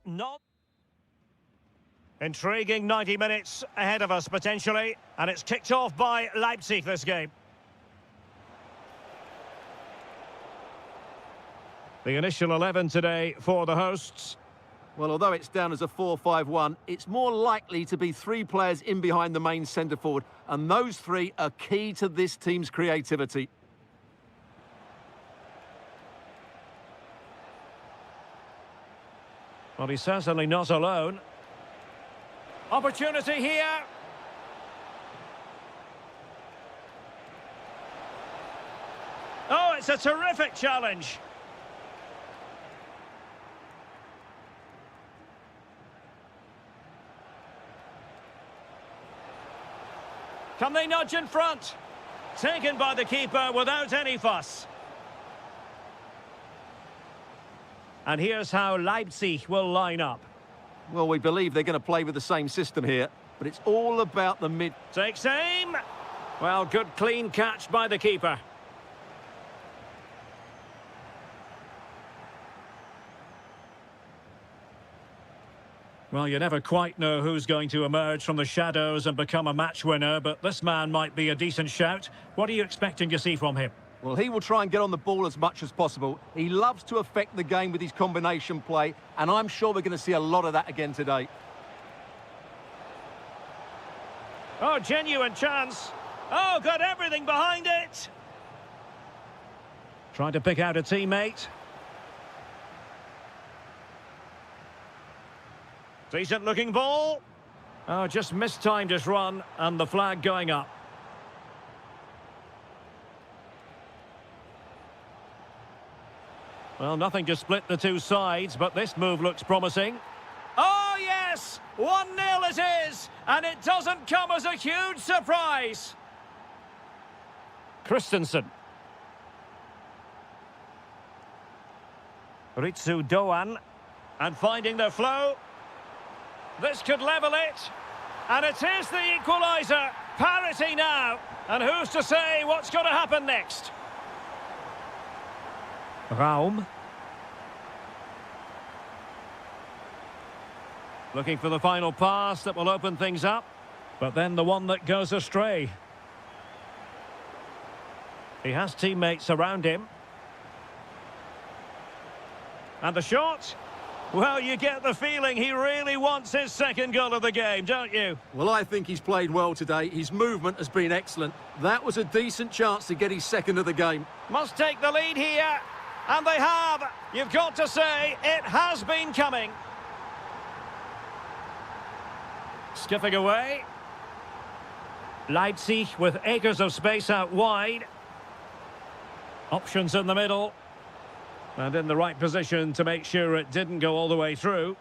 not... Intriguing 90 minutes ahead of us, potentially. And it's kicked off by Leipzig, this game. The initial 11 today for the hosts. Well, although it's down as a 4-5-1, it's more likely to be three players in behind the main centre forward, and those three are key to this team's creativity. Well, he's certainly not alone. Opportunity here. Oh, it's a terrific challenge. Can they nudge in front? Taken by the keeper without any fuss. And here's how Leipzig will line up. Well, we believe they're going to play with the same system here, but it's all about the mid... Takes aim. Well, good clean catch by the keeper. Well, you never quite know who's going to emerge from the shadows and become a match winner, but this man might be a decent shout. What are you expecting to see from him? Well, he will try and get on the ball as much as possible. He loves to affect the game with his combination play, and I'm sure we're going to see a lot of that again today. Oh, genuine chance. Oh, got everything behind it. Trying to pick out a teammate. Decent looking ball. Oh, just mistimed his run, and the flag going up. Well, nothing to split the two sides, but this move looks promising. Oh, yes! 1-0 it is, and it doesn't come as a huge surprise. Christensen. Ritsu Doan, and finding the flow. This could level it, and it is the equaliser. Parity now, and who's to say what's going to happen next? Raum. Looking for the final pass that will open things up, but then the one that goes astray. He has teammates around him. And the shot? Well, you get the feeling he really wants his second goal of the game, don't you? Well, I think he's played well today. His movement has been excellent. That was a decent chance to get his second of the game. Must take the lead here. And they have. You've got to say, it has been coming. Skipping away. Leipzig with acres of space out wide. Options in the middle. And in the right position to make sure it didn't go all the way through.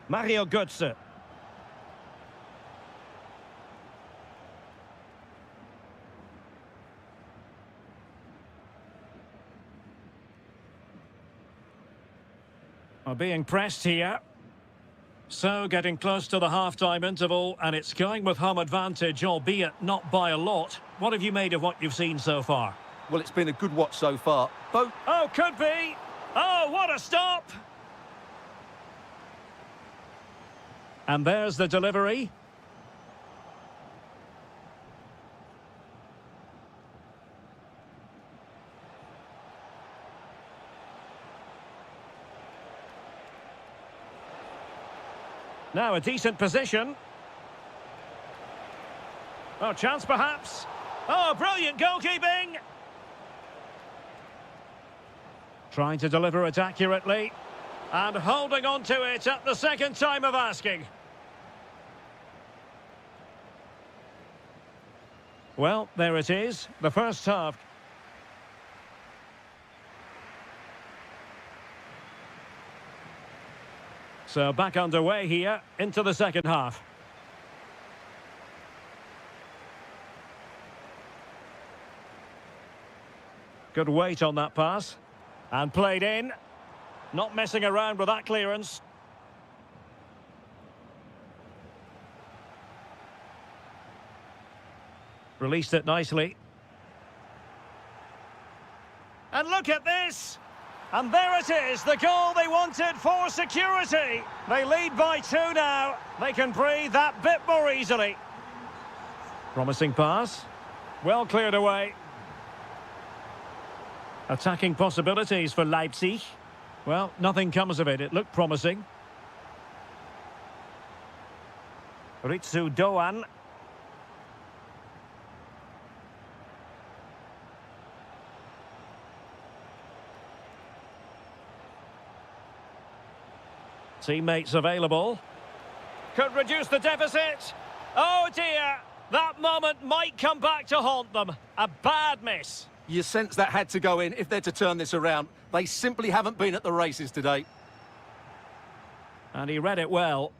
Mario Götze. Are being pressed here. So, getting close to the half-time interval, and it's going with home advantage, albeit not by a lot. What have you made of what you've seen so far? Well, it's been a good watch so far. Both... Oh, could be! Oh, what a stop! And there's the delivery. Now a decent position. Oh, chance perhaps. Oh, brilliant goalkeeping. Trying to deliver it accurately. And holding on to it at the second time of asking. Well, there it is. The first half. So back underway here into the second half. Good weight on that pass. And played in. Not messing around with that clearance. Released it nicely. And look at this. And there it is, the goal they wanted for security. They lead by 2 now. They can breathe that bit more easily. Promising pass. Well cleared away. Attacking possibilities for Leipzig. Well, nothing comes of it. It looked promising. Ritsu Doan. Teammates available. Could reduce the deficit. Oh dear, that moment might come back to haunt them. A bad miss. You sense that had to go in if they're to turn this around. They simply haven't been at the races today. And he read it well.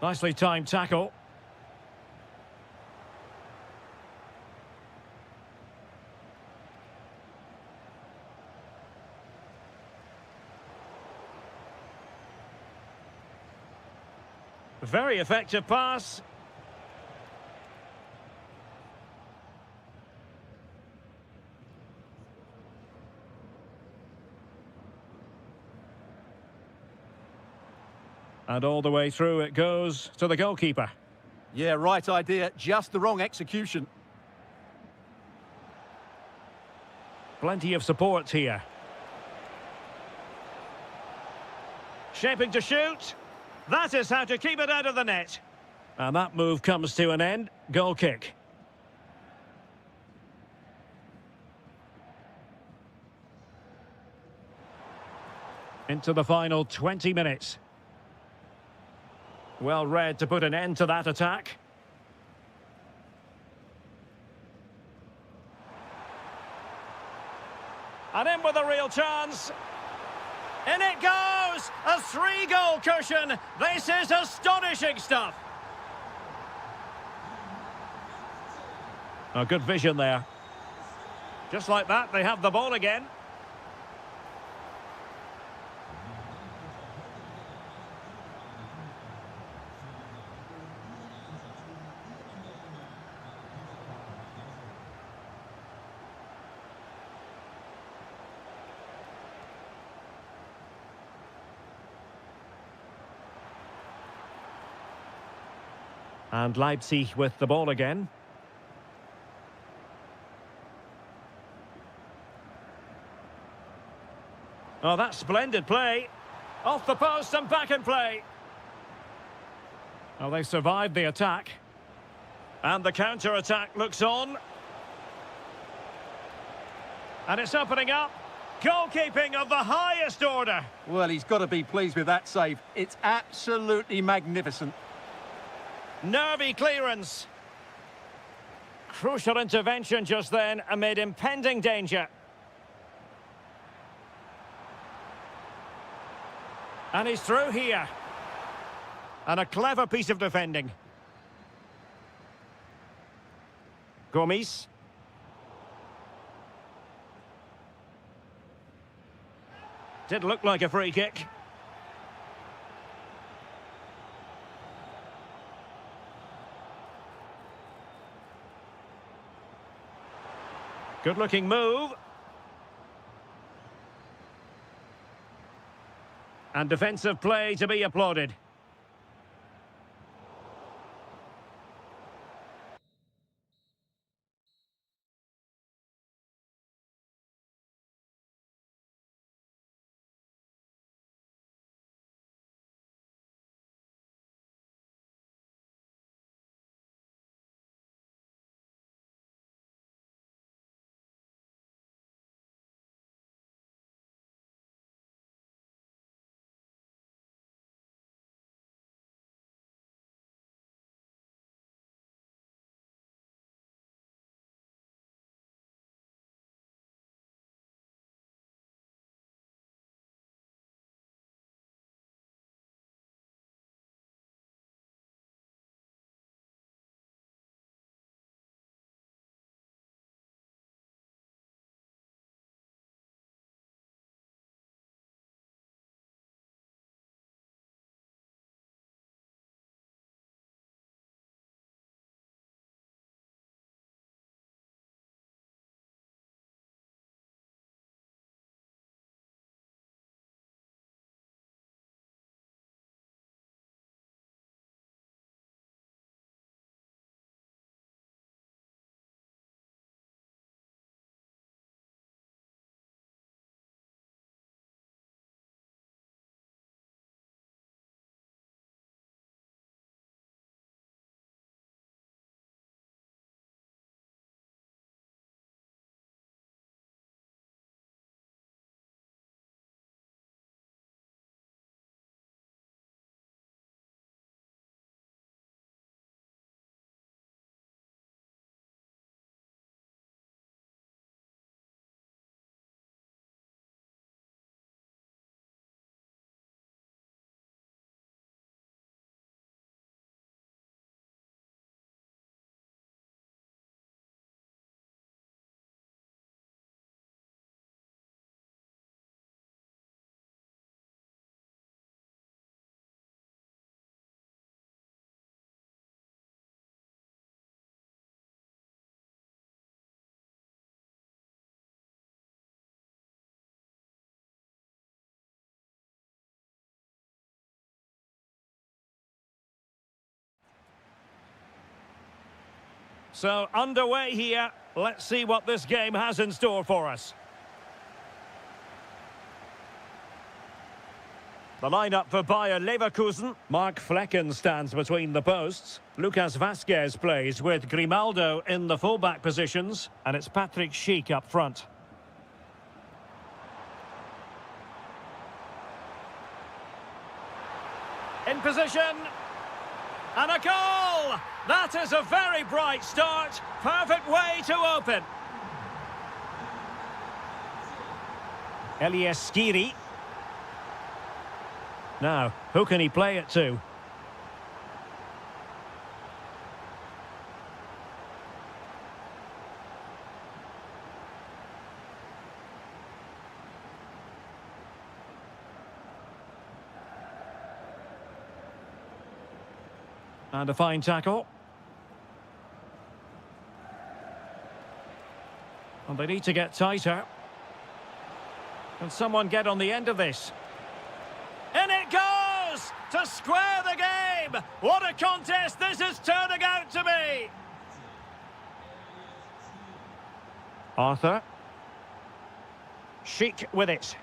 Nicely timed tackle. Very effective pass. And all the way through it goes to the goalkeeper. Yeah, right idea, just the wrong execution. Plenty of support here. Shaping to shoot. That is how to keep it out of the net. And that move comes to an end. Goal kick. Into the final 20 minutes. Well read to put an end to that attack. And in with a real chance. In it goes! A 3-goal cushion! This is astonishing stuff! Oh, good vision there. Just like that, they have the ball again. And Leipzig with the ball again. Oh, that's splendid play. Off the post and back in play. Oh, they survived the attack. And the counter-attack looks on. And it's opening up. Goalkeeping of the highest order. Well, he's got to be pleased with that save. It's absolutely magnificent. Nervy clearance. Crucial intervention just then amid impending danger. And he's through here. And a clever piece of defending. Gomes. Did look like a free kick. Good-looking move. And defensive play to be applauded. So, underway here. Let's see what this game has in store for us. The lineup for Bayer Leverkusen. Mark Flecken stands between the posts. Lucas Vazquez plays with Grimaldo in the fullback positions. And it's Patrick Schick up front. In position. And a goal! That is a very bright start. Perfect way to open. Elias Skiri. Now, who can he play it to? And a fine tackle. And they need to get tighter. Can someone get on the end of this? In it goes! To square the game! What a contest this is turning out to be! Arthur. Schick with it.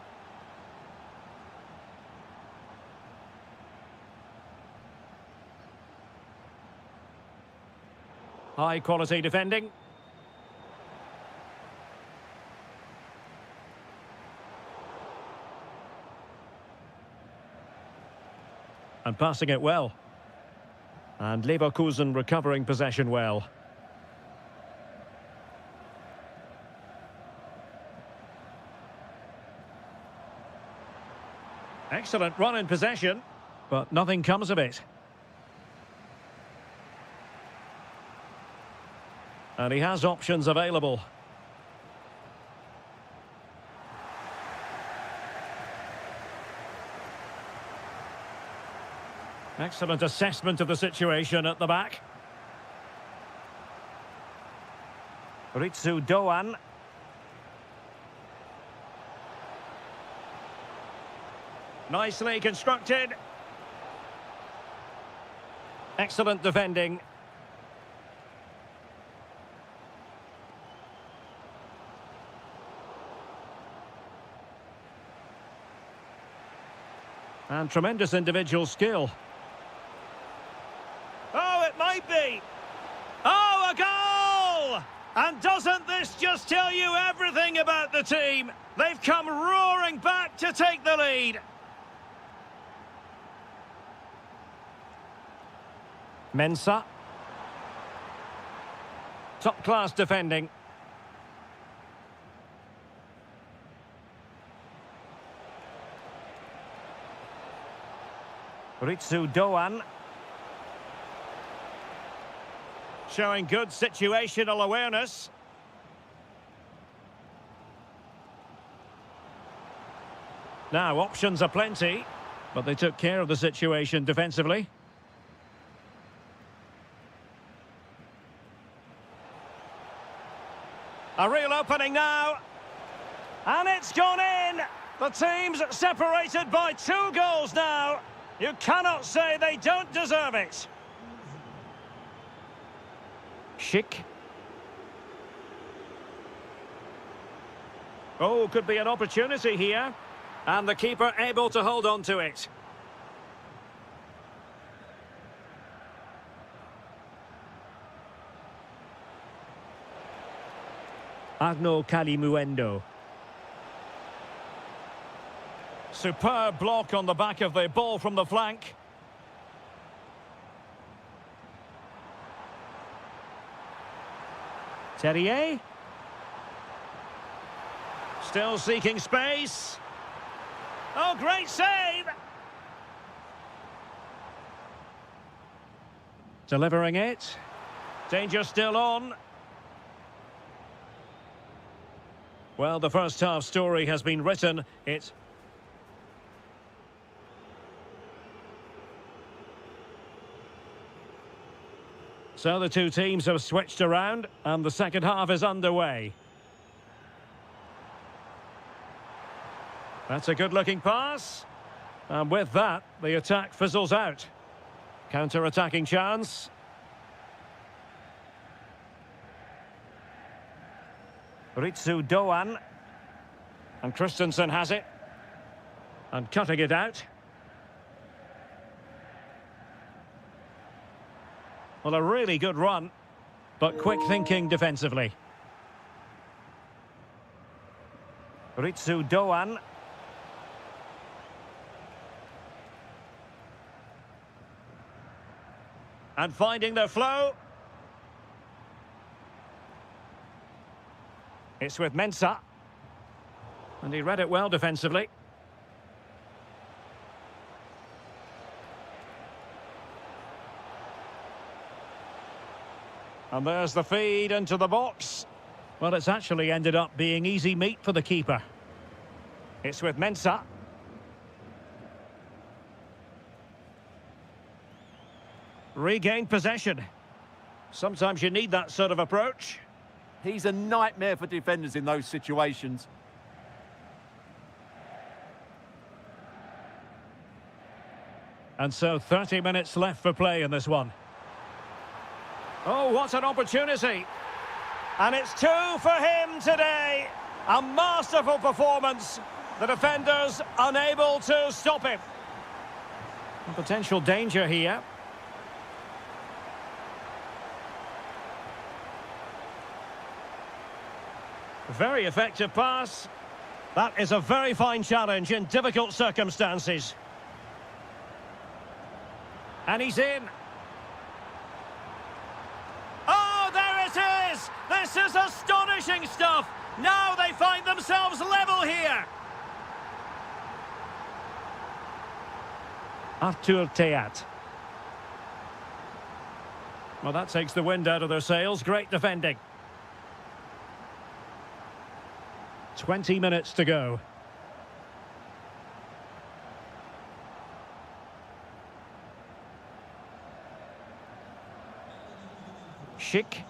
High quality defending. And passing it well. And Leverkusen recovering possession well. Excellent run in possession, but nothing comes of it. And he has options available. Excellent assessment of the situation at the back. Ritsu Doan. Nicely constructed. Excellent defending. And tremendous individual skill. Oh, it might be. Oh, a goal! And doesn't this just tell you everything about the team? They've come roaring back to take the lead. Mensah. Top-class defending. Ritsu Doan. Showing good situational awareness. Now, options are plenty, but they took care of the situation defensively. A real opening now. And it's gone in! The team's separated by 2 goals now. You cannot say they don't deserve it. Schick. Oh, could be an opportunity here. And the keeper able to hold on to it. Arno Kalimuendo. Superb block on the back of the ball from the flank. Terrier. Still seeking space. Oh, great save! Delivering it. Danger still on. Well, the first half story has been written. It's... So the two teams have switched around, and the second half is underway. That's a good-looking pass. And with that, the attack fizzles out. Counter-attacking chance. Ritsu Doan. And Christensen has it. And cutting it out. Well, a really good run, but quick thinking defensively. Ritsu Doan. And finding their flow. It's with Mensah. And he read it well defensively. And there's the feed into the box. Well, it's actually ended up being easy meat for the keeper. It's with Mensah. Regained possession. Sometimes you need that sort of approach. He's a nightmare for defenders in those situations. And so 30 minutes left for play in this one. Oh, what an opportunity. And it's two for him today. A masterful performance. The defenders unable to stop him. Potential danger here. Very effective pass. That is a very fine challenge in difficult circumstances. And he's in. Oh, there it is! This is astonishing stuff! Now they find themselves level here! Arthur Théat. Well, that takes the wind out of their sails. Great defending. 20 minutes to go. Schick.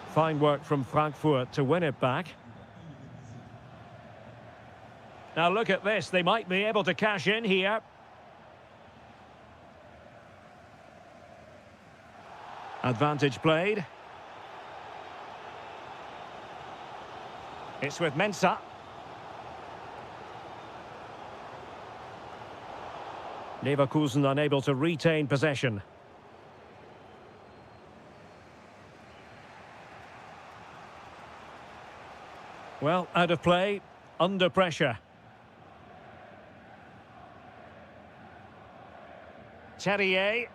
Fine work from Frankfurt to win it back. Now look at this. They might be able to cash in here. Advantage played. It's with Mensah. Leverkusen unable to retain possession. Well, out of play, under pressure. Terrier.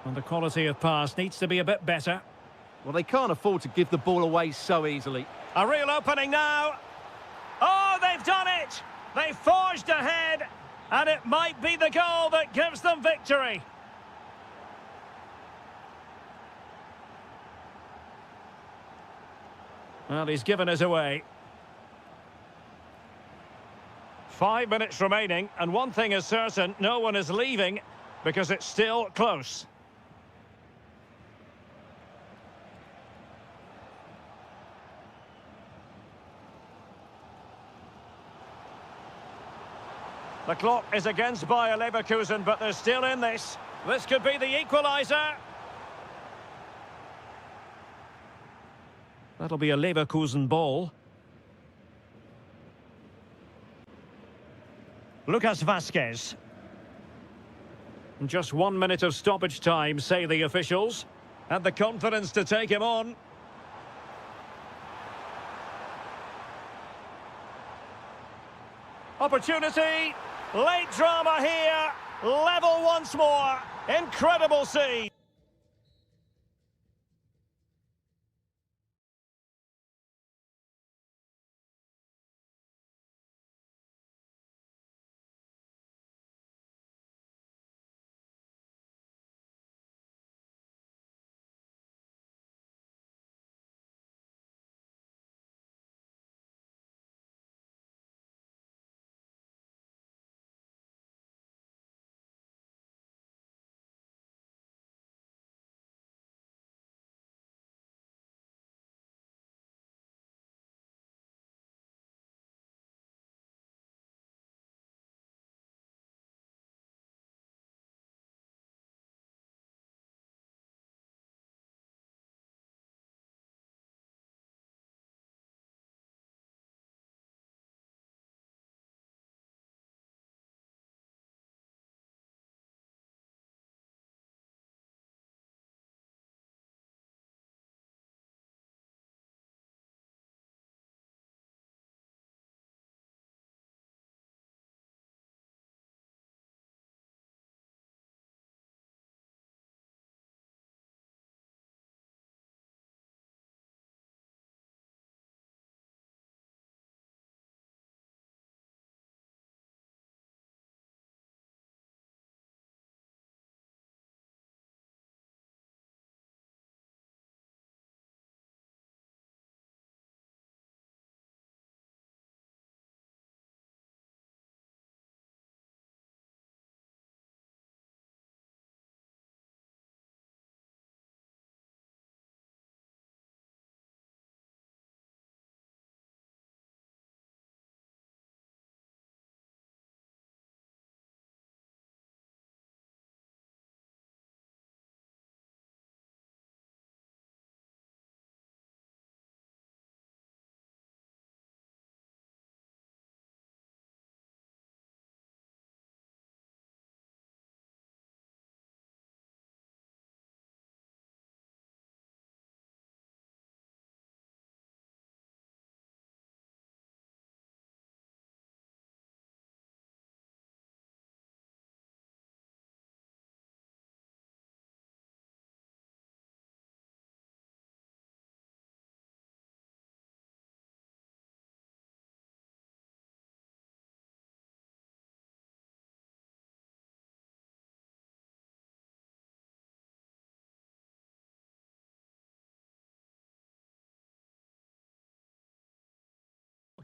And the quality of pass needs to be a bit better. Well, they can't afford to give the ball away so easily. A real opening now. Oh, they've done it! They forged ahead, and it might be the goal that gives them victory. Well, he's given us away. 5 minutes remaining, and one thing is certain, no one is leaving because it's still close. The clock is against Bayer Leverkusen, but they're still in this. This could be the equaliser. That'll be a Leverkusen ball. Lucas Vazquez. Just 1 minute of stoppage time, say the officials. And the confidence to take him on. Opportunity. Late drama here. Level once more. Incredible scene.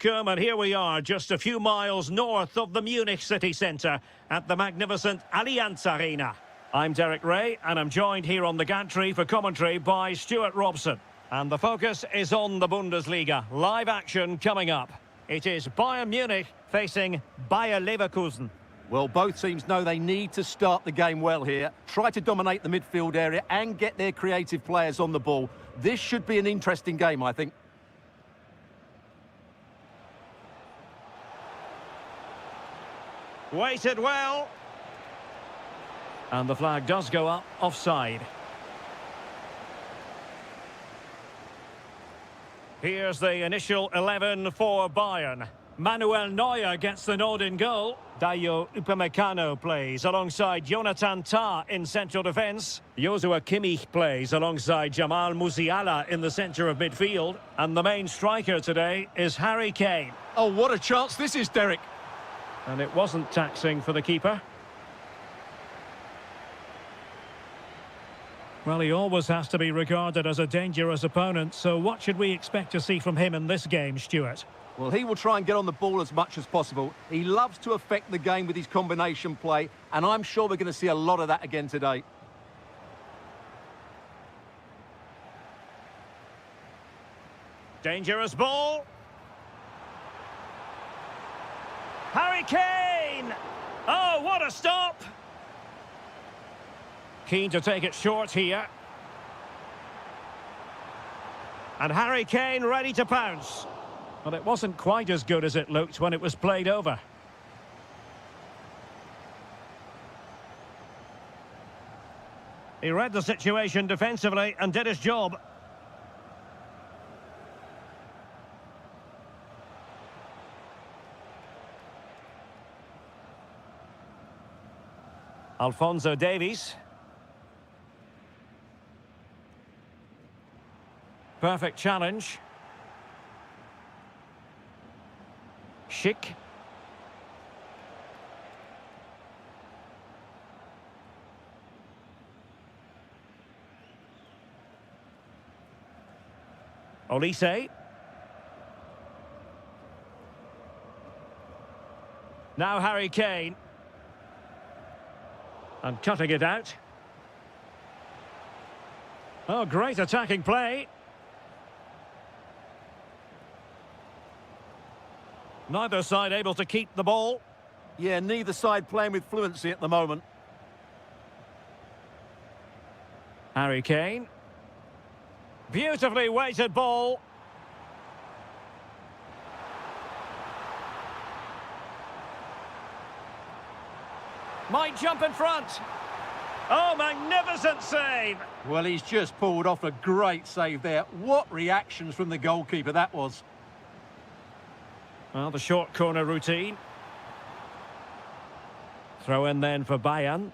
welcome, and here we are, just a few miles north of the Munich city centre at the magnificent Allianz Arena. I'm Derek Ray, and I'm joined here on the gantry for commentary by Stuart Robson. And the focus is on the Bundesliga. Live action coming up. It is Bayern Munich facing Bayer Leverkusen. Well, both teams know they need to start the game well here, try to dominate the midfield area and get their creative players on the ball. This should be an interesting game, I think. Weighted well. And the flag does go up, offside. Here's the initial 11 for Bayern. Manuel Neuer gets the nod in goal. Dayo Upamecano plays alongside Jonathan Tah in central defence. Joshua Kimmich plays alongside Jamal Musiala in the centre of midfield. And the main striker today is Harry Kane. Oh, what a chance this is, Derek. And it wasn't taxing for the keeper. Well, he always has to be regarded as a dangerous opponent, so what should we expect to see from him in this game, Stuart? Well, he will try and get on the ball as much as possible. He loves to affect the game with his combination play, and I'm sure we're going to see a lot of that again today. Dangerous ball. Harry Kane! Oh, what a stop! Keen to take it short here. And Harry Kane ready to pounce. Well, it wasn't quite as good as it looked when it was played over. He read the situation defensively and did his job. Alphonso Davies. Perfect challenge. Schick. Olise. Now Harry Kane. And cutting it out. Oh, great attacking play. Neither side able to keep the ball. Yeah, neither side playing with fluency at the moment. Harry Kane. Beautifully weighted ball. Might jump in front. Oh, magnificent save. Well, he's just pulled off a great save there. What reactions from the goalkeeper that was. Well, the short corner routine. Throw in then for Bayern.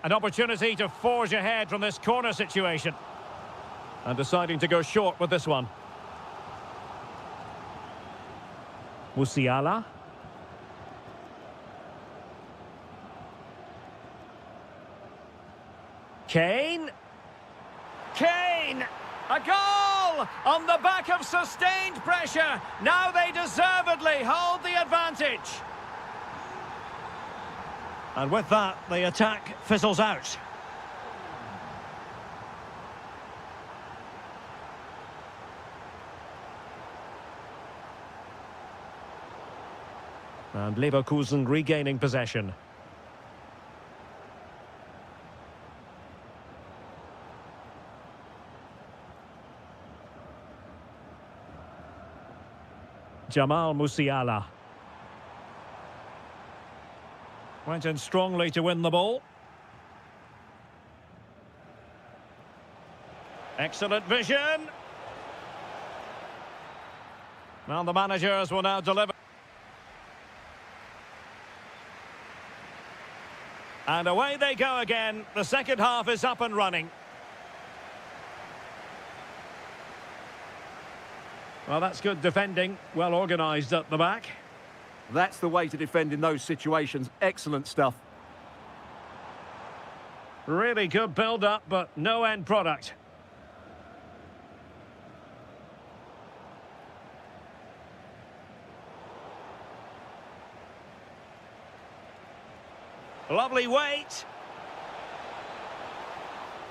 An opportunity to forge ahead from this corner situation. And deciding to go short with this one. Musiala. Kane. Kane! A goal! On the back of sustained pressure. Now they deservedly hold the advantage. And with that, the attack fizzles out. And Leverkusen regaining possession. Jamal Musiala. Went in strongly to win the ball. Excellent vision. Well, the managers will now deliver. And away they go again. The second half is up and running. Well, that's good defending. Well organised at the back. That's the way to defend in those situations. Excellent stuff. Really good build-up, but no end product. Lovely weight.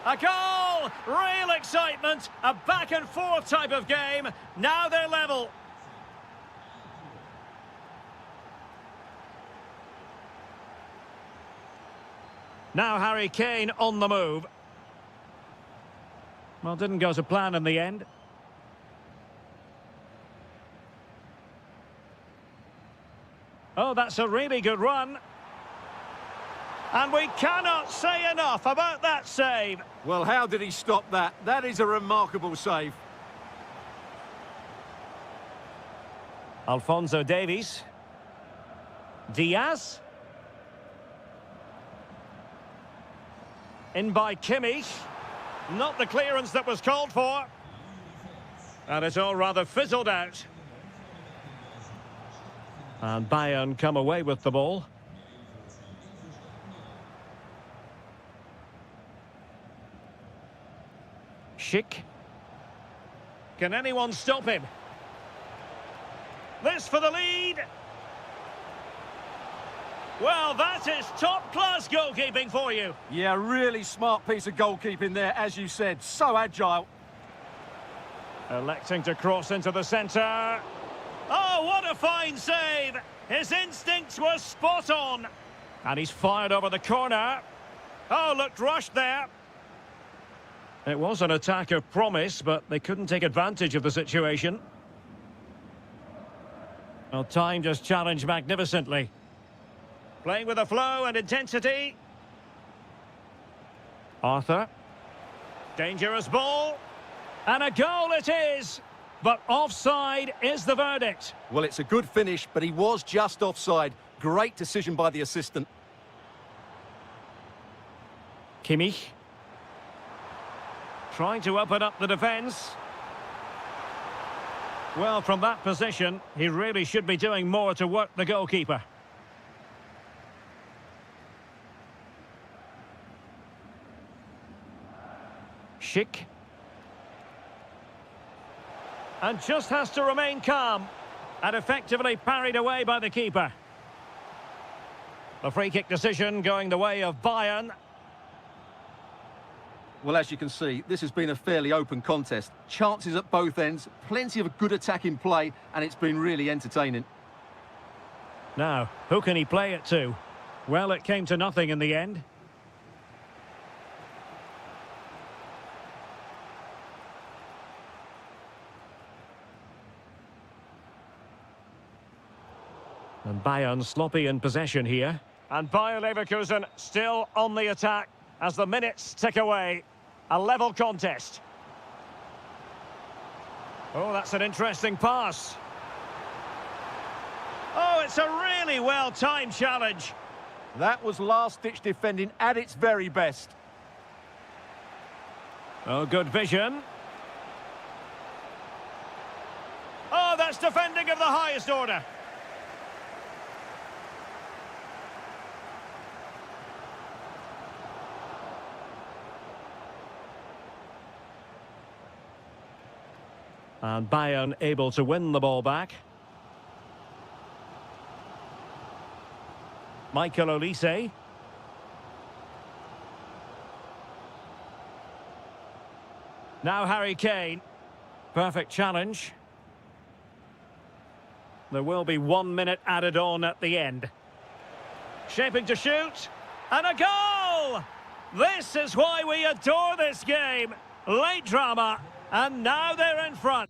A goal! Real excitement. A back and forth type of game. Now they're level. Now Harry Kane on the move. Well, didn't go to plan in the end. Oh, that's a really good run. And we cannot say enough about that save. Well, how did he stop that? That is a remarkable save. Alphonso Davies. Diaz. In by Kimmich. Not the clearance that was called for. And it's all rather fizzled out. And Bayern come away with the ball. Schick. Can anyone stop him? This for the lead. Well, that is top-class goalkeeping for you. Yeah, really smart piece of goalkeeping there, as you said. So agile. Electing to cross into the centre. Oh, what a fine save! His instincts were spot on. And he's fired over the corner. Oh, looked rushed there. It was an attack of promise, but they couldn't take advantage of the situation. Well, time just challenged magnificently. Playing with a flow and intensity. Arthur. Dangerous ball. And a goal it is. But offside is the verdict. Well, it's a good finish, but he was just offside. Great decision by the assistant. Kimmich. Trying to open up the defence. Well, from that position, he really should be doing more to work the goalkeeper. Schick. And just has to remain calm. And effectively parried away by the keeper. The free kick decision going the way of Bayern. Well, as you can see, this has been a fairly open contest. Chances at both ends, plenty of good attack in play, and it's been really entertaining. Now, who can he play it to? Well, it came to nothing in the end. And Bayern sloppy in possession here. And Bayer Leverkusen still on the attack as the minutes tick away. A level contest. Oh, that's an interesting pass. Oh, it's a really well-timed challenge. That was last-ditch defending at its very best. Oh, good vision. Oh, that's defending of the highest order. And Bayern able to win the ball back. Michael Olise. Now Harry Kane. Perfect challenge. There will be 1 minute added on at the end. Shaping to shoot. And a goal! This is why we adore this game. Late drama. And now they're in front.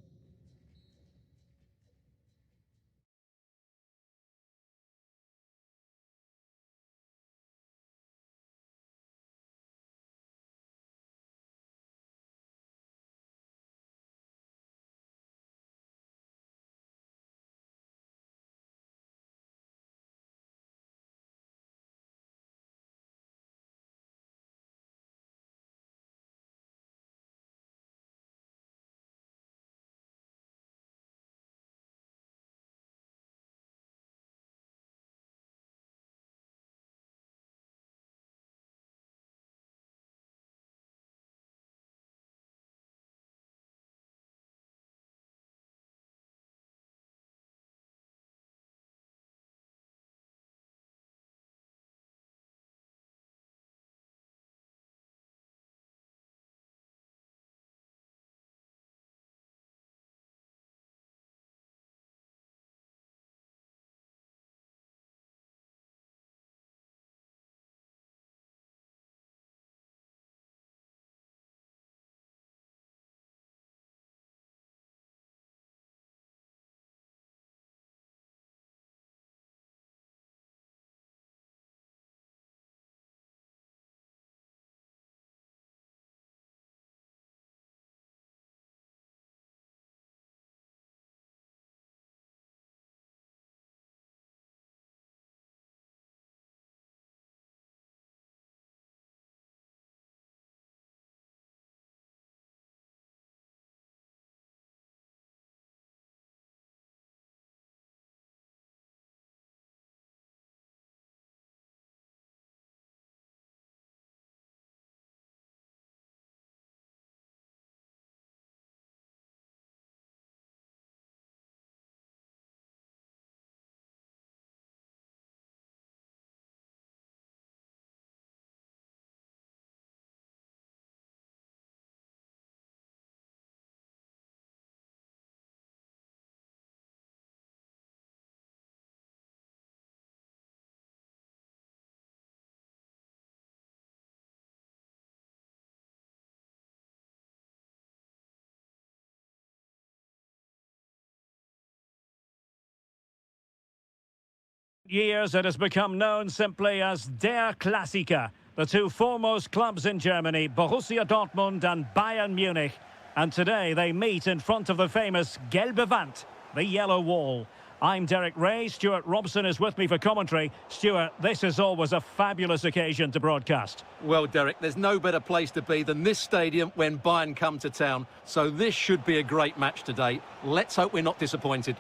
Years it has become known simply as Der Klassiker, the two foremost clubs in Germany, Borussia Dortmund and Bayern Munich. And today they meet in front of the famous Gelbe Wand, the yellow wall. I'm Derek Ray, Stuart Robson is with me for commentary. Stuart, this is always a fabulous occasion to broadcast. Well, Derek, there's no better place to be than this stadium when Bayern come to town. So this should be a great match today. Let's hope we're not disappointed.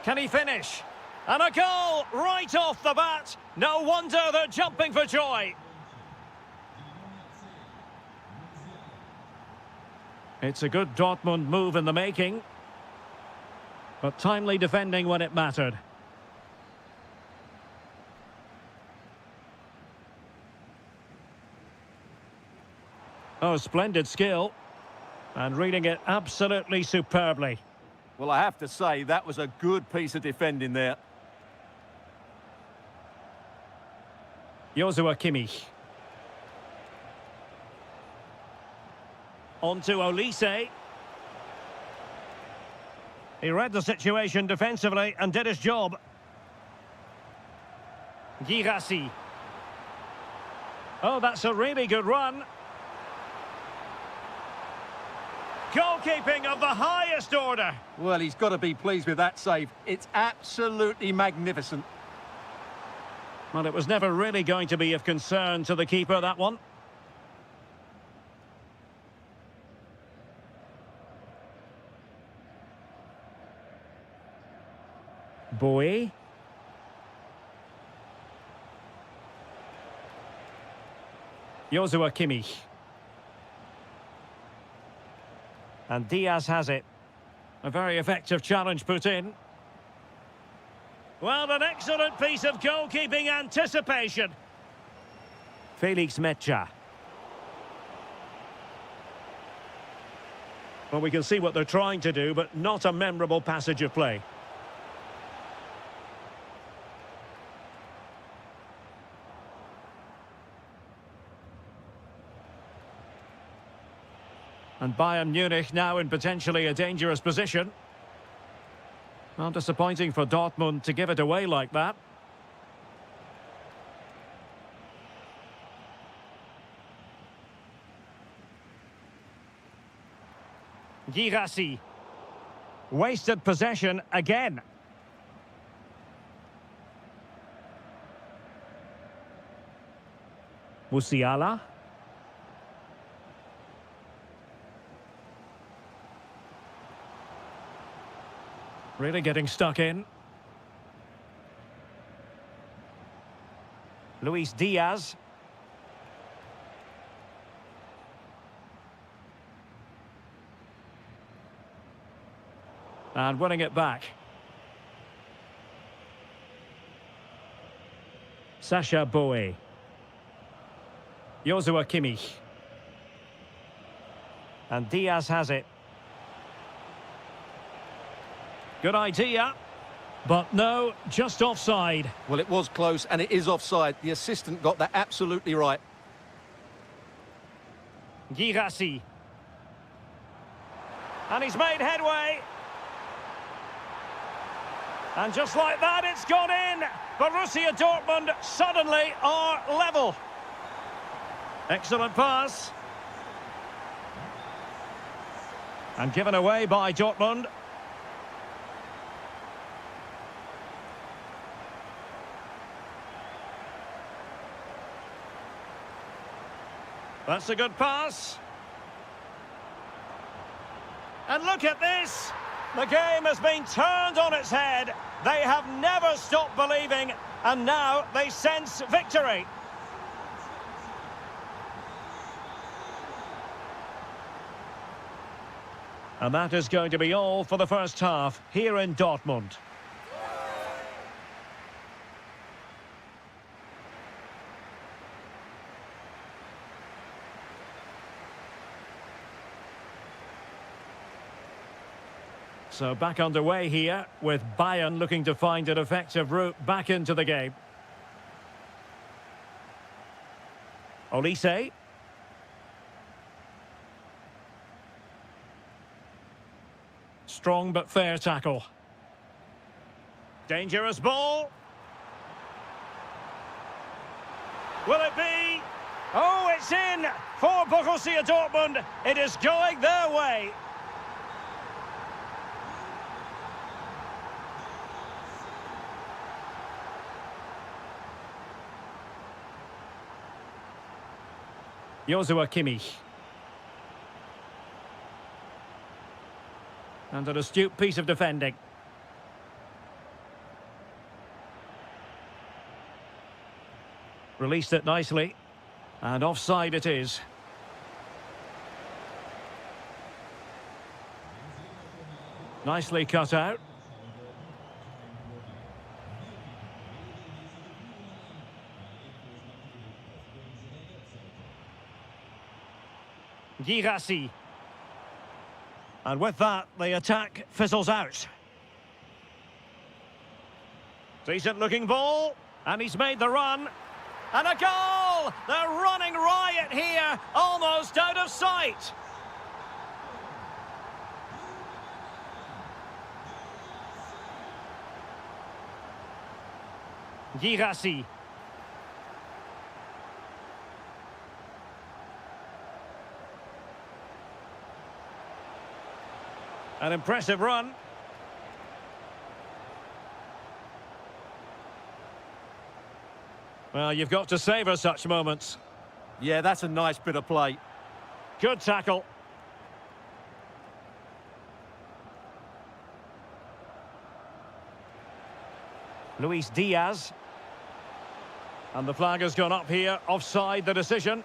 Can he finish? And a goal right off the bat. No wonder they're jumping for joy. It's a good Dortmund move in the making, but timely defending when it mattered. Oh, splendid skill. And reading it absolutely superbly. Well, I have to say, that was a good piece of defending there. Joshua Kimmich. On to Olise. He read the situation defensively and did his job. Girassi. Oh, that's a really good run. Goalkeeping of the highest order. Well, he's got to be pleased with that save. It's absolutely magnificent. Well, it was never really going to be of concern to the keeper, that one. Boy. Joshua Kimmich. And Diaz has it. A very effective challenge put in. Well, an excellent piece of goalkeeping anticipation. Felix Mecha. Well, we can see what they're trying to do, but not a memorable passage of play. And Bayern Munich now in potentially a dangerous position. Well, disappointing for Dortmund to give it away like that. Girassi. Wasted possession again. Musiala. Really getting stuck in. Luis Diaz. And winning it back. Sacha Boey. Joshua Kimmich. And Diaz has it. Good idea, but no, just offside. Well, it was close, and it is offside. The assistant got that absolutely right. Girassi. And he's made headway. And just like that, it's gone in. Borussia Dortmund suddenly are level. Excellent pass. And given away by Dortmund. That's a good pass. And look at this. The game has been turned on its head. They have never stopped believing, and now they sense victory. And that is going to be all for the first half here in Dortmund. So back underway here, with Bayern looking to find an effective route back into the game. Olise. Strong but fair tackle. Dangerous ball. Will it be? Oh, it's in for Borussia Dortmund. It is going their way. Joshua Kimmich. And an astute piece of defending. Released it nicely. And offside it is. Nicely cut out. Girassi. And with that, the attack fizzles out. Decent looking ball. And he's made the run. And a goal! They're running riot here, almost out of sight. Girassi. An impressive run. Well, you've got to savour such moments. Yeah, that's a nice bit of play. Good tackle. Luis Diaz. And the flag has gone up here, offside the decision.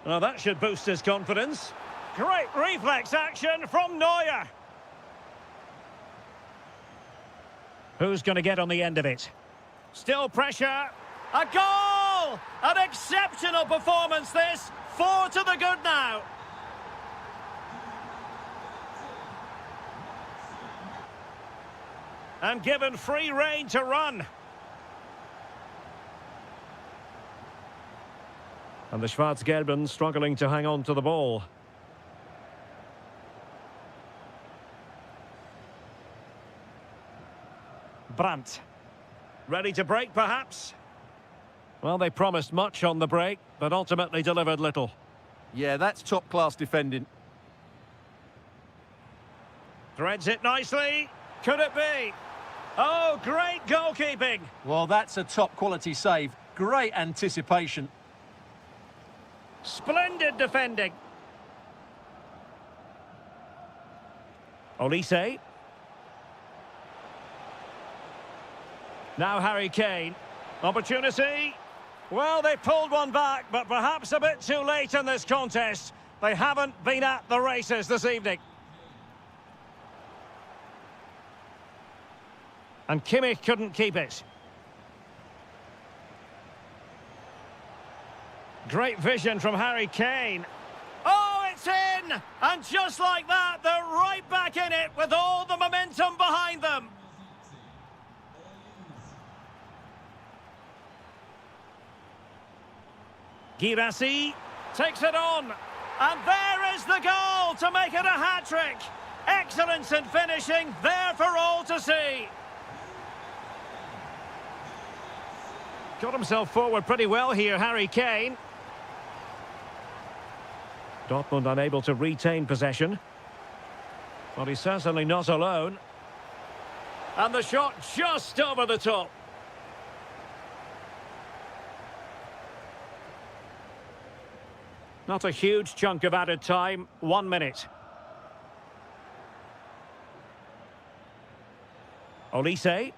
Well, that should boost his confidence. Great reflex action from Neuer. Who's going to get on the end of it? Still pressure. A goal! An exceptional performance this. 4 to the good now. And given free rein to run. And the Schwarz-Gelben struggling to hang on to the ball. Brandt. Ready to break, perhaps? Well, they promised much on the break, but ultimately delivered little. Yeah, that's top-class defending. Threads it nicely. Could it be? Oh, great goalkeeping. Well, that's a top-quality save. Great anticipation. Splendid defending. Olise. Now Harry Kane. Opportunity. Well, they pulled one back, but perhaps a bit too late in this contest. They haven't been at the races this evening. And Kimmich couldn't keep it. Great vision from Harry Kane. Oh, it's in! And just like that, they're right back in it with all the momentum behind them. Girassi takes it on. And there is the goal to make it a hat-trick. Excellence in finishing, there for all to see. Got himself forward pretty well here, Harry Kane. Dortmund unable to retain possession. But he's certainly not alone. And the shot just over the top. Not a huge chunk of added time, 1 minute. Olise.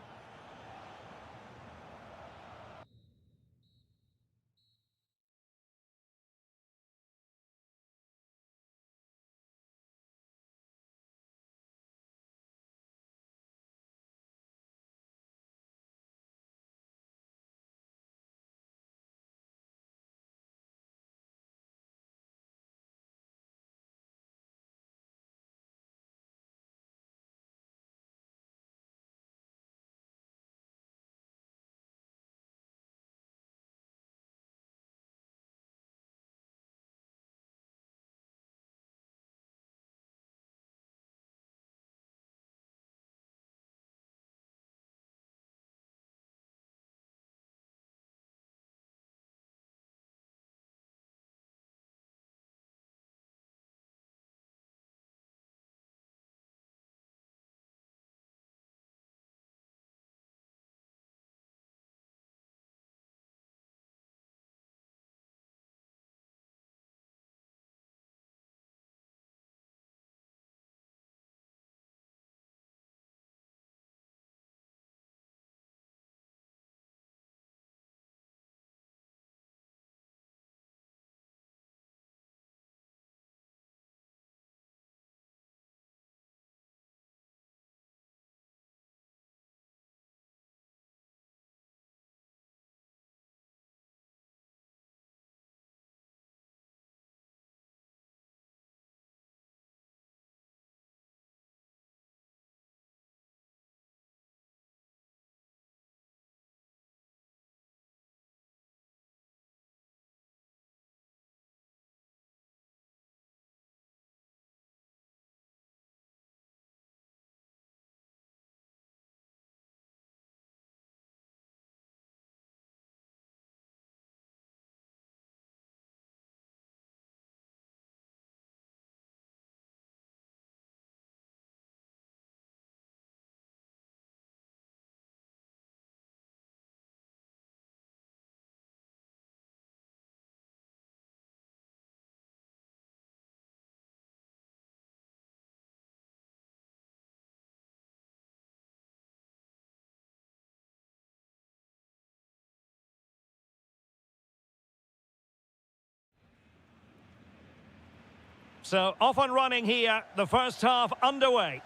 So off and running here, the first half underway.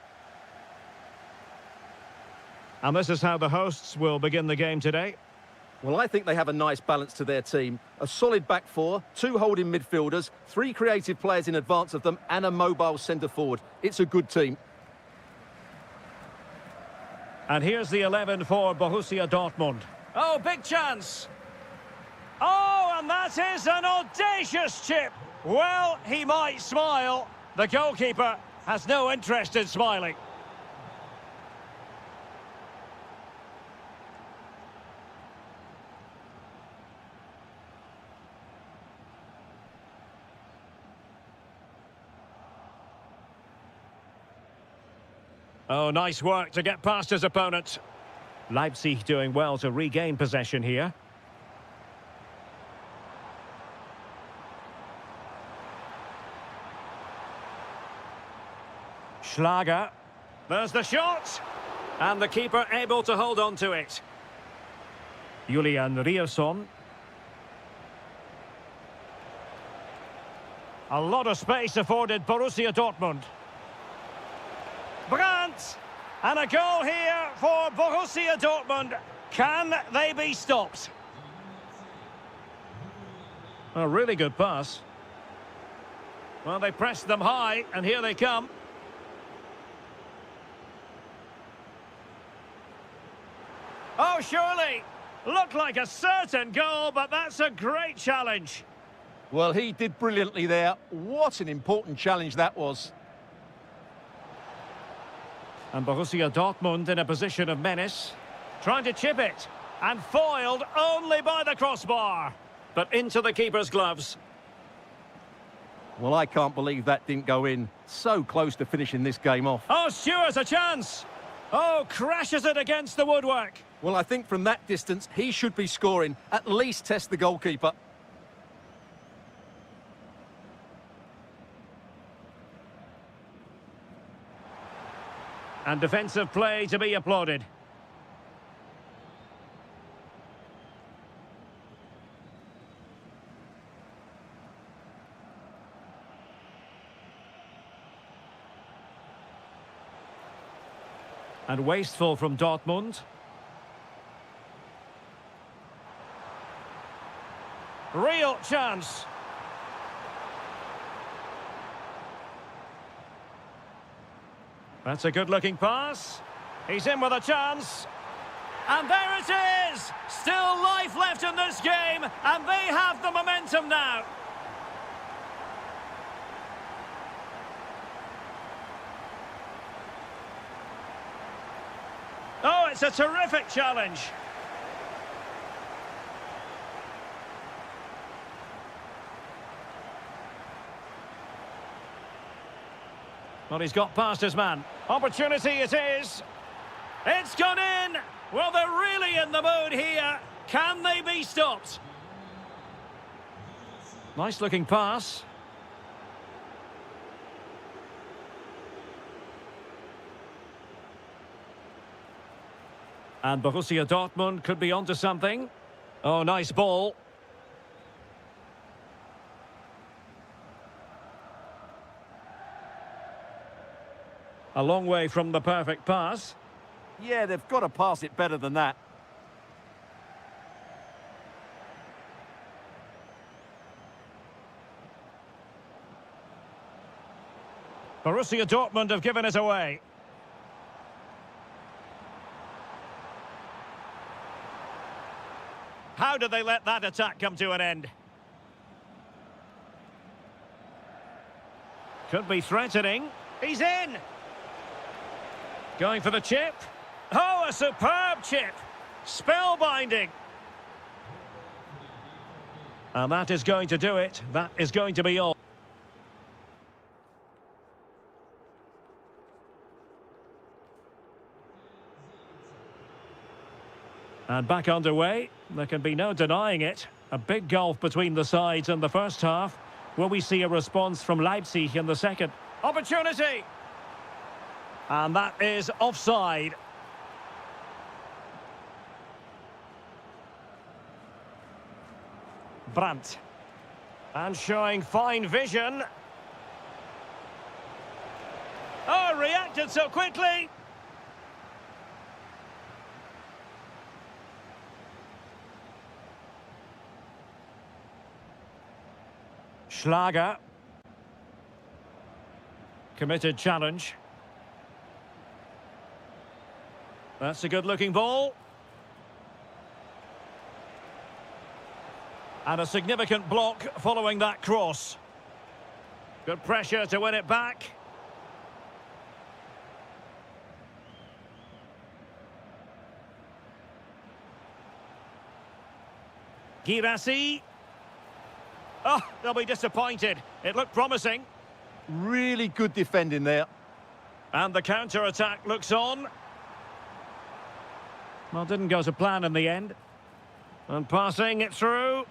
And this is how the hosts will begin the game today. Well, I think they have a nice balance to their team. A solid back four, two holding midfielders, three creative players in advance of them, and a mobile centre-forward. It's a good team. And here's the 11 for Borussia Dortmund. Oh, big chance. Oh, and that is an audacious chip. Well, he might smile. The goalkeeper has no interest in smiling. Oh, nice work to get past his opponent. Leipzig doing well to regain possession here. Schlager. There's the shot. And the keeper able to hold on to it. Julian Rierson. A lot of space afforded Borussia Dortmund. Brandt, and a goal here for Borussia Dortmund. Can they be stopped? A really good pass. Well, they pressed them high, and here they come. Oh, surely. Looked like a certain goal, but that's a great challenge. Well, he did brilliantly there. What an important challenge that was. And Borussia Dortmund in a position of menace. Trying to chip it. And foiled only by the crossbar. But into the keeper's gloves. Well, I can't believe that didn't go in. So close to finishing this game off. Oh, Stewart's a chance. Oh, crashes it against the woodwork. Well, I think from that distance, he should be scoring. At least test the goalkeeper. And defensive play to be applauded. And wasteful from Dortmund. Real chance. That's a good-looking pass. He's in with a chance. And there it is! Still life left in this game, and they have the momentum now. Oh, it's a terrific challenge. Well, he's got past his man. Opportunity it is. It's gone in. Well, they're really in the mood here. Can they be stopped? Nice looking pass. And Borussia Dortmund could be onto something. Oh, nice ball. A long way from the perfect pass. Yeah, they've got to pass it better than that. Borussia Dortmund have given it away. How did they let that attack come to an end? Could be threatening. He's in. Going for the chip. Oh, a superb chip. Spellbinding. And that is going to do it. That is going to be all. And back underway. There can be no denying it. A big gulf between the sides in the first half. Will we see a response from Leipzig in the second? Opportunity! And that is offside. Brandt. And showing fine vision. Oh, reacted so quickly. Schlager. Committed challenge. That's a good-looking ball. And a significant block following that cross. Good pressure to win it back. Girassi. Oh, they'll be disappointed. It looked promising. Really good defending there. And the counter-attack looks on. Well, didn't go to plan in the end. And passing it through.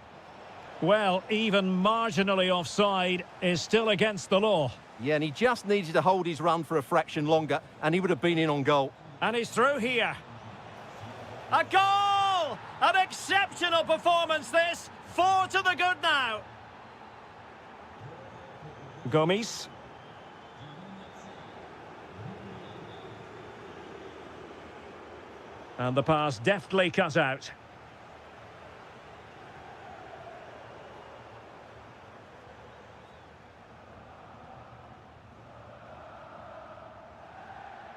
Well, even marginally offside is still against the law. Yeah, and he just needed to hold his run for a fraction longer, and he would have been in on goal. And he's through here. A goal! An exceptional performance, this. 4 to the good now. Gomes. And the pass deftly cut out.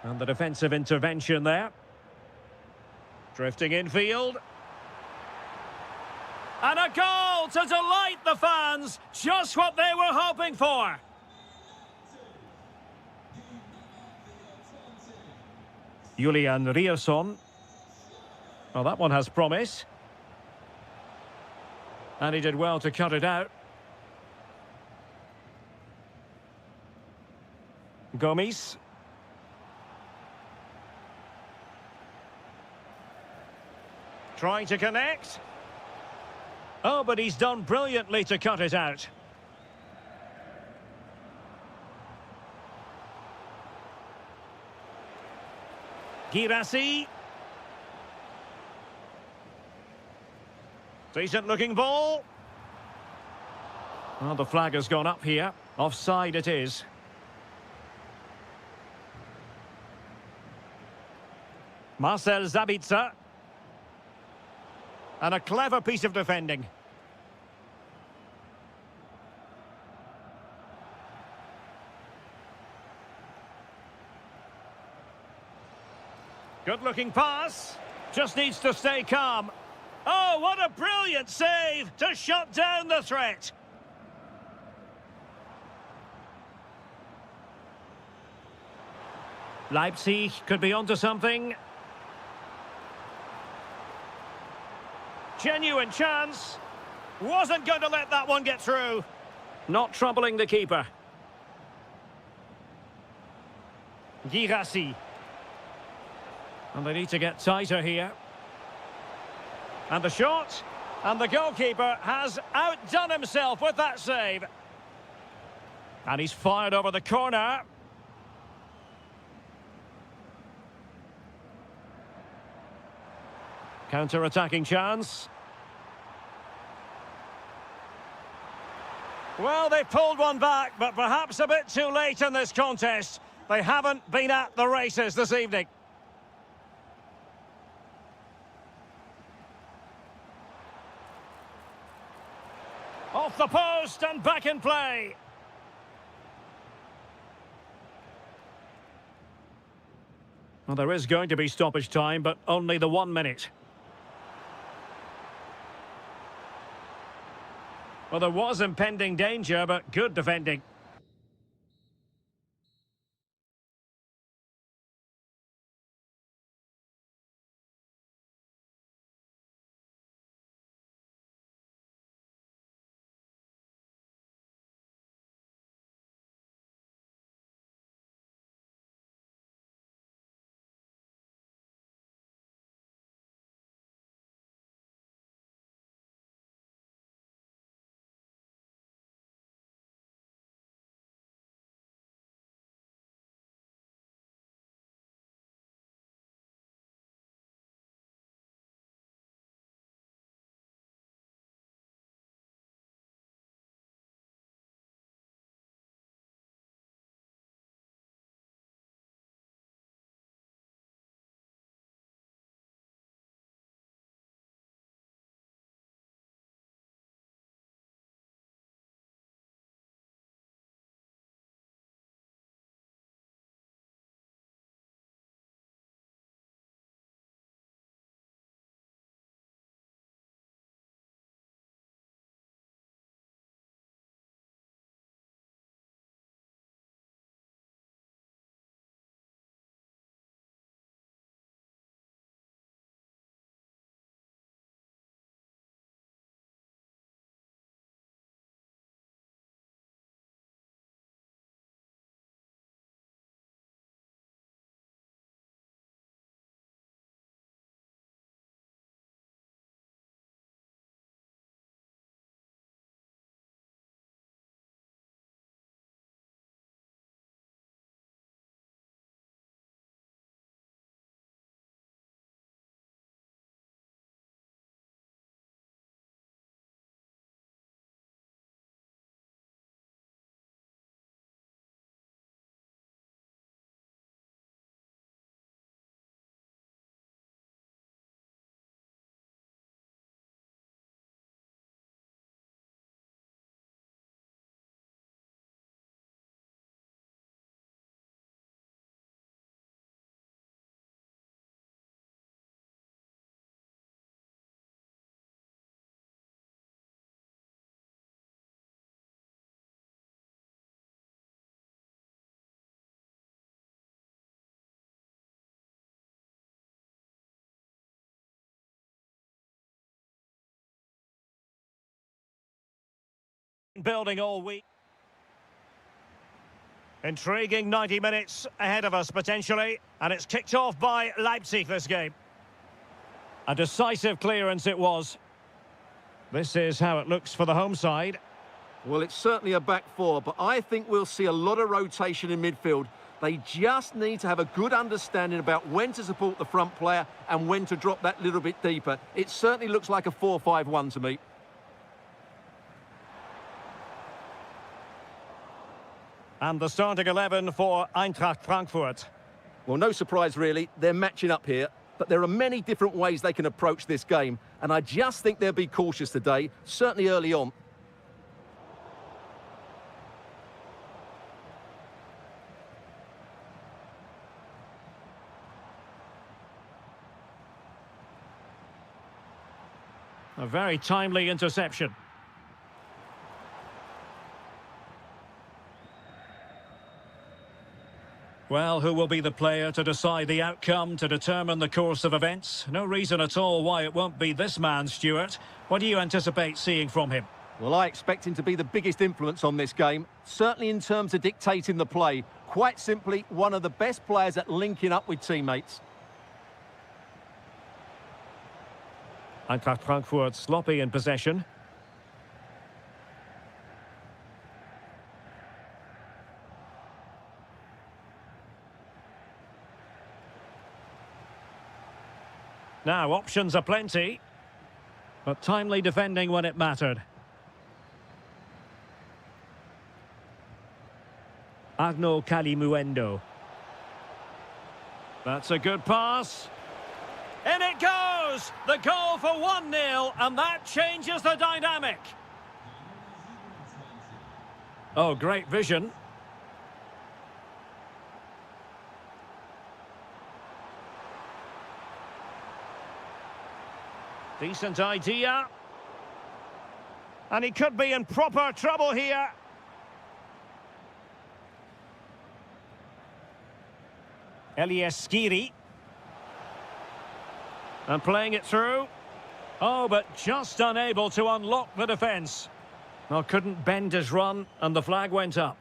And the defensive intervention there. Drifting infield. And a goal to delight the fans. Just what they were hoping for. Julian Rierson. Well, that one has promise. And he did well to cut it out. Gomes. Trying to connect. Oh, but he's done brilliantly to cut it out. Girassi. Decent looking ball. Well, the flag has gone up here. Offside it is. Marcel Sabitzer. And a clever piece of defending. Good-looking pass. Just needs to stay calm. Oh, what a brilliant save to shut down the threat. Leipzig could be onto something. Genuine chance. Wasn't going to let that one get through. Not troubling the keeper. Girassi. And they need to get tighter here. And the shot. And the goalkeeper has outdone himself with that save. And he's fired over the corner. Counter-attacking chance. Well, they pulled one back, but perhaps a bit too late in this contest. They haven't been at the races this evening. Off the post and back in play. Well, there is going to be stoppage time, but only the 1 minute. Well, there was impending danger, but good defending. building all week. Intriguing 90 minutes ahead of us, potentially. And it's kicked off by Leipzig, this game. A decisive clearance it was. This is how it looks for the home side. Well, it's certainly a back four, but I think we'll see a lot of rotation in midfield. They just need to have a good understanding about when to support the front player and when to drop that little bit deeper. It certainly looks like a 4-5-1 to me. And the starting 11 for Eintracht Frankfurt. Well, no surprise, really. They're matching up here, but there are many different ways they can approach this game, and I just think they'll be cautious today, certainly early on. A very timely interception. Well, who will be the player to decide the outcome, to determine the course of events? No reason at all why it won't be this man, Stuart. What do you anticipate seeing from him? Well, I expect him to be the biggest influence on this game, certainly in terms of dictating the play. Quite simply, one of the best players at linking up with teammates. Eintracht Frankfurt sloppy in possession. Now, options are plenty, but timely defending when it mattered. Agno Kalimuendo. That's a good pass. In it goes! The goal for 1-0, and that changes the dynamic. Oh, great vision. Decent idea. And he could be in proper trouble here. Elias Skiri. And playing it through. Oh, but just unable to unlock the defence. Well, couldn't bend his run, and the flag went up.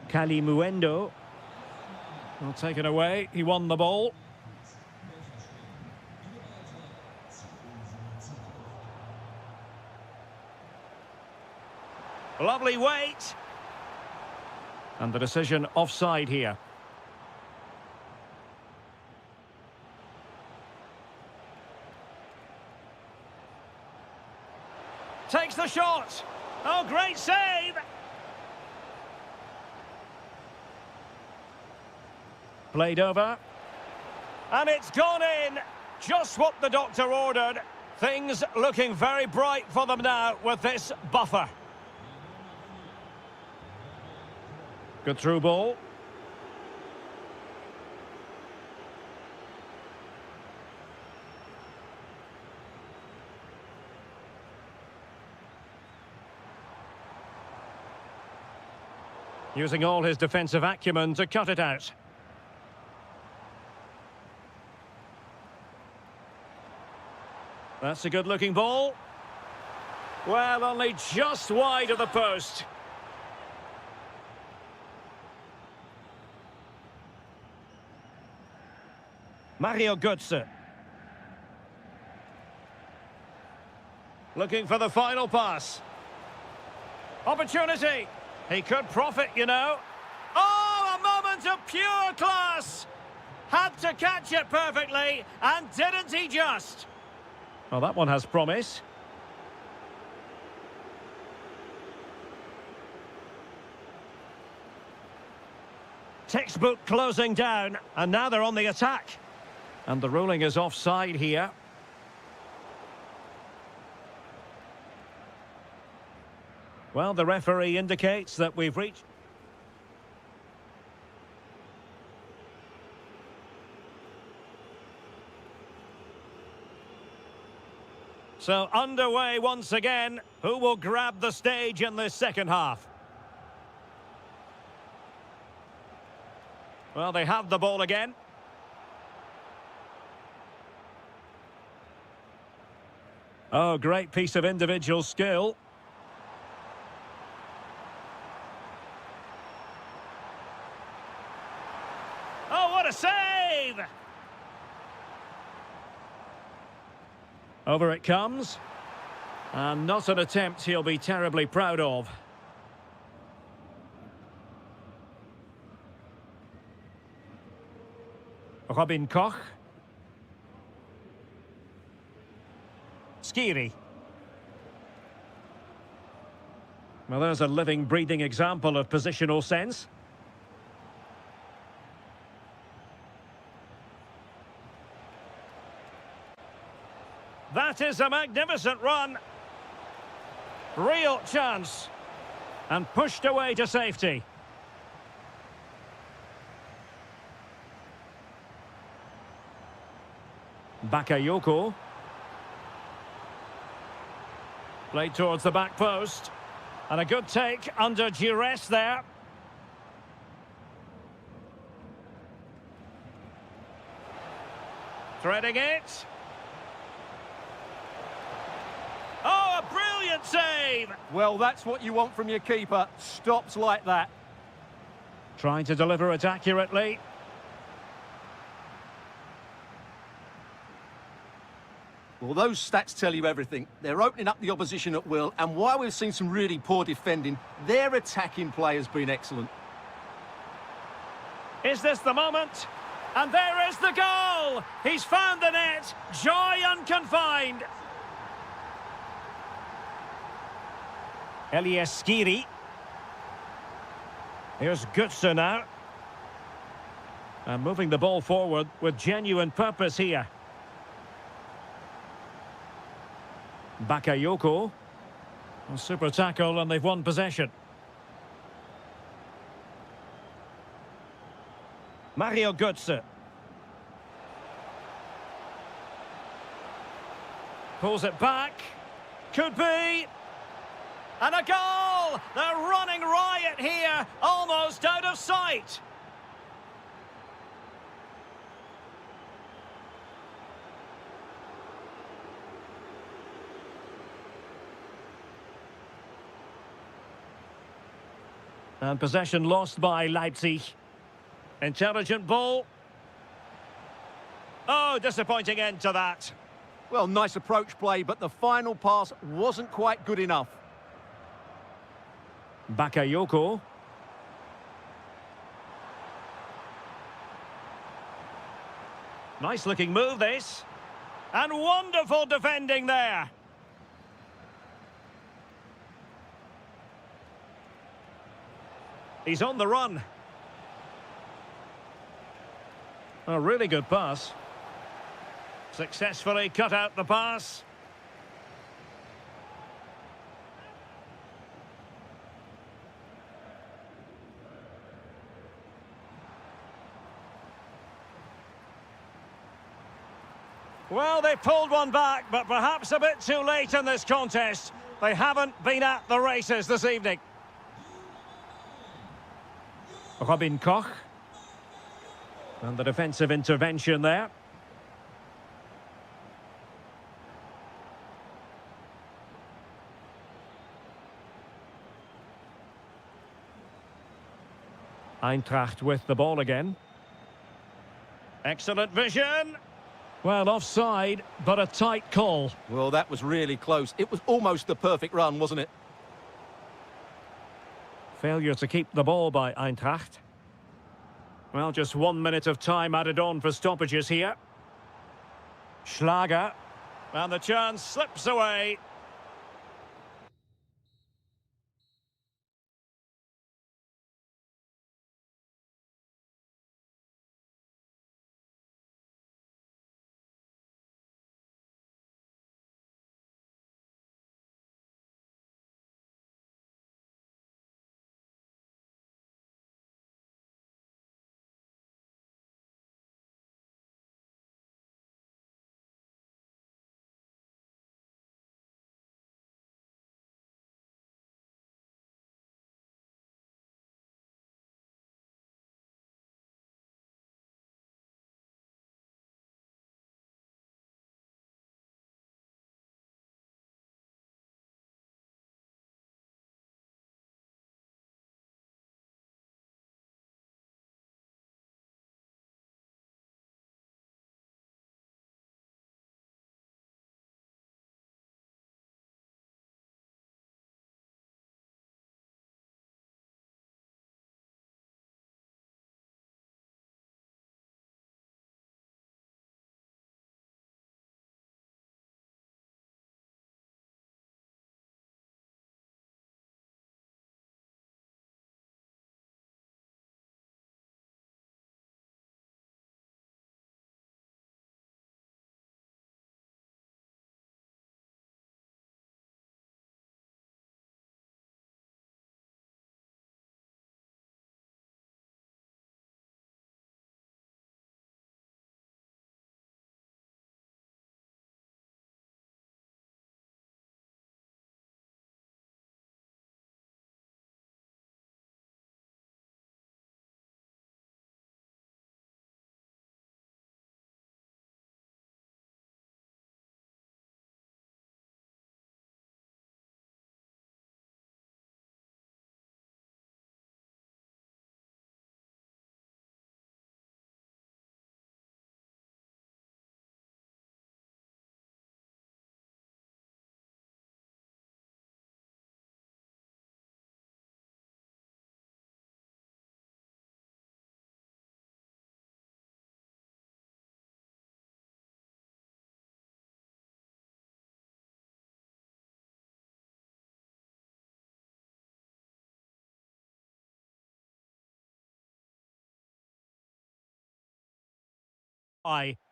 Kalimuendo. Well, taken away. He won the ball. Lovely weight. And the decision offside here. Takes the shot. Oh, great save. Played over. And it's gone in. Just what the doctor ordered. Things looking very bright for them now with this buffer. Good through ball. Using all his defensive acumen to cut it out. That's a good-looking ball. Well, only just wide of the post. Mario Götze. Looking for the final pass. Opportunity. He could profit, you know. Oh, a moment of pure class. Had to catch it perfectly, and didn't he just? Well, that one has promise. Textbook closing down, and now they're on the attack. And the ruling is offside here. Well, the referee indicates that we've reached... So underway once again. Who will grab the stage in this second half? Well, they have the ball again. Oh, great piece of individual skill. Oh, what a save! Over it comes. And not an attempt he'll be terribly proud of. Robin Koch. Skiri. Well, there's a living, breathing example of positional sense. That is a magnificent run. Real chance. And pushed away to safety. Bakayoko. Played towards the back post. And a good take under duress there. Threading it. Oh, a brilliant save! Well, that's what you want from your keeper. Stops like that. Trying to deliver it accurately. Well, those stats tell you everything. They're opening up the opposition at will, and while we've seen some really poor defending, their attacking play has been excellent. Is this the moment? And there is the goal! He's found the net! Joy unconfined! Elias Skiri. Here's Götze now. And moving the ball forward with genuine purpose here. Bakayoko. A super tackle and they've won possession. Mario Götze. Pulls it back. Could be. And a goal! They're running riot here, almost out of sight. And possession lost by Leipzig. Intelligent ball. Oh, disappointing end to that. Well, nice approach play, but the final pass wasn't quite good enough. Bakayoko. Nice looking move this. And wonderful defending there. He's on the run. A really good pass. Successfully cut out the pass. Well, they pulled one back, but perhaps a bit too late in this contest. They haven't been at the races this evening. Robin Koch. And the defensive intervention there. Eintracht with the ball again. Excellent vision. Well, offside, but a tight call. Well, that was really close. It was almost the perfect run, wasn't it? Failure to keep the ball by Eintracht. Well, just 1 minute of time added on for stoppages here. Schlager. And the chance slips away.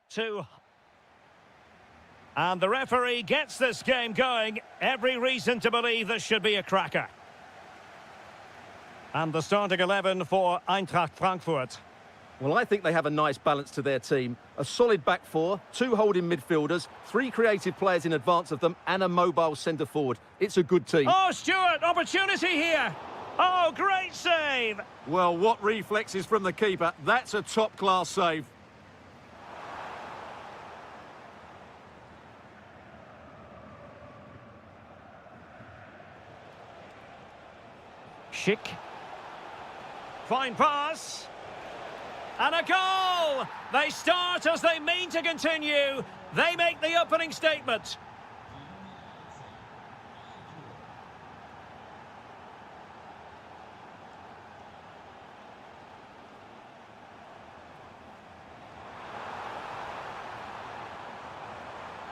Two. And the referee gets this game going. Every reason to believe this should be a cracker. And the starting 11 for Eintracht Frankfurt. Well, I think they have a nice balance to their team. A solid back four, two holding midfielders, three creative players in advance of them, and a mobile centre forward. It's a good team. Oh, Stewart, opportunity here. Oh, great save. Well, what reflexes from the keeper. That's a top-class save. Schick. Fine pass. And a goal! They start as they mean to continue. They make the opening statement.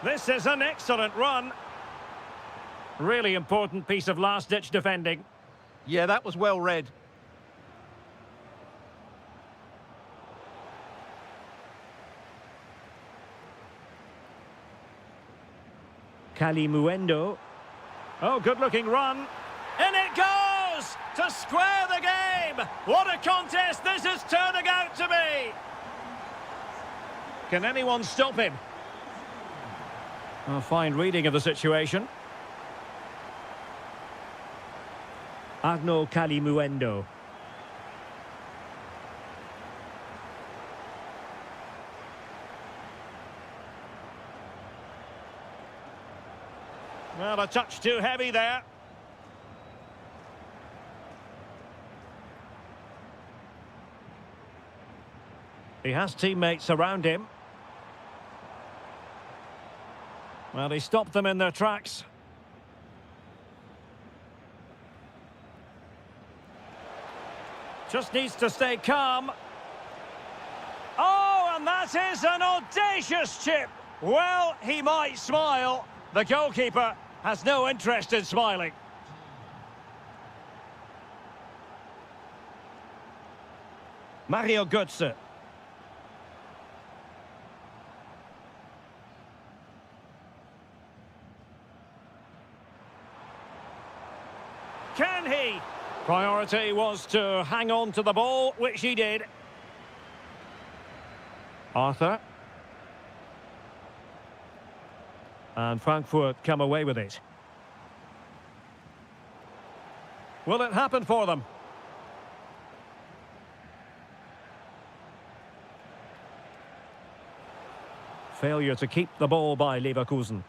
This is an excellent run. Really important piece of last-ditch defending. Yeah, that was well read. Kalimuendo. Oh, good-looking run. In it goes! To square the game! What a contest this is turning out to be! Can anyone stop him? A fine reading of the situation. Arno Kalimuendo. Well, a touch too heavy there. He has teammates around him. Well, he stopped them in their tracks. Just needs to stay calm. Oh, and that is an audacious chip. Well, he might smile. The goalkeeper has no interest in smiling. Mario Götze. Can he? Priority was to hang on to the ball, which he did. Arthur. And Frankfurt come away with it. Will it happen for them? Failure to keep the ball by Leverkusen.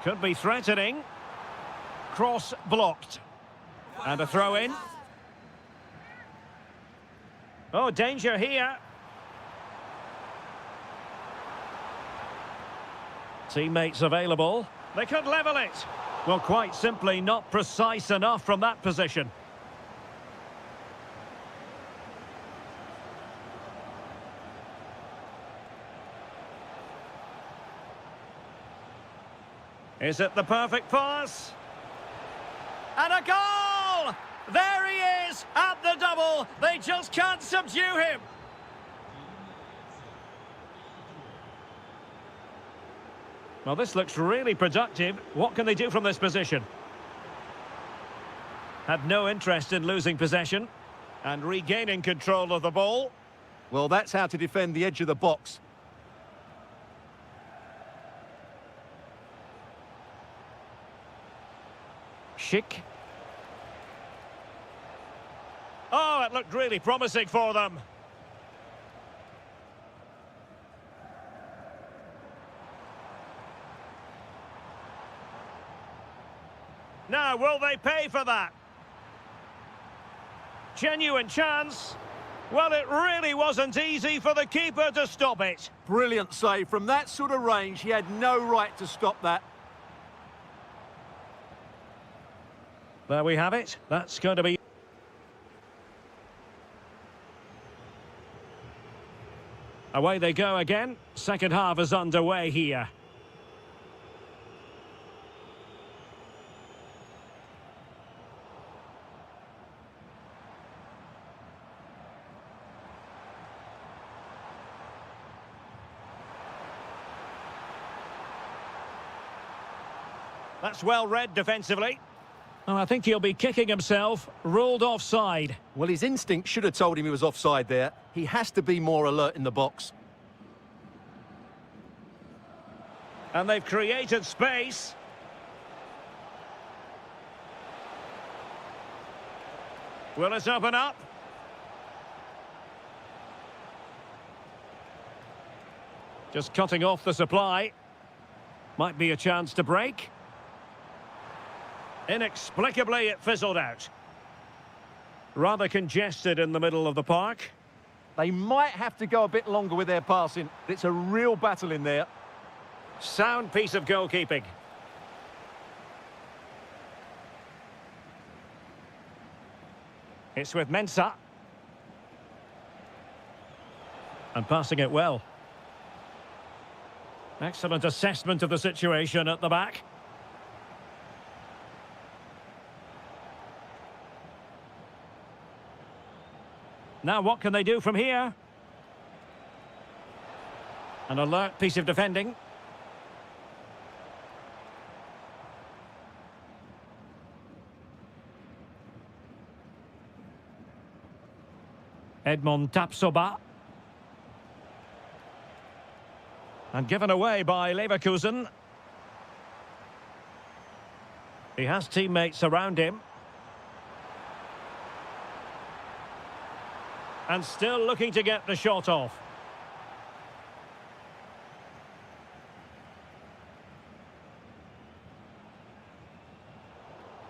Could be threatening. Cross blocked. And a throw in. Oh, danger here. Teammates available. They could level it. Well, quite simply not precise enough from that position. Is it the perfect pass? And a goal! There he is at the double. They just can't subdue him. Well, this looks really productive. What can they do from this position? Had no interest in losing possession and regaining control of the ball. Well, that's how to defend the edge of the box. Schick. Oh, it looked really promising for them. Now, will they pay for that? Genuine chance. Well, it really wasn't easy for the keeper to stop it. Brilliant save. From that sort of range, he had no right to stop that. There we have it. That's going to be... Away they go again. Second half is underway here. That's well read defensively. Oh, I think he'll be kicking himself. Ruled offside. Well, his instinct should have told him he was offside there. He has to be more alert in the box. And they've created space. Will it open up? Just cutting off the supply. Might be a chance to break. Inexplicably, it fizzled out. Rather congested in the middle of the park. They might have to go a bit longer with their passing. It's a real battle in there. Sound piece of goalkeeping. It's with Mensah. And passing it well. Excellent assessment of the situation at the back. Now what can they do from here? An alert piece of defending. Edmond Tapsoba. And given away by Leverkusen. He has teammates around him. And still looking to get the shot off.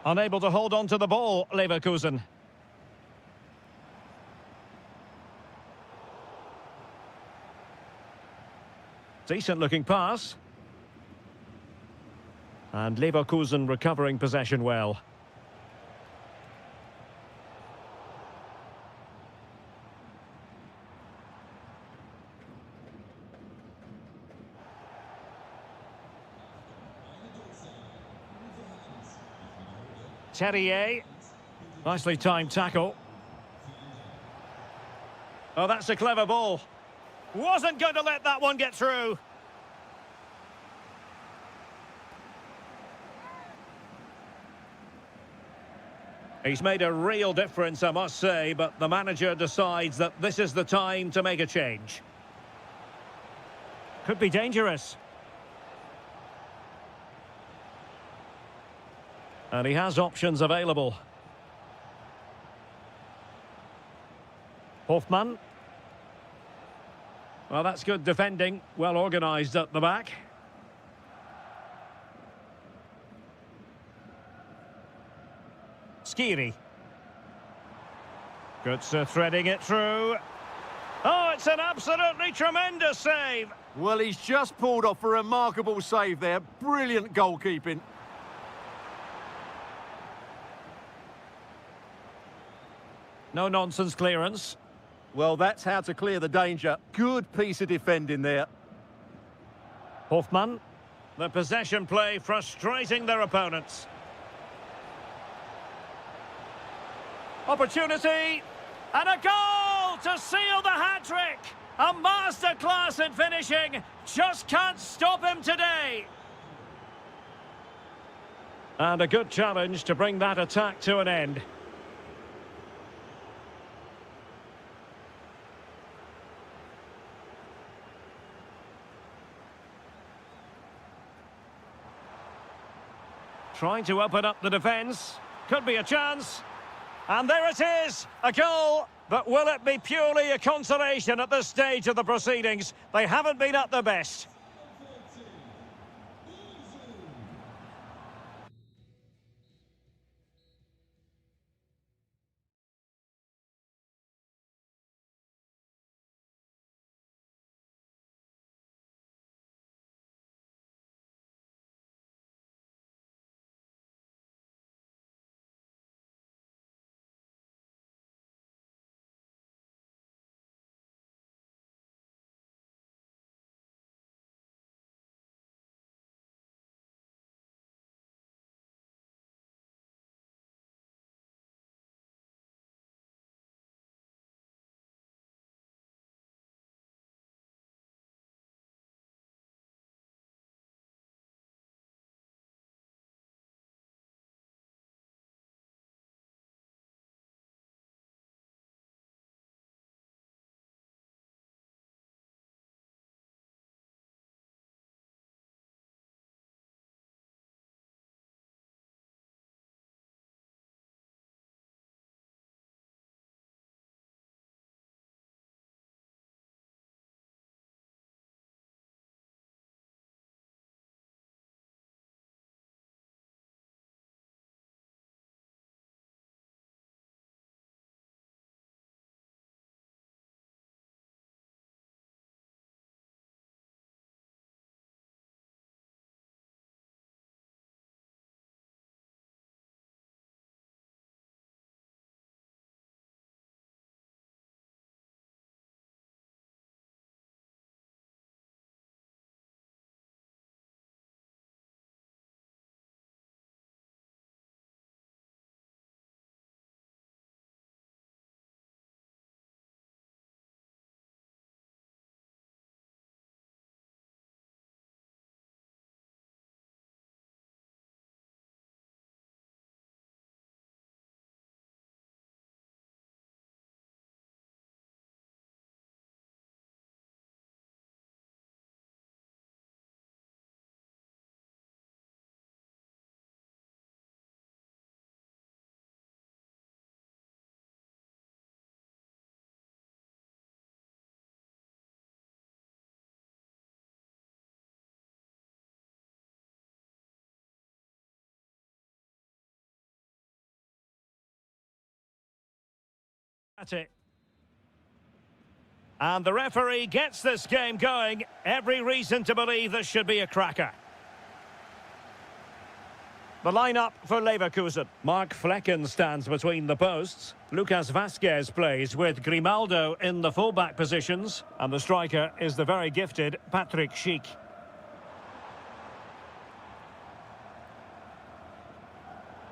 Unable to hold on to the ball, Leverkusen. Decent looking pass. And Leverkusen recovering possession well. Terrier. Nicely timed tackle. Oh, that's a clever ball. Wasn't going to let that one get through. He's made a real difference, I must say, but the manager decides that this is the time to make a change. Could be dangerous. And he has options available. Hoffman. Well, that's good defending. Well organised at the back. Skiri. Götze threading it through. Oh, it's an absolutely tremendous save. Well, he's just pulled off a remarkable save there. Brilliant goalkeeping. No-nonsense clearance. Well, that's how to clear the danger. Good piece of defending there. Hoffman. The possession play frustrating their opponents. Opportunity. And a goal to seal the hat-trick. A masterclass in finishing. Just can't stop him today. And a good challenge to bring that attack to an end. Trying to open up the defence. Could be a chance. And there it is, a goal. But will it be purely a consolation at this stage of the proceedings? They haven't been at their best. At it. And the referee gets this game going. Every reason to believe this should be a cracker. The lineup for Leverkusen. Mark Flecken stands between the posts. Lucas Vazquez plays with Grimaldo in the fullback positions. And the striker is the very gifted Patrick Schick.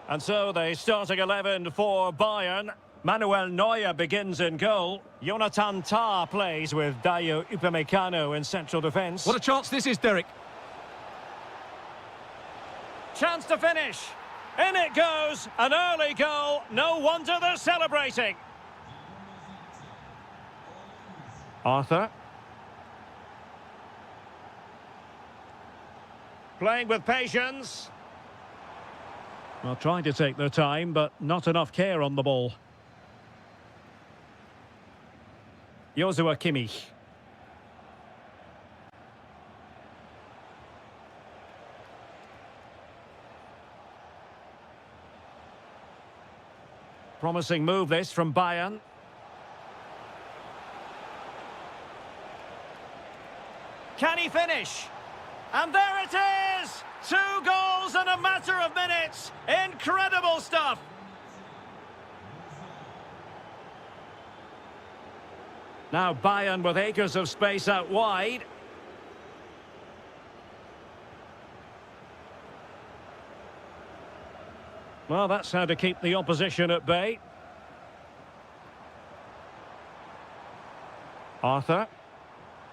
And so the starting 11 for Bayern. Manuel Neuer begins in goal. Jonathan Tah plays with Dayo Upamecano in central defence. What a chance this is, Derek. Chance to finish. In it goes. An early goal. No wonder they're celebrating. Arthur. Playing with patience. Well, trying to take their time, but not enough care on the ball. Joshua Kimmich. Promising move this from Bayern. Can he finish? And there it is! 2 goals in a matter of minutes. Incredible stuff. Now Bayern with acres of space out wide. Well, that's how to keep the opposition at bay. Arthur.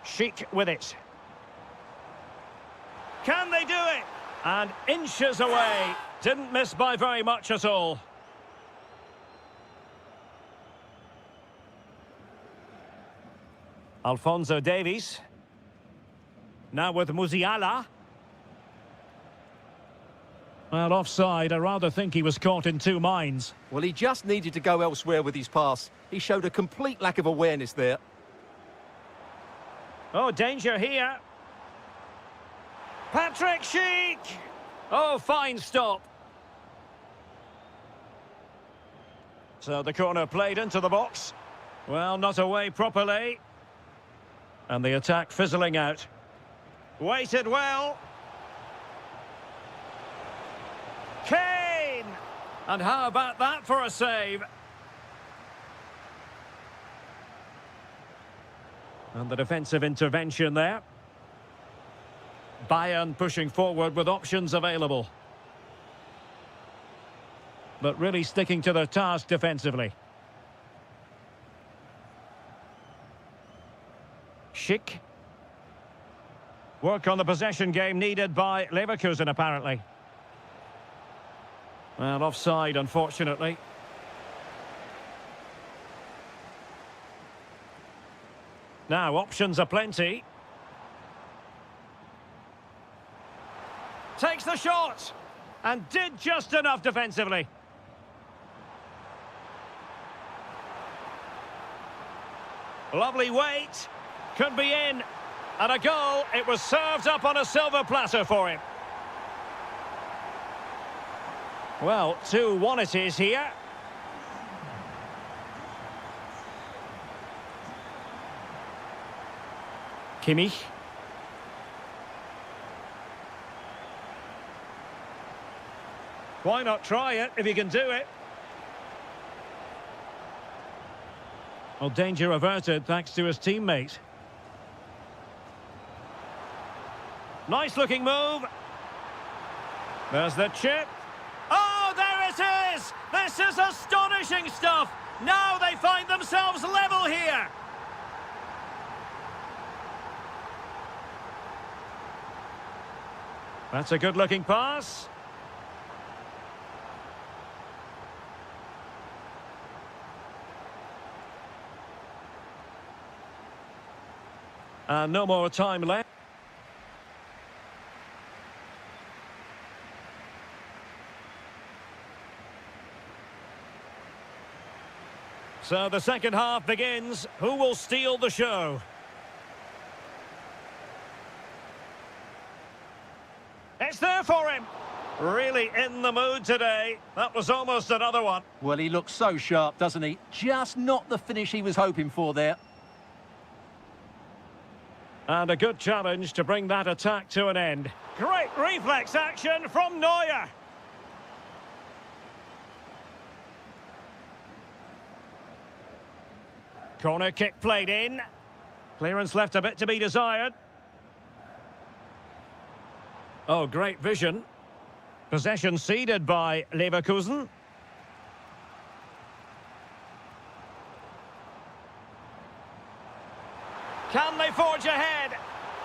Schick with it. Can they do it? And inches away. Didn't miss by very much at all. Alphonso Davies. Now with Musiala. Well, offside. I rather think he was caught in 2 minds. Well, he just needed to go elsewhere with his pass. He showed a complete lack of awareness there. Oh, danger here. Patrick Schick! Oh, fine stop. So the corner played into the box. Well, not away properly. And the attack fizzling out. Waited well. Kane! And how about that for a save? And the defensive intervention there. Bayern pushing forward with options available. But really sticking to their task defensively. Schick. Work on the possession game needed by Leverkusen, apparently. Well, offside, unfortunately. Now, options are plenty. Takes the shot. And did just enough defensively. Lovely weight. Could be in. And a goal. It was served up on a silver platter for him. Well, 2-1 it is here. Kimmich. Why not try it if you can do it? Well, danger averted thanks to his teammate. Nice looking move. There's the chip. Oh, there it is! This is astonishing stuff! Now they find themselves level here! That's a good looking pass. And no more time left. So the second half begins. Who will steal the show? It's there for him. Really in the mood today. That was almost another one. Well, he looks so sharp, doesn't he? Just not the finish he was hoping for there. And a good challenge to bring that attack to an end. Great reflex action from Neuer. Corner kick played in. Clearance left a bit to be desired. Oh, great vision. Possession ceded by Leverkusen. Can they forge ahead?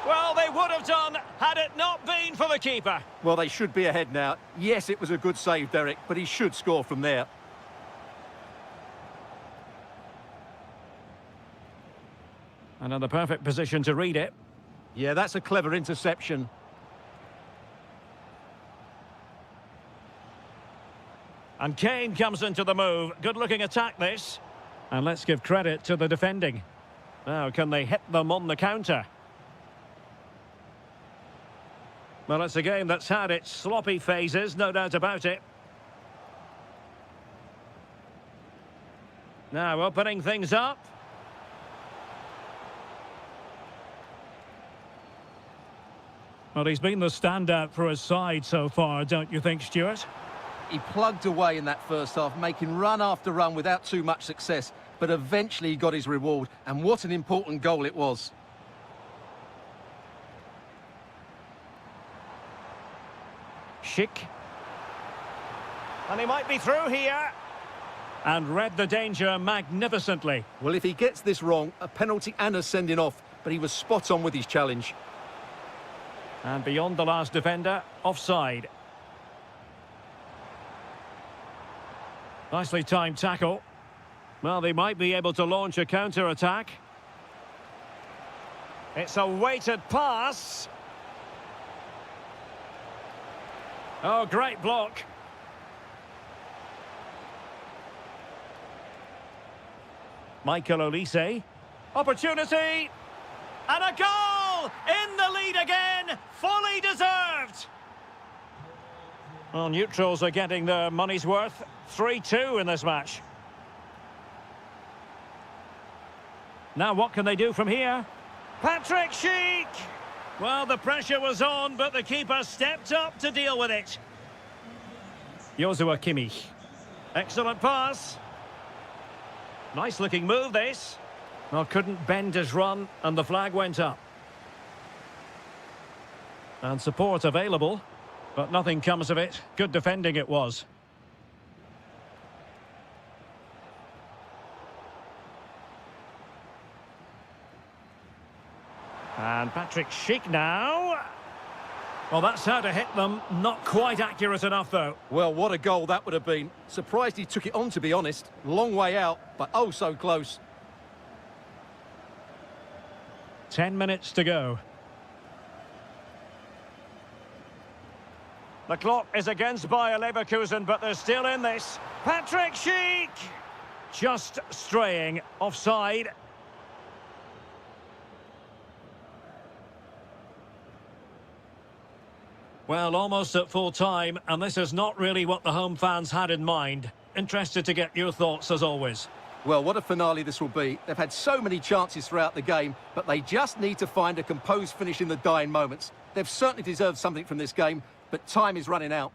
Well, they would have done had it not been for the keeper. Well, they should be ahead now. Yes, it was a good save, Derek, but he should score from there. Another perfect position to read it. Yeah, that's a clever interception. And Kane comes into the move. Good-looking attack, this. And let's give credit to the defending. Now, can they hit them on the counter? Well, it's a game that's had its sloppy phases, no doubt about it. Now, opening things up. Well, he's been the standout for his side so far, don't you think, Stuart? He plugged away in that first half, making run after run without too much success. But eventually he got his reward, and what an important goal it was. Schick. And he might be through here. And read the danger magnificently. Well, if he gets this wrong, a penalty and a sending off, but he was spot on with his challenge. And beyond the last defender, offside. Nicely timed tackle. Well, they might be able to launch a counter-attack. It's a weighted pass. Oh, great block. Michael Olise. Opportunity. And a goal! In the lead again. Fully deserved. Well, neutrals are getting their money's worth. 3-2 in this match. Now what can they do from here? Patrick Schick! Well, the pressure was on, but the keeper stepped up to deal with it. Joshua Kimmich. Excellent pass. Nice looking move, this. Well, couldn't bend his run, and the flag went up. And support available, but nothing comes of it. Good defending it was. And Patrick Schick now. Well, that's how to hit them. Not quite accurate enough, though. Well, what a goal that would have been. Surprised he took it on, to be honest. Long way out, but oh so close. 10 minutes to go. The clock is against Bayer Leverkusen, but they're still in this. Patrick Schick! Just straying offside. Well, almost at full time, and this is not really what the home fans had in mind. Interested to get your thoughts, as always. Well, what a finale this will be. They've had so many chances throughout the game, but they just need to find a composed finish in the dying moments. They've certainly deserved something from this game, but time is running out.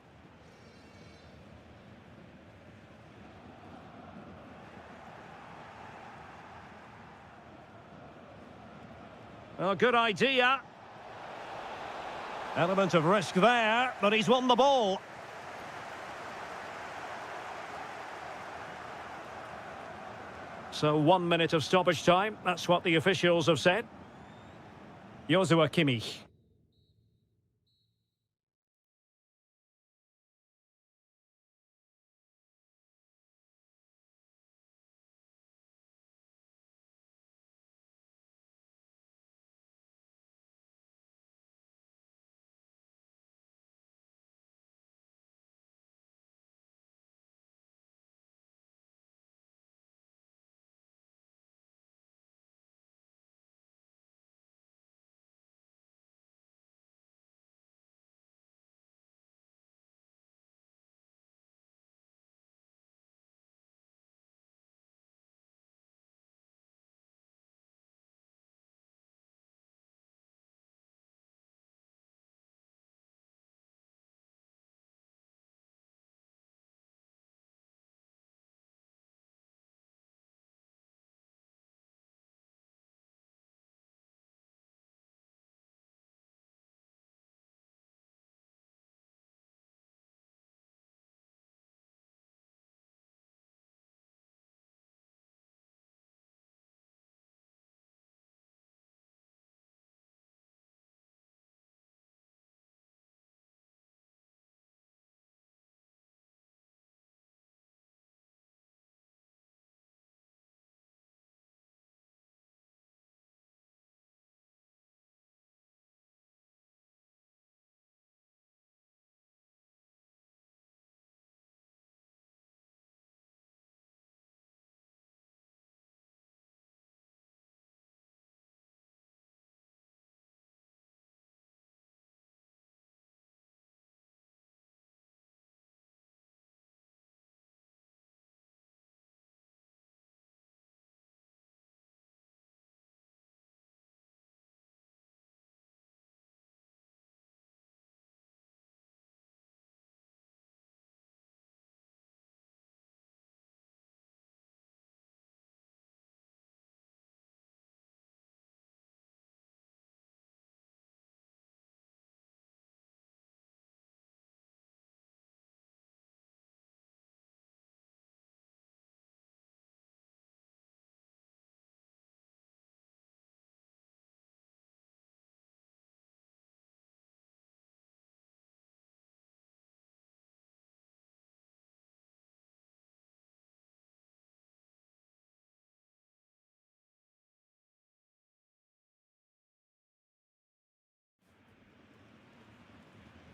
Well, good idea. Element of risk there, but he's won the ball. So 1 minute of stoppage time. That's what the officials have said. Joshua Kimmich.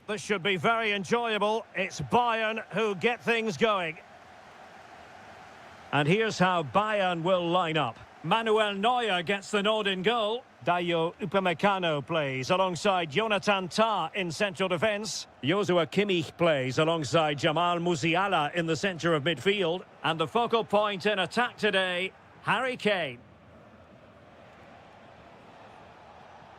this should be very enjoyable. It's Bayern who get things going. And here's how Bayern will line up. Manuel Neuer gets the nod in goal. Dayo Upamecano plays alongside Jonathan Tah in central defence. Joshua Kimmich plays alongside Jamal Musiala in the centre of midfield. And the focal point in attack today, Harry Kane.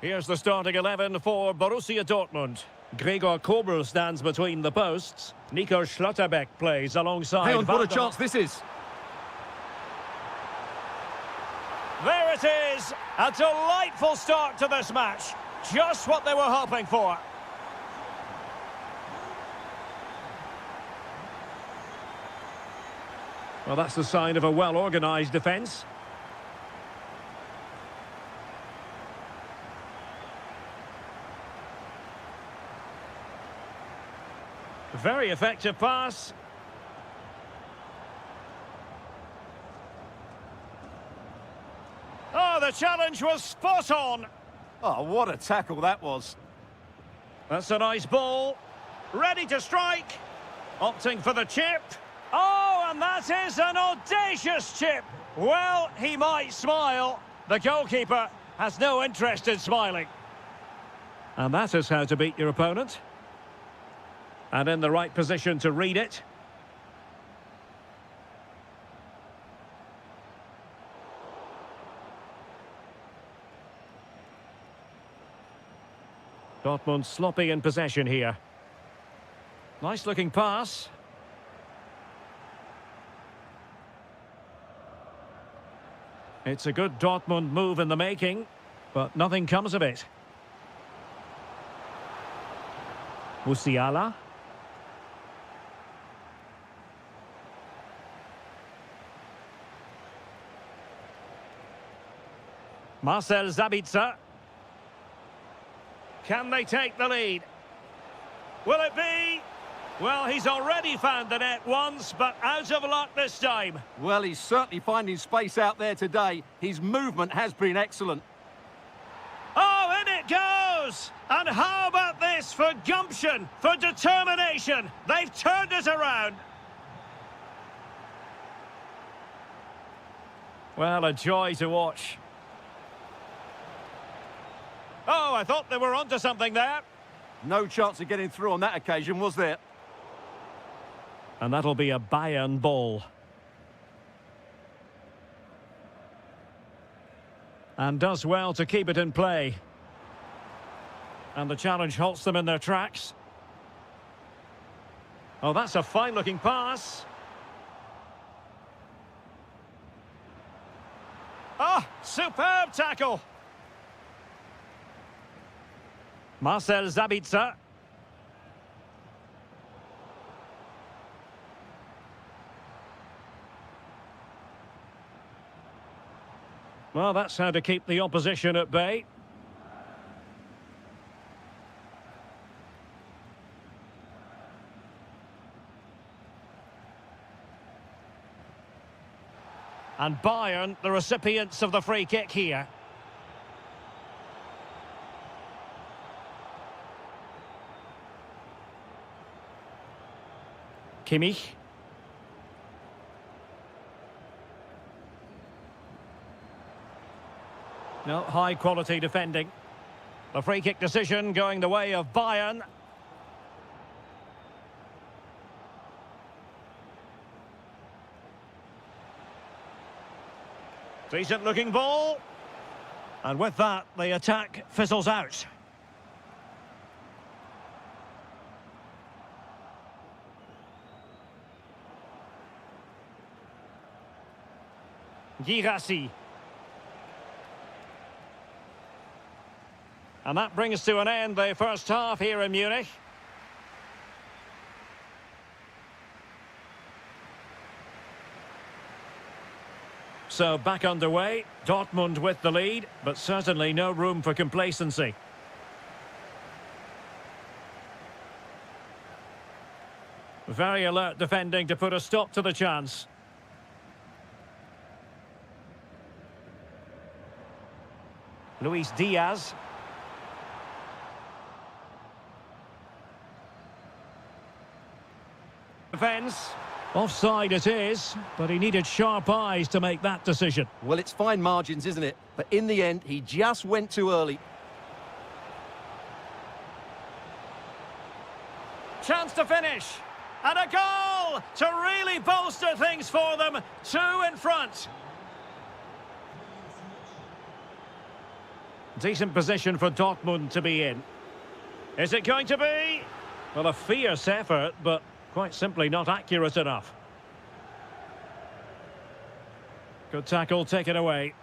Here's the starting 11 for Borussia Dortmund. Gregor Kobel stands between the posts. Nico Schlotterbeck plays alongside... Hang on, what a chance this is. There it is! A delightful start to this match. Just what they were hoping for. Well, that's the sign of a well-organised defence. Very effective pass. Oh, the challenge was spot on. Oh, what a tackle that was. That's a nice ball. Ready to strike. Opting for the chip. Oh, and that is an audacious chip. Well, he might smile. The goalkeeper has no interest in smiling. And that is how to beat your opponent. And in the right position to read it. Dortmund sloppy in possession here. Nice looking pass. It's a good Dortmund move in the making, but nothing comes of it. Musiala. Marcel Sabitzer. Can they take the lead? Will it be? Well, he's already found the net once, but out of luck this time. Well, he's certainly finding space out there today. His movement has been excellent. Oh, in it goes! And how about this for gumption, for determination? They've turned it around. Well, a joy to watch. Oh, I thought they were onto something there. No chance of getting through on that occasion, was there? And that'll be a Bayern ball. And does well to keep it in play. And the challenge halts them in their tracks. Oh, that's a fine-looking pass. Oh, superb tackle. Marcel Sabitzer. Well, that's how to keep the opposition at bay. And Bayern, the recipients of the free kick here. Kimmich. No, high quality defending. The free kick decision going the way of Bayern. Decent looking ball. And with that, the attack fizzles out. Girassi. And that brings to an end the first half here in Munich. So back underway, Dortmund with the lead, but certainly no room for complacency. Very alert defending to put a stop to the chance. Luis Diaz. defence. Offside it is, but he needed sharp eyes to make that decision. Well, it's fine margins, isn't it? But in the end, he just went too early. Chance to finish. And a goal to really bolster things for them. 2 in front. Decent position for Dortmund to be in. Is it going to be? Well, a fierce effort, but quite simply not accurate enough. Good tackle, taken away.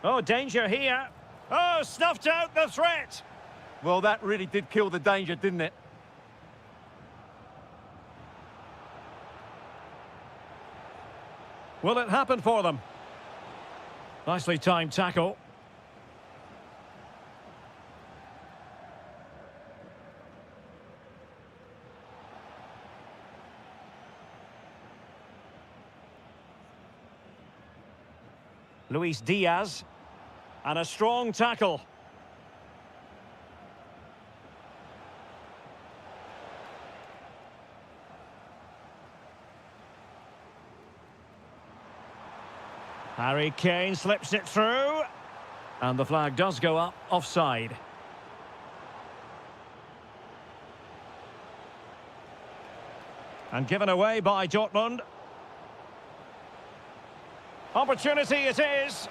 Oh, danger here. Oh, snuffed out the threat. Well, that really did kill the danger, didn't it? Will it happen for them? Nicely timed tackle. Luis Diaz. And a strong tackle. Harry Kane slips it through. And the flag does go up offside. And given away by Dortmund. Opportunity it is.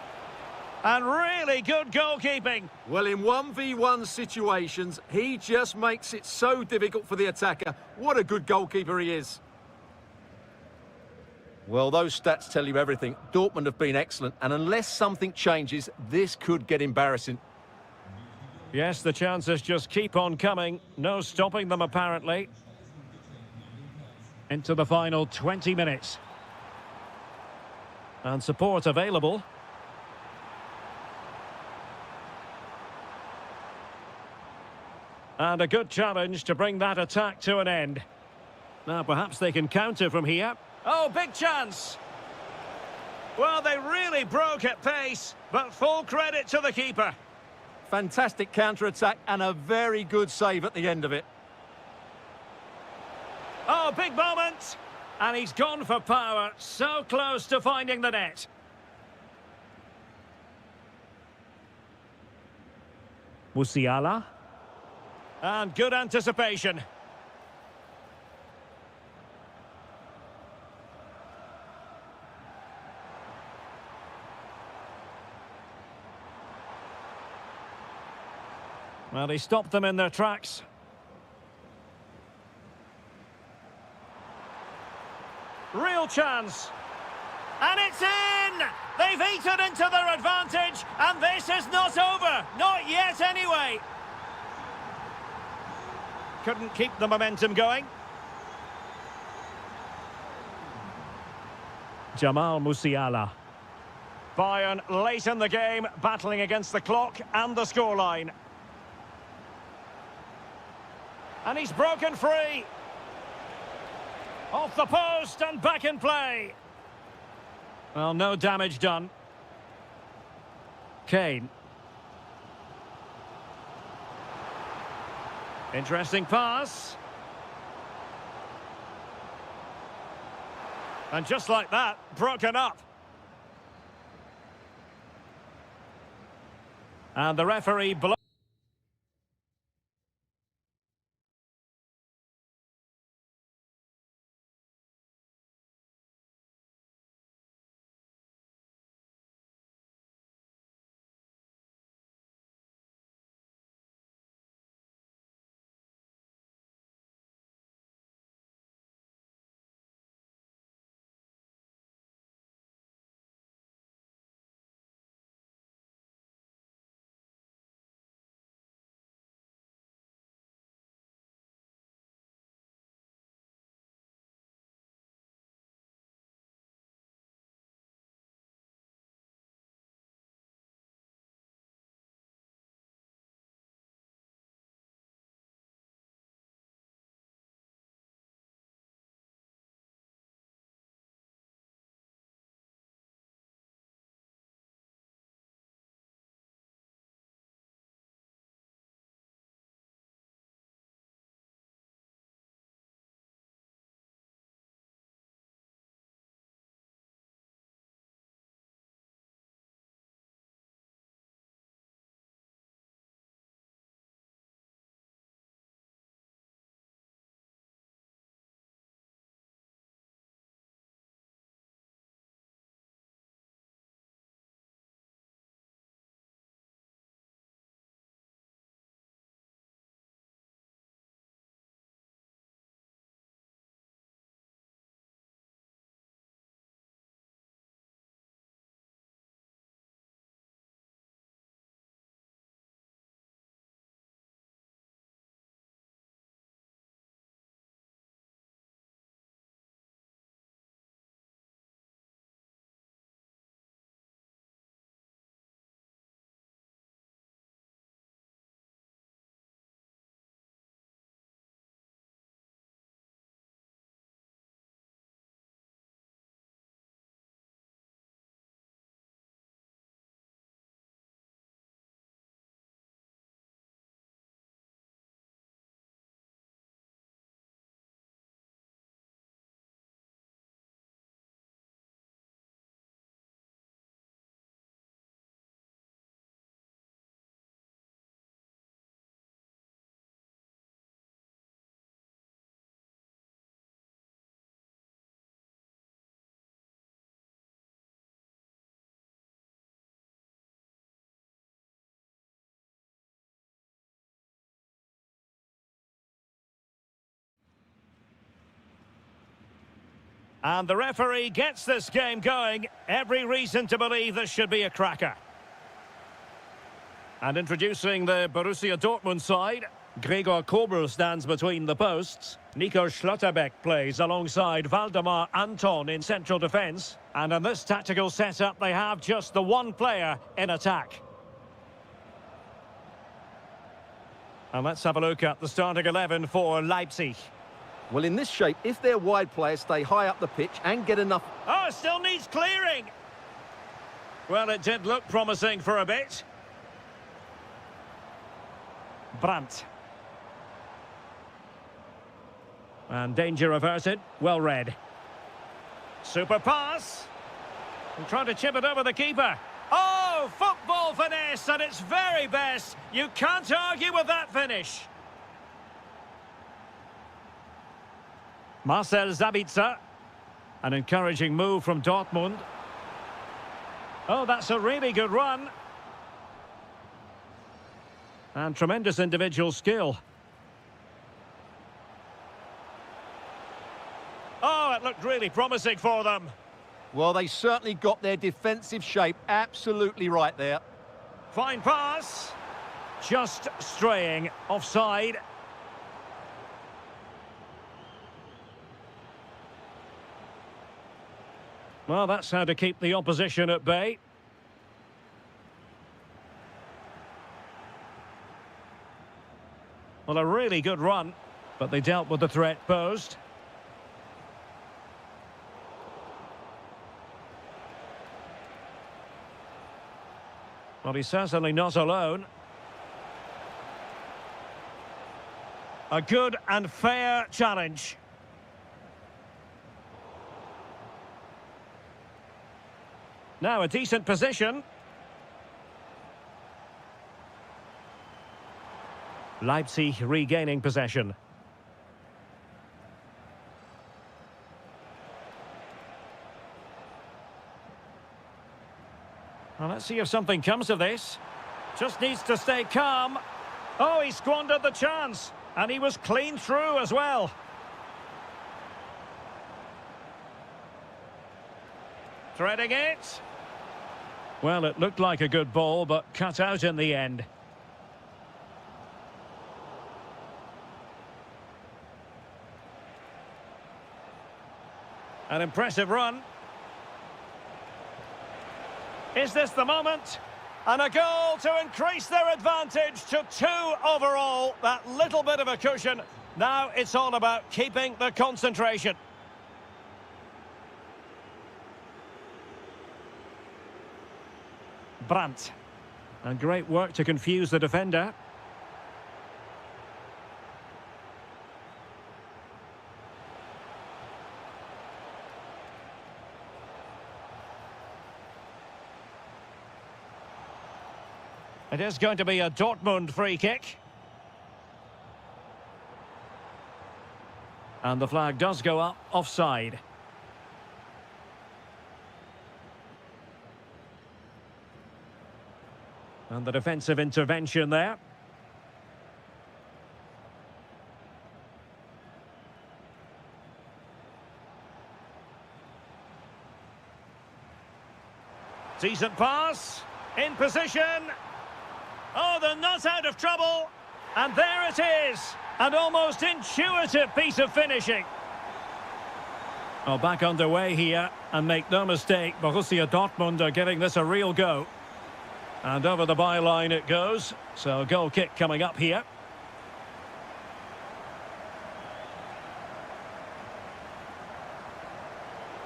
And really good goalkeeping. Well, in 1v1 situations, he just makes it so difficult for the attacker. What a good goalkeeper he is. Well, those stats tell you everything. Dortmund have been excellent, and unless something changes, this could get embarrassing. Yes, the chances just keep on coming. No stopping them, apparently. Into the final 20 minutes. And support available. And a good challenge to bring that attack to an end. Now, perhaps they can counter from here. Oh, big chance! Well, they really broke at pace, but full credit to the keeper. Fantastic counter-attack and a very good save at the end of it. Oh, big moment! And he's gone for power, so close to finding the net. Musiala. And good anticipation. Well, he stopped them in their tracks. Real chance. And it's in! They've eaten into their advantage, and this is not over. Not yet, anyway. Couldn't keep the momentum going. Jamal Musiala. Bayern late in the game, battling against the clock and the scoreline. And he's broken free. Off the post and back in play. Well, no damage done. Kane. Interesting pass. And just like that, broken up. And the referee And the referee gets this game going. Every reason to believe this should be a cracker. And introducing the Borussia Dortmund side, Gregor Kobel stands between the posts. Nico Schlotterbeck plays alongside Valdemar Anton in central defence. And in this tactical setup, they have just the one player in attack. And let's have a look at the starting 11 for Leipzig. Well, in this shape, if their wide players stay high up the pitch and get enough... Oh, still needs clearing. Well, it did look promising for a bit. Brandt. And danger averted. Well read. Super pass. And trying to chip it over the keeper. Oh, football finesse at its very best. You can't argue with that finish. Marcel Sabitzer. An encouraging move from Dortmund. Oh, that's a really good run. And tremendous individual skill. Oh, it looked really promising for them. Well, they certainly got their defensive shape absolutely right there. Fine pass. Just straying offside. Well, that's how to keep the opposition at bay. Well, a really good run, but they dealt with the threat posed. Well, he's certainly not alone. A good and fair challenge. Now a decent position. Leipzig regaining possession. Well, let's see if something comes of this. Just needs to stay calm. Oh, he squandered the chance. And he was clean through as well. Threading it. Well, it looked like a good ball, but cut out in the end. An impressive run. Is this the moment? And a goal to increase their advantage to 2 overall. That little bit of a cushion. Now it's all about keeping the concentration. Brandt. And great work to confuse the defender. It is going to be a Dortmund free kick. And the flag does go up offside. And the defensive intervention there. Decent pass. In position. Oh, they're not out of trouble. And there it is. An almost intuitive piece of finishing. Well, back underway here. And make no mistake, Borussia Dortmund are giving this a real go. And over the byline it goes. So a goal kick coming up here.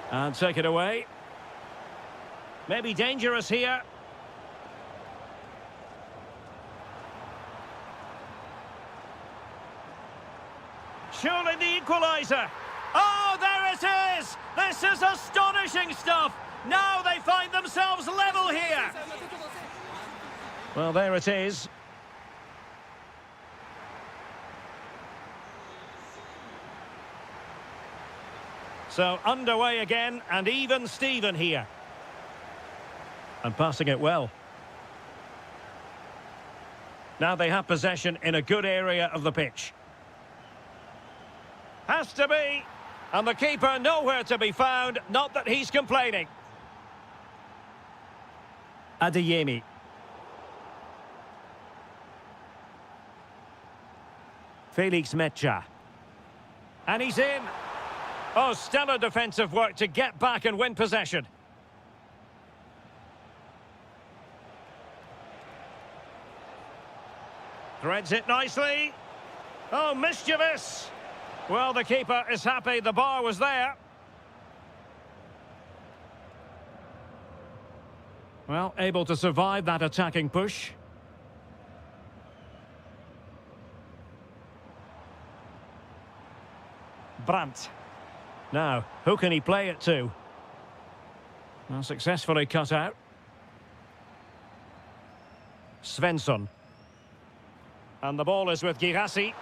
And take it away. Maybe dangerous here. Surely the equaliser. Oh, there it is! This is astonishing stuff! Now they find themselves level here! Well, there it is. So underway again, and even Steven here. And passing it well. Now they have possession in a good area of the pitch. Has to be. And the keeper nowhere to be found, not that he's complaining. Adeyemi. Felix Mecha. And he's in. Oh, stellar defensive work to get back and win possession. Threads it nicely. Oh, mischievous. Well, the keeper is happy the bar was there. Well, able to survive that attacking push. Brandt. Now, who can he play it to? Well, successfully cut out. Svensson. And the ball is with Girassi.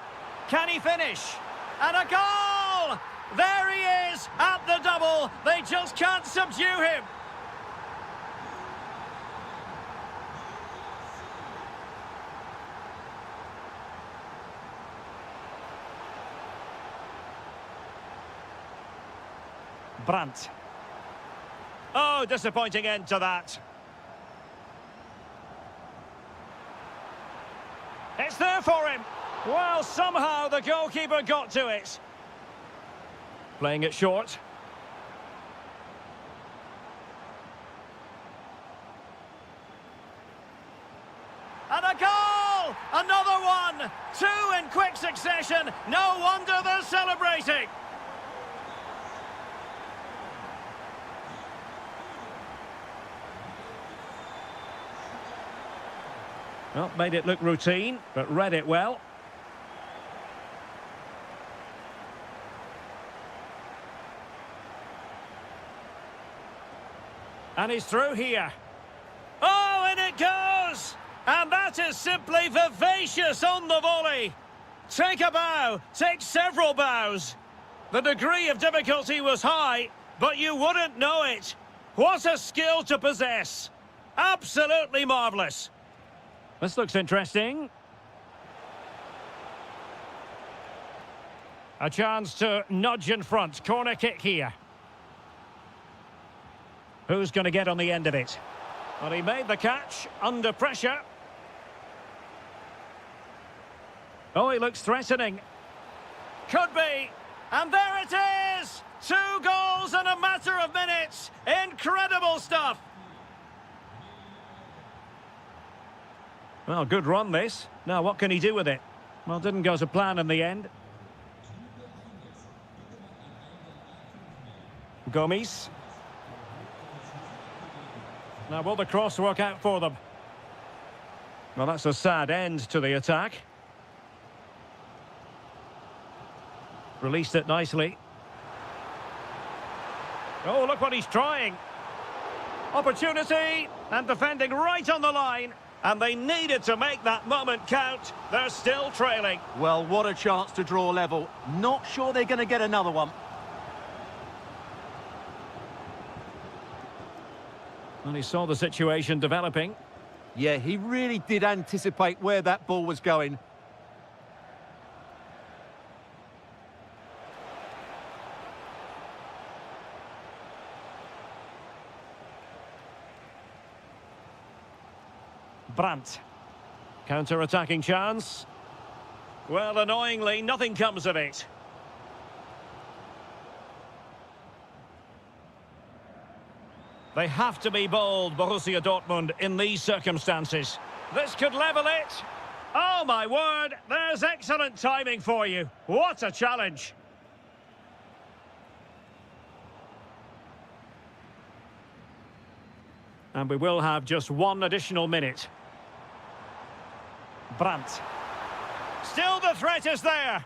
Can he finish? And a goal! There he is at the double. They just can't subdue him. Brandt. Oh, disappointing end to that. It's there for him. Well, somehow the goalkeeper got to it. Playing it short. And a goal! Another one! Two in quick succession. No wonder they're celebrating. Well, made it look routine, but read it well. And he's through here. Oh, and it goes! And that is simply vivacious on the volley. Take a bow, take several bows. The degree of difficulty was high, but you wouldn't know it. What a skill to possess. Absolutely marvellous. This looks interesting. A chance to nudge in front. Corner kick here. Who's going to get on the end of it? Well, he made the catch under pressure. Oh, he looks threatening. Could be. And there it is! 2 goals in a matter of minutes. Incredible stuff. Well, good run this. Now, what can he do with it? Well, didn't go to plan in the end. Gomes. Now, will the cross work out for them? Well, that's a sad end to the attack. Released it nicely. Oh, look what he's trying. Opportunity, and defending right on the line. And they needed to make that moment count. They're still trailing. Well, what a chance to draw level. Not sure they're going to get another one. And he saw the situation developing. Yeah, he really did anticipate where that ball was going. Brandt. Counter-attacking chance. Well, annoyingly, nothing comes of it. They have to be bold, Borussia Dortmund, in these circumstances. This could level it. Oh, my word, there's excellent timing for you. What a challenge. And we will have just 1 additional minute. Brandt. Still the threat is there.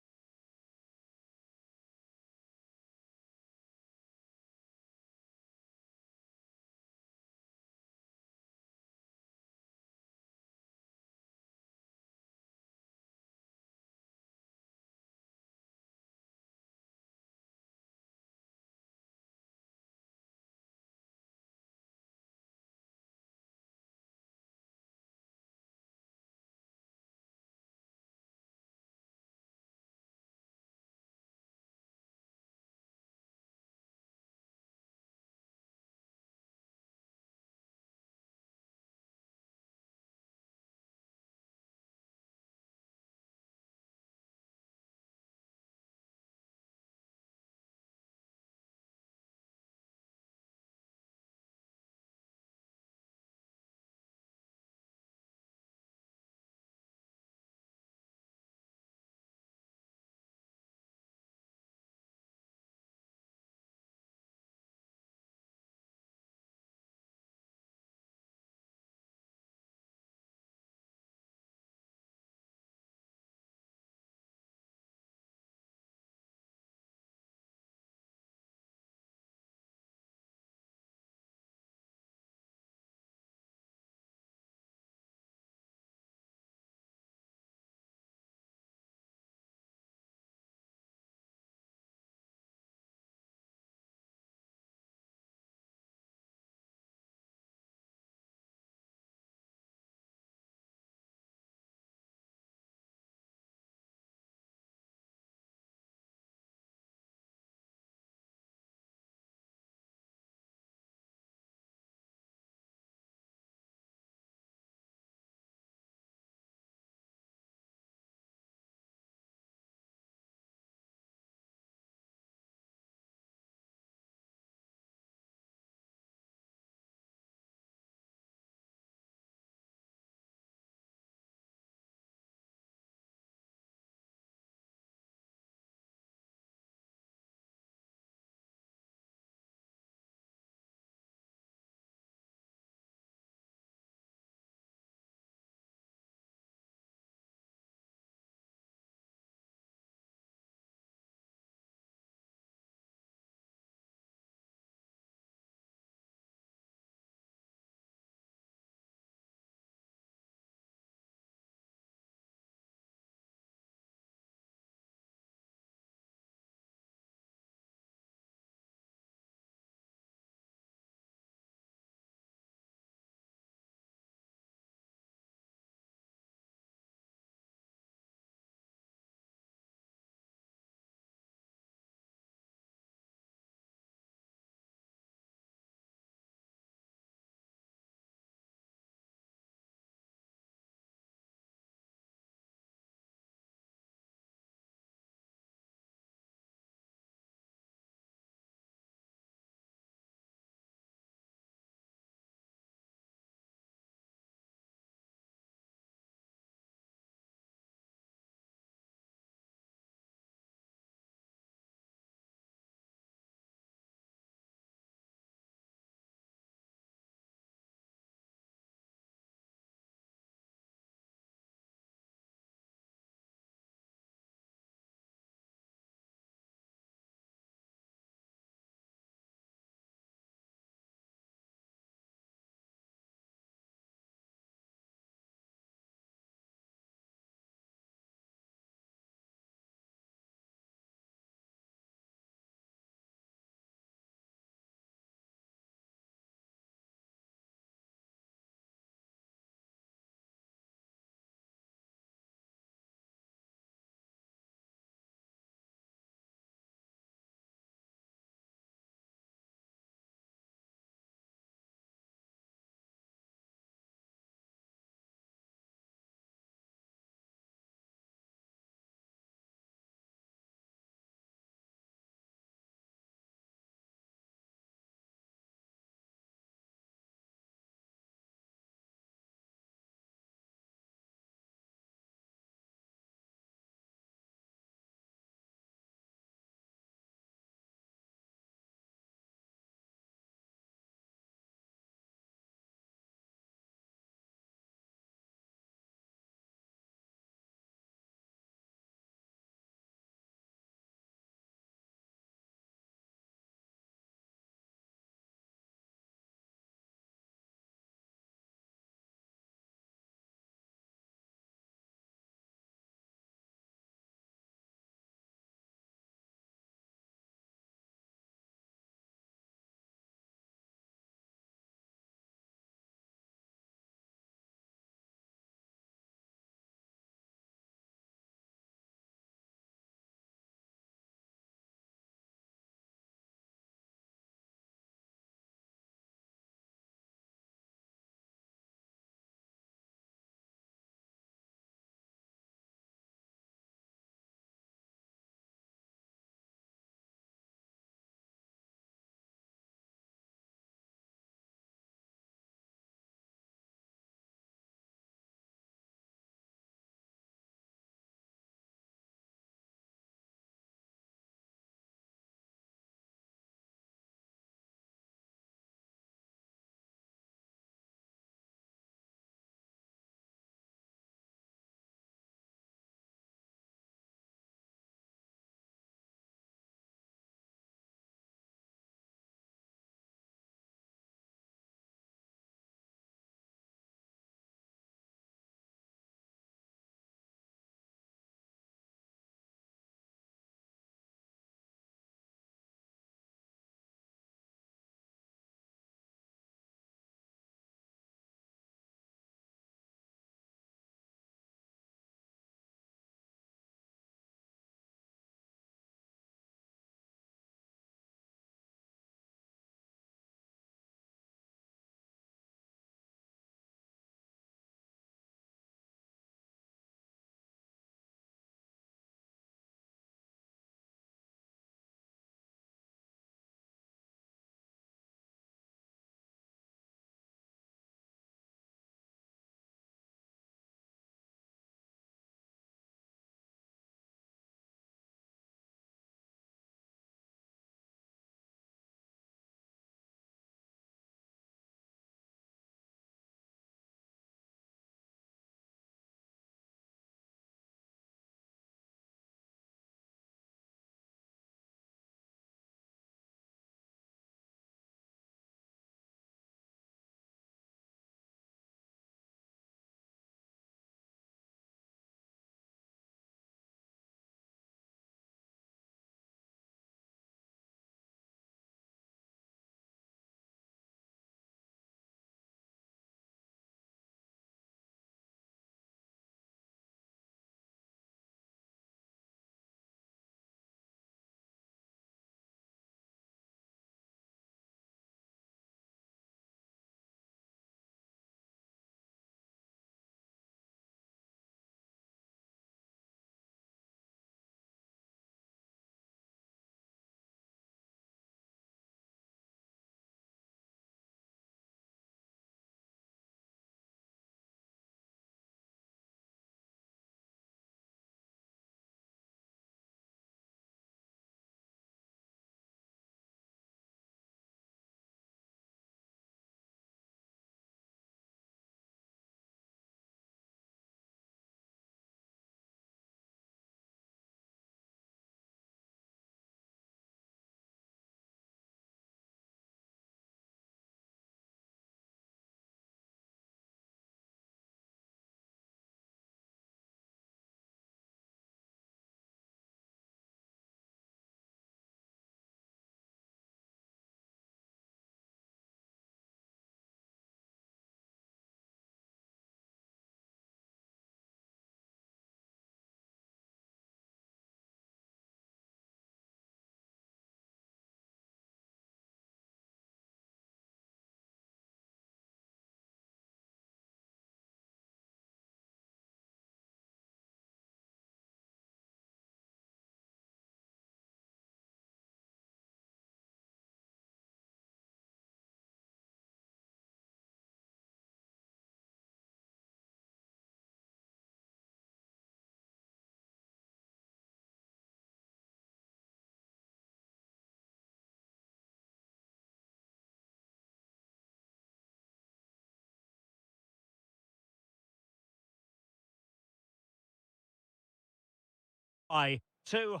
Two.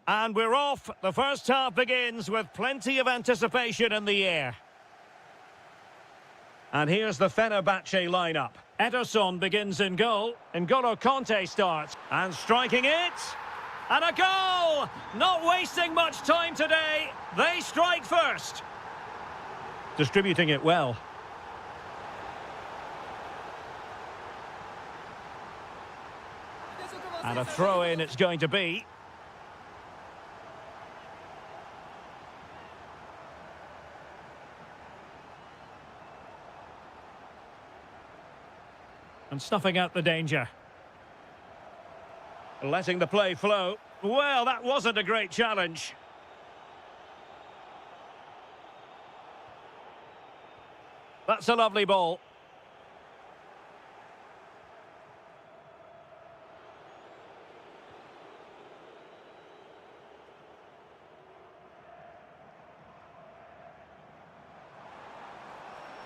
And we're off. The first half begins with plenty of anticipation in the air. And here's the Fenerbahce lineup. Ederson begins in goal. N'Golo Conte starts. And striking it. And a goal! Not wasting much time today. They strike first. Distributing it well. And a throw-in it's going to be. And snuffing out the danger. Letting the play flow. Well, that wasn't a great challenge. That's a lovely ball.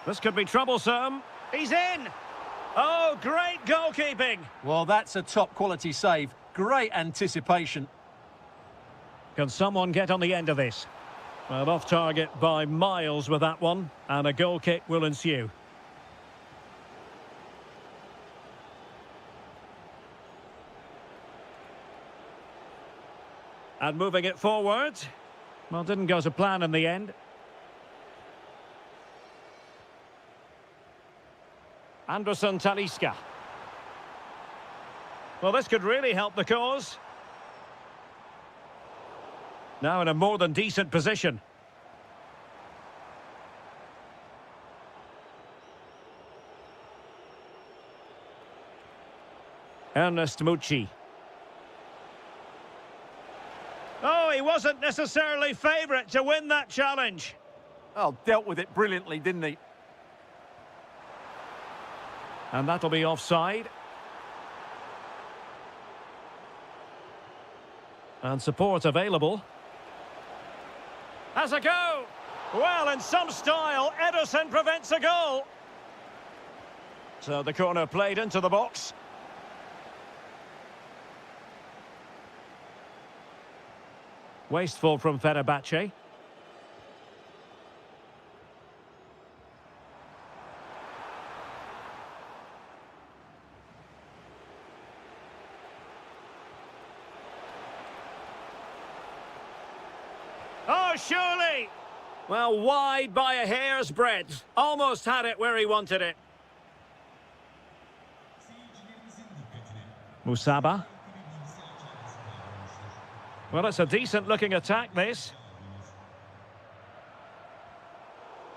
This could be troublesome. He's in! Oh, great goalkeeping! Well, that's a top-quality save. Great anticipation. Can someone get on the end of this? Well, off target by miles with that one, and a goal kick will ensue. And moving it forward. Well, didn't go to plan in the end. Anderson Talisca. Well, this could really help the cause. Now in a more than decent position. Ernest Mucci. Oh, he wasn't necessarily favourite to win that challenge. Oh, dealt with it brilliantly, didn't he? And that'll be offside. And support available. Has a go! Well, in some style, Ederson prevents a goal. So the corner played into the box. Wasteful from Fenerbahce. Oh, surely! Well, wide by a hair's breadth. Almost had it where he wanted it. Musaba. Well, it's a decent-looking attack, this.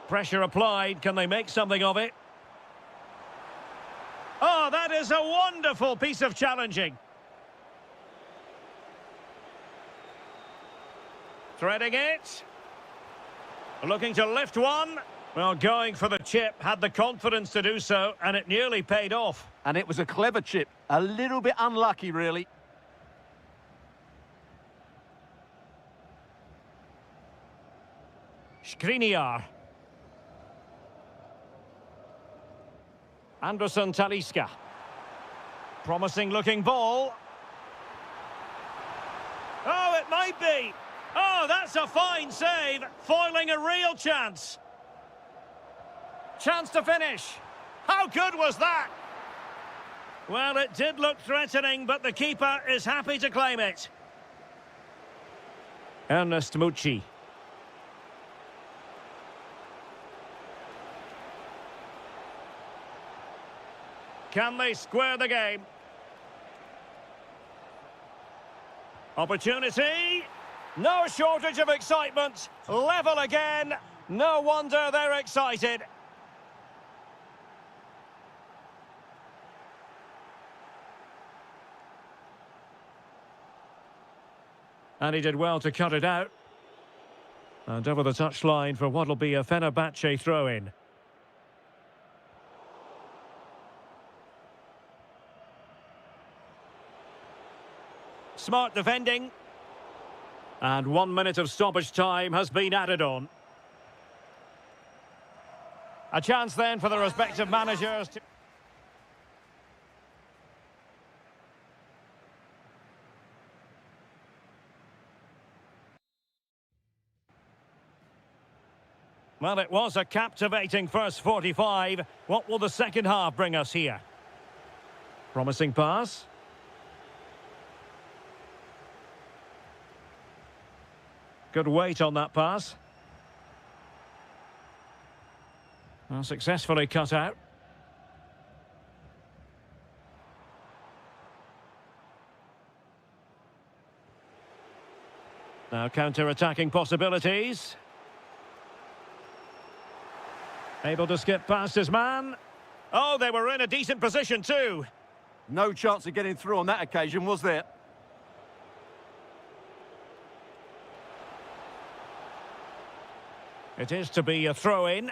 Pressure applied. Can they make something of it? Oh, that is a wonderful piece of challenging. Threading it. Looking to lift one. Well, going for the chip, had the confidence to do so, and it nearly paid off. And it was a clever chip. A little bit unlucky, really. Skriniar. Anderson Talisca. Promising looking ball. Oh, it might be. Oh, that's a fine save. Foiling a real chance. Chance to finish. How good was that? Well, it did look threatening, but the keeper is happy to claim it. Ernest Mucci. Can they square the game? Opportunity. No shortage of excitement. Level again. No wonder they're excited. And he did well to cut it out. And over the touchline for what'll be a Fenerbahce throw-in. Smart defending. And 1 minute of stoppage time has been added on. A chance then for the respective managers to... Well, it was a captivating first 45. What will the second half bring us here? Promising pass. Good weight on that pass. Well, successfully cut out. Now counter-attacking possibilities. Able to skip past his man. Oh, they were in a decent position too. No chance of getting through on that occasion, was there? It is to be a throw-in.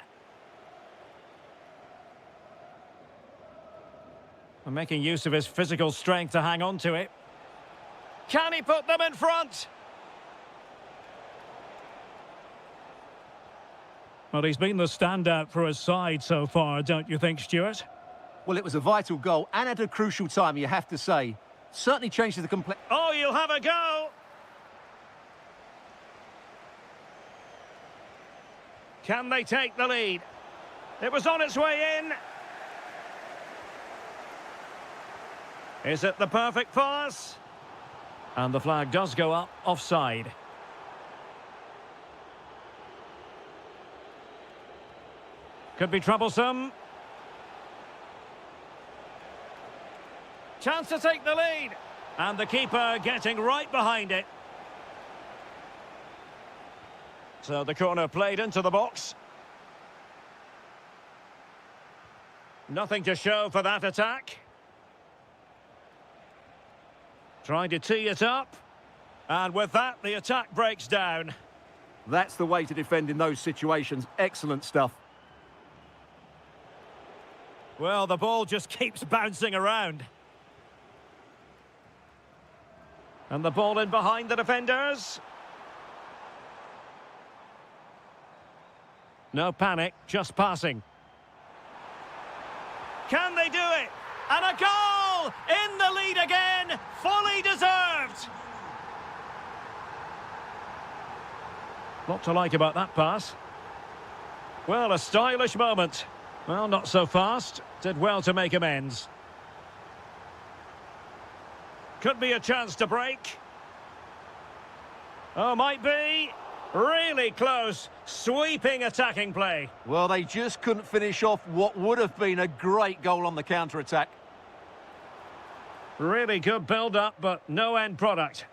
And making use of his physical strength to hang on to it. Can he put them in front? Well, he's been the standout for his side so far, don't you think, Stuart? Well, it was a vital goal and at a crucial time, you have to say. Certainly changes the complete... Oh, you'll have a go! Can they take the lead? It was on its way in. Is it the perfect pass? And the flag does go up offside. Could be troublesome. Chance to take the lead. And the keeper getting right behind it. So the corner played into the box. Nothing to show for that attack. Trying to tee it up. And with that, the attack breaks down. That's the way to defend in those situations. Excellent stuff. Well, the ball just keeps bouncing around. And the ball in behind the defenders. No panic, just passing. Can they do it? And a goal! In the lead again! Fully deserved! Lot to like about that pass. Well, a stylish moment. Well, not so fast. Did well to make amends. Could be a chance to break. Oh, might be. Really close. Sweeping attacking play. Well, they just couldn't finish off what would have been a great goal on the counter-attack. Really good build-up, but no end product.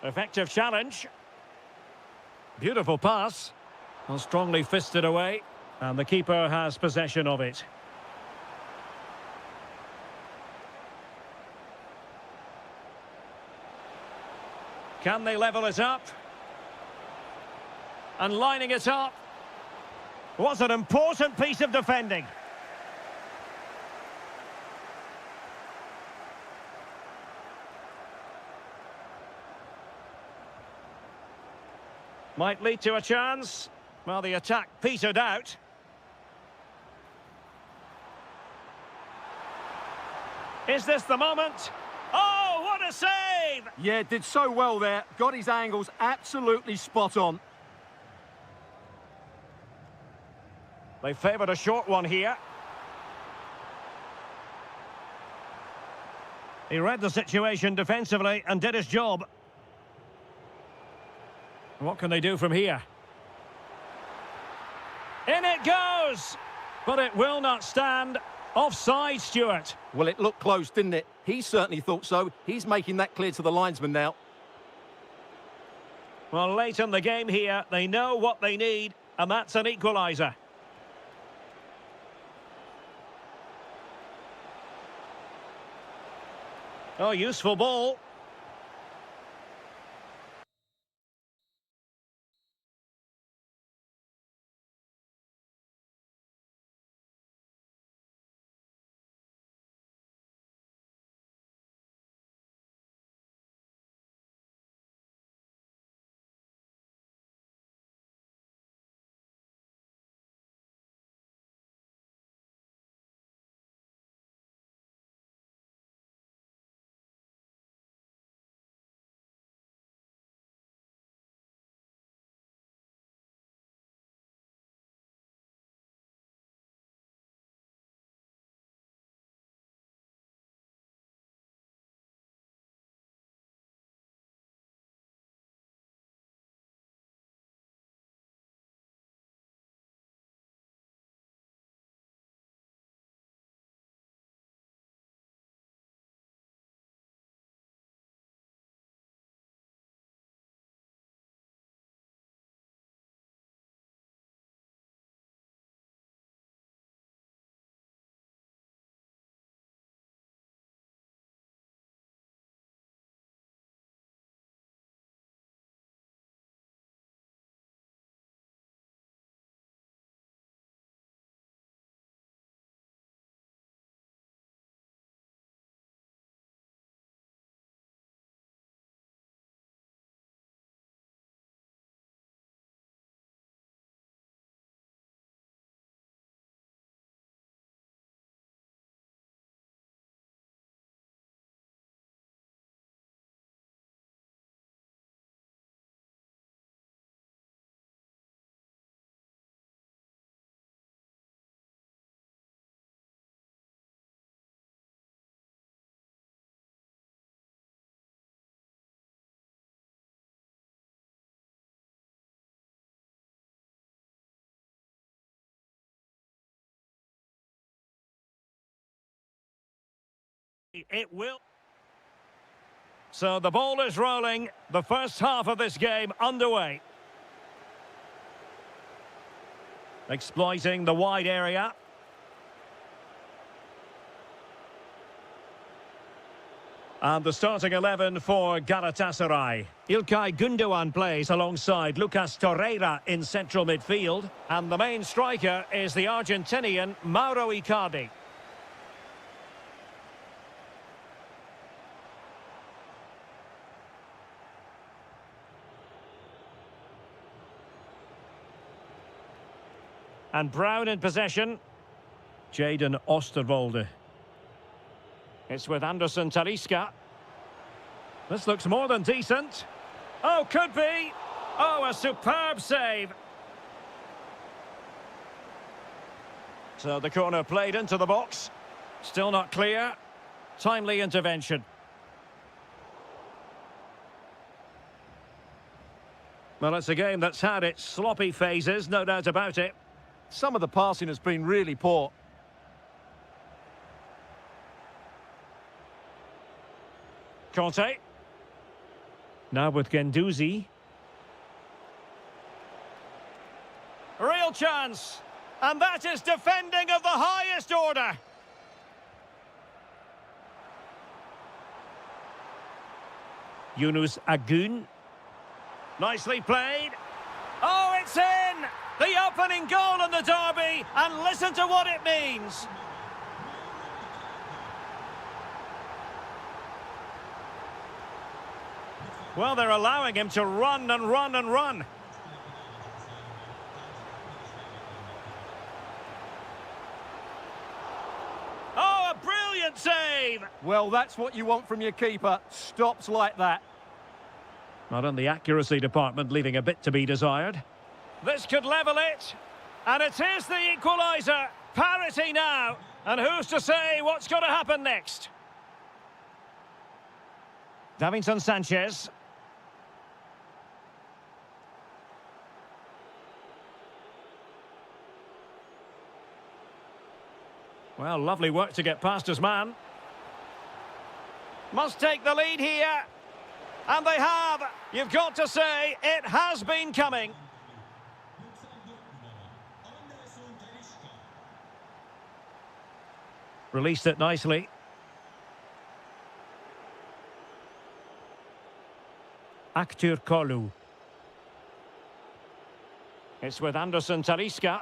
Effective challenge. Beautiful pass. Well, strongly fisted away. And the keeper has possession of it. Can they level it up? And lining it up. What an important piece of defending. Might lead to a chance. Well, the attack petered out. Is this the moment? Oh, what a save! Yeah, did so well there. Got his angles absolutely spot on. They favoured a short one here. He read the situation defensively and did his job. What can they do from here? In it goes! But it will not stand. Offside, Stuart. Well, it looked close, didn't it? He certainly thought so. He's making that clear to the linesman now. Well, late in the game here, they know what they need, and that's an equaliser. Oh, useful ball. It will. So the ball is rolling. The first half of this game underway. Exploiting the wide area. And the starting 11 for Galatasaray. İlkay Gündoğan plays alongside Lucas Torreira in central midfield. And the main striker is the Argentinian Mauro Icardi. And Brown in possession. Jadon Osterwolde. It's with Anderson Talisca. This looks more than decent. Oh, could be. Oh, a superb save. So the corner played into the box. Still not clear. Timely intervention. Well, it's a game that's had its sloppy phases, no doubt about it. Some of the passing has been really poor. Conte. Now with Guendouzi. Real chance. And that is defending of the highest order. Yunus Agun. Nicely played. Oh, it's in! The opening goal in the derby, and listen to what it means. Well, they're allowing him to run and run and run. Oh, a brilliant save! Well, that's what you want from your keeper. Stops like that. Not in the accuracy department, leaving a bit to be desired. This could level it. And it is the equaliser. Parity now. And who's to say what's going to happen next? Davinson Sanchez. Well, lovely work to get past his man. Must take the lead here. And they have. You've got to say, it has been coming. Released it nicely. Aktür Kolu. It's with Anderson Talisca.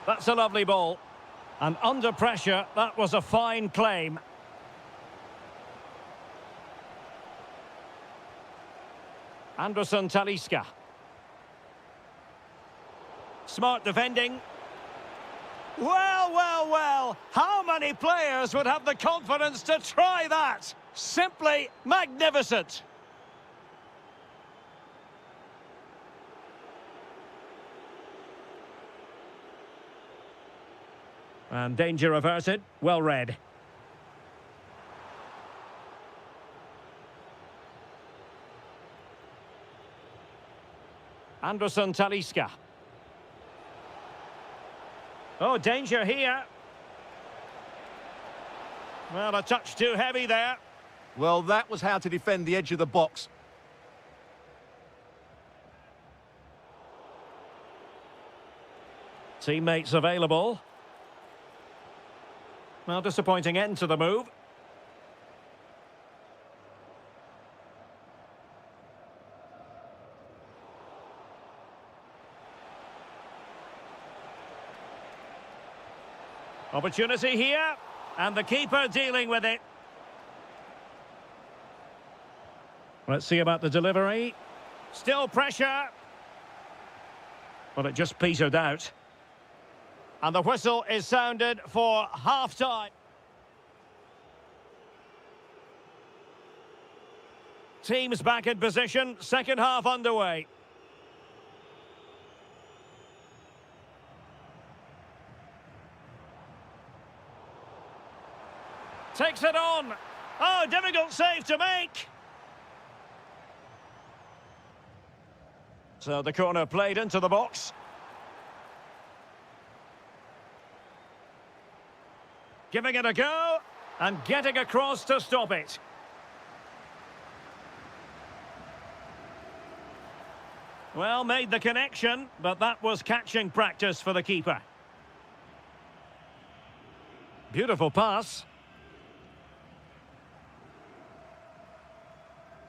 That's a lovely ball. And under pressure, that was a fine claim. Anderson Talisca. Smart defending. Well, well, well. How many players would have the confidence to try that? Simply magnificent. And danger averted. Well read. Anderson Talisca. Oh, danger here. Well, a touch too heavy there. Well, that was how to defend the edge of the box. Teammates available. Well, disappointing end to the move. Opportunity here, and the keeper dealing with it. Let's see about the delivery. Still pressure. Well, it just petered out. And the whistle is sounded for half-time. Teams back in position, second half underway. Takes it on. Oh, difficult save to make. So the corner played into the box. Giving it a go and getting across to stop it. Well, made the connection, but that was catching practice for the keeper. Beautiful pass.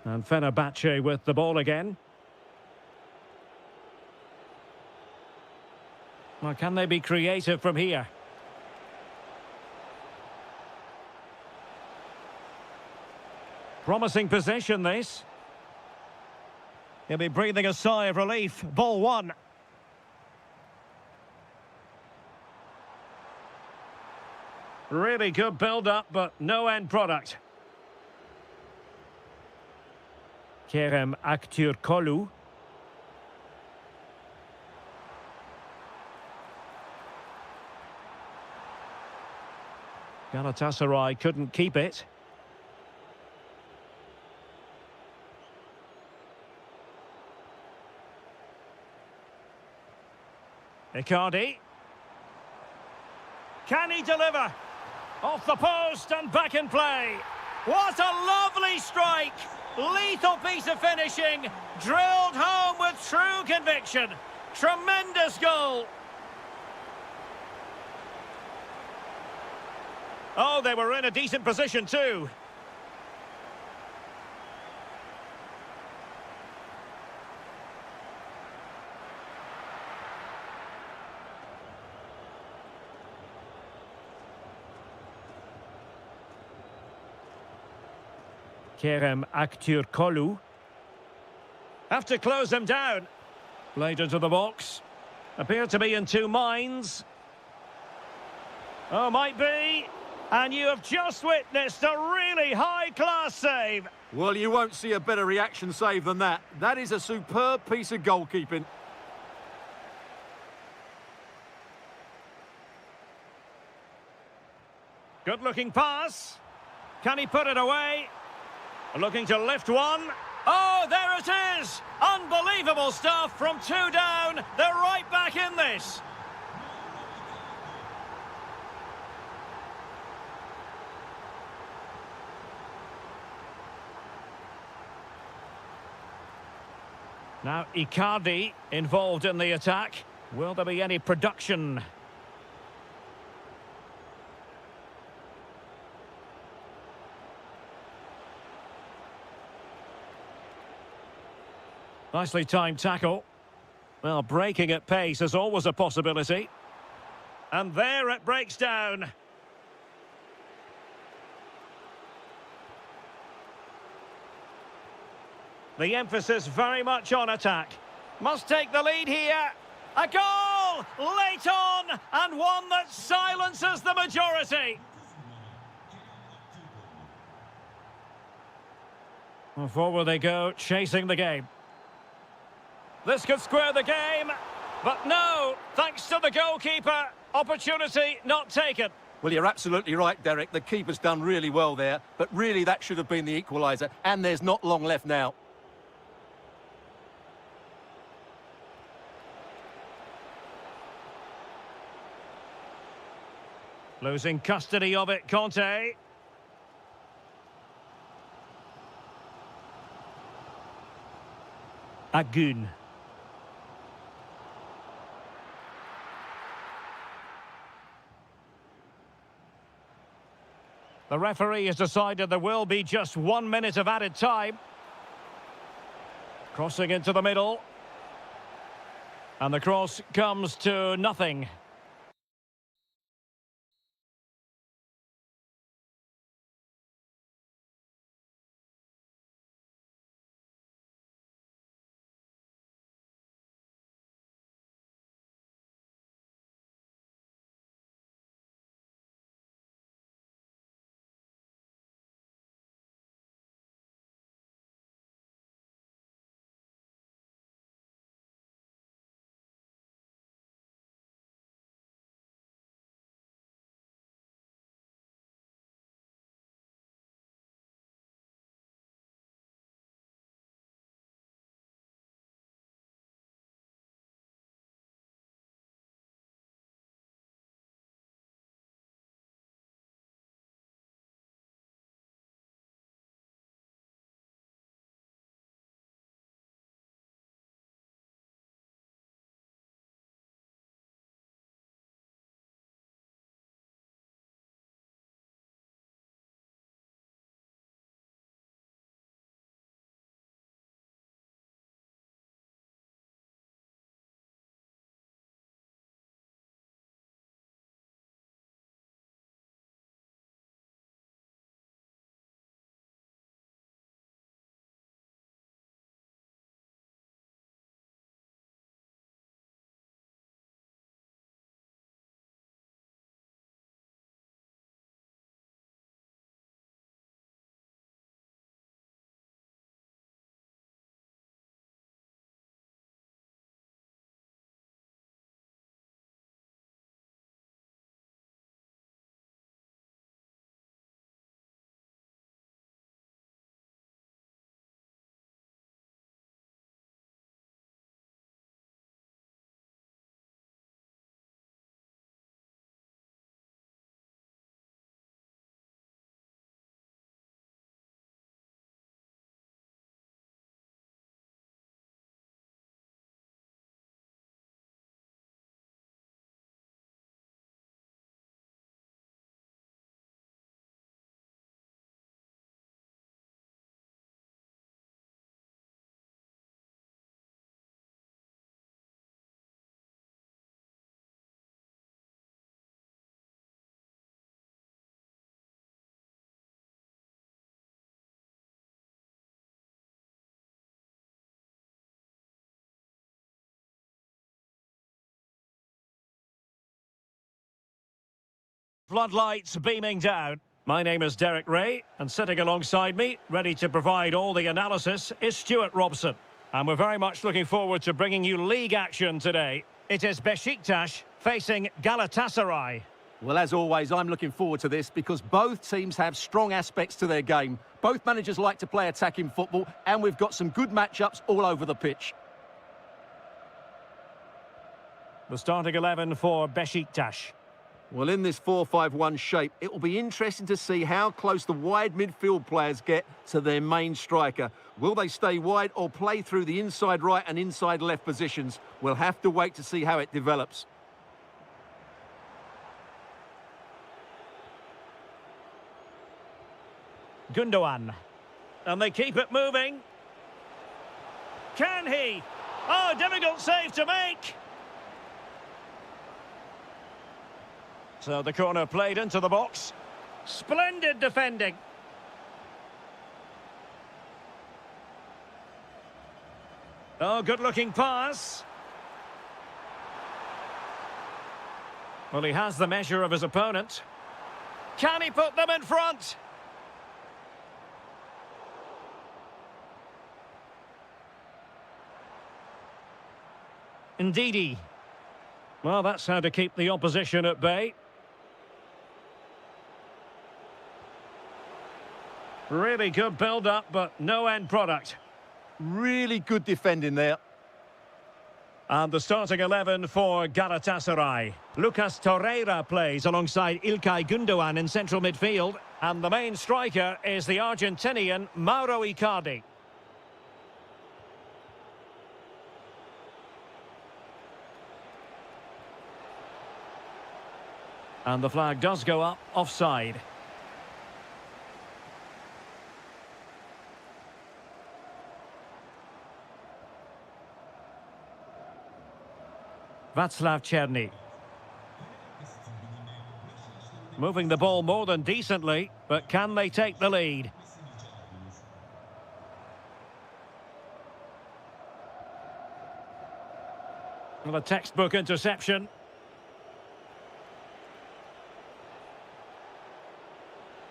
And Fenerbahce with the ball again. Well, can they be creative from here? Promising possession, this. He'll be breathing a sigh of relief. Ball one. Really good build-up, but no end product. Kerem Aktürkoğlu. Galatasaray couldn't keep it. Icardi. Can he deliver? Off the post and back in play. What a lovely strike! Lethal piece of finishing, drilled home with true conviction. Tremendous goal. Oh, they were in a decent position too. Kerem Aktürkoğlu. Have to close them down. Played into the box. Appear to be in two minds. Oh, might be. And you have just witnessed a really high-class save. Well, you won't see a better reaction save than that. That is a superb piece of goalkeeping. Good-looking pass. Can he put it away? Looking to lift one. Oh, there it is! Unbelievable stuff from two down. They're right back in this. Now Icardi involved in the attack. Will there be any production? Nicely timed tackle. Well, breaking at pace is always a possibility. And there it breaks down. The emphasis very much on attack. Must take the lead here. A goal! Late on! And one that silences the majority. Well, forward they go, chasing the game. This could square the game, but no, thanks to the goalkeeper, opportunity not taken. Well, you're absolutely right, Derek. The keeper's done really well there, but really that should have been the equaliser, and there's not long left now. Losing custody of it, Conte. Agun. The referee has decided there will be just 1 minute of added time. Crossing into the middle. And the cross comes to nothing. Floodlights beaming down. My name is Derek Ray, and sitting alongside me, ready to provide all the analysis, is Stuart Robson. And we're very much looking forward to bringing you league action today. It is Besiktas facing Galatasaray. Well, as always, I'm looking forward to this because both teams have strong aspects to their game. Both managers like to play attacking football, and we've got some good matchups all over the pitch. The starting 11 for Besiktas. Well, in this 4-5-1 shape, it will be interesting to see how close the wide midfield players get to their main striker. Will they stay wide or play through the inside right and inside left positions? We'll have to wait to see how it develops. Gundogan. And they keep it moving. Can he? Oh, difficult save to make. So the corner played into the box. Splendid defending. Oh, good-looking pass. Well, he has the measure of his opponent. Can he put them in front? Ndidi. Well, that's how to keep the opposition at bay. Really good build-up, but no end product. Really good defending there. And the starting 11 for Galatasaray. Lucas Torreira plays alongside Ilkay Gundogan in central midfield. And the main striker is the Argentinian Mauro Icardi. And the flag does go up offside. Václav Černý. Moving the ball more than decently, but can they take the lead? Well, a textbook interception.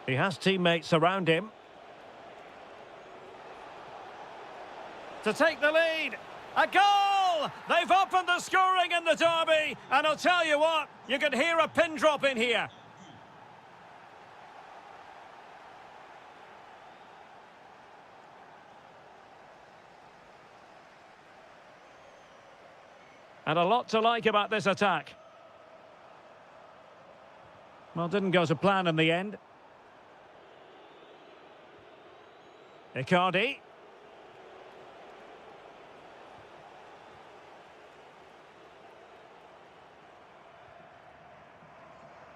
He has teammates around him. To take the lead. A goal! They've opened the scoring in the derby. And I'll tell you what, you can hear a pin drop in here. And a lot to like about this attack. Well, didn't go to plan in the end. Icardi.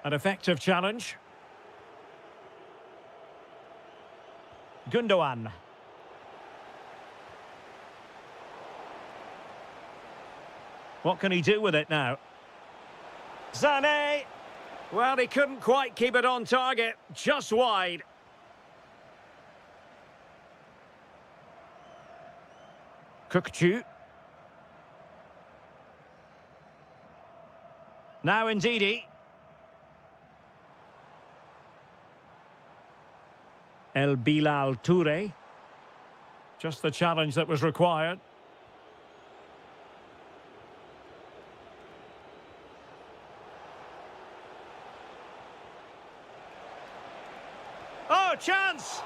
An effective challenge. Gundogan. What can he do with it now? Sané. Well, he couldn't quite keep it on target. Just wide. Kukçu. Now Ndidi. El Bilal Touré. Just the challenge that was required. Oh, chance!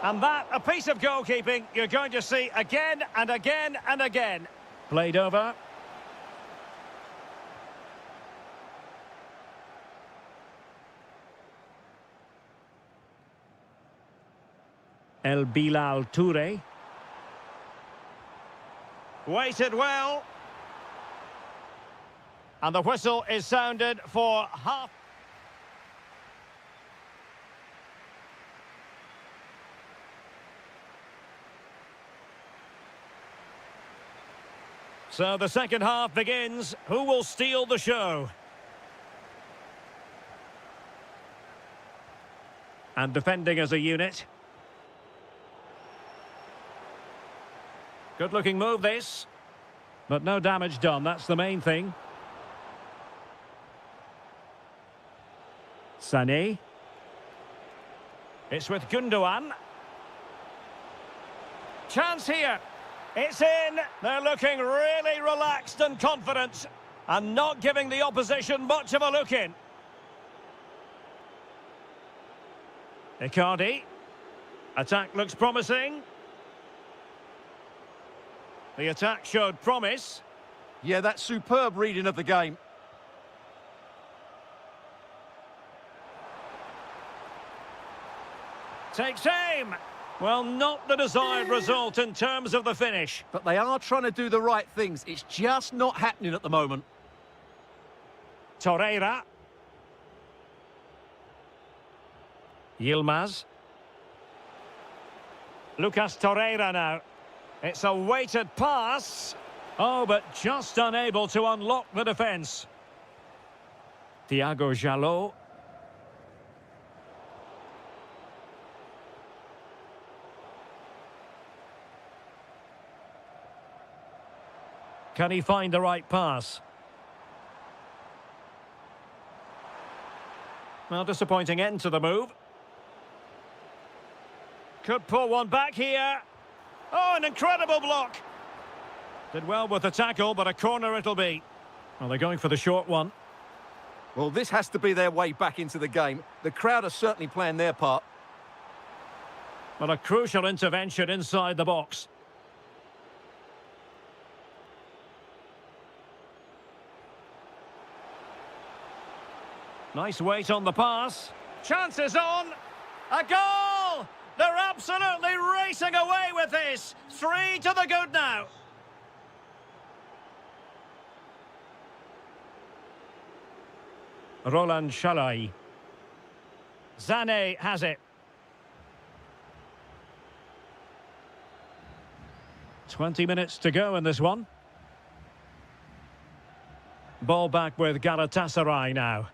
And that, a piece of goalkeeping you're going to see again and again and again. Played over. El Bilal Touré. Waited well. And the whistle is sounded for half. So the second half begins. Who will steal the show? And defending as a unit. Good-looking move, this. But no damage done, that's the main thing. Sané. It's with Gundogan. Chance here. It's in. They're looking really relaxed and confident and not giving the opposition much of a look in. Icardi. Attack looks promising. The attack showed promise. Yeah, that's superb reading of the game. Takes aim. Well, not the desired result in terms of the finish. But they are trying to do the right things. It's just not happening at the moment. Torreira. Yilmaz. Lucas Torreira now. It's a weighted pass. Oh, but just unable to unlock the defence. Thiago Jalot. Can he find the right pass? Well, disappointing end to the move. Could pull one back here. Oh, an incredible block. Did well with the tackle, but a corner it'll be. Well, they're going for the short one. Well, this has to be their way back into the game. The crowd are certainly playing their part. But a crucial intervention inside the box. Nice weight on the pass. Chances on. A goal! They're absolutely racing away with this. 3 to the good now. Roland Shalai. Sané has it. 20 minutes to go in this one. Ball back with Galatasaray now.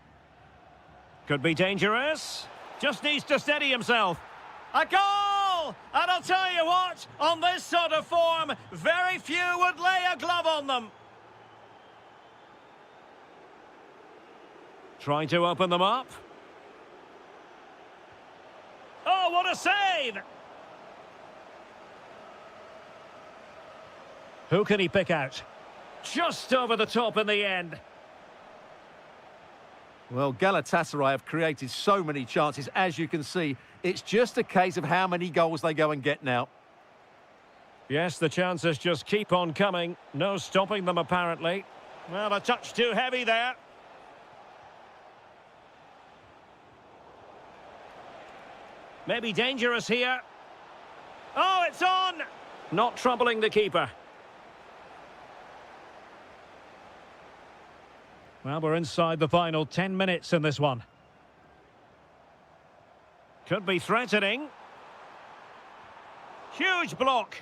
Could be dangerous. Just needs to steady himself. A goal! And I'll tell you what, on this sort of form, very few would lay a glove on them. Trying to open them up. Oh, what a save! Who can he pick out? Just over the top in the end. Well, Galatasaray have created so many chances, as you can see. It's just a case of how many goals they go and get now. Yes, the chances just keep on coming. No stopping them, apparently. Well, a touch too heavy there. Maybe dangerous here. Oh, it's on! Not troubling the keeper. Well, we're inside the final 10 minutes in this one. Could be threatening. Huge block.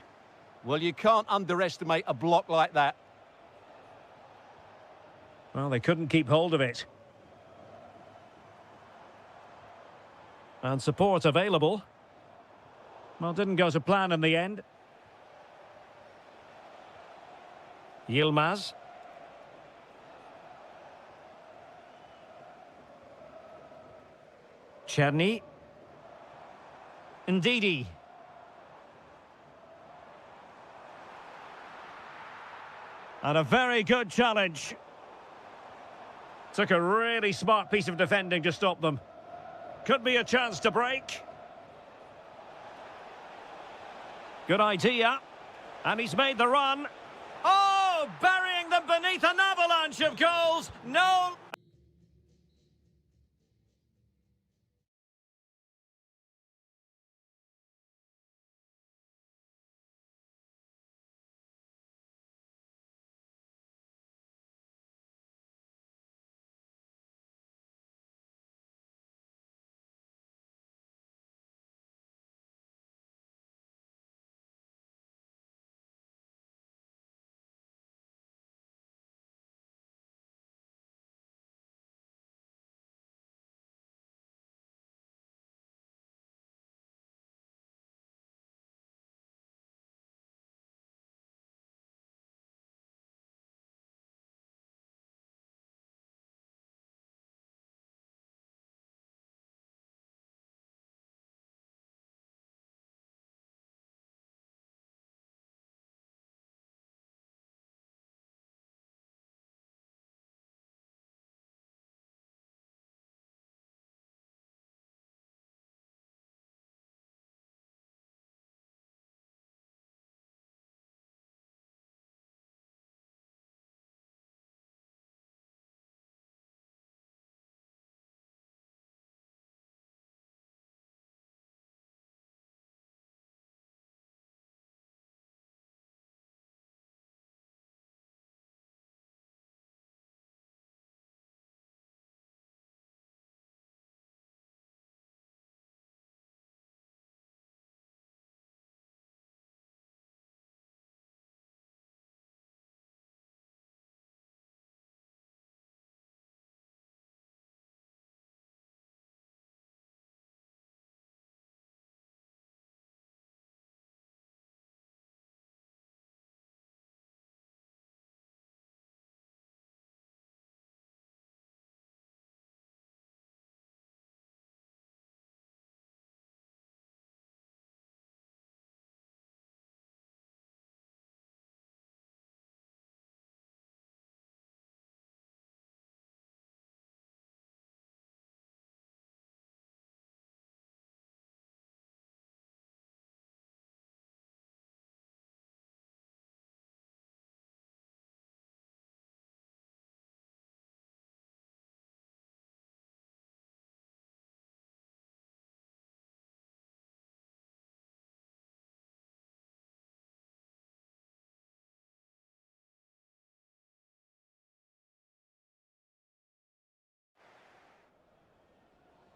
Well, you can't underestimate a block like that. Well, they couldn't keep hold of it. And support available. Well, didn't go to plan in the end. Yilmaz. Cherny. Ndidi. And a very good challenge. Took a really smart piece of defending to stop them. Could be a chance to break. Good idea. And he's made the run. Oh, burying them beneath an avalanche of goals. No...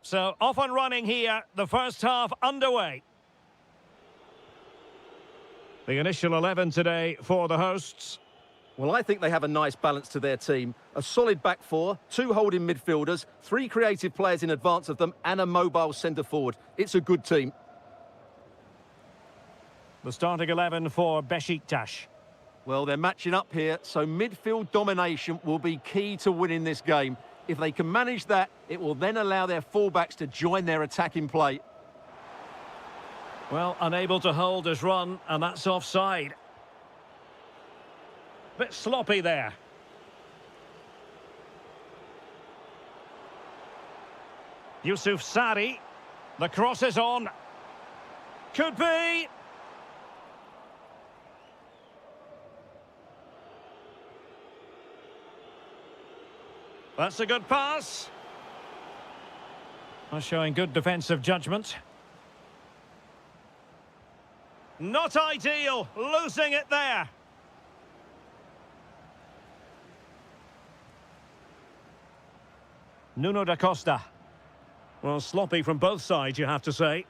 So off and running here, the first half underway. The initial 11 today for the hosts. Well, I think they have a nice balance to their team. A solid back four, two holding midfielders, three creative players in advance of them, and a mobile centre-forward. It's a good team. The starting 11 for Besiktas. Well, they're matching up here, so midfield domination will be key to winning this game. If they can manage that, it will then allow their fullbacks to join their attacking play. Well, unable to hold his run, and that's offside. Bit sloppy there. Yusuf Sari. The cross is on. Could be. That's a good pass. Showing good defensive judgment. Not ideal, losing it there. Nuno da Costa. Well, sloppy from both sides, you have to say.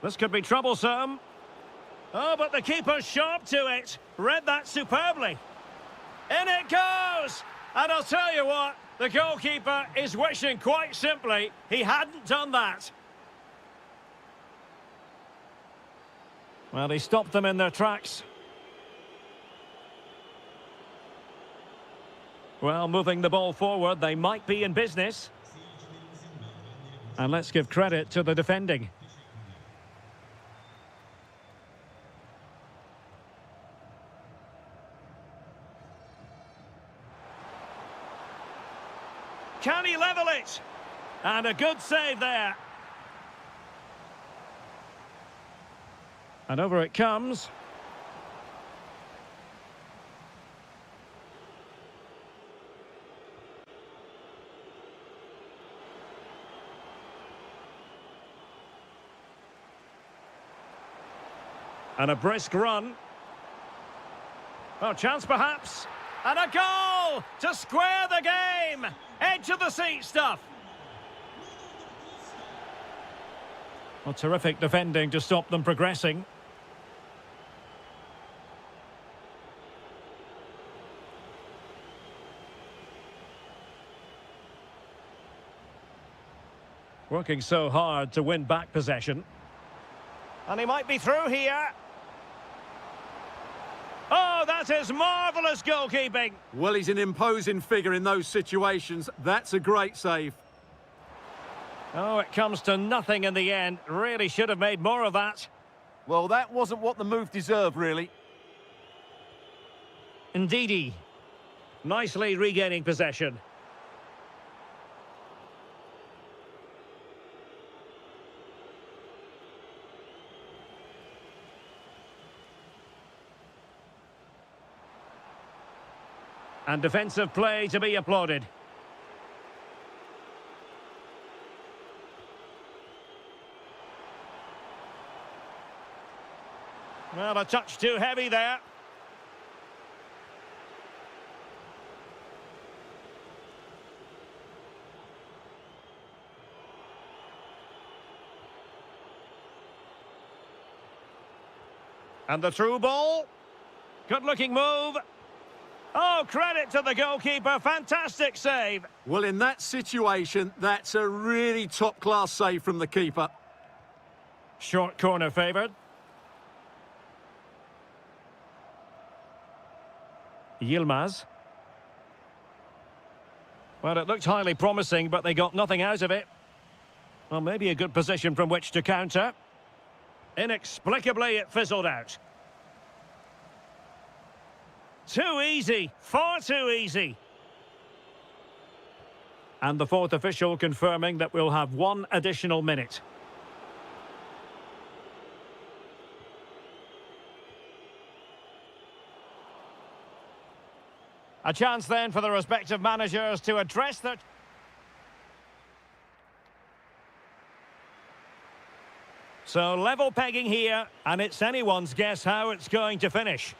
This could be troublesome. Oh, but the keeper's sharp to it. Read that superbly. In it goes! And I'll tell you what, the goalkeeper is wishing quite simply he hadn't done that. Well, he stopped them in their tracks. Well, moving the ball forward, they might be in business. And let's give credit to the defending. Can he level it? And a good save there. And over it comes. And a brisk run. Oh, chance perhaps. And a goal to square the game. Edge of the seat stuff. Well, terrific defending to stop them progressing. Working so hard to win back possession. And he might be through here. Oh, that is marvellous goalkeeping. Well, he's an imposing figure in those situations. That's a great save. Oh, it comes to nothing in the end. Really should have made more of that. Well, that wasn't what the move deserved, really. Indeedy. Nicely regaining possession. And defensive play to be applauded. Well, a touch too heavy there. And the through ball. Good-looking move. Oh, credit to the goalkeeper. Fantastic save. Well, in that situation, that's a really top-class save from the keeper. Short corner favoured. Yilmaz. Well, it looked highly promising, but they got nothing out of it. Well, maybe a good position from which to counter. Inexplicably, it fizzled out. Too easy, far too easy. And the fourth official confirming that we'll have one additional minute. A chance then for the respective managers to address their... So level pegging here, and it's anyone's guess how it's going to finish.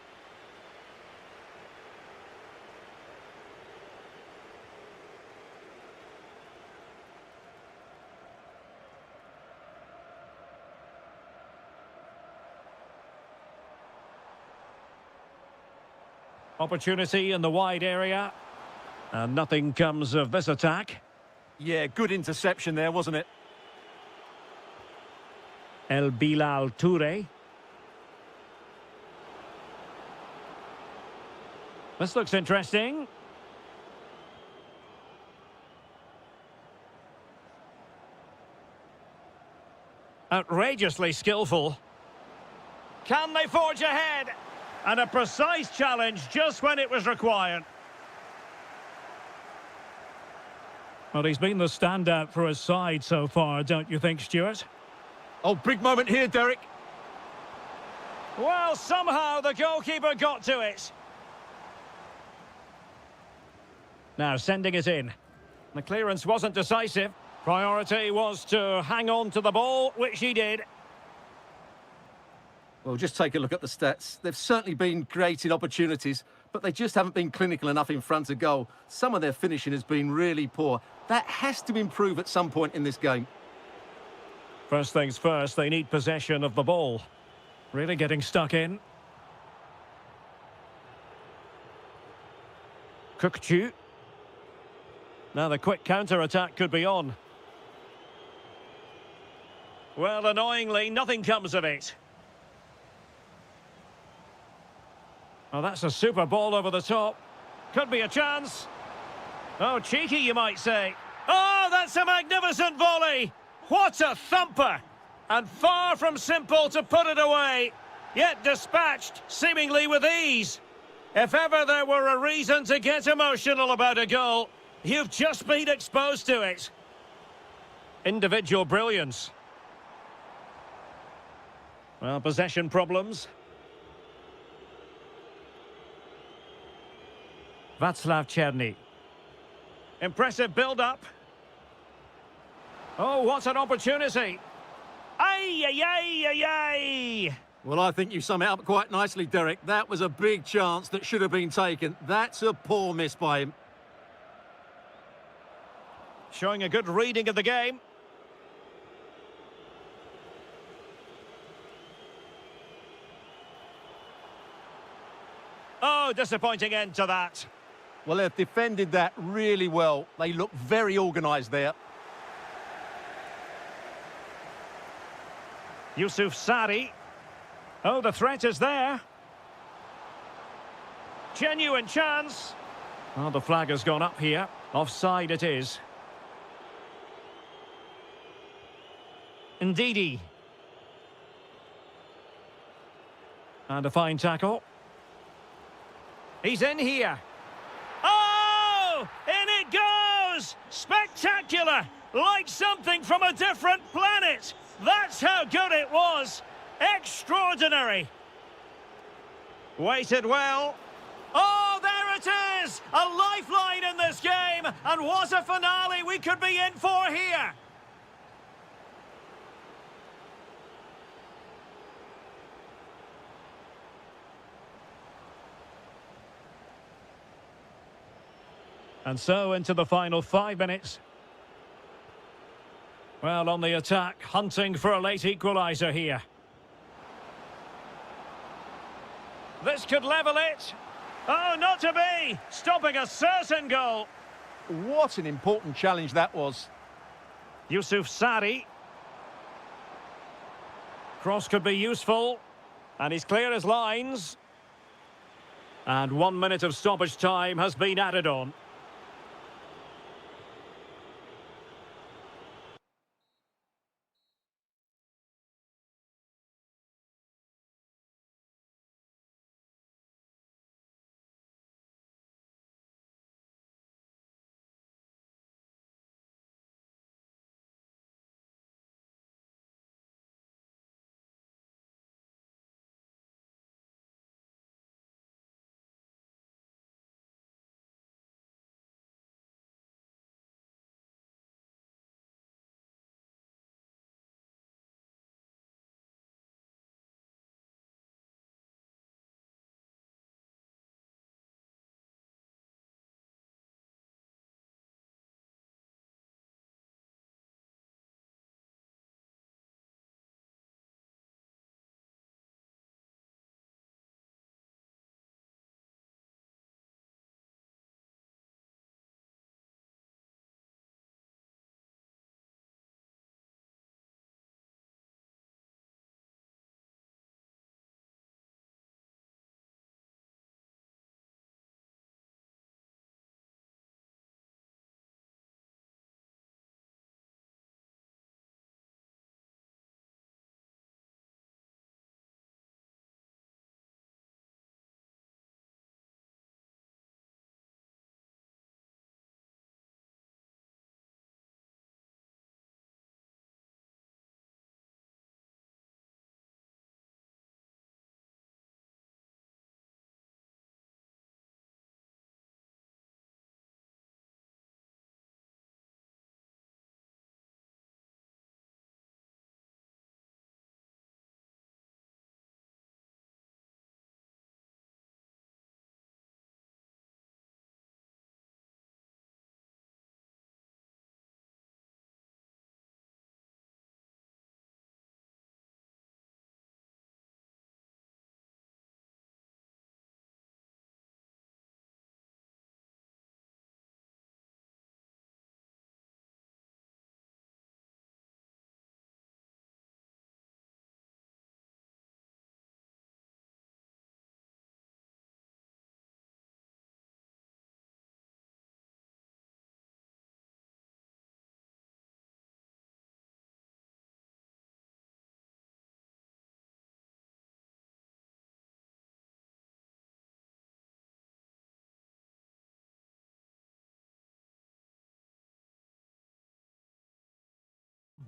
Opportunity in the wide area. And nothing comes of this attack. Yeah, good interception there, wasn't it? El Bilal Toure. This looks interesting. Outrageously skillful. Can they forge ahead? And a precise challenge just when it was required. Well, he's been the standout for his side so far, don't you think, Stuart? Oh, big moment here, Derek. Well, somehow the goalkeeper got to it. Now sending it in. The clearance wasn't decisive. Priority was to hang on to the ball, which he did. Well, just take a look at the stats. They've certainly been creating opportunities, but they just haven't been clinical enough in front of goal. Some of their finishing has been really poor. That has to improve at some point in this game. First things first, they need possession of the ball. Really getting stuck in. Kukcu. Now the quick counter-attack could be on. Well, annoyingly, nothing comes of it. Oh, that's a super ball over the top. Could be a chance. Oh, cheeky, you might say. Oh, that's a magnificent volley. What a thumper. And far from simple to put it away. Yet dispatched, seemingly with ease. If ever there were a reason to get emotional about a goal, you've just been exposed to it. Individual brilliance. Well, possession problems. Václav Černý. Impressive build-up. Oh, what an opportunity. Ay, ay, ay, ay, ay. Well, I think you sum it up quite nicely, Derek. That was a big chance that should have been taken. That's a poor miss by him. Showing a good reading of the game. Oh, disappointing end to that. Well, they've defended that really well. They look very organised there. Yusuf Sari. Oh, the threat is there. Genuine chance. Oh, the flag has gone up here. Offside it is. Ndidi. And a fine tackle. He's in here. Oh! In it goes! Spectacular! Like something from a different planet. That's how good it was. Extraordinary. Waited well. Oh, there it is! A lifeline in this game. And what a finale we could be in for here. And so into the final 5 minutes. Well, on the attack, hunting for a late equaliser here. This could level it. Oh, not to be! Stopping a certain goal. What an important challenge that was. Yusuf Sari. Cross could be useful. And he's clear as lines. And 1 minute of stoppage time has been added on.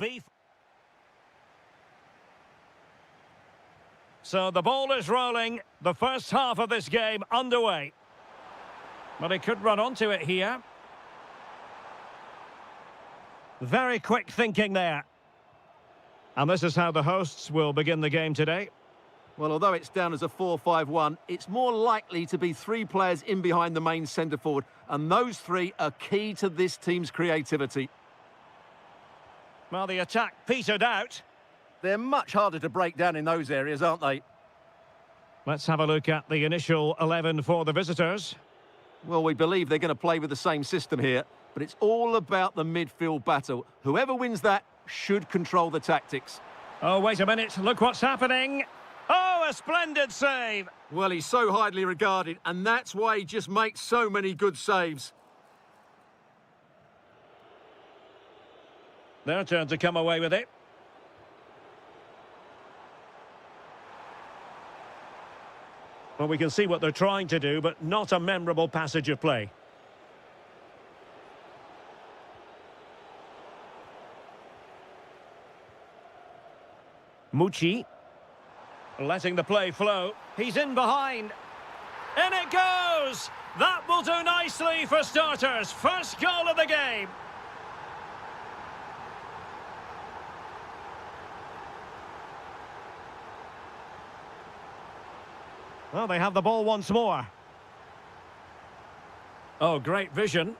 be. So the ball is rolling. The first half of this game underway. But he could run onto it here. Very quick thinking there. And this is how the hosts will begin the game today. Well, although it's down as a 4-5-1, it's more likely to be three players in behind the main centre forward, and those three are key to this team's creativity. Well, the attack petered out. They're much harder to break down in those areas, aren't they? Let's have a look at the initial 11 for the visitors. Well, we believe they're going to play with the same system here, but it's all about the midfield battle. Whoever wins that should control the tactics. Oh, wait a minute. Look what's happening. Oh, a splendid save. Well, he's so highly regarded, and that's why he just makes so many good saves. Their turn to come away with it. Well, we can see what they're trying to do, but not a memorable passage of play. Mucci. Letting the play flow. He's in behind. In it goes! That will do nicely for starters. First goal of the game. Well, they have the ball once more. Oh, great vision.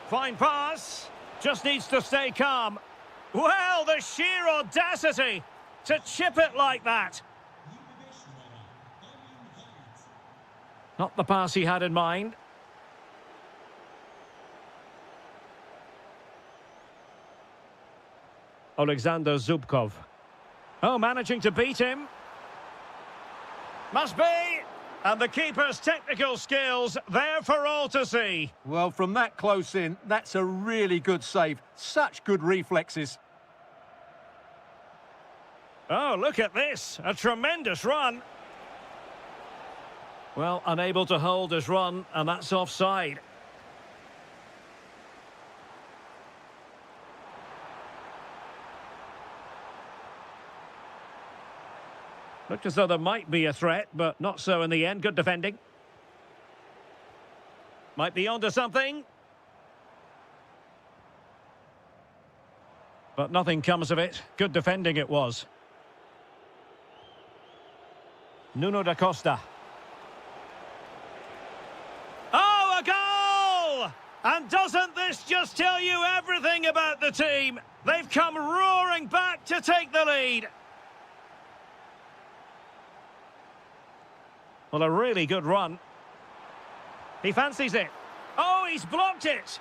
Fine pass. Just needs to stay calm. Well, the sheer audacity to chip it like that. Not the pass he had in mind. Alexander Zubkov. Oh, managing to beat him. Must be. And the keeper's technical skills there for all to see. Well, from that close in, that's a really good save. Such good reflexes. Oh, look at this. A tremendous run. Well, unable to hold his run, and that's offside. Looked as though there might be a threat, but not so in the end. Good defending. Might be onto something. But nothing comes of it. Good defending it was. Nuno da Costa. Oh, a goal! And doesn't this just tell you everything about the team? They've come roaring back to take the lead. Well, a really good run. He fancies it. Oh, he's blocked it.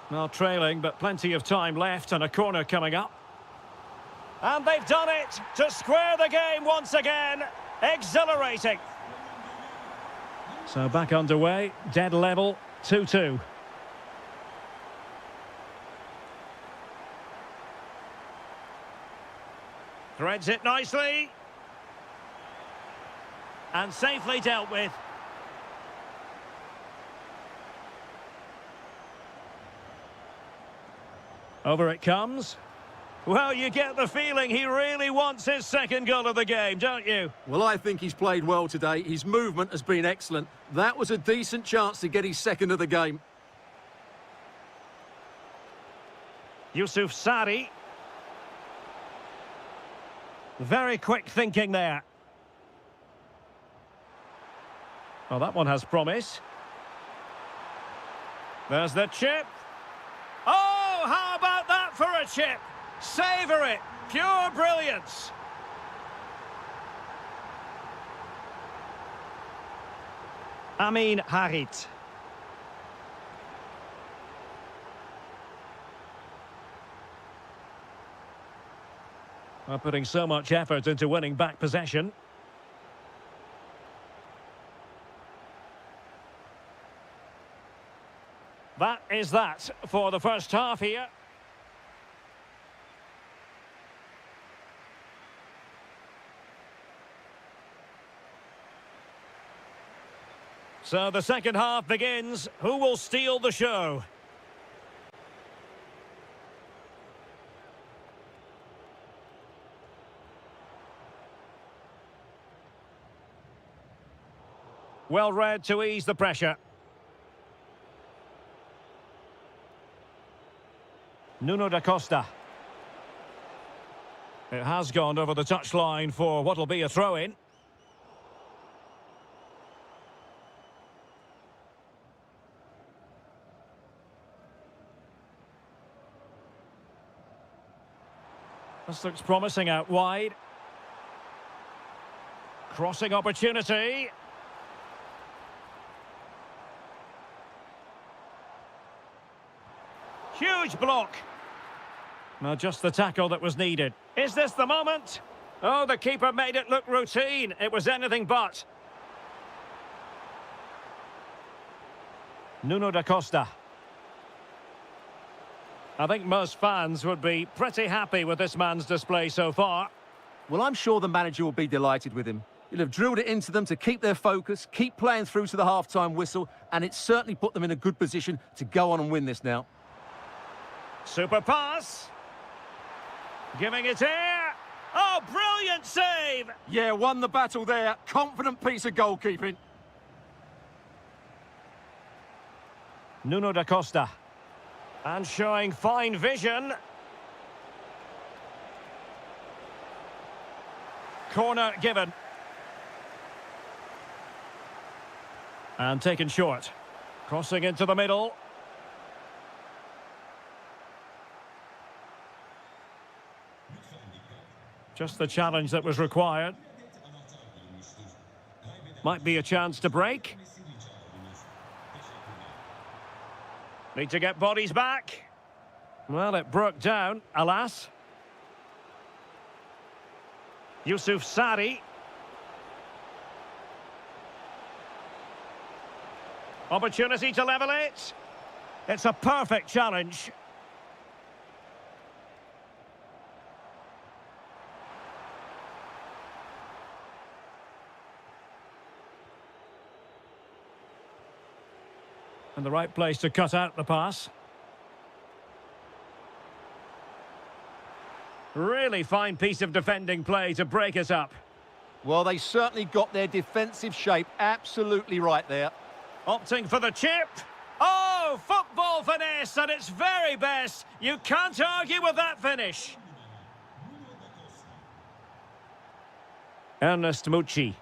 Well, trailing, but plenty of time left and a corner coming up. And they've done it to square the game once again. Exhilarating. So back underway, dead level, 2-2. Threads it nicely. And safely dealt with. Over it comes. Well, you get the feeling he really wants his second goal of the game, don't you? Well, I think he's played well today. His movement has been excellent. That was a decent chance to get his second of the game. Yusuf Sari. Very quick thinking there. Well, that one has promise. There's the chip. Oh, how about that for a chip? Savour it. Pure brilliance. Amin Harit. Well, putting so much effort into winning back possession. That is that for the first half here. So the second half begins. Who will steal the show? Well read to ease the pressure. Nuno da Costa. It has gone over the touchline for what'll be a throw-in. This looks promising out wide. Crossing opportunity. Huge block. Now just the tackle that was needed. Is this the moment? Oh, the keeper made it look routine. It was anything but. Nuno da Costa. I think most fans would be pretty happy with this man's display so far. Well, I'm sure the manager will be delighted with him. He'll have drilled it into them to keep their focus, keep playing through to the half-time whistle, and it's certainly put them in a good position to go on and win this now. Super pass. Giving it here. Oh, brilliant save! Yeah, won the battle there. Confident piece of goalkeeping. Nuno da Costa. And showing fine vision. Corner given. And taken short. Crossing into the middle. Just the challenge that was required. Might be a chance to break. Need to get bodies back. Well, it broke down, alas. Yusuf Sari. Opportunity to level it. It's a perfect challenge. And the right place to cut out the pass. Really fine piece of defending play to break us up. Well, they certainly got their defensive shape absolutely right there. Opting for the chip. Oh, football finesse at its very best. You can't argue with that finish. Ernest Mucci.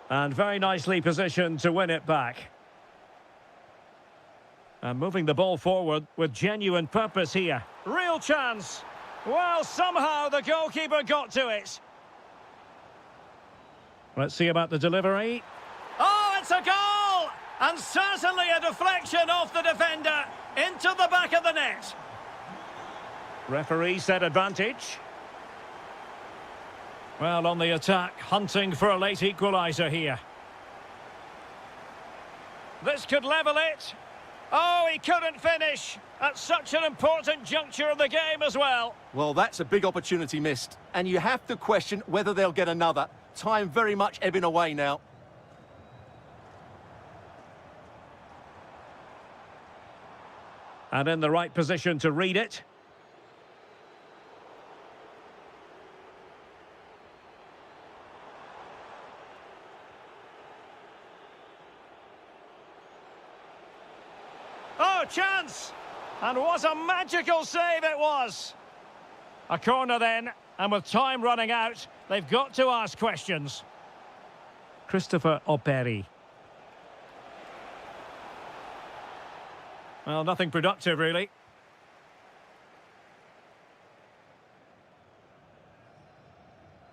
And very nicely positioned to win it back. And moving the ball forward with genuine purpose here. Real chance. Well, somehow the goalkeeper got to it. Let's see about the delivery. Oh, it's a goal! And certainly a deflection off the defender into the back of the net. Referee said advantage. Well, on the attack, hunting for a late equaliser here. This could level it. Oh, he couldn't finish at such an important juncture of the game as well. Well, that's a big opportunity missed. And you have to question whether they'll get another. Time very much ebbing away now. And in the right position to read it. Oh, chance! And what a magical save it was! A corner then, and with time running out, they've got to ask questions. Christopher Operi. Well, nothing productive, really.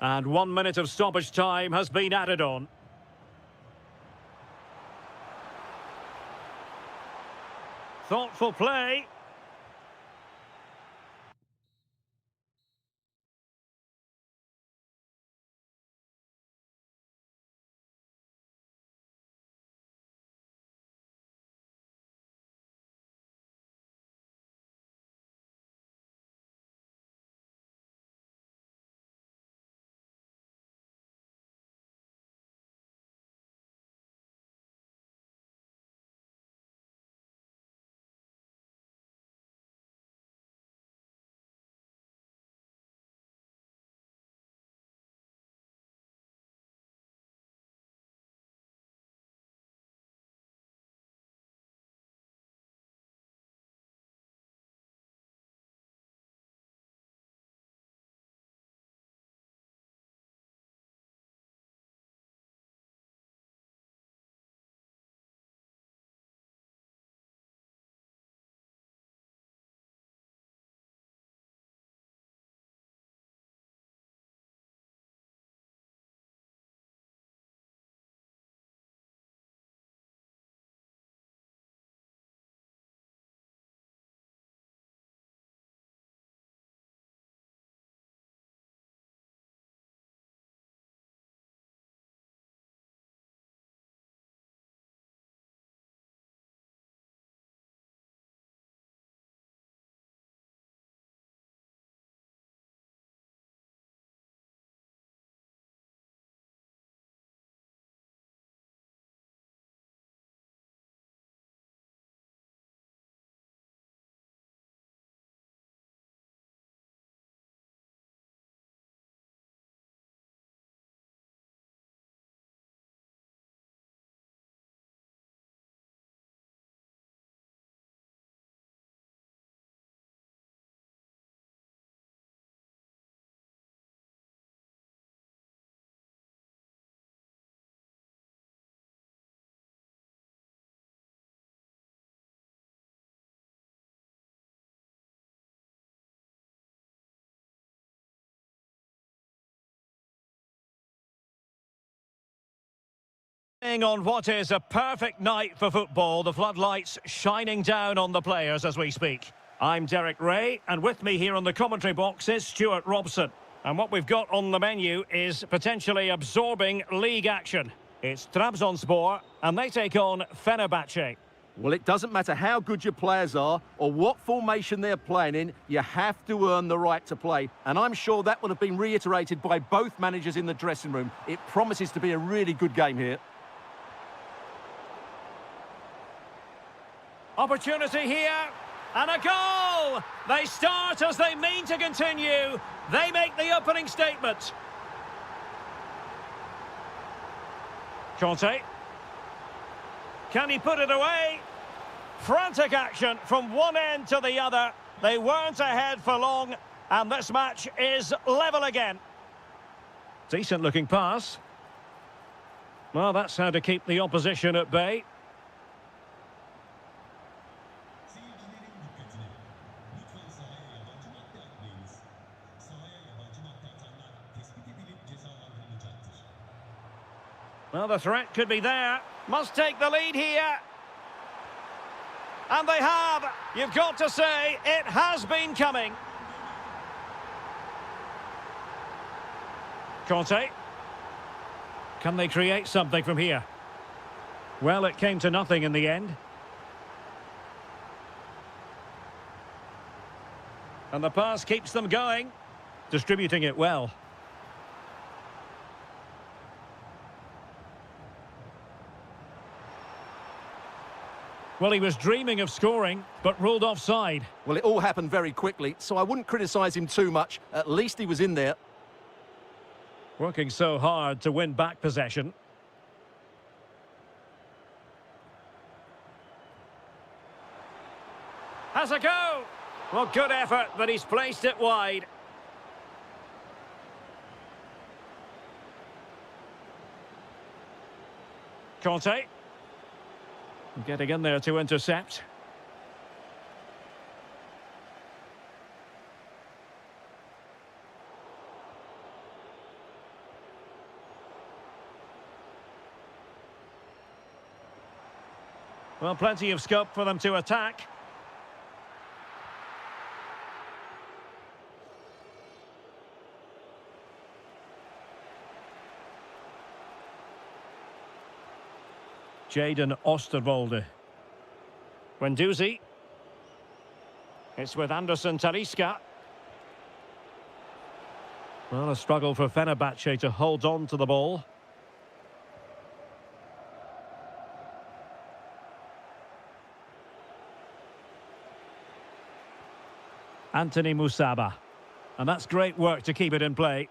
And 1 minute of stoppage time has been added on. Thoughtful play. On what is a perfect night for football, the floodlights shining down on the players as we speak. I'm Derek Ray, and with me here on the commentary box is Stuart Robson. And what we've got on the menu is potentially absorbing league action. It's Trabzonspor, and they take on Fenerbahce. Well, it doesn't matter how good your players are or what formation they're playing in, you have to earn the right to play. And I'm sure that will have been reiterated by both managers in the dressing room. It promises to be a really good game here. Opportunity here, and a goal! They start as they mean to continue. They make the opening statement. Conte. Can he put it away? Frantic action from one end to the other. They weren't ahead for long, and this match is level again. Decent looking pass. Well, that's how to keep the opposition at bay. Well, the threat could be there. Must take the lead here. And they have. You've got to say, it has been coming. Conte. Can they create something from here? Well, it came to nothing in the end. And the pass keeps them going. Distributing it well. Well, he was dreaming of scoring, but ruled offside. Well, it all happened very quickly, so I wouldn't criticise him too much. At least he was in there. Working so hard to win back possession. Has a go! Well, good effort, but he's placed it wide. Conte. Getting in there to intercept. Well, plenty of scope for them to attack. Jaden Osterwolde. Guendouzi. It's with Anderson Talisca. Well, a struggle for Fenerbahce to hold on to the ball. Anthony Musaba. And that's great work to keep it in play.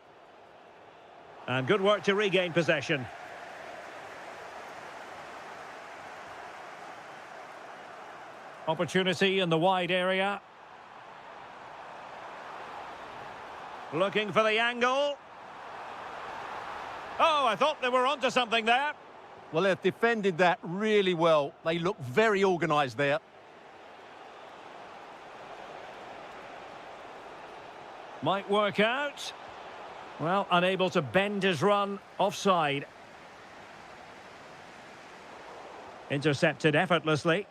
And good work to regain possession. Opportunity in the wide area. Looking for the angle. Oh, I thought they were onto something there. Well, they've defended that really well. They look very organised there. Might work out. Well, unable to bend his run, offside. Intercepted effortlessly.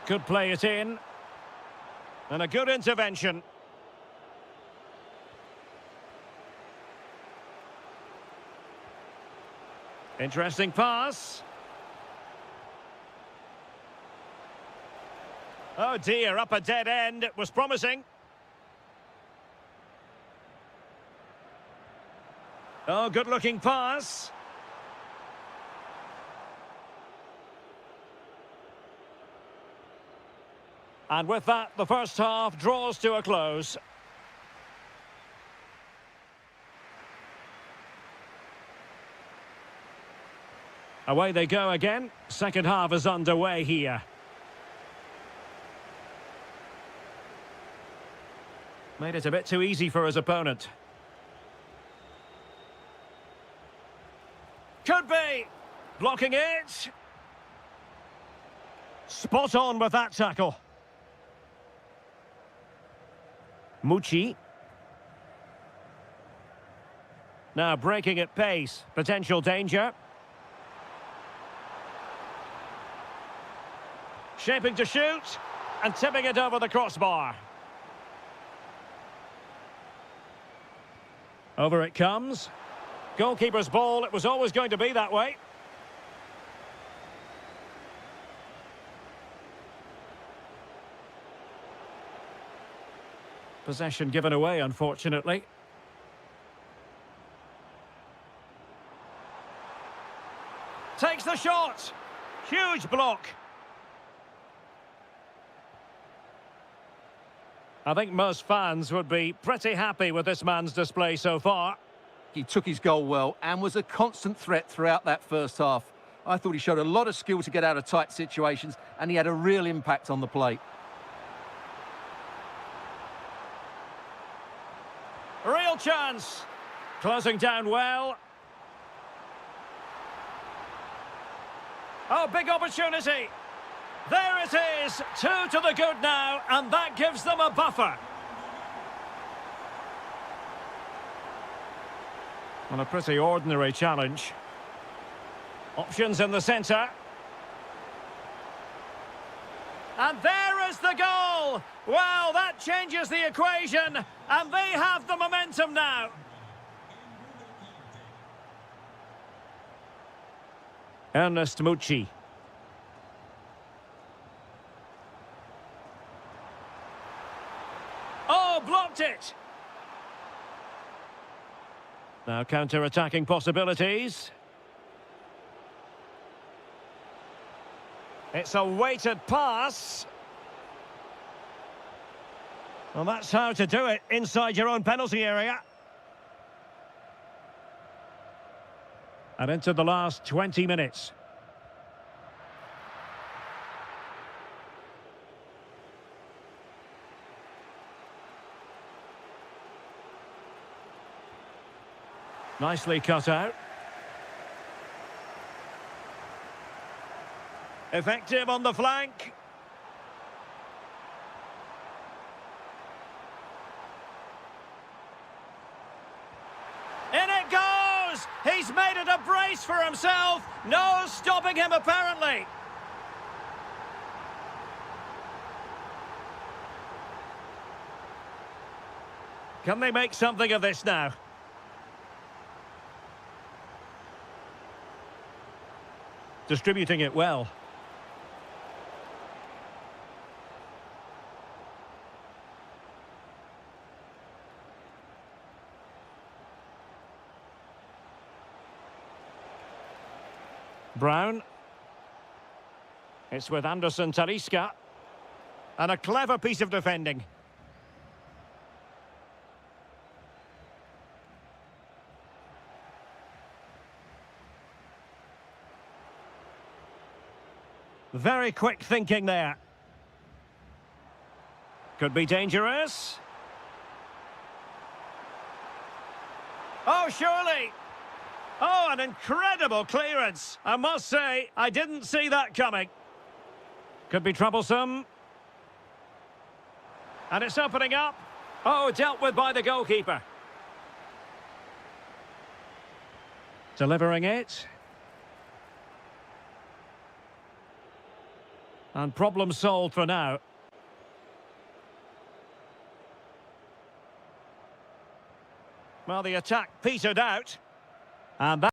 Could play it in. And a good intervention. Interesting pass. Oh dear, up a dead end. It was promising. Oh, good-looking pass. And with that, the first half draws to a close. Away they go again. Second half is underway here. Made it a bit too easy for his opponent. Could be. Blocking it. Spot on with that tackle. Mucci. Now breaking at pace. Potential danger. Shaping to shoot. And tipping it over the crossbar. Over it comes. Goalkeeper's ball. It was always going to be that way. Possession given away, unfortunately. Takes the shot. Huge block. I think most fans would be pretty happy with this man's display so far. He took his goal well and was a constant threat throughout that first half. I thought he showed a lot of skill to get out of tight situations, and he had a real impact on the plate. Real chance. Closing down well. Oh, big opportunity. There it is. 2 to the good now, and that gives them a buffer. On a pretty ordinary challenge. Options in the centre. And there is the goal! Well, that changes the equation, and they have the momentum now. Ernest Mucci. Oh, blocked it! Now counter-attacking possibilities. It's a weighted pass. Well, that's how to do it inside your own penalty area. And into the last 20 minutes. Nicely cut out. Effective on the flank. In it goes! He's made it a brace for himself. No stopping him, apparently. Can they make something of this now? Distributing it well. Brown. It's with Anderson Talisca. And a clever piece of defending. Very quick thinking there. Could be dangerous. Oh, surely. Oh, an incredible clearance. I must say, I didn't see that coming. Could be troublesome. And it's opening up. Oh, dealt with by the goalkeeper. Delivering it. And problem solved for now. Well, the attack petered out. And that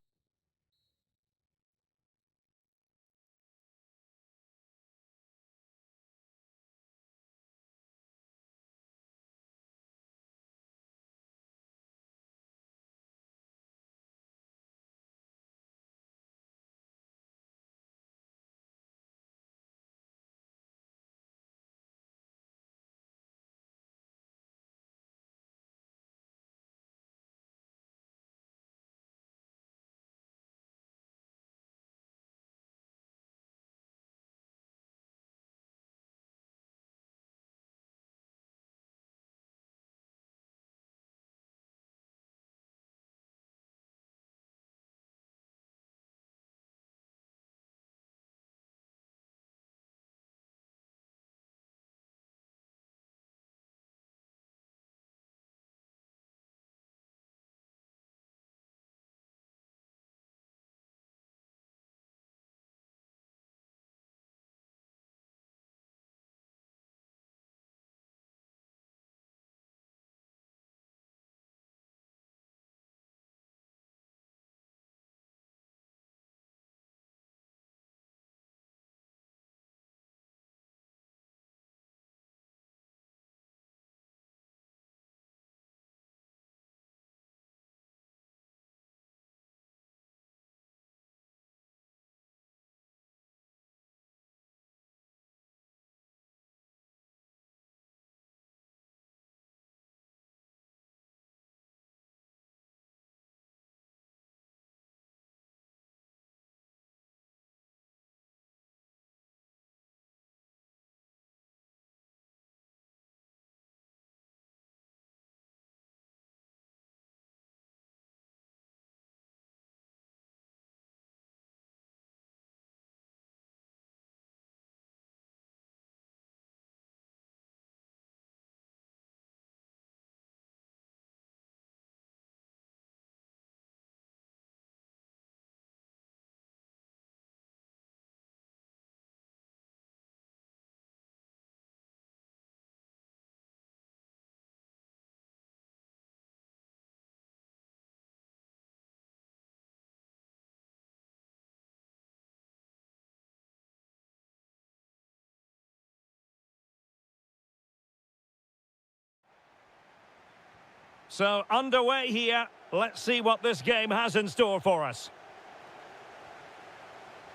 So underway here. Let's see what this game has in store for us.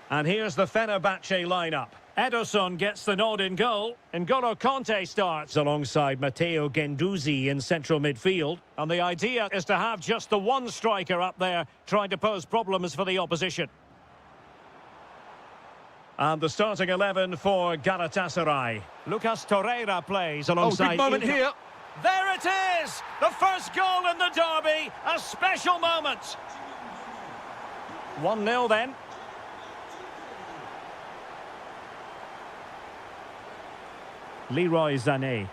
And here's the Fenerbahce lineup. Ederson gets the nod in goal. N'Golo Kanté starts alongside Matteo Guendouzi in central midfield. And the idea is to have just the one striker up there trying to pose problems for the opposition. And the starting 11 for Galatasaray. Lucas Torreira plays alongside... Oh, big moment here. There it is! The first goal in the derby. A special moment. 1-0 then. Leroy Sané.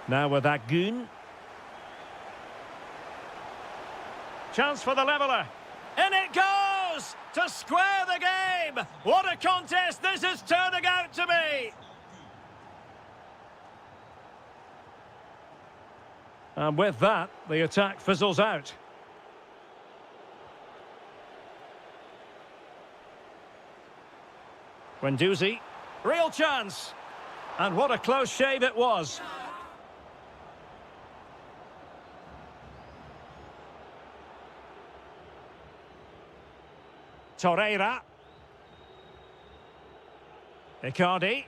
Now with that Goon. Chance for the leveller. In it goes! To square the game! What a contest this is turning out to be! And with that, the attack fizzles out. Guendouzi. Real chance. And what a close shave it was. Torreira. Icardi.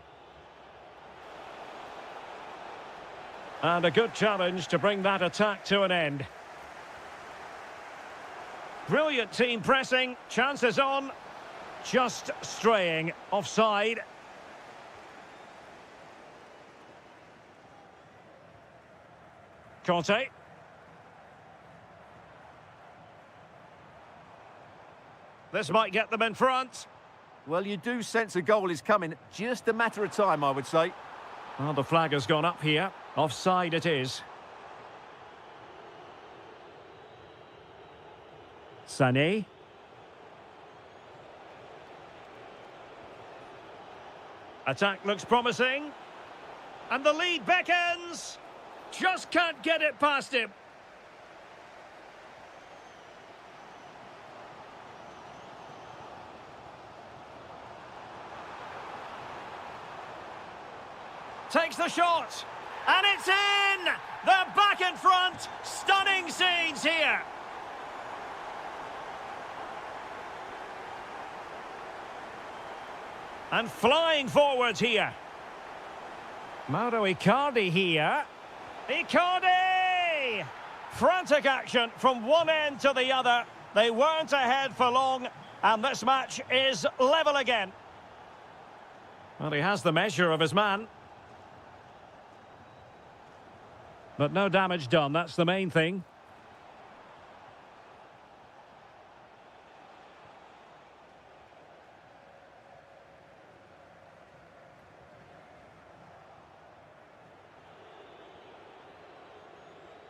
And a good challenge to bring that attack to an end. Brilliant team pressing. Chances on. Just straying offside. Conte. This might get them in front. Well, you do sense a goal is coming. Just a matter of time, I would say. Well, the flag has gone up here. Offside it is. Sané. Attack looks promising. And the lead beckons. Just can't get it past him. Takes the shot. And it's in! They're back in front. Stunning scenes here. And flying forwards here. Mauro Icardi here. Icardi! Frantic action from one end to the other. They weren't ahead for long, and this match is level again. Well, he has the measure of his man. But no damage done, that's the main thing.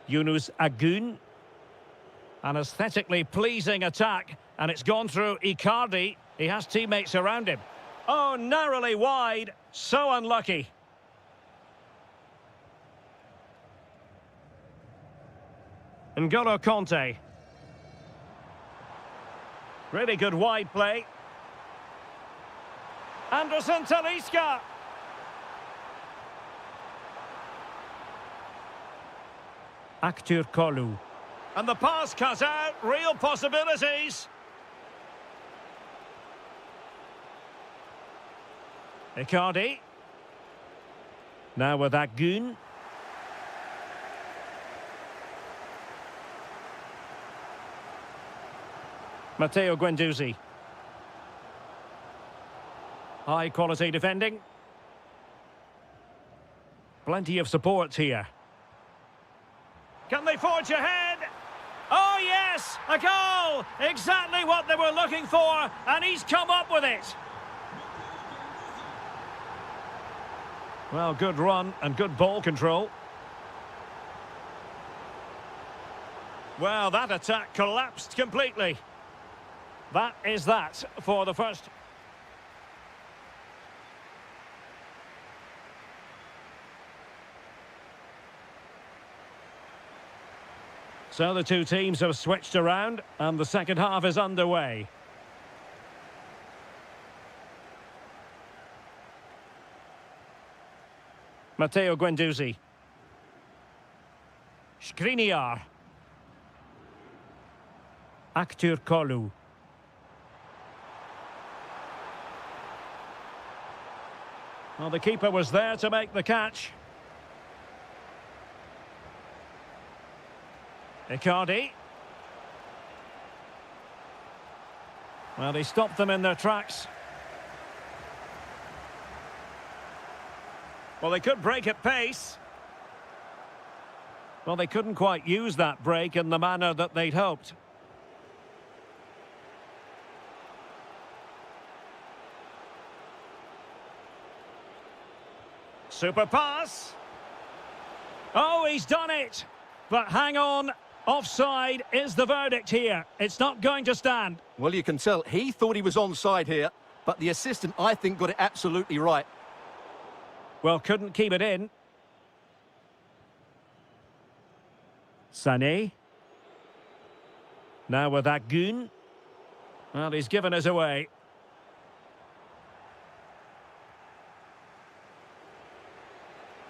Yunus Agun. An aesthetically pleasing attack, and it's gone through Icardi. He has teammates around him. Oh, narrowly wide. So unlucky. N'Golo Kanté. Really good wide play. Anderson Talisca. Aktür Kolu. And the pass cut out. Real possibilities. Icardi. Now with that Goon. Matteo Guendouzi. High quality defending. Plenty of support here. Can they forge ahead? Oh yes, a goal! Exactly what they were looking for, and he's come up with it. Well, good run and good ball control. Well, that attack collapsed completely. That is that for the first. So the two teams have switched around and the second half is underway. Matteo Guendouzi. Skriniar. Kolu. Well, the keeper was there to make the catch. Icardi. Well, he stopped them in their tracks. Well, they could break at pace. Well, they couldn't quite use that break in the manner that they'd hoped. Super pass. Oh, he's done it. But hang on. Offside is the verdict here. It's not going to stand. Well, you can tell he thought he was onside here, but the assistant, I think, got it absolutely right. Well, couldn't keep it in. Sané. Now with Agun. Well, he's given us away.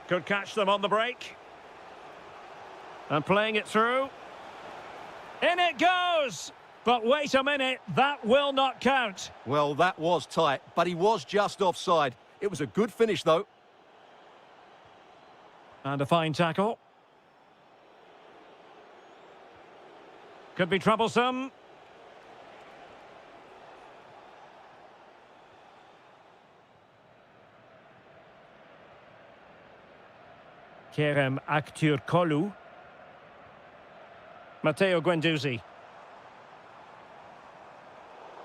Could catch them on the break. And playing it through. In it goes! But wait a minute, that will not count. Well, that was tight, but he was just offside. It was a good finish, though. And a fine tackle. Could be troublesome. Kerem Kolu. Matteo Guendouzi.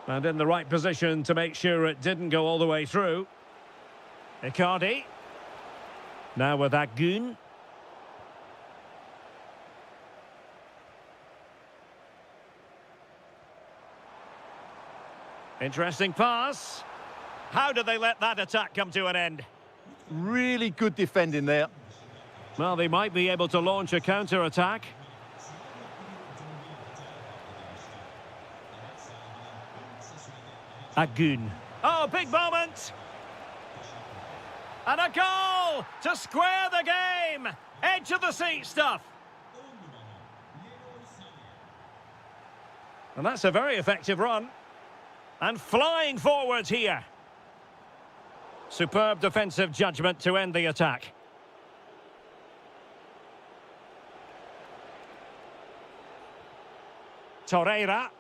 And in the right position to make sure it didn't go all the way through. Icardi. Now with Agun. Interesting pass. How did they let that attack come to an end? Really good defending there. Well, they might be able to launch a counter-attack. Agun. Oh, big moment! And a goal to square the game! Edge of the seat stuff. And that's a very effective run. And flying forwards here. Superb defensive judgment to end the attack. Torreira.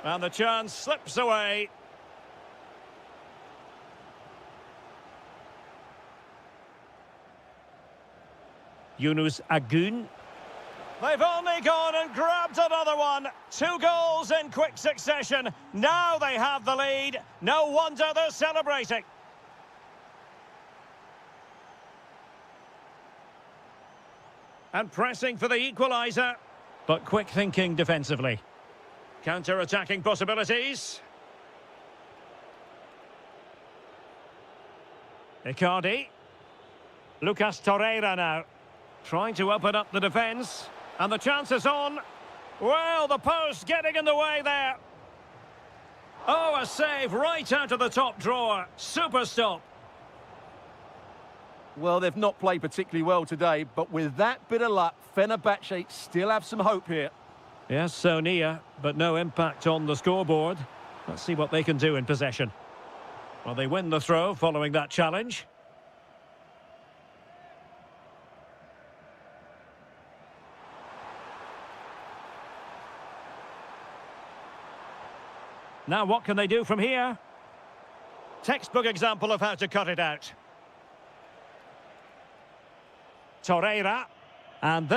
And the chance slips away. Yunus Agun. They've only gone and grabbed another one. 2 goals in quick succession. Now they have the lead. No wonder they're celebrating. And pressing for the equaliser. But quick thinking defensively. Counter-attacking possibilities. Icardi. Lucas Torreira now. Trying to open up the defence. And the chance is on. Well, the post getting in the way there. Oh, a save right out of the top drawer. Super stop. Well, they've not played particularly well today, but with that bit of luck, Fenerbahce still have some hope here. Yes, so near, but no impact on the scoreboard. Let's see what they can do in possession. Well, they win the throw following that challenge. Now what can they do from here? Textbook example of how to cut it out. Torreira. And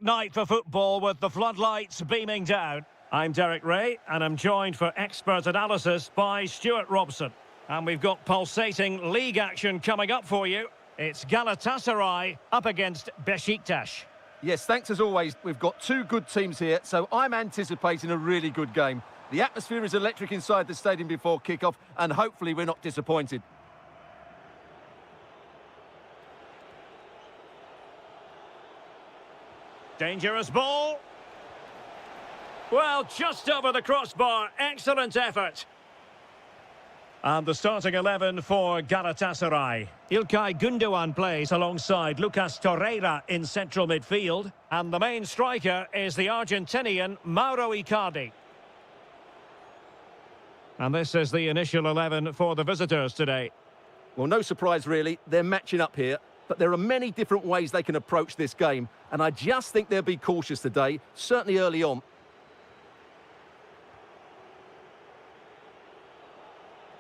night for football with the floodlights beaming down. I'm Derek Ray, and I'm joined for expert analysis by Stuart Robson. And we've got pulsating league action coming up for you. It's Galatasaray up against Besiktas. Yes, thanks as always. We've got two good teams here, so I'm anticipating a really good game. The atmosphere is electric inside the stadium before kick-off, and hopefully we're not disappointed. Dangerous ball. Well, just over the crossbar. Excellent effort. And the starting 11 for Galatasaray. İlkay Gündoğan plays alongside Lucas Torreira in central midfield. And the main striker is the Argentinian Mauro Icardi. And this is the initial 11 for the visitors today. Well, no surprise really. They're matching up here. But there are many different ways they can approach this game. And I just think they'll be cautious today, certainly early on.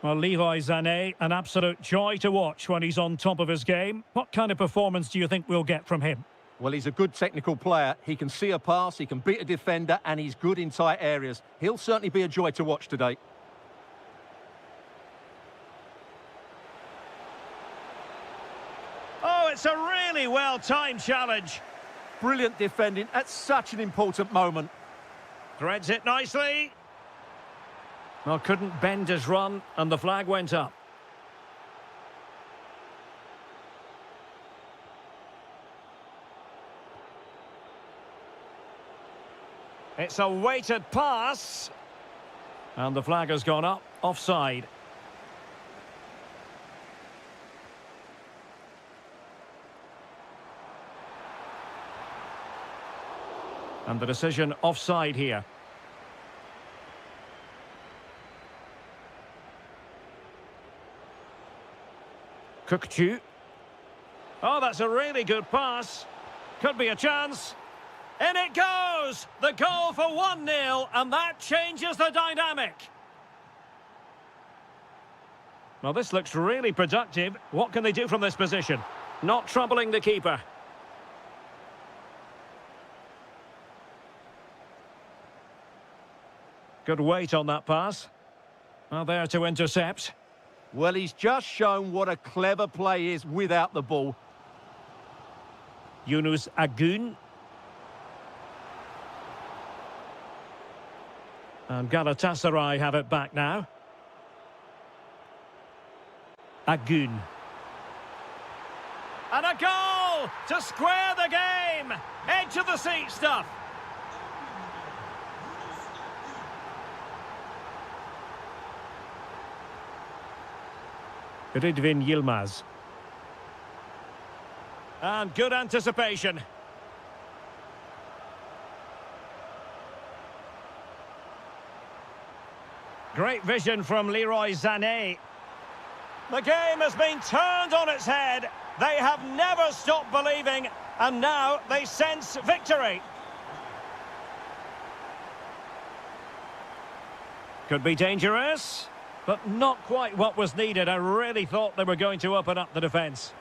Well, Leroy Sané, an absolute joy to watch when he's on top of his game. What kind of performance do you think we'll get from him? Well, he's a good technical player. He can see a pass, he can beat a defender, and he's good in tight areas. He'll certainly be a joy to watch today. Oh, it's a really well-timed challenge. Brilliant defending at such an important moment. Threads it nicely. Well, couldn't bend his run, and the flag went up. It's a weighted pass. And the flag has gone up, offside. And the decision offside here. Kökçü. Oh, that's a really good pass. Could be a chance. In it goes! The goal for 1-0, and that changes the dynamic. Well, this looks really productive. What can they do from this position? Not troubling the keeper. Good weight on that pass. Well, there to intercept. Well, he's just shown what a clever play is without the ball. Yunus Agun. And Galatasaray have it back now. Agun. And a goal to square the game. Edge of the seat stuff. Rıdvan Yılmaz. And good anticipation. Great vision from Leroy Sané. The game has been turned on its head. They have never stopped believing, and now they sense victory. Could be dangerous, but not quite what was needed. I really thought they were going to open up the defence.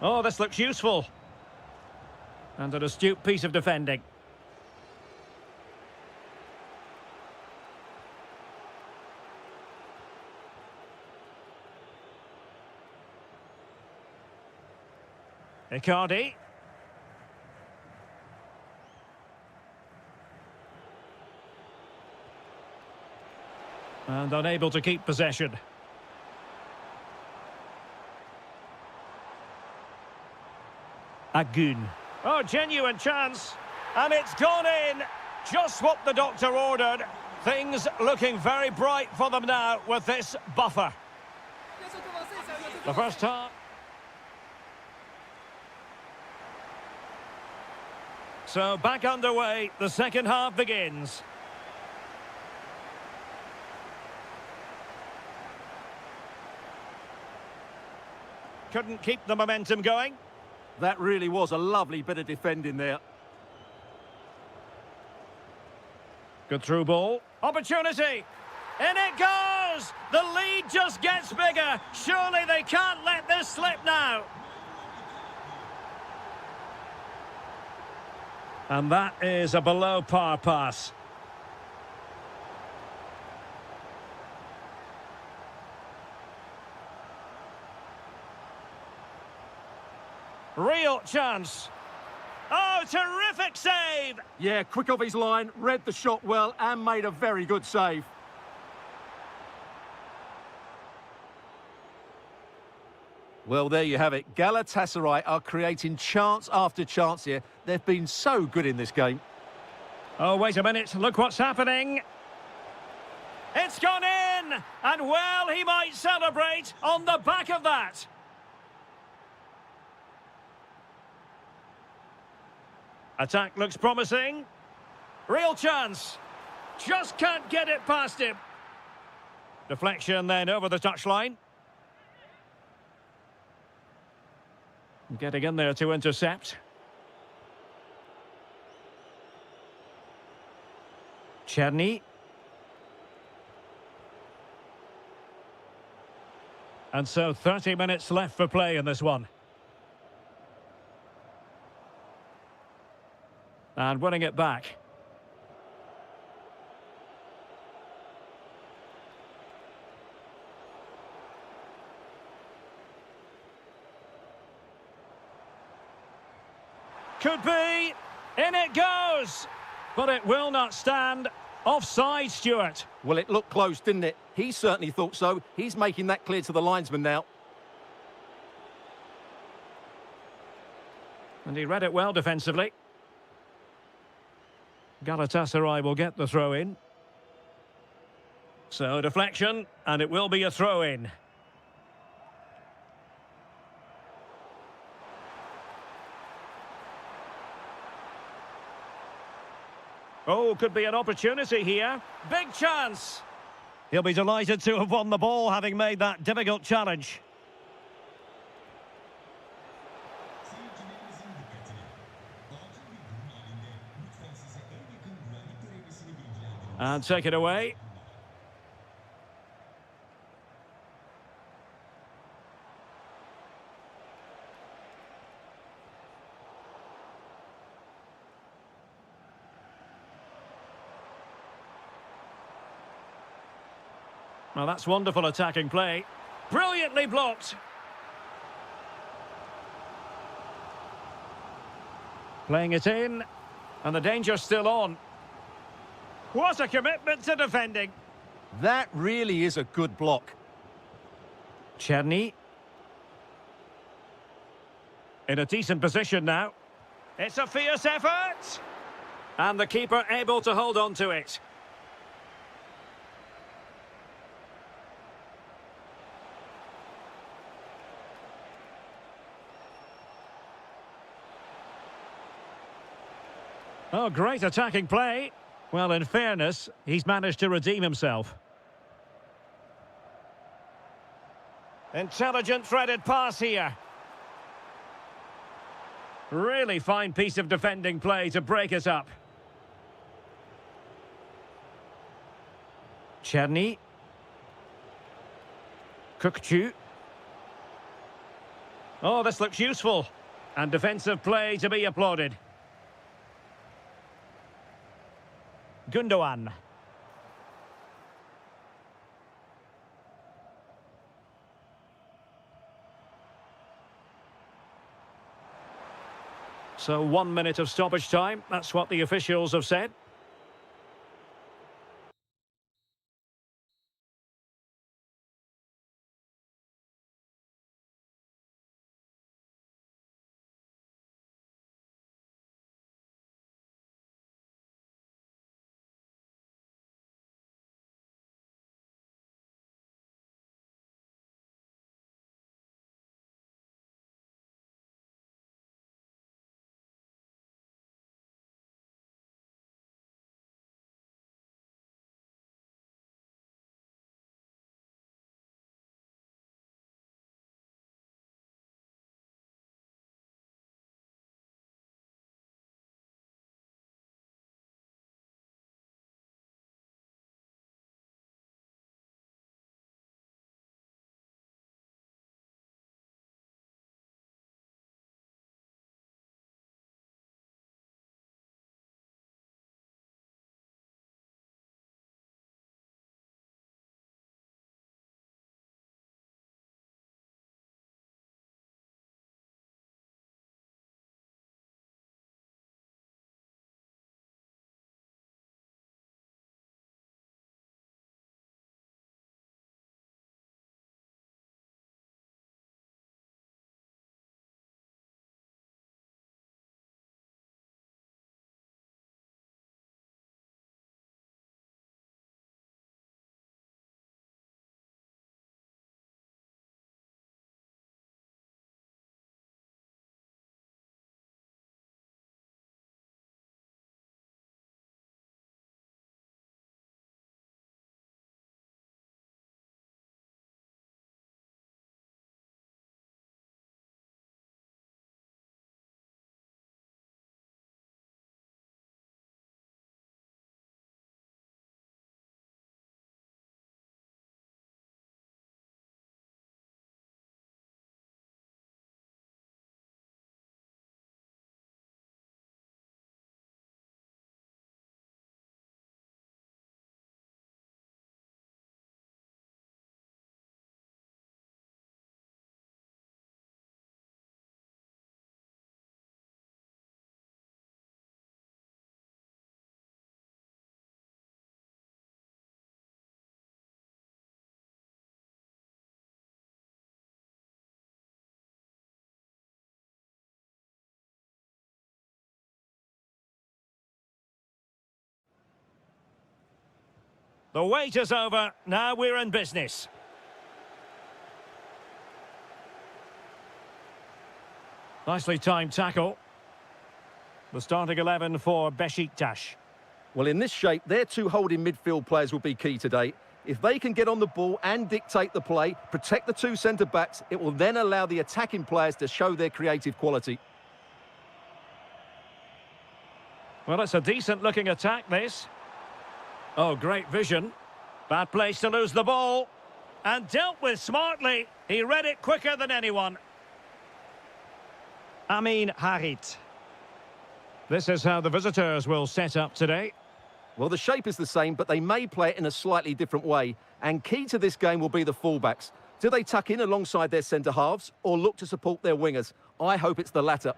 Oh, this looks useful. And an astute piece of defending. Icardi. And unable to keep possession. Agun. Oh, genuine chance. And it's gone in. Just what the doctor ordered. Things looking very bright for them now with this buffer. The first half. So back underway, the second half begins. Couldn't keep the momentum going. That really was a lovely bit of defending there. Good through ball. Opportunity. In it goes! The lead just gets bigger. Surely they can't let this slip now. And that is a below par pass. Real chance. Oh, terrific save! Yeah, quick off his line, read the shot well and made a very good save. Well, there you have it. Galatasaray are creating chance after chance here. They've been so good in this game. Oh, wait a minute. Look what's happening. It's gone in! And, well, he might celebrate on the back of that. Attack looks promising. Real chance. Just can't get it past him. Deflection then over the touchline. Getting in there to intercept. Czerny. And so 30 minutes left for play in this one. And winning it back. Could be. In it goes. But it will not stand. Offside, Stuart. Well, it looked close, didn't it? He certainly thought so. He's making that clear to the linesman now. And he read it well defensively. Galatasaray will get the throw-in. So, deflection, and it will be a throw-in. Oh, could be an opportunity here. Big chance. He'll be delighted to have won the ball, having made that difficult challenge. And take it away. Well, that's wonderful attacking play. Brilliantly blocked. Playing it in. And the danger's still on. What a commitment to defending. That really is a good block. Czerny. In a decent position now. It's a fierce effort. And the keeper able to hold on to it. Oh, great attacking play. Well, in fairness, he's managed to redeem himself. Intelligent threaded pass here. Really fine piece of defending play to break it up. Czerny. Kukçu. Oh, this looks useful. And defensive play to be applauded. Gundogan. So 1 minute of stoppage time. That's what the officials have said. The wait is over. Now we're in business. Nicely timed tackle. The starting 11 for Besiktas. Well, in this shape, their two holding midfield players will be key today. If they can get on the ball and dictate the play, protect the two centre-backs, it will then allow the attacking players to show their creative quality. Well, it's a decent-looking attack, this. Oh, great vision. Bad place to lose the ball. And dealt with smartly. He read it quicker than anyone. Amin Harit. This is how the visitors will set up today. Well, the shape is the same, but they may play it in a slightly different way. And key to this game will be the fullbacks. Do they tuck in alongside their centre-halves or look to support their wingers? I hope it's the latter.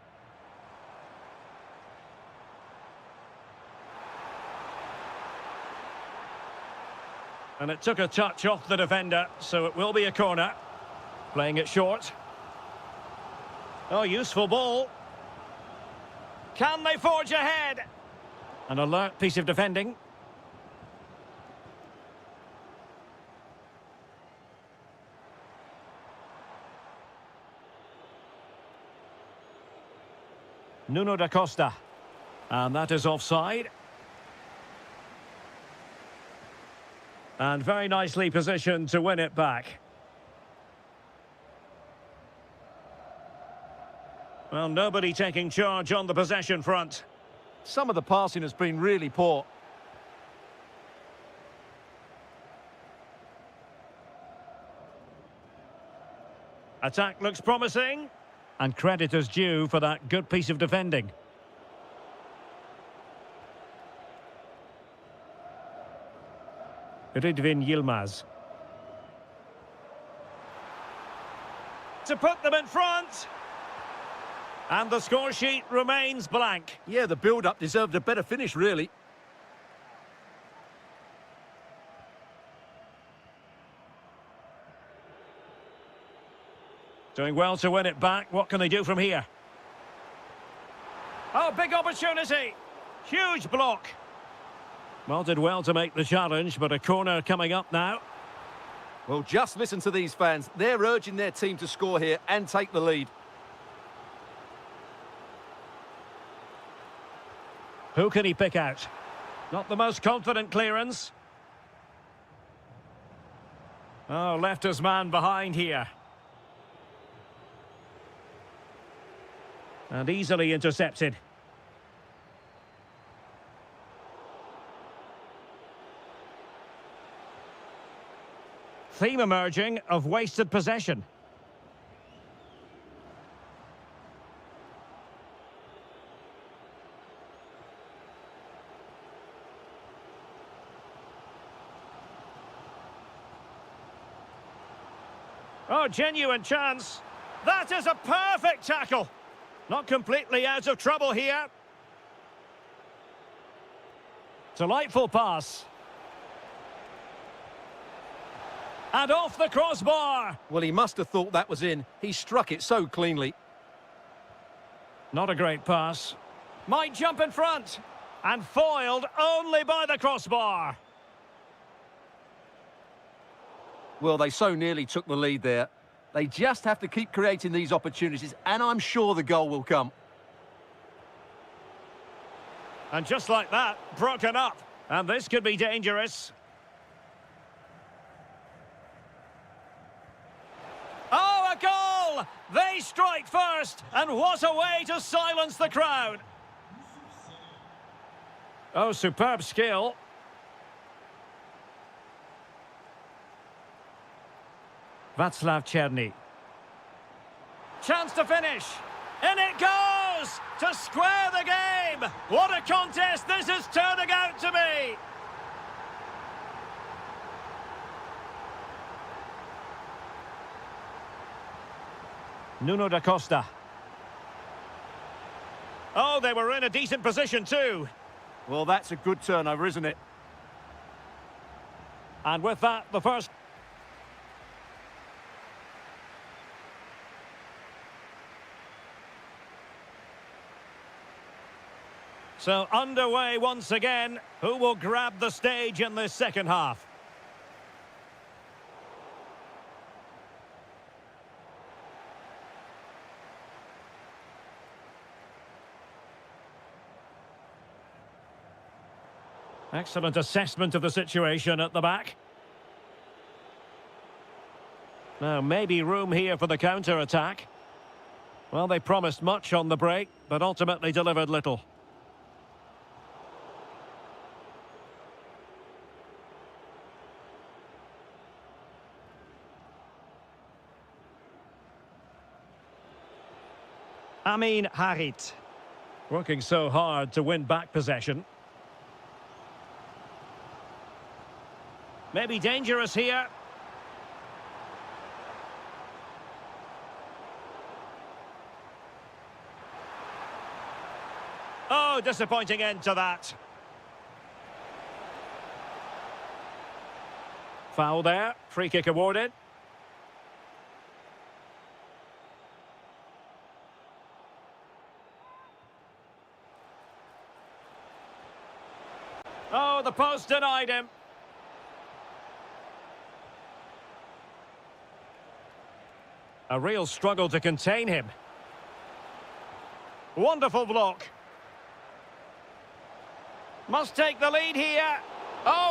And it took a touch off the defender, so it will be a corner. Playing it short. Oh, useful ball. Can they forge ahead? An alert piece of defending. Nuno da Costa. And that is offside. And very nicely positioned to win it back. Well, nobody taking charge on the possession front. Some of the passing has been really poor. Attack looks promising. And credit is due for that good piece of defending. Ridvin Yilmaz. To put them in front. And the score sheet remains blank. Yeah, the build-up deserved a better finish, really. Doing well to win it back. What can they do from here? Oh, big opportunity. Huge block. Well, did well to make the challenge, but a corner coming up now. Well, just listen to these fans. They're urging their team to score here and take the lead. Who can he pick out? Not the most confident clearance. Oh, left his man behind here. And easily intercepted. Theme emerging of wasted possession. Oh, genuine chance. That is a perfect tackle. Not completely out of trouble here. Delightful pass. And off the crossbar. Well, he must have thought that was in. He struck it so cleanly. Not a great pass. Might jump in front. And foiled only by the crossbar. Well, they so nearly took the lead there. They just have to keep creating these opportunities, and I'm sure the goal will come. And just like that, broken up. And this could be dangerous. Oh, a goal! They strike first, and what a way to silence the crowd. Oh, superb skill. Václav Černý. Chance to finish. In it goes! To square the game! What a contest this is turning out to be! Nuno da Costa. Oh, they were in a decent position too. Well, that's a good turnover, isn't it? And with that, the first... So underway once again. Who will grab the stage in this second half? Excellent assessment of the situation at the back. Now, maybe room here for the counter-attack. Well, they promised much on the break, but ultimately delivered little. Amin Harit. Working so hard to win back possession. Maybe dangerous here. Oh, disappointing end to that. Foul there. Free kick awarded. Oh, the post denied him. A real struggle to contain him. Wonderful block. Must take the lead here. Oh!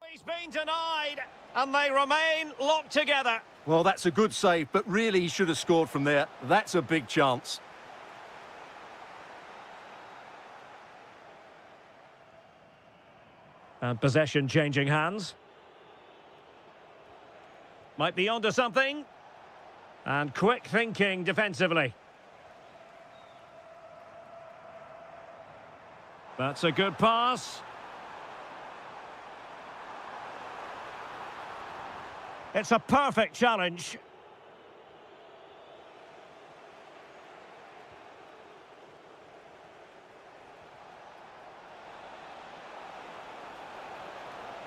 He's been denied, and they remain locked together. Well, that's a good save, but really he should have scored from there. That's a big chance. And possession changing hands. Might be onto something. And quick thinking defensively. That's a good pass. It's a perfect challenge.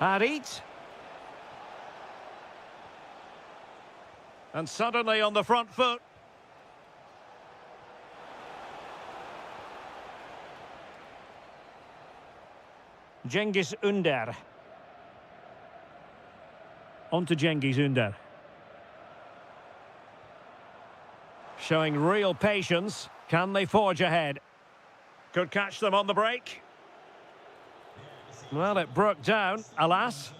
Harit. And suddenly on the front foot. Cengiz Ünder. On to Cengiz Ünder. Showing real patience. Can they forge ahead? Could catch them on the break. Well, it broke down, alas.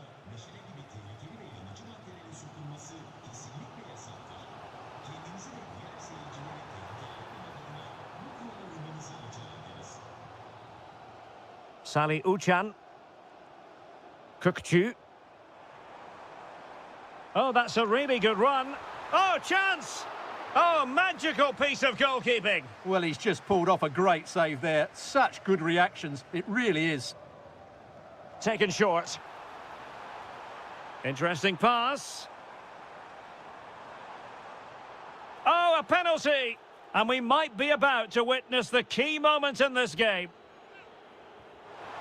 Salih Uçan. Kukçu. Oh, that's a really good run. Oh, chance! Oh, magical piece of goalkeeping. Well, he's just pulled off a great save there. Such good reactions. It really is. Taken short. Interesting pass. Oh, a penalty! And we might be about to witness the key moment in this game.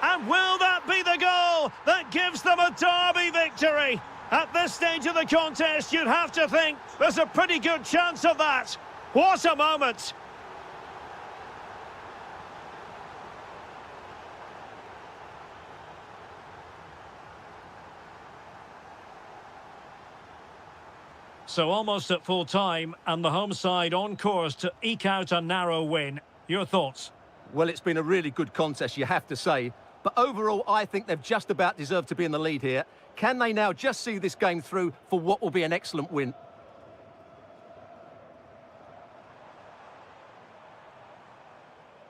And will that be the goal that gives them a derby victory? At this stage of the contest, you'd have to think there's a pretty good chance of that. What a moment! So almost at full time, and the home side on course to eke out a narrow win. Your thoughts? Well, it's been a really good contest, you have to say. But overall, I think they've just about deserved to be in the lead here. Can they now just see this game through for what will be an excellent win?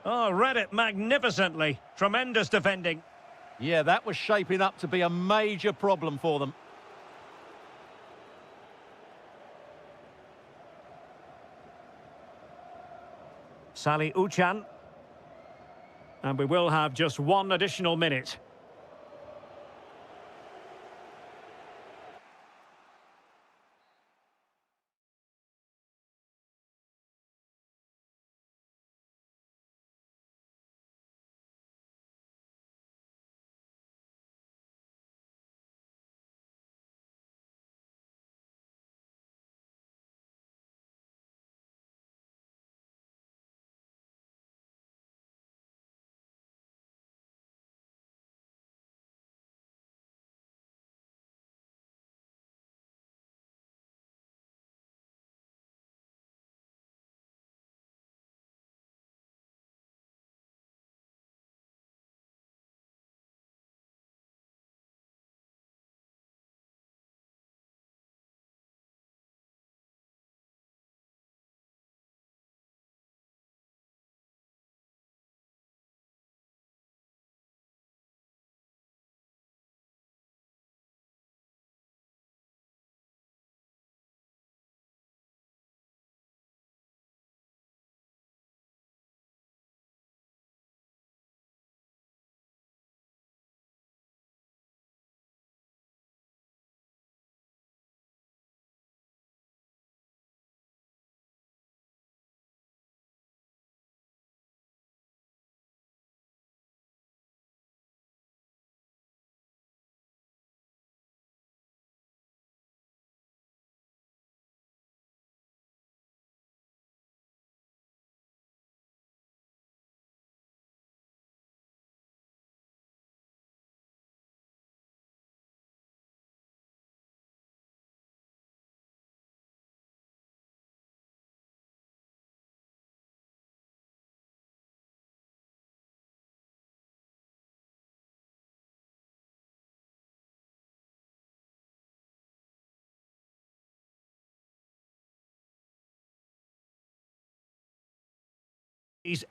Oh, read it magnificently. Tremendous defending. Yeah, that was shaping up to be a major problem for them. Salih Uçan. And we will have just one additional minute.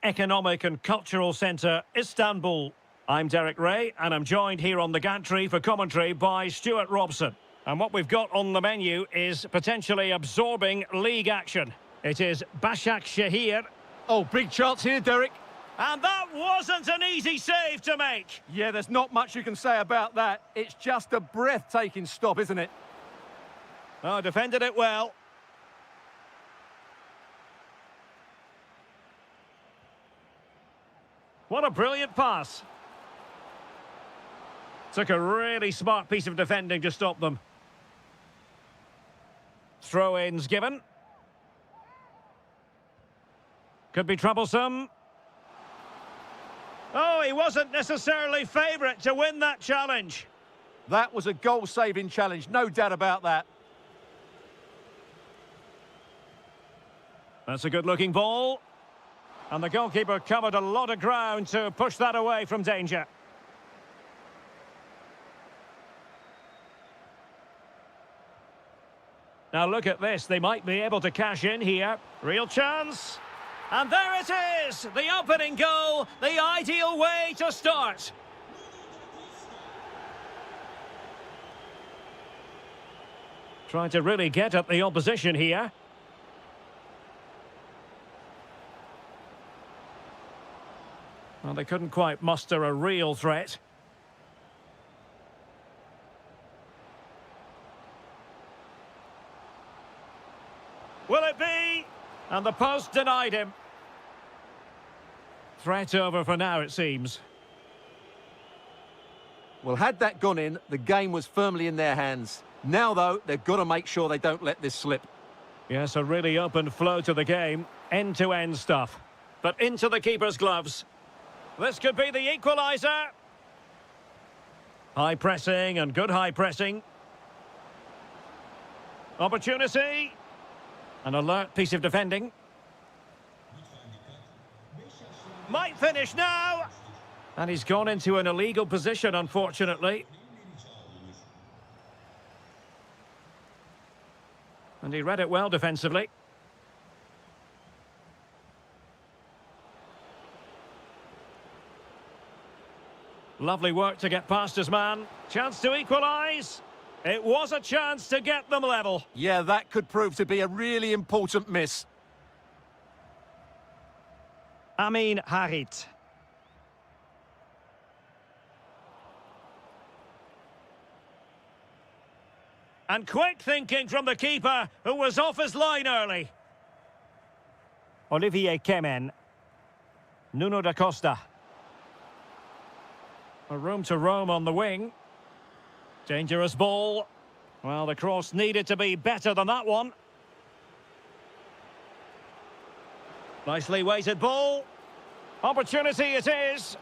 Economic and cultural centre, Istanbul. I'm Derek Ray, and I'm joined here on the gantry for commentary by Stuart Robson. And what we've got on the menu is potentially absorbing league action. It is Başakşehir. Oh, big chance here, Derek. And that wasn't an easy save to make. Yeah, there's not much you can say about that. It's just a breathtaking stop, isn't it? Oh, defended it well. What a brilliant pass. Took a really smart piece of defending to stop them. Throw-ins given. Could be troublesome. Oh, he wasn't necessarily favourite to win that challenge. That was a goal-saving challenge, no doubt about that. That's a good-looking ball. And the goalkeeper covered a lot of ground to push that away from danger. Now look at this, they might be able to cash in here. Real chance. And there it is, the opening goal, the ideal way to start. Trying to really get at the opposition here. Well, they couldn't quite muster a real threat. Will it be? And the post denied him. Threat over for now, it seems. Well, had that gone in, the game was firmly in their hands. Now, though, they've got to make sure they don't let this slip. Yes, a really open flow to the game. End-to-end stuff. But into the keeper's gloves. This could be the equaliser. High pressing and good high pressing. Opportunity. An alert piece of defending. Might finish now. And he's gone into an illegal position, unfortunately. And he read it well defensively. Lovely work to get past his man. Chance to equalise. It was a chance to get them level. Yeah, that could prove to be a really important miss. Amin Harit. And quick thinking from the keeper, who was off his line early. Olivier Kemen. Nuno da Costa. A room to roam on the wing. Dangerous ball. Well, the cross needed to be better than that one. Nicely weighted ball. Opportunity it is.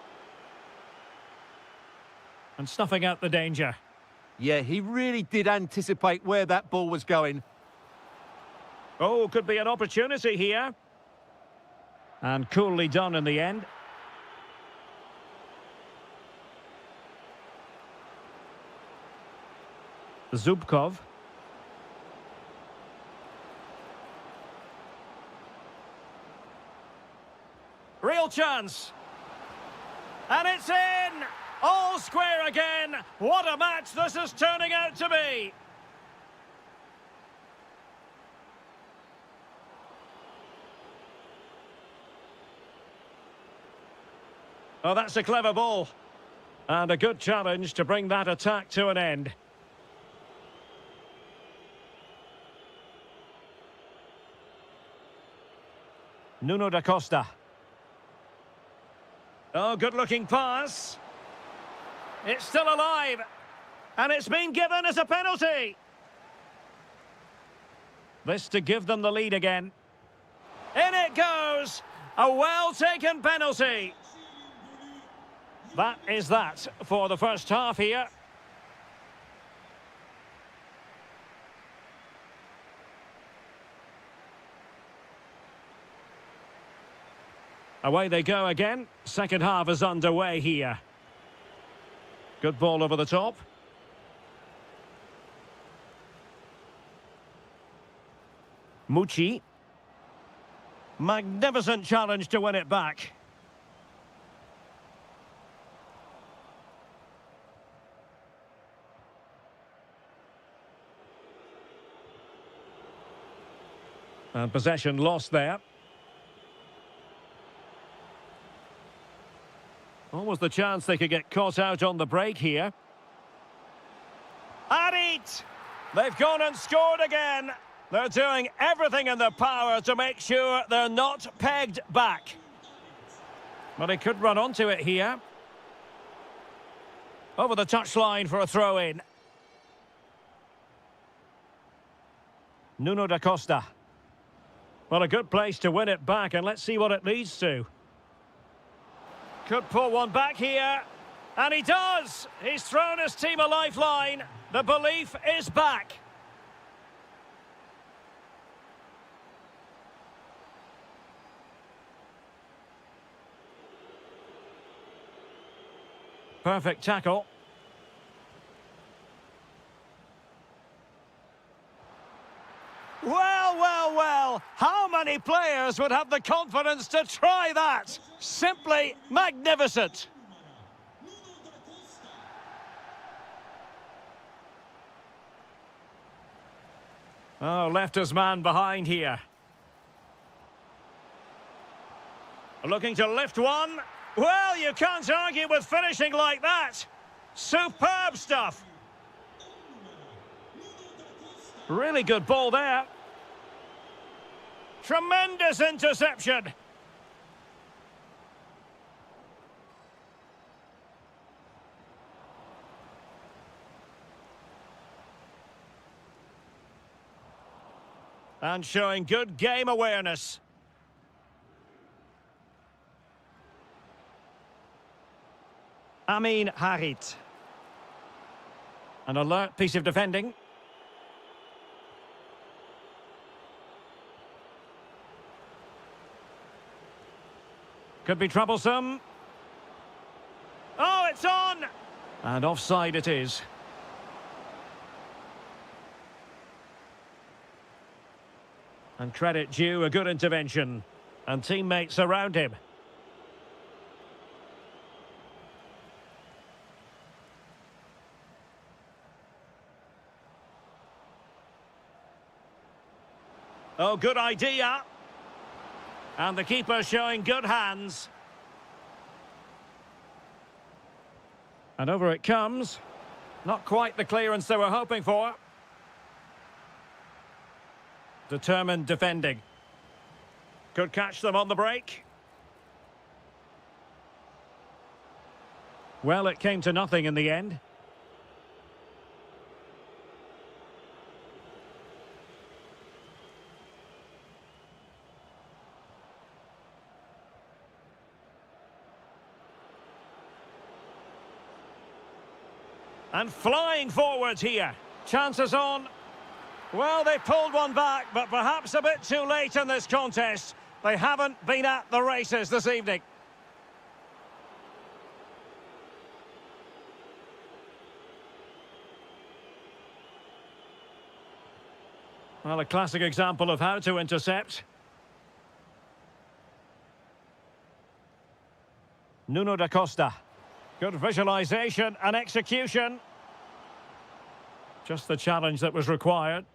And snuffing out the danger. Yeah, he really did anticipate where that ball was going. Oh, could be an opportunity here. And coolly done in the end. Zubkov. Real chance. And it's in! All square again. What a match this is turning out to be. Oh, that's a clever ball. And a good challenge to bring that attack to an end. Nuno da Costa. Oh, good-looking pass. It's still alive. And it's been given as a penalty. This to give them the lead again. In it goes. A well-taken penalty. That is that for the first half here. Away they go again. Second half is underway here. Good ball over the top. Mucci. Magnificent challenge to win it back. And possession lost there. Almost the chance they could get caught out on the break here. Arit! They've gone and scored again. They're doing everything in their power to make sure they're not pegged back. But he could run onto it here. Over the touchline for a throw-in. Nuno da Costa. Well, a good place to win it back, and let's see what it leads to. Could pull one back here. And he does! He's thrown his team a lifeline. The belief is back. Perfect tackle. Well, well, well. How many players would have the confidence to try that? Simply magnificent. Oh, left his man behind here. Looking to lift one. Well, you can't argue with finishing like that. Superb stuff. Really good ball there. Tremendous interception. And showing good game awareness. Amin Harit. An alert piece of defending. Could be troublesome. Oh, it's on! And offside it is. And credit due, a good intervention. And teammates around him. Oh, good idea. And the keeper showing good hands. And over it comes. Not quite the clearance they were hoping for. Determined defending. Could catch them on the break. Well, it came to nothing in the end. And flying forwards here. Chances on. Well, they pulled one back, but perhaps a bit too late in this contest. They haven't been at the races this evening. Well, a classic example of how to intercept. Nuno da Costa. Good visualisation and execution. Just the challenge that was required.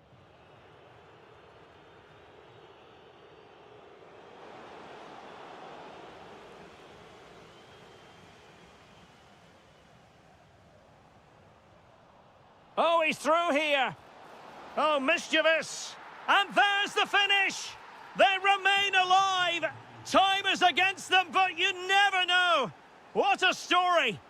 Oh, he's through here. Oh, mischievous. And there's the finish. They remain alive. Time is against them, but you never know. What a story.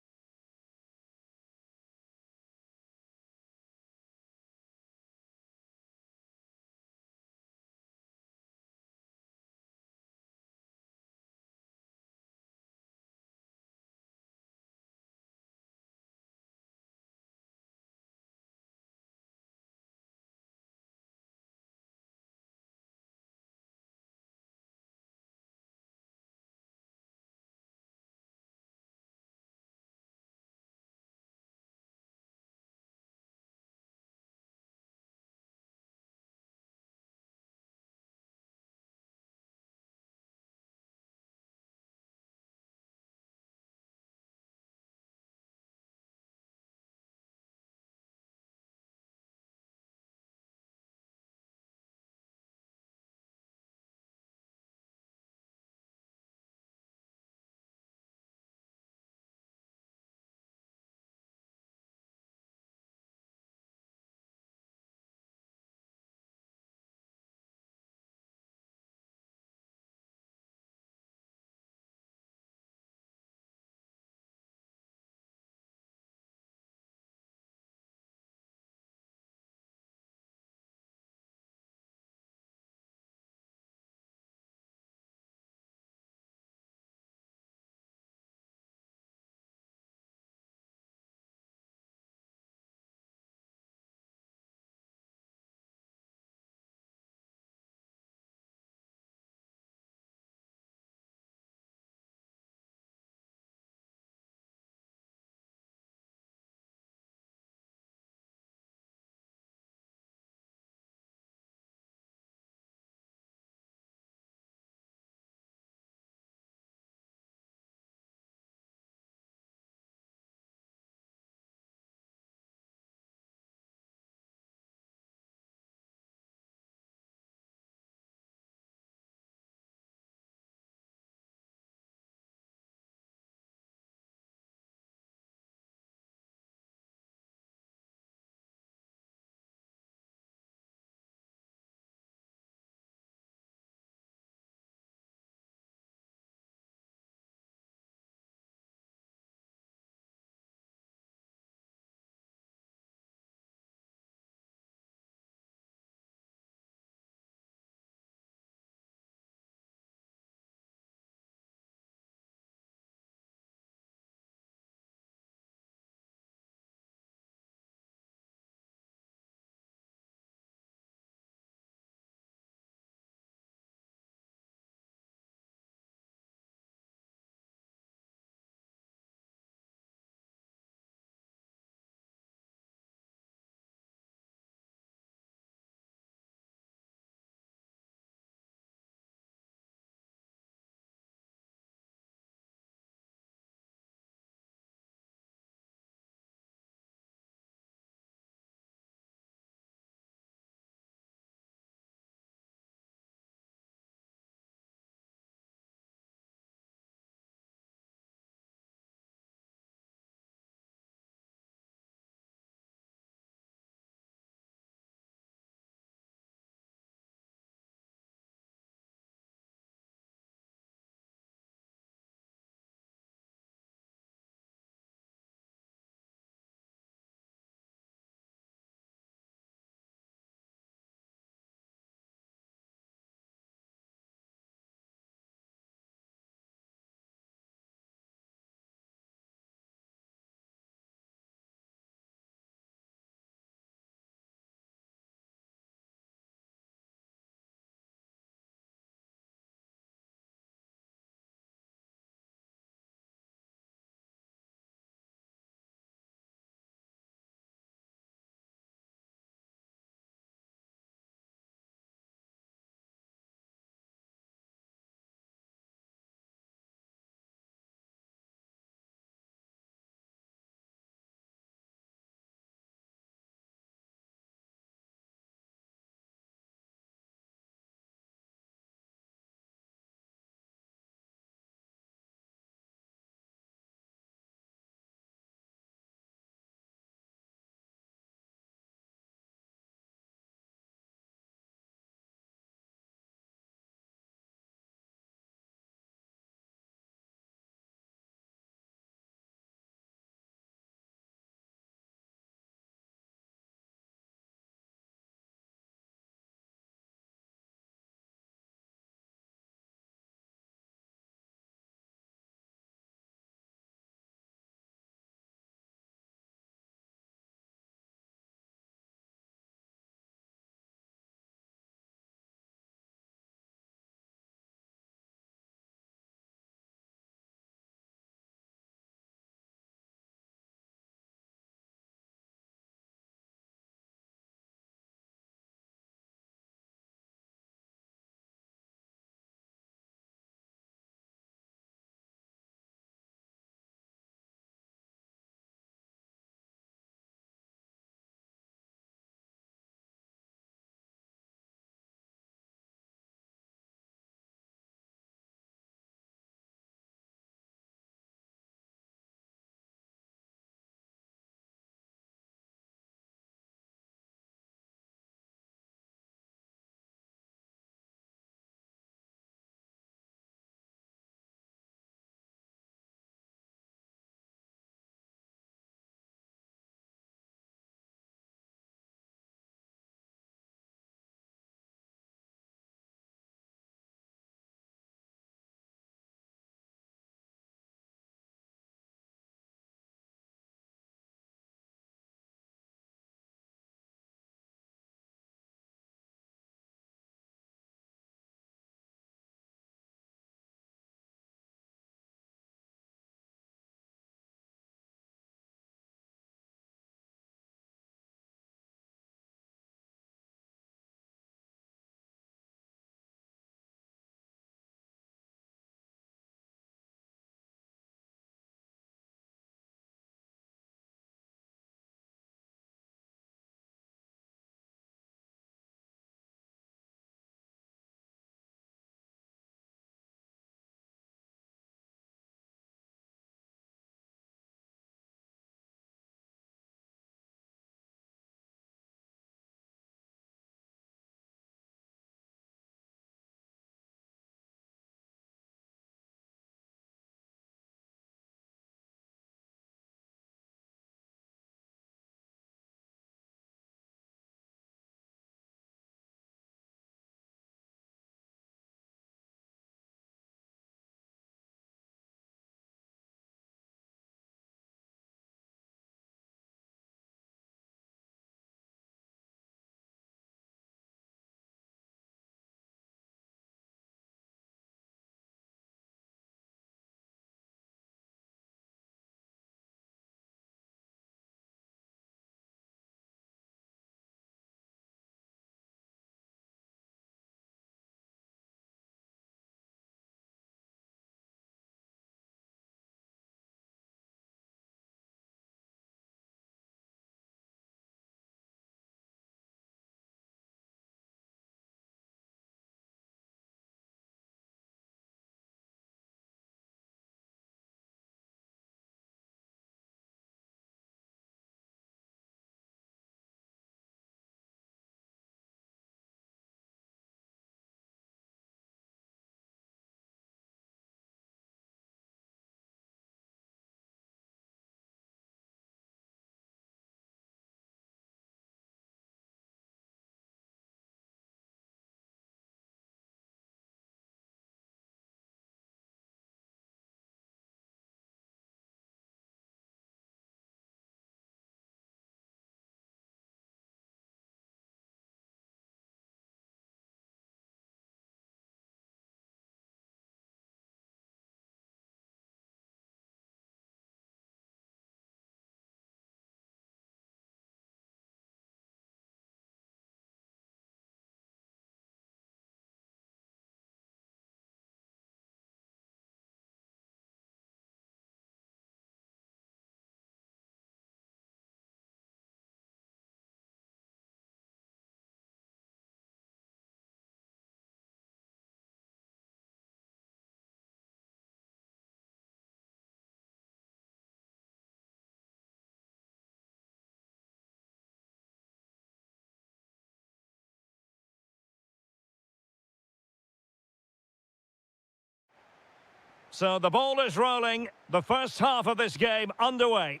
So the ball is rolling. The first half of this game underway.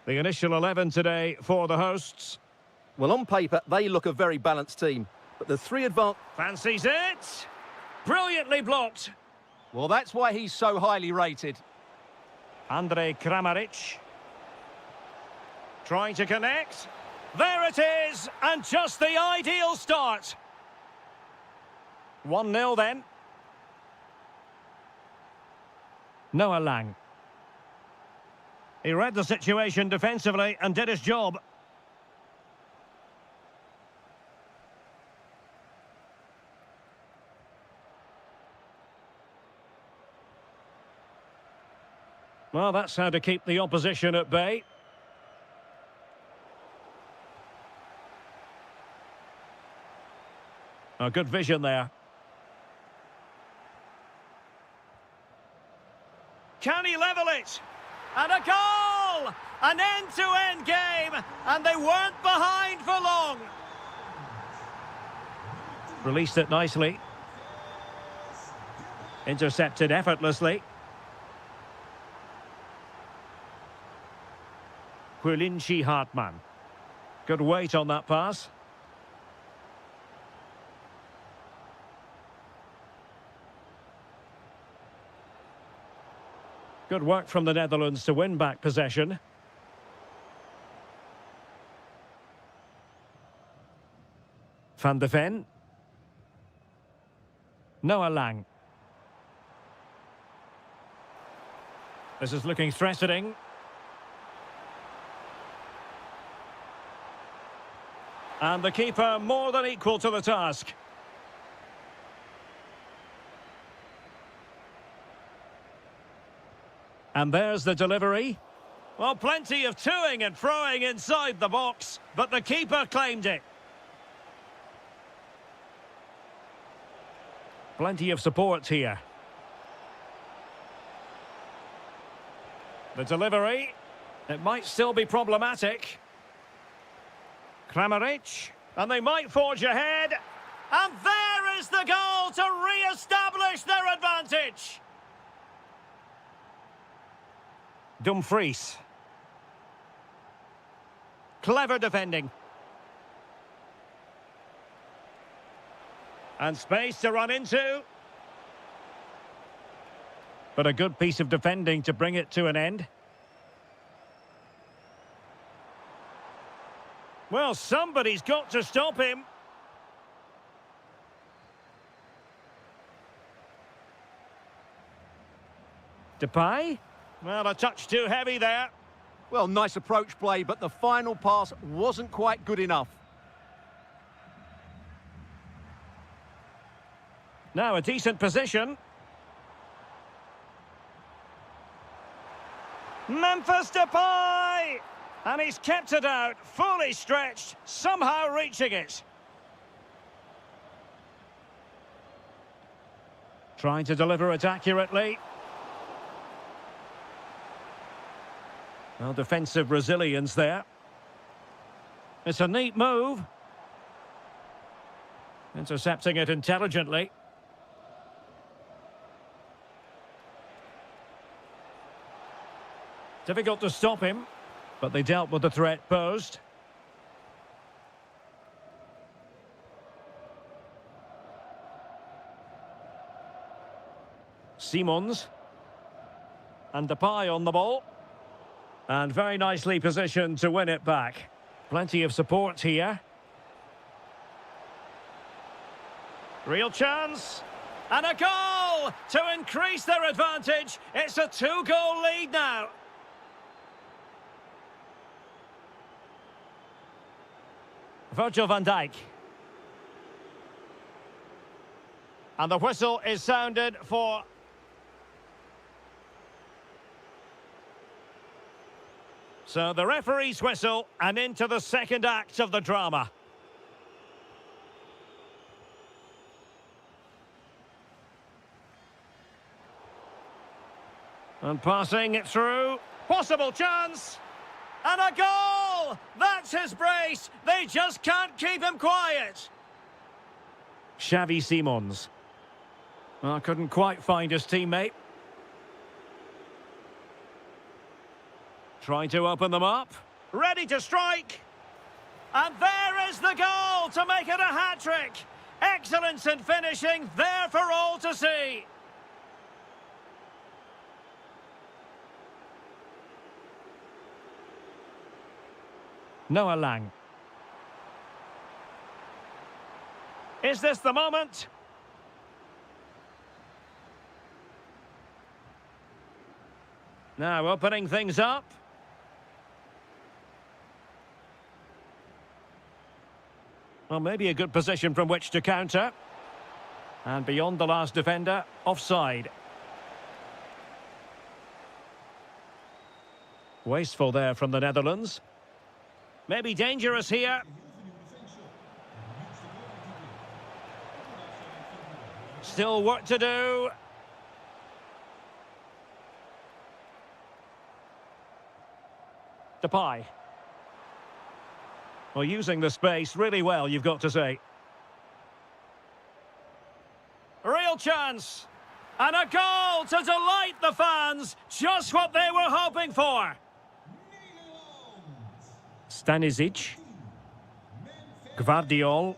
The initial 11 today for the hosts. Well, on paper, they look a very balanced team. But the three advanced... Fancies it. Brilliantly blocked. Well, that's why he's so highly rated. Andrej Kramaric. Trying to connect. There it is. And just the ideal start. 1-0 then. Noah Lang. He read the situation defensively and did his job. Well, that's how to keep the opposition at bay. Oh, good vision there. Can he level it? And a goal! An end-to-end game, and they weren't behind for long. Released it nicely. Intercepted effortlessly. Quillinchi Hartmann. Good weight on that pass. Good work from the Netherlands to win back possession. Van de Ven. Noah Lang. This is looking threatening. And the keeper more than equal to the task. And there's the delivery. Well, plenty of toing and throwing inside the box, but the keeper claimed it. Plenty of support here. The delivery. It might still be problematic. Kramaric. And they might forge ahead. And there is the goal to re-establish their advantage. Dumfries. Clever defending. And space to run into. But a good piece of defending to bring it to an end. Well, somebody's got to stop him. Depay? Well, a touch too heavy there. Well, nice approach play, but the final pass wasn't quite good enough. Now a decent position. Memphis Depay! And he's kept it out, fully stretched, somehow reaching it. Trying to deliver it accurately. Well, defensive resilience there. It's a neat move. Intercepting it intelligently. Difficult to stop him, but they dealt with the threat posed. Simons. And Depay on the ball. And very nicely positioned to win it back. Plenty of support here. Real chance. And a goal to increase their advantage. It's a 2-goal lead now. Virgil van Dijk. And the whistle is sounded for... So the referee's whistle, and into the second act of the drama. And passing it through. Possible chance. And a goal! That's his brace. They just can't keep him quiet. Xavi Simons. Well, couldn't quite find his teammate. Trying to open them up. Ready to strike. And there is the goal to make it a hat-trick. Excellence in finishing, there for all to see. Noah Lang. Is this the moment? Now opening things up. Well, maybe a good position from which to counter. And beyond the last defender, offside. Wasteful there from the Netherlands. Maybe dangerous here. Still work to do. Depay. Well, using the space really well, you've got to say. Real chance. And a goal to delight the fans. Just what they were hoping for. Stanisic. Gvardiol.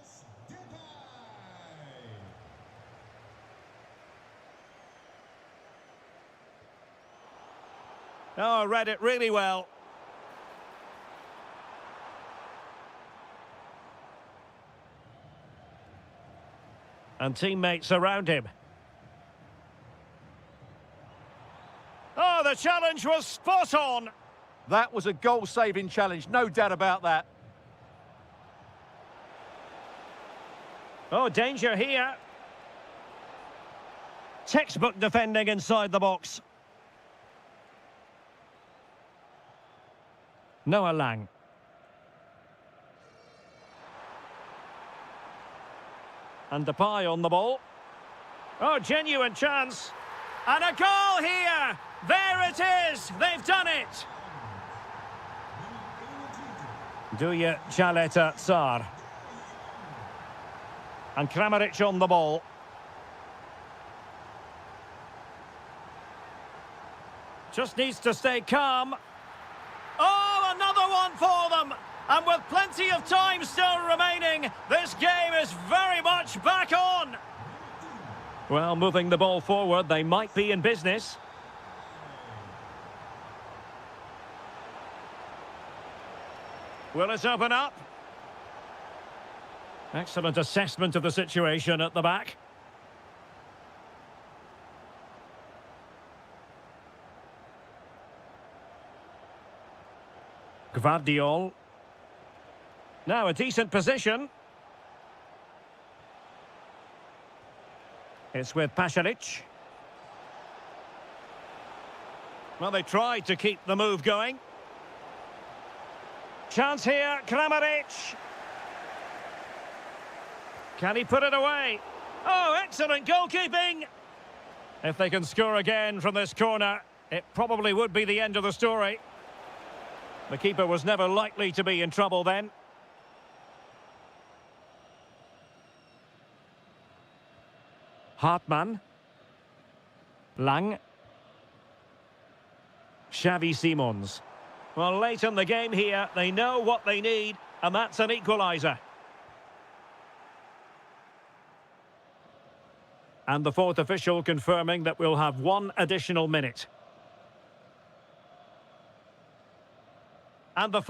Oh, read it really well. And teammates around him. Oh, the challenge was spot on. That was a goal-saving challenge, no doubt about that. Oh, danger here. Textbook defending inside the box. Noah Lang. And Depay on the ball. Oh, genuine chance. And a goal here. There it is. They've done it. Duya Chaleta Tsar. And Kramaric on the ball. Just needs to stay calm. Oh, another one for them. And with plenty of time still remaining, this game is very much back on. Well, moving the ball forward, they might be in business. Will it open up? Excellent assessment of the situation at the back. Gvardiol. Now a decent position. It's with Pasalic. Well, they tried to keep the move going. Chance here, Kramaric. Can he put it away? Oh, excellent goalkeeping. If they can score again from this corner, it probably would be the end of the story. The keeper was never likely to be in trouble then. Hartmann. Lang. Xavi Simons. Well, late in the game here, they know what they need, and that's an equaliser. And the fourth official confirming that we'll have one additional minute. And the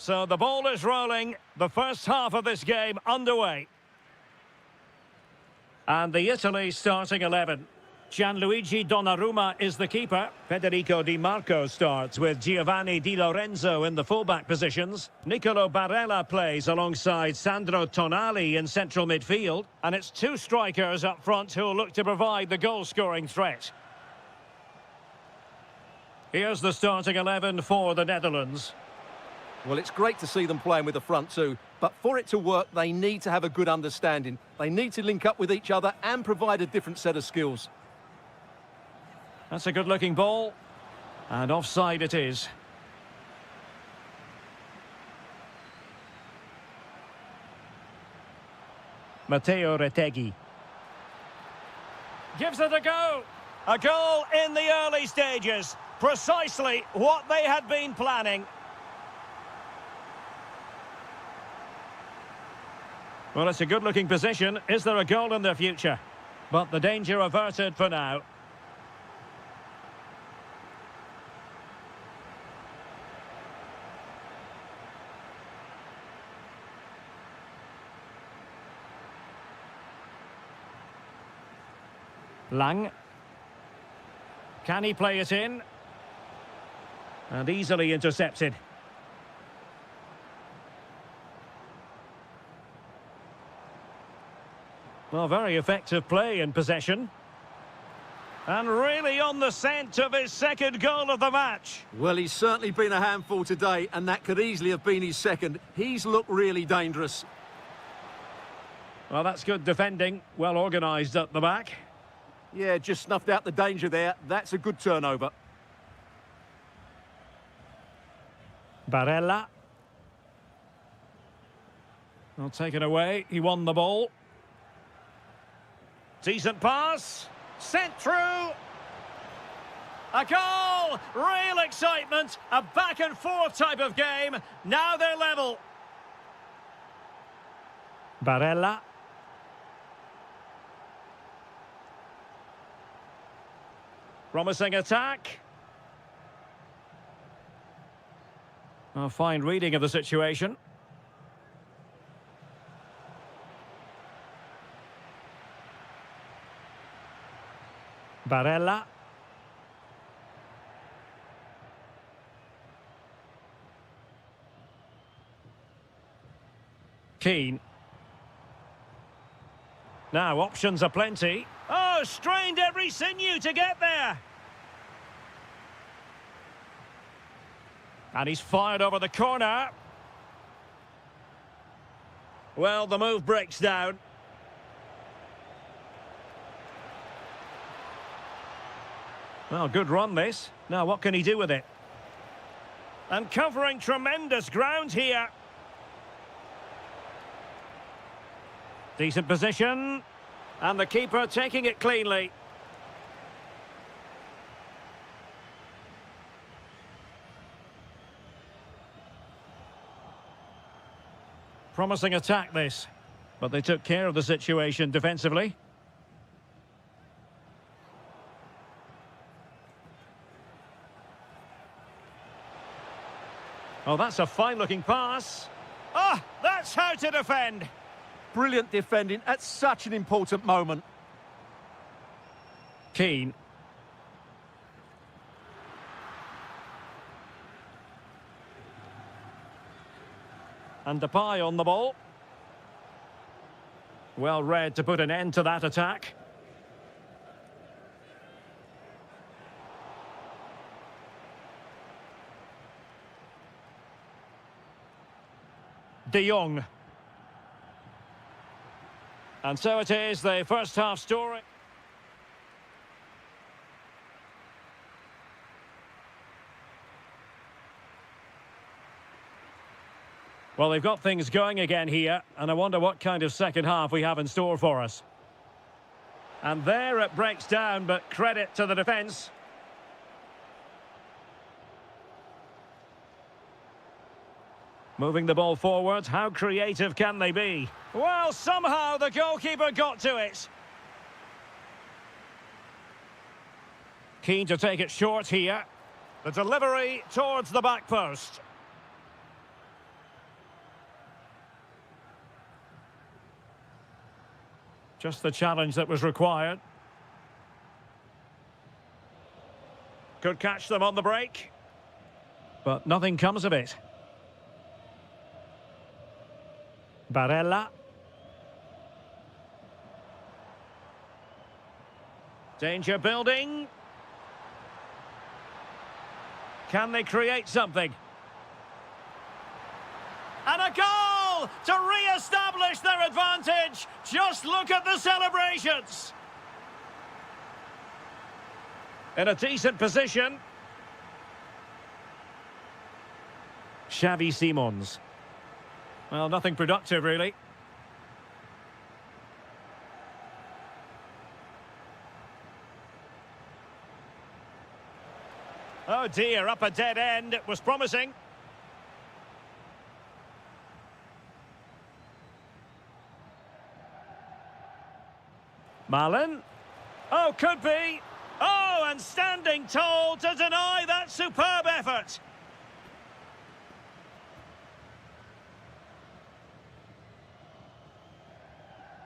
So the ball is rolling. The first half of this game underway. And the Italy starting 11. Gianluigi Donnarumma is the keeper. Federico Di Marco starts with Giovanni Di Lorenzo in the fullback positions. Nicolo Barella plays alongside Sandro Tonali in central midfield. And it's two strikers up front who will look to provide the goal-scoring threat. Here's the starting 11 for the Netherlands. Well, it's great to see them playing with the front two, but for it to work, they need to have a good understanding. They need to link up with each other and provide a different set of skills. That's a good-looking ball. And offside it is. Matteo Retegui. Gives it a go. A goal in the early stages. Precisely what they had been planning. Well, it's a good-looking position. Is there a goal in the future? But the danger averted for now. Lang. Can he play it in? And easily intercepted. Well, very effective play in possession. And really on the scent of his second goal of the match. Well, he's certainly been a handful today, and that could easily have been his second. He's looked really dangerous. Well, that's good defending. Well organised at the back. Yeah, just snuffed out the danger there. That's a good turnover. Barella. Well, taken away. He won the ball. Decent pass. Sent through. A goal! Real excitement. A back-and-forth type of game. Now they're level. Barella. Promising attack. A fine reading of the situation. Barella. Keane. Now options are plenty. Oh, strained every sinew to get there. And he's fired over the corner. Well, the move breaks down. Well, good run this. Now, what can he do with it? And covering tremendous ground here. Decent position. And the keeper taking it cleanly. Promising attack this. But they took care of the situation defensively. Oh, that's a fine-looking pass. Ah, that's how to defend. Brilliant defending at such an important moment. Keane. And Depay on the ball. Well read to put an end to that attack. De Jong. And so it is, the first half story. Well, they've got things going again here, and I wonder what kind of second half we have in store for us. And there it breaks down, but credit to the defence. Moving the ball forward, how creative can they be? Well, somehow the goalkeeper got to it. Keen to take it short here. The delivery towards the back post. Just the challenge that was required. Could catch them on the break. But nothing comes of it. Barella. Danger building. Can they create something? And a goal to re-establish their advantage. Just look at the celebrations. In a decent position. Xavi Simons. Well, nothing productive, really. Oh dear, up a dead end. It was promising. Malin. Oh, could be. Oh, and standing tall to deny that superb effort.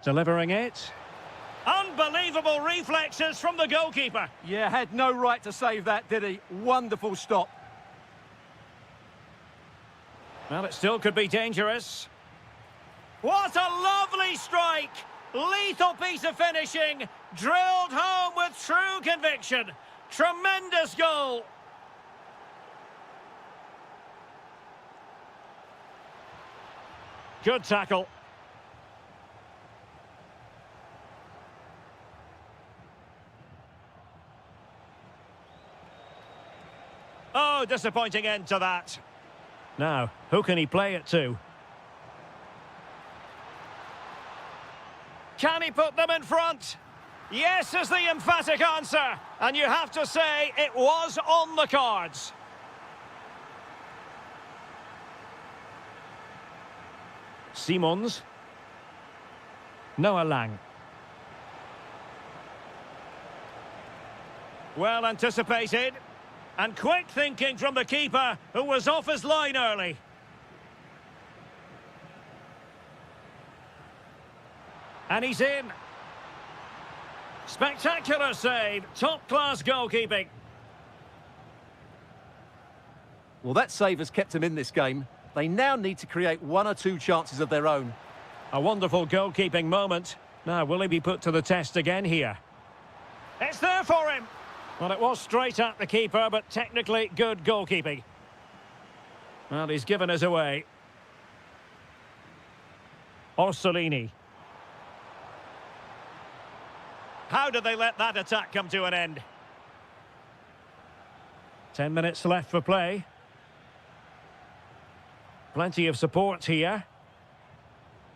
Delivering it. Unbelievable reflexes from the goalkeeper. Yeah, had no right to save that, did he? Wonderful stop. Well, it still could be dangerous. What a lovely strike! Lethal piece of finishing, drilled home with true conviction. Tremendous goal. Good tackle. Oh, disappointing end to that. Now, who can he play it to? Can he put them in front? Yes is the emphatic answer. And you have to say it was on the cards. Simons. Noah Lang. Well anticipated. And quick thinking from the keeper, who was off his line early. And he's in. Spectacular save. Top-class goalkeeping. Well, that save has kept him in this game. They now need to create one or two chances of their own. A wonderful goalkeeping moment. Now, will he be put to the test again here? It's there for him. Well, it was straight at the keeper, but technically good goalkeeping. Well, he's given us away. Orsolini. How did they let that attack come to an end? 10 minutes left for play. Plenty of support here.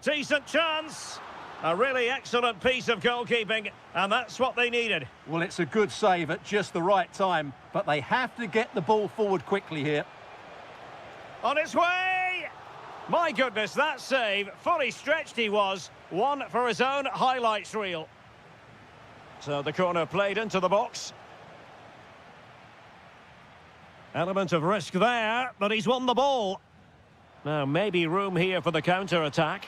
Decent chance. A really excellent piece of goalkeeping, and that's what they needed. Well, it's a good save at just the right time, but they have to get the ball forward quickly here. On its way! My goodness, that save, fully stretched he was. One for his own highlights reel. So the corner played into the box. Element of risk there, but he's won the ball. Now, maybe room here for the counter-attack.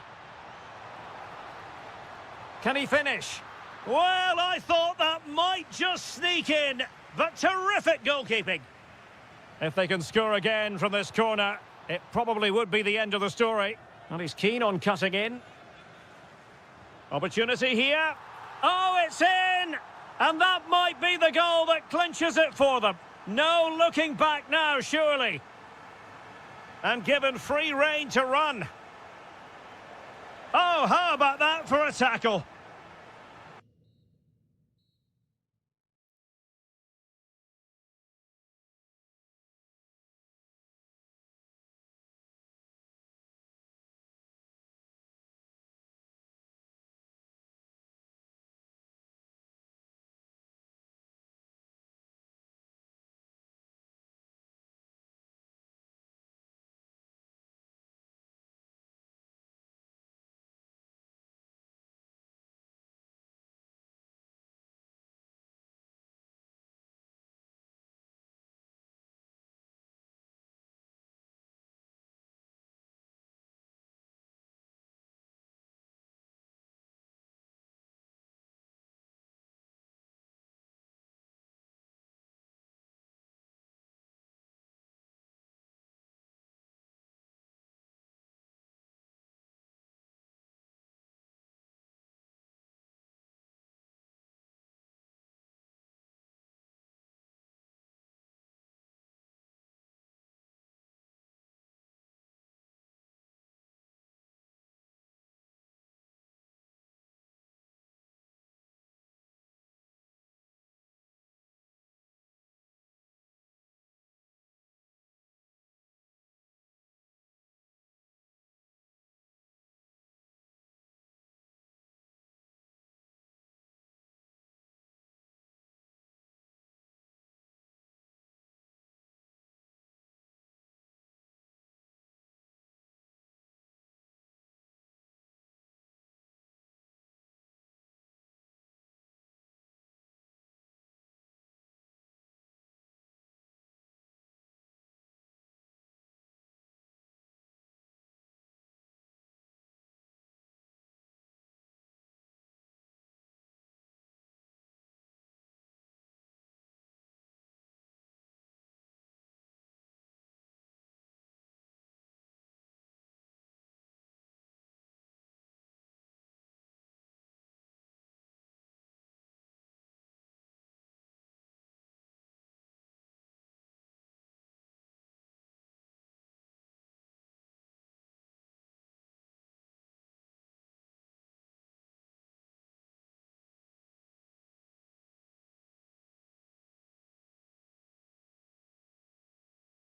Can he finish? Well, I thought that might just sneak in, but terrific goalkeeping. If they can score again from this corner, it probably would be the end of the story. And he's keen on cutting in. Opportunity here. Oh, it's in! And that might be the goal that clinches it for them. No looking back now, surely. And given free rein to run. Oh, how about that for a tackle?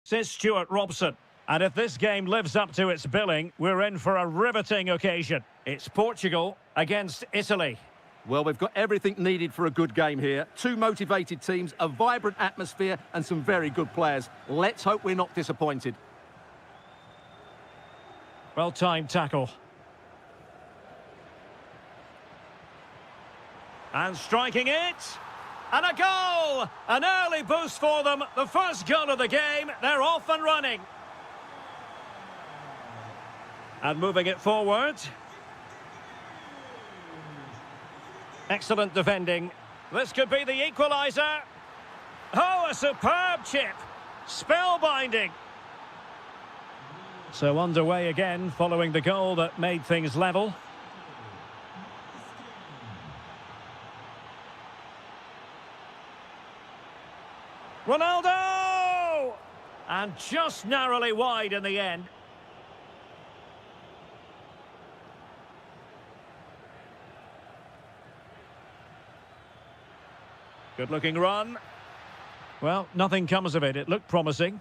Says Stuart Robson. And if this game lives up to its billing, we're in for a riveting occasion. It's Portugal against Italy. Well, we've got everything needed for a good game here. Two motivated teams, a vibrant atmosphere and some very good players. Let's hope we're not disappointed. Well-timed tackle. And striking it. And a goal! An early boost for them. The first goal of the game. They're off and running. And moving it forward. Excellent defending. This could be the equaliser. Oh, a superb chip. Spellbinding. So underway again following the goal that made things level. Ronaldo! And just narrowly wide in the end. Good-looking run. Well, nothing comes of it. It looked promising.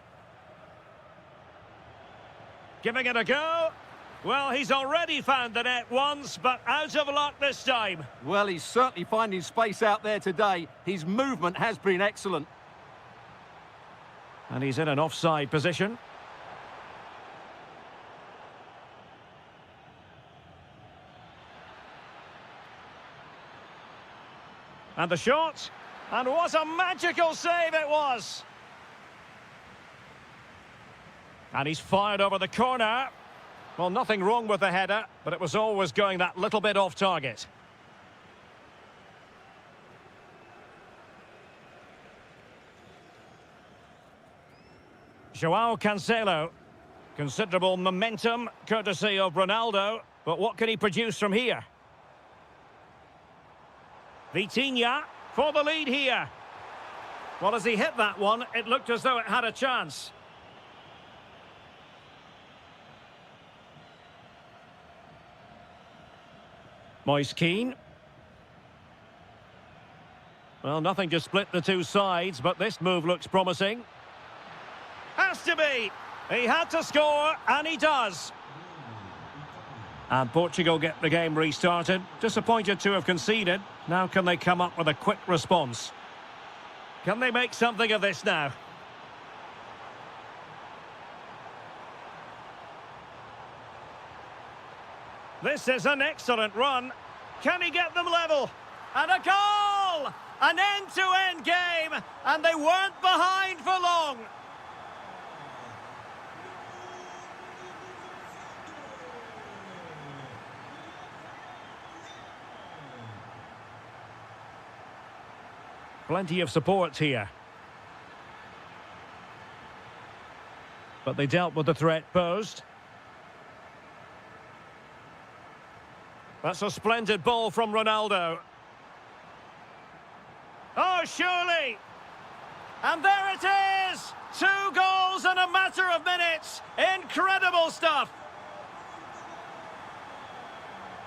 Giving it a go. Well, he's already found the net once, but out of luck this time. Well, he's certainly finding space out there today. His movement has been excellent. And he's in an offside position. And the shot. And what a magical save it was! And he's fired over the corner. Well, nothing wrong with the header, but it was always going that little bit off target. Joao Cancelo. Considerable momentum, courtesy of Ronaldo. But what can he produce from here? Vitinha for the lead here. Well, as he hit that one, it looked as though it had a chance. Moise Keane. Well, nothing to split the two sides, but this move looks promising. Has to be! He had to score, and he does. And Portugal get the game restarted. Disappointed to have conceded. Now can they come up with a quick response? Can they make something of this now? This is an excellent run. Can he get them level? And a goal! An end-to-end game, and they weren't behind for long. Plenty of support here. But they dealt with the threat posed. That's a splendid ball from Ronaldo. Oh, surely! And there it is! 2 goals in a matter of minutes! Incredible stuff!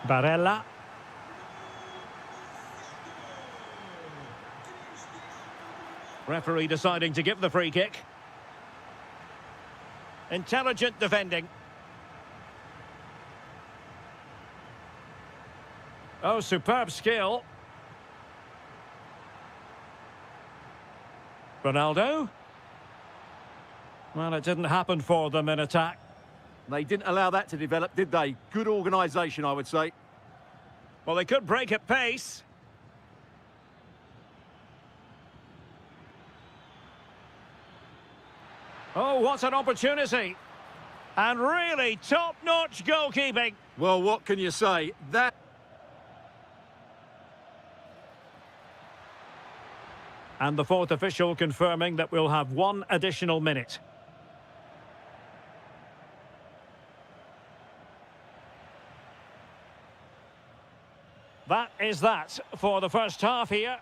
Barella. Referee deciding to give the free kick. Intelligent defending. Oh, superb skill. Ronaldo. Well, it didn't happen for them in attack. They didn't allow that to develop, did they? Good organisation, I would say. Well, they could break at pace. Oh, what an opportunity. And really top-notch goalkeeping. Well, what can you say? And the fourth official confirming that we'll have 1 additional minute. That is that for the first half here.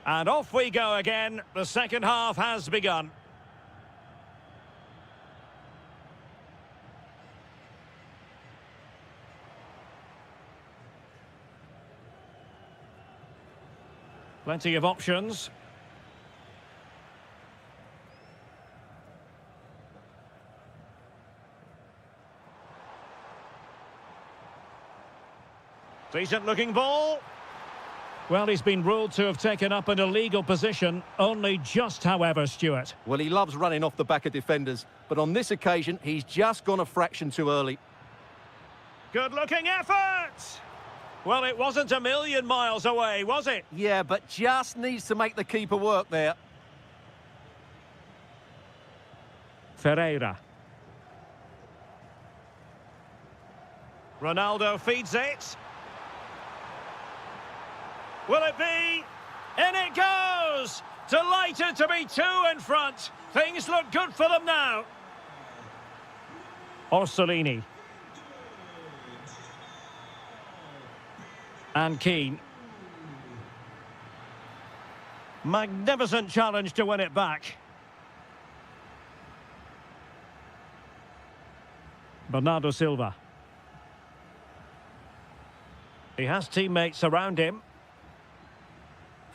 And off we go again. The second half has begun. Plenty of options. Decent looking ball. Well, he's been ruled to have taken up an illegal position, only just, however, Stuart. Well, he loves running off the back of defenders, but on this occasion, he's just gone a fraction too early. Good looking effort! Well, it wasn't a million miles away, was it? Yeah, but just needs to make the keeper work there. Ferreira. Ronaldo feeds it. Will it be? In it goes! Delighted to be two in front. Things look good for them now. Orsolini. And Keane. Magnificent challenge to win it back. Bernardo Silva. He has teammates around him.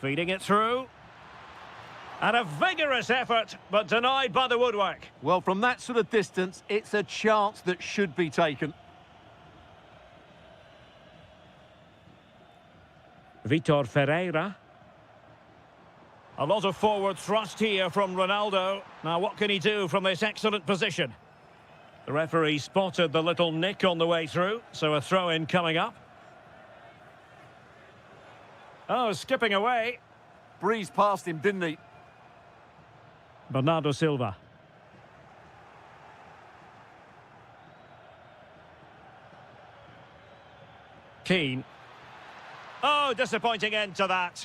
Feeding it through. And a vigorous effort, but denied by the woodwork. Well, from that sort of distance, it's a chance that should be taken. Vitor Ferreira. A lot of forward thrust here from Ronaldo. Now, what can he do from this excellent position? The referee spotted the little nick on the way through, so a throw-in coming up. Oh, skipping away. Breezed past him, didn't he? Bernardo Silva. Keane. Oh, disappointing end to that.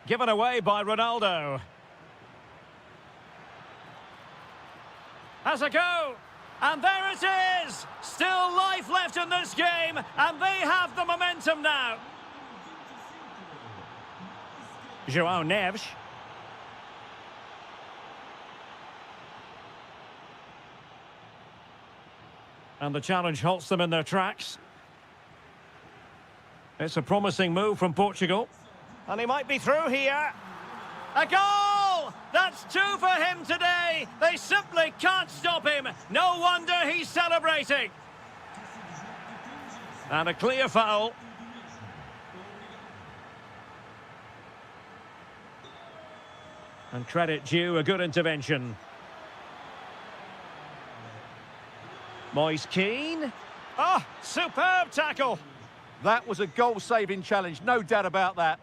Given away by Ronaldo. Has a go. And there it is! Still life left in this game, and they have the momentum now. João Neves. And the challenge halts them in their tracks. It's a promising move from Portugal. And he might be through here. A goal! That's two for him today. They simply can't stop him. No wonder he's celebrating. And a clear foul. And credit due, a good intervention. Moise Keane. Oh, superb tackle. That was a goal-saving challenge, no doubt about that.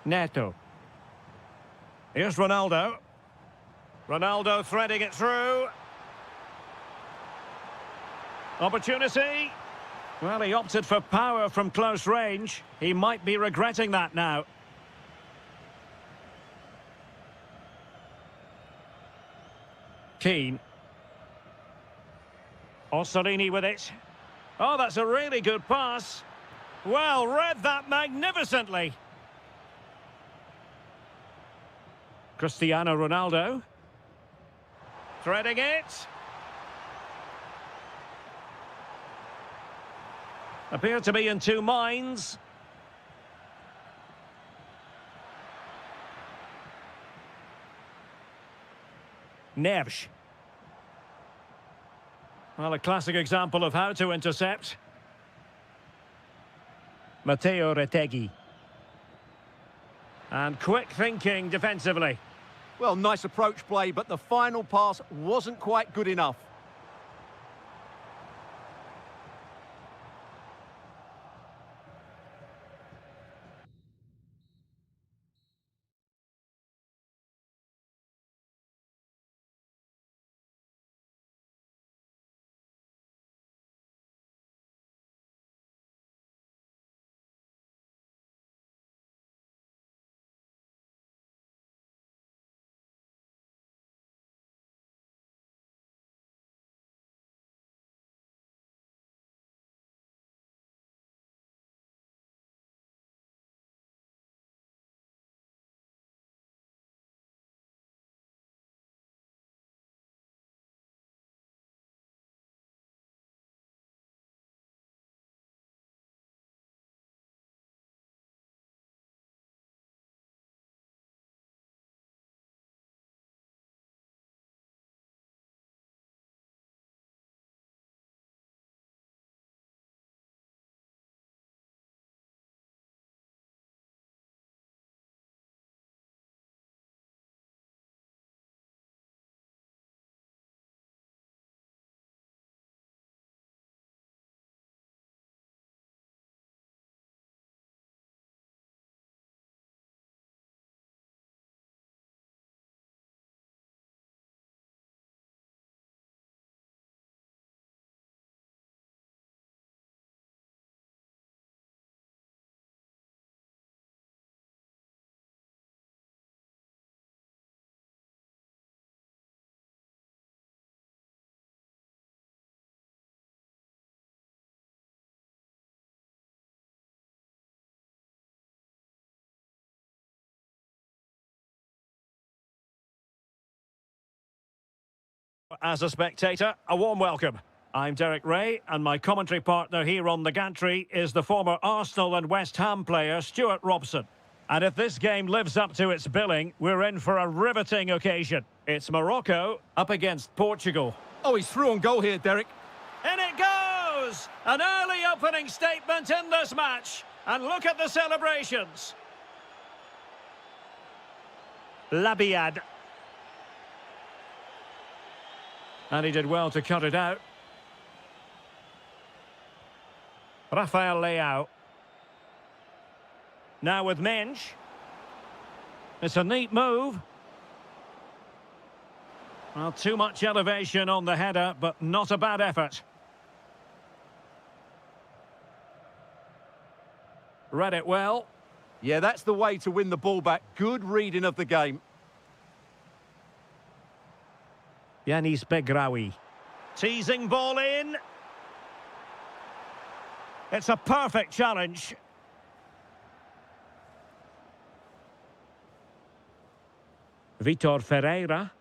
Neto. Here's Ronaldo. Ronaldo threading it through. Opportunity. Well, he opted for power from close range. He might be regretting that now. Keane. Orsolini with it. Oh, that's a really good pass. Well, read that magnificently. Cristiano Ronaldo. Threading it. Appear to be in two minds. Neves. Well, a classic example of how to intercept. Matteo Retegui. And quick thinking defensively. Well, nice approach play, but the final pass wasn't quite good enough. As a spectator, a warm welcome. I'm Derek Ray, and my commentary partner here on the gantry is the former Arsenal and West Ham player Stuart Robson. And if this game lives up to its billing, we're in for a riveting occasion. It's Morocco up against Portugal. Oh, he's through on goal here, Derek. In it goes! An early opening statement in this match. And look at the celebrations. Labiad. And he did well to cut it out. Rafael Leao. Now with Mensch. It's a neat move. Well, too much elevation on the header, but not a bad effort. Read it well. Yeah, that's the way to win the ball back. Good reading of the game. Yanis Begraoui. Teasing ball in. It's a perfect challenge. Vitor Ferreira.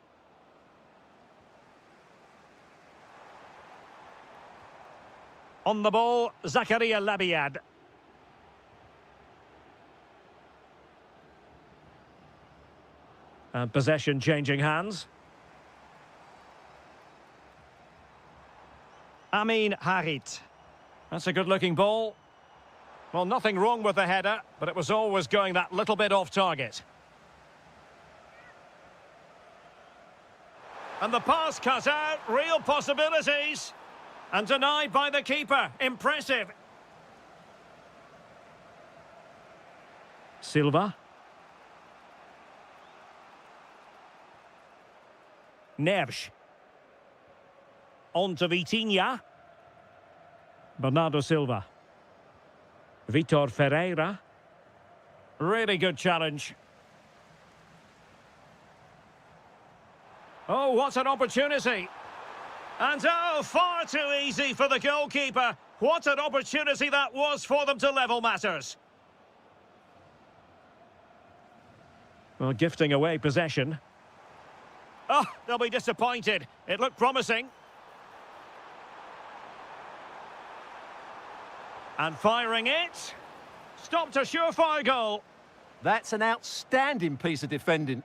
On the ball, Zakaria Labiad. And possession changing hands. Amin Harit. That's a good-looking ball. Well, nothing wrong with the header, but it was always going that little bit off target. And the pass cut out, real possibilities. And denied by the keeper. Impressive. Silva. Neves. On to Vitinha. Bernardo Silva. Vitor Ferreira. Really good challenge. Oh, what an opportunity. And oh, far too easy for the goalkeeper. What an opportunity that was for them to level matters. Well, gifting away possession. Oh, they'll be disappointed. It looked promising. And firing it. Stopped a surefire goal. That's an outstanding piece of defending.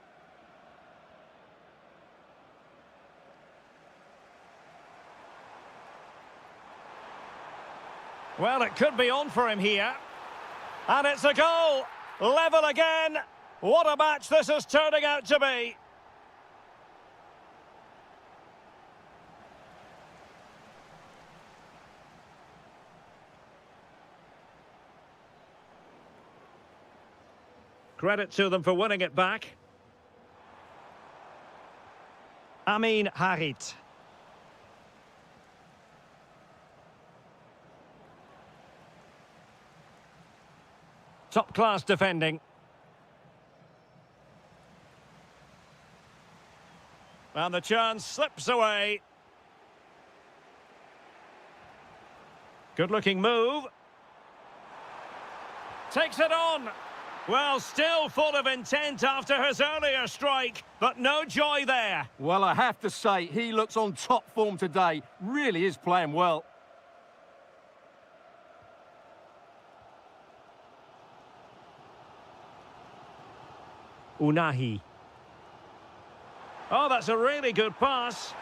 Well, it could be on for him here. And it's a goal. Level again. What a match this is turning out to be. Credit to them for winning it back. Amin Harit. Top-class defending. And the chance slips away. Good-looking move. Takes it on. Well, still full of intent after his earlier strike, but no joy there. Well, I have to say, he looks on top form today. Really is playing well. Unahi. Oh, that's a really good pass.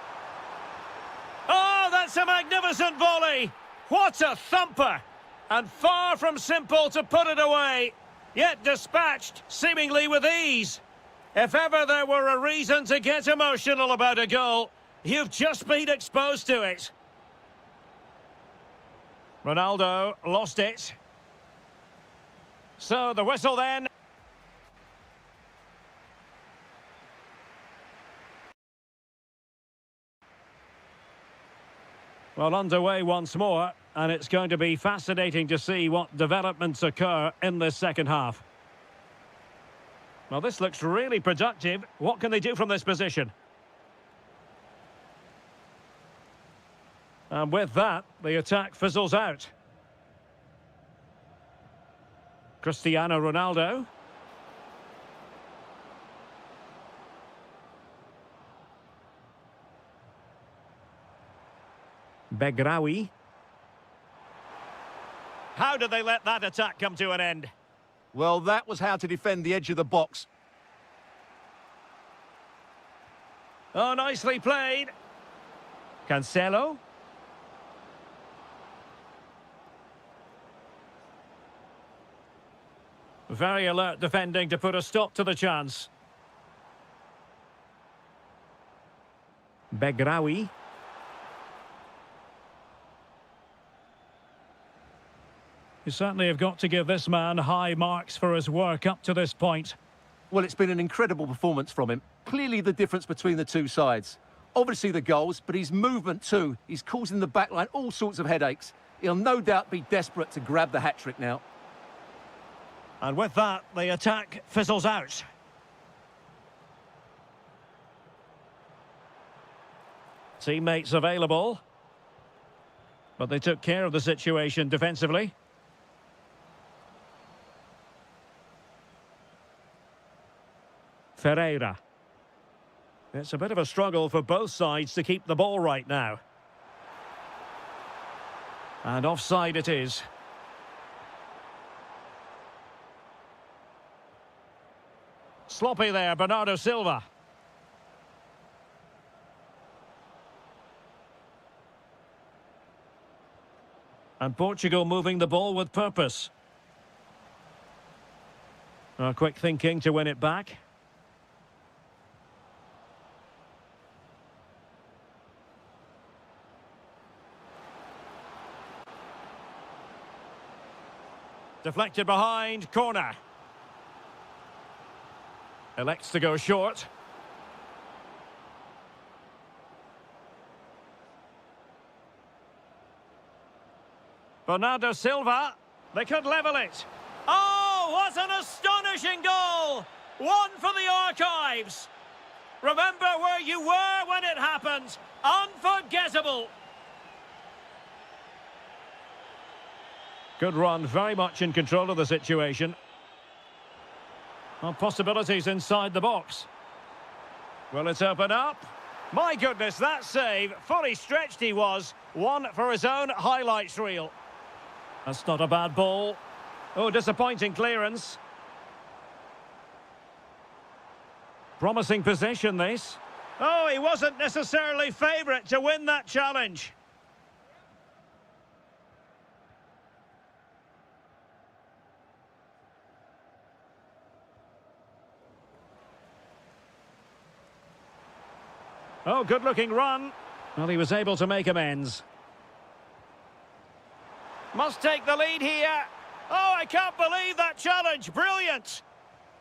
Oh, that's a magnificent volley. What a thumper. And far from simple to put it away. Yet dispatched, seemingly with ease. If ever there were a reason to get emotional about a goal, you've just been exposed to it. Ronaldo lost it. So the whistle then. Well, underway once more, and it's going to be fascinating to see what developments occur in this second half. Well, this looks really productive. What can they do from this position? And with that, the attack fizzles out. Cristiano Ronaldo. Begraoui. How did they let that attack come to an end? Well, that was how to defend the edge of the box. Oh, nicely played. Cancelo. Very alert defending to put a stop to the chance. Begraoui. You certainly have got to give this man high marks for his work up to this point. Well, it's been an incredible performance from him. Clearly the difference between the two sides. Obviously the goals, but his movement too. He's causing the backline all sorts of headaches. He'll no doubt be desperate to grab the hat-trick now. And with that, the attack fizzles out. Teammates available. But they took care of the situation defensively. Ferreira. It's a bit of a struggle for both sides to keep the ball right now. And offside it is. Sloppy there, Bernardo Silva. And Portugal moving the ball with purpose. Quick thinking to win it back. Deflected behind, corner. Elects to go short. Bernardo Silva, they could level it. Oh, what an astonishing goal! One for the archives. Remember where you were when it happened. Unforgettable. Good run, very much in control of the situation. Well, possibilities inside the box. Will it open up? My goodness, that save. Fully stretched he was. One for his own highlights reel. That's not a bad ball. Oh, disappointing clearance. Promising possession, this. Oh, he wasn't necessarily favourite to win that challenge. Oh, good-looking run. Well, he was able to make amends. Must take the lead here. Oh, I can't believe that challenge. Brilliant.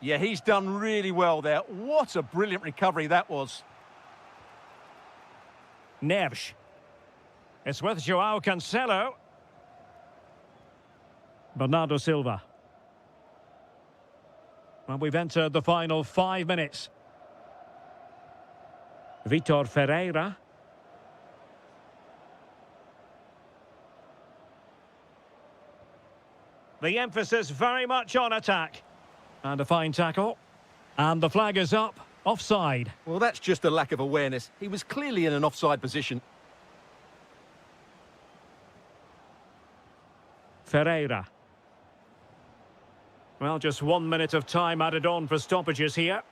Yeah, he's done really well there. What a brilliant recovery that was. Neves. It's with João Cancelo. Bernardo Silva. Well, we've entered the final 5 minutes. Vitor Ferreira. The emphasis very much on attack. And a fine tackle. And the flag is up. Offside. Well, that's just a lack of awareness. He was clearly in an offside position. Ferreira. Well, just 1 minute of time added on for stoppages here.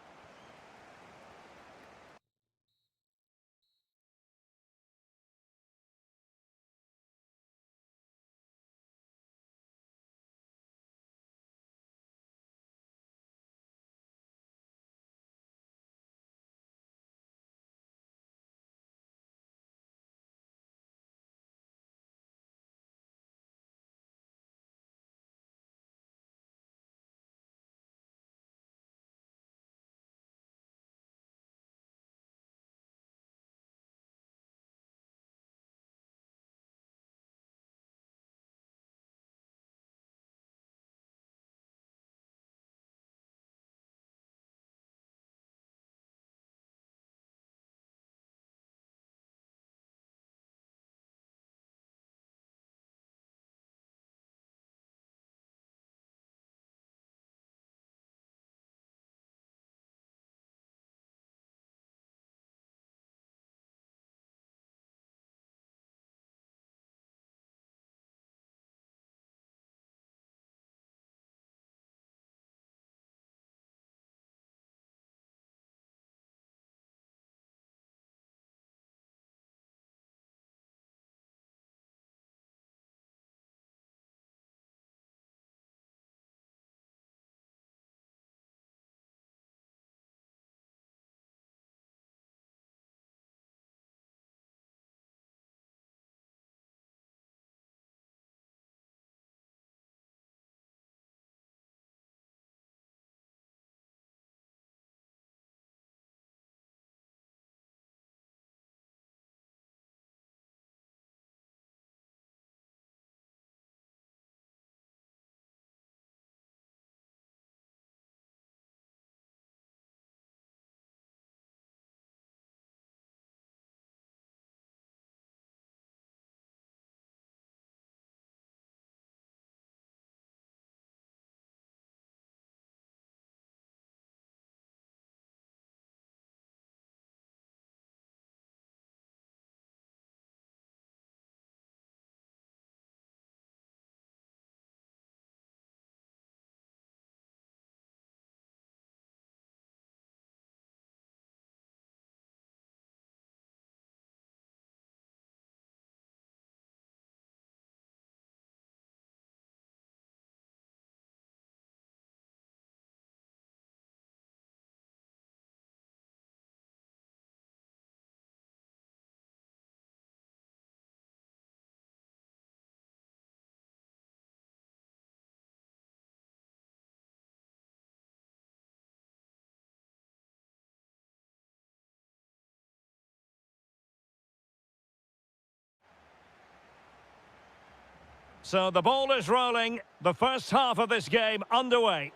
So the ball is rolling. The first half of this game underway.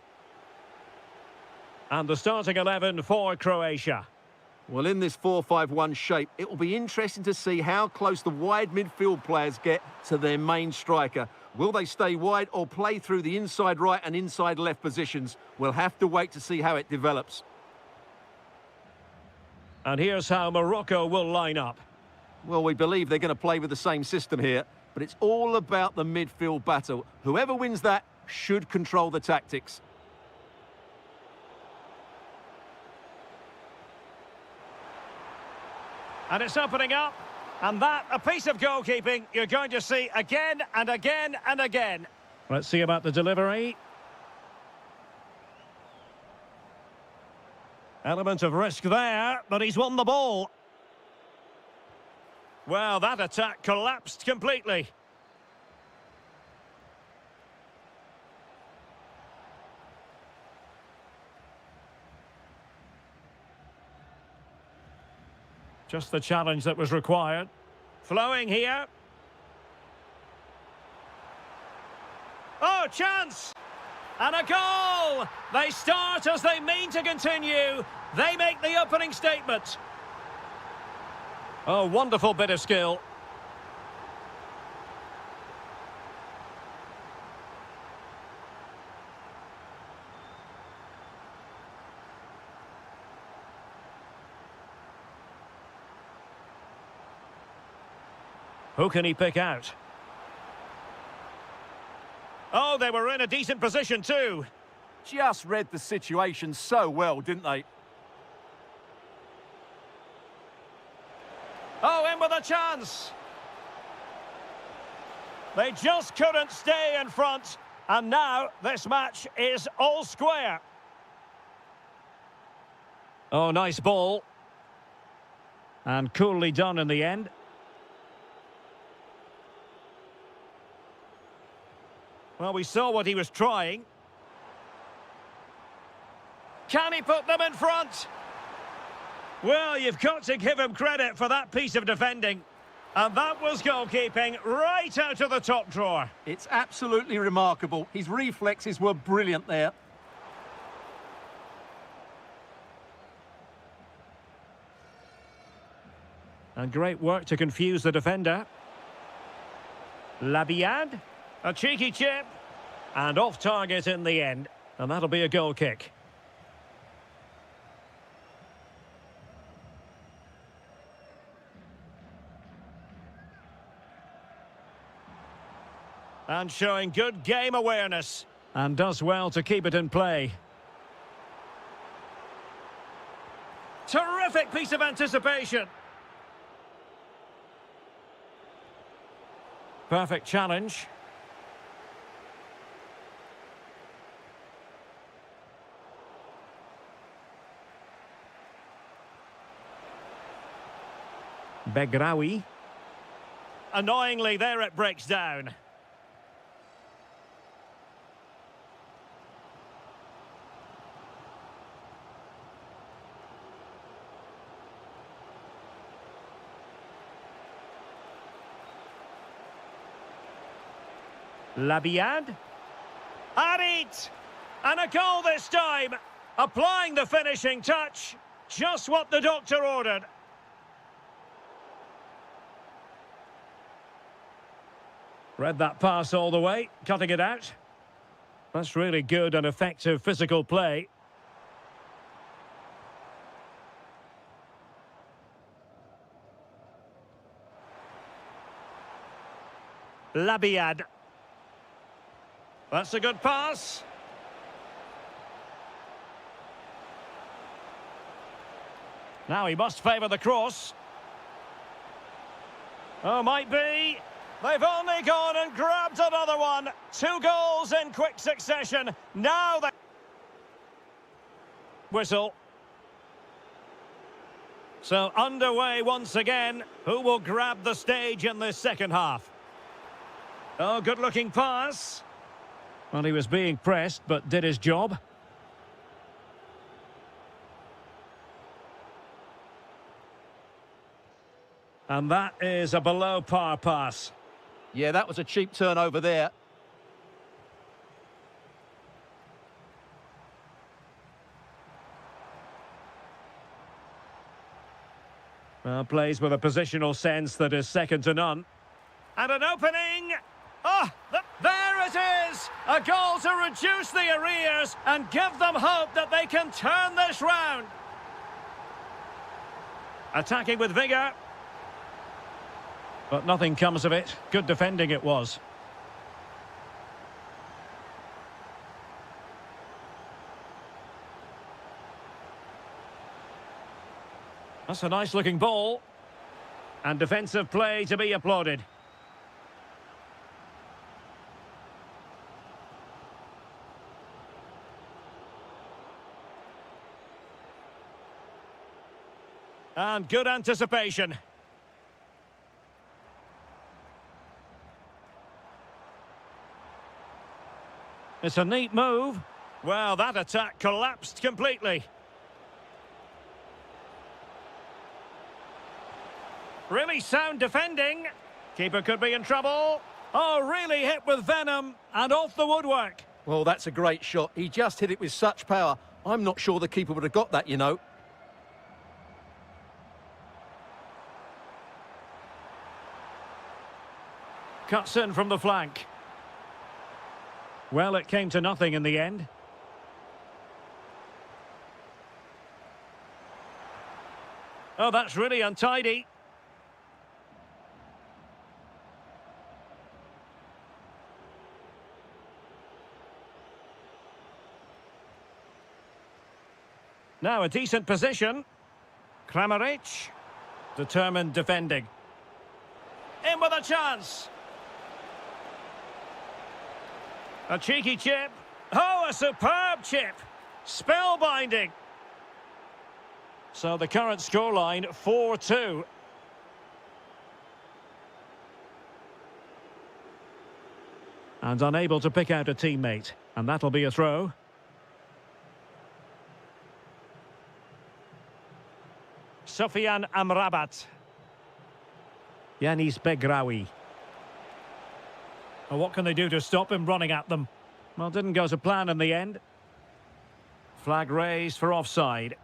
And the starting 11 for Croatia. Well, in this 4-5-1 shape, it will be interesting to see how close the wide midfield players get to their main striker. Will they stay wide or play through the inside right and inside left positions? We'll have to wait to see how it develops. And here's how Morocco will line up. Well, we believe they're going to play with the same system here, but it's all about the midfield battle. Whoever wins that should control the tactics. And it's opening up. And that, a piece of goalkeeping you're going to see again and again and again. Let's see about the delivery. Element of risk there, but he's won the ball. Well, that attack collapsed completely. Just the challenge that was required. Flowing here. Oh, chance! And a goal! They start as they mean to continue. They make the opening statement. Oh, wonderful bit of skill. Who can he pick out? Oh, they were in a decent position too. Just read the situation so well, didn't they? Oh, in with a chance. They just couldn't stay in front. And now this match is all square. Oh, nice ball. And coolly done in the end. Well, we saw what he was trying. Can he put them in front? Well, you've got to give him credit for that piece of defending. And that was goalkeeping right out of the top drawer. It's absolutely remarkable. His reflexes were brilliant there. And great work to confuse the defender. Labiad. A cheeky chip. And off target in the end. And that'll be a goal kick. And showing good game awareness. And does well to keep it in play. Terrific piece of anticipation. Perfect challenge. Begraoui. Annoyingly, there it breaks down. Labiad. Arit! And a goal this time. Applying the finishing touch. Just what the doctor ordered. Read that pass all the way, cutting it out. That's really good and effective physical play. Labiad. That's a good pass. Now he must favour the cross. Oh, might be. They've only gone and grabbed another one. 2 goals in quick succession. Now they... Whistle. So underway once again. Who will grab the stage in this second half? Oh, good-looking pass. Well, he was being pressed, but did his job. And that is a below-par pass. Yeah, that was a cheap turnover there. Well, plays with a positional sense that is second to none. And an opening! Oh, there it is! A goal to reduce the arrears and give them hope that they can turn this round. Attacking with vigour. But nothing comes of it. Good defending it was. That's a nice-looking ball. And defensive play to be applauded. And good anticipation. It's a neat move. Well, that attack collapsed completely. Really sound defending. Keeper could be in trouble. Oh, really hit with venom and off the woodwork. Well, that's a great shot. He just hit it with such power. I'm not sure the keeper would have got that, you know. Cuts in from the flank. Well, it came to nothing in the end. Oh, that's really untidy. Now a decent position. Kramaric. Determined defending. In with a chance. A cheeky chip. Oh, a superb chip. Spellbinding. So the current scoreline, 4-2. And unable to pick out a teammate. And that'll be a throw. Sofian Amrabat. Yanis Begraoui. Well, what can they do to stop him running at them? Well, didn't go to plan in the end. Flag raised for offside.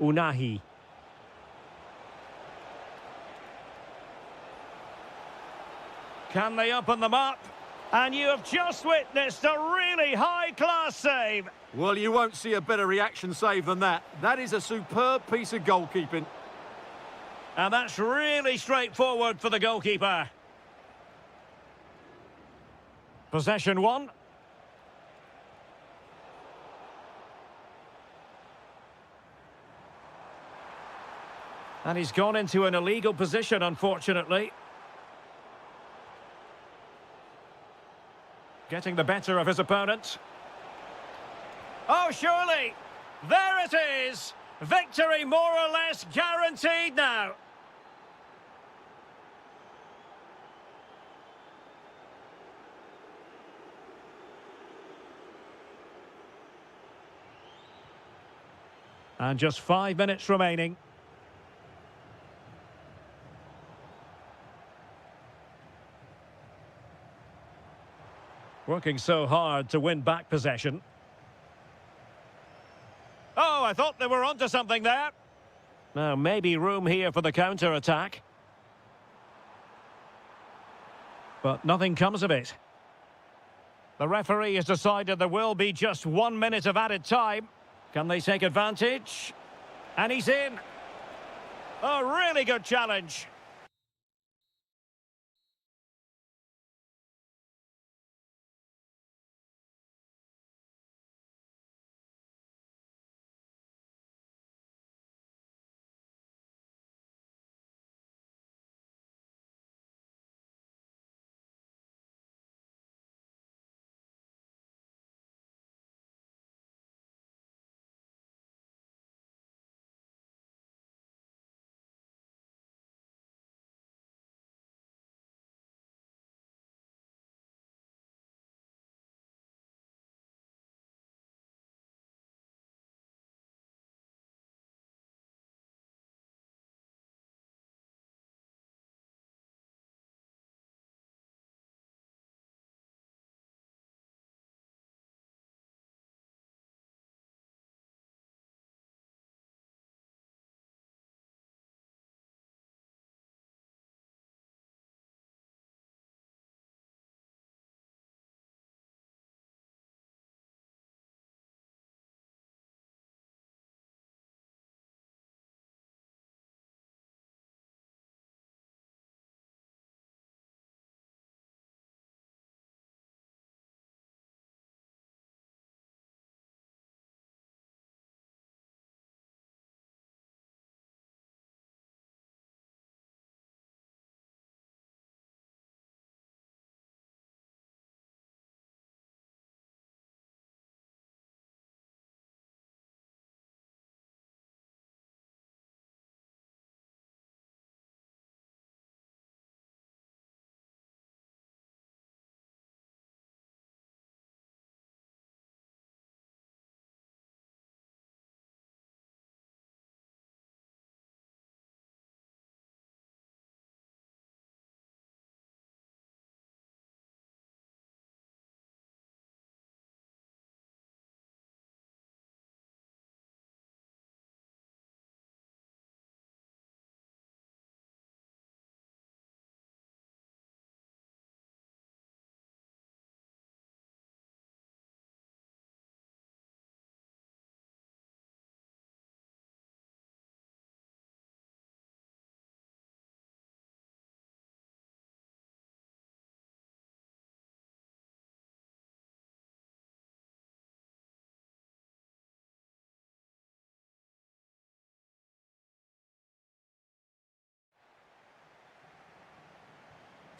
Unahi. Can they open them up? And you have just witnessed a really high-class save. Well, you won't see a better reaction save than that. That is a superb piece of goalkeeping. And that's really straightforward for the goalkeeper. Possession one. And he's gone into an illegal position, unfortunately. Getting the better of his opponent. Oh, surely! There it is! Victory more or less guaranteed now. And just 5 minutes remaining. Working so hard to win back possession. Oh, I thought they were onto something there. Now, maybe room here for the counter-attack. But nothing comes of it. The referee has decided there will be just 1 minute of added time. Can they take advantage? And he's in. A really good challenge.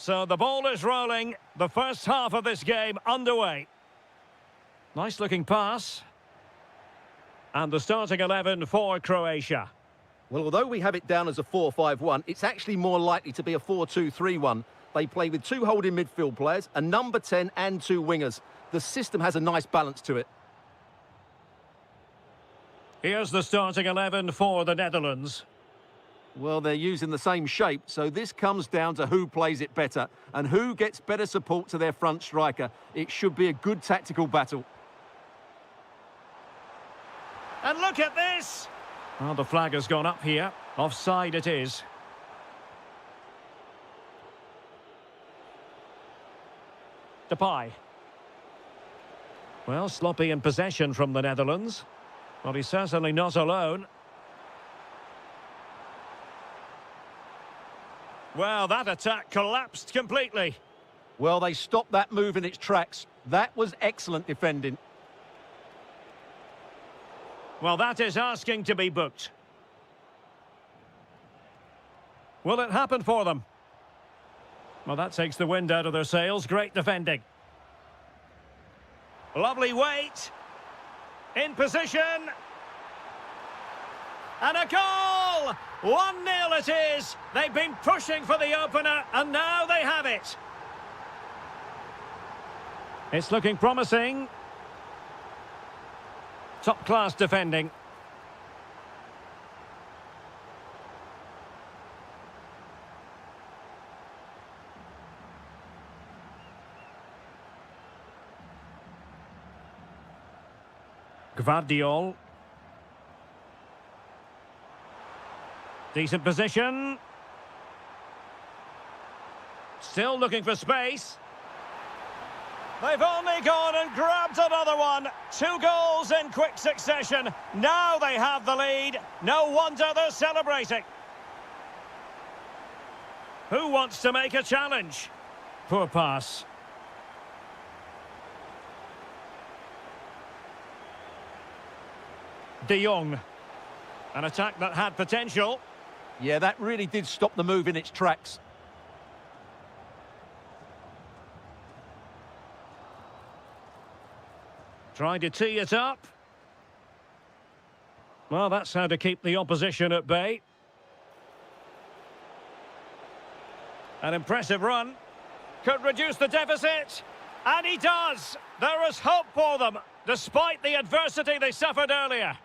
So the ball is rolling. The first half of this game underway. Nice looking pass. And the starting 11 for Croatia. Well, although we have it down as a 4-5-1, it's actually more likely to be a 4-2-3-1. They play with two holding midfield players, a number 10 and two wingers. The system has a nice balance to it. Here's the starting 11 for the Netherlands. Well, they're using the same shape, so this comes down to who plays it better and who gets better support to their front striker. It should be a good tactical battle. And look at this! Well, the flag has gone up here. Offside it is. Depay. Well, sloppy in possession from the Netherlands. Well, he's certainly not alone. Well, that attack collapsed completely. Well, they stopped that move in its tracks. That was excellent defending. Well, that is asking to be booked. Will it happen for them? Well, that takes the wind out of their sails. Great defending. Lovely weight. In position. And a goal! 1-0 it is. They've been pushing for the opener, and now they have it. It's looking promising. Top-class defending. Gvardiol. Decent position. Still looking for space. They've only gone and grabbed another one. 2 goals in quick succession. Now they have the lead. No wonder they're celebrating. Who wants to make a challenge? Poor pass. De Jong. An attack that had potential. Yeah, that really did stop the move in its tracks. Trying to tee it up. Well, that's how to keep the opposition at bay. An impressive run. Could reduce the deficit. And he does. There is hope for them, despite the adversity they suffered earlier.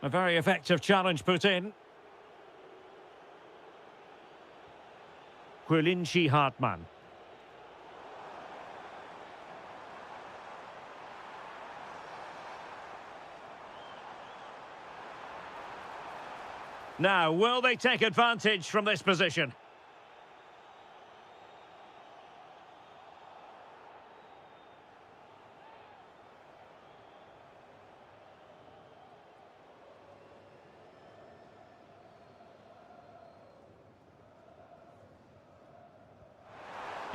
A very effective challenge put in. Quilinci Hartmann. Now, will they take advantage from this position?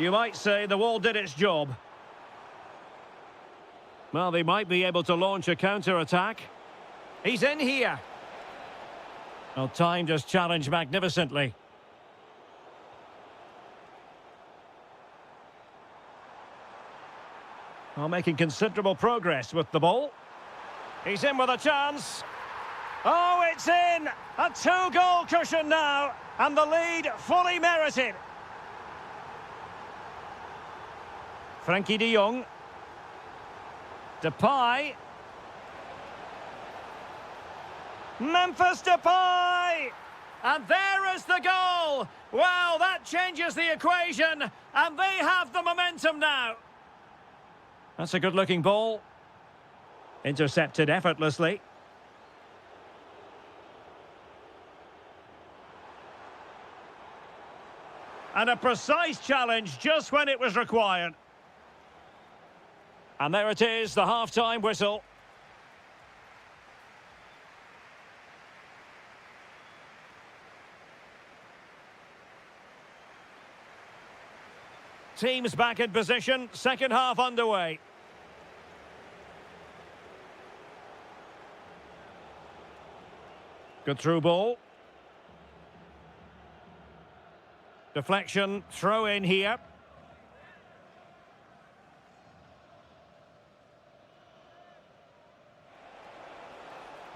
You might say the wall did its job. Well, they might be able to launch a counter-attack. He's in here. Well, timed his challenge magnificently. Well, making considerable progress with the ball. He's in with a chance. Oh, it's in! A 2-goal cushion now, and the lead fully merited. Frankie de Jong. Depay. Memphis Depay! And there is the goal! Well, that changes the equation, and they have the momentum now. That's a good-looking ball. Intercepted effortlessly. And a precise challenge just when it was required. And there it is, the half-time whistle. Teams back in position, second half underway. Good through ball. Deflection, throw in here.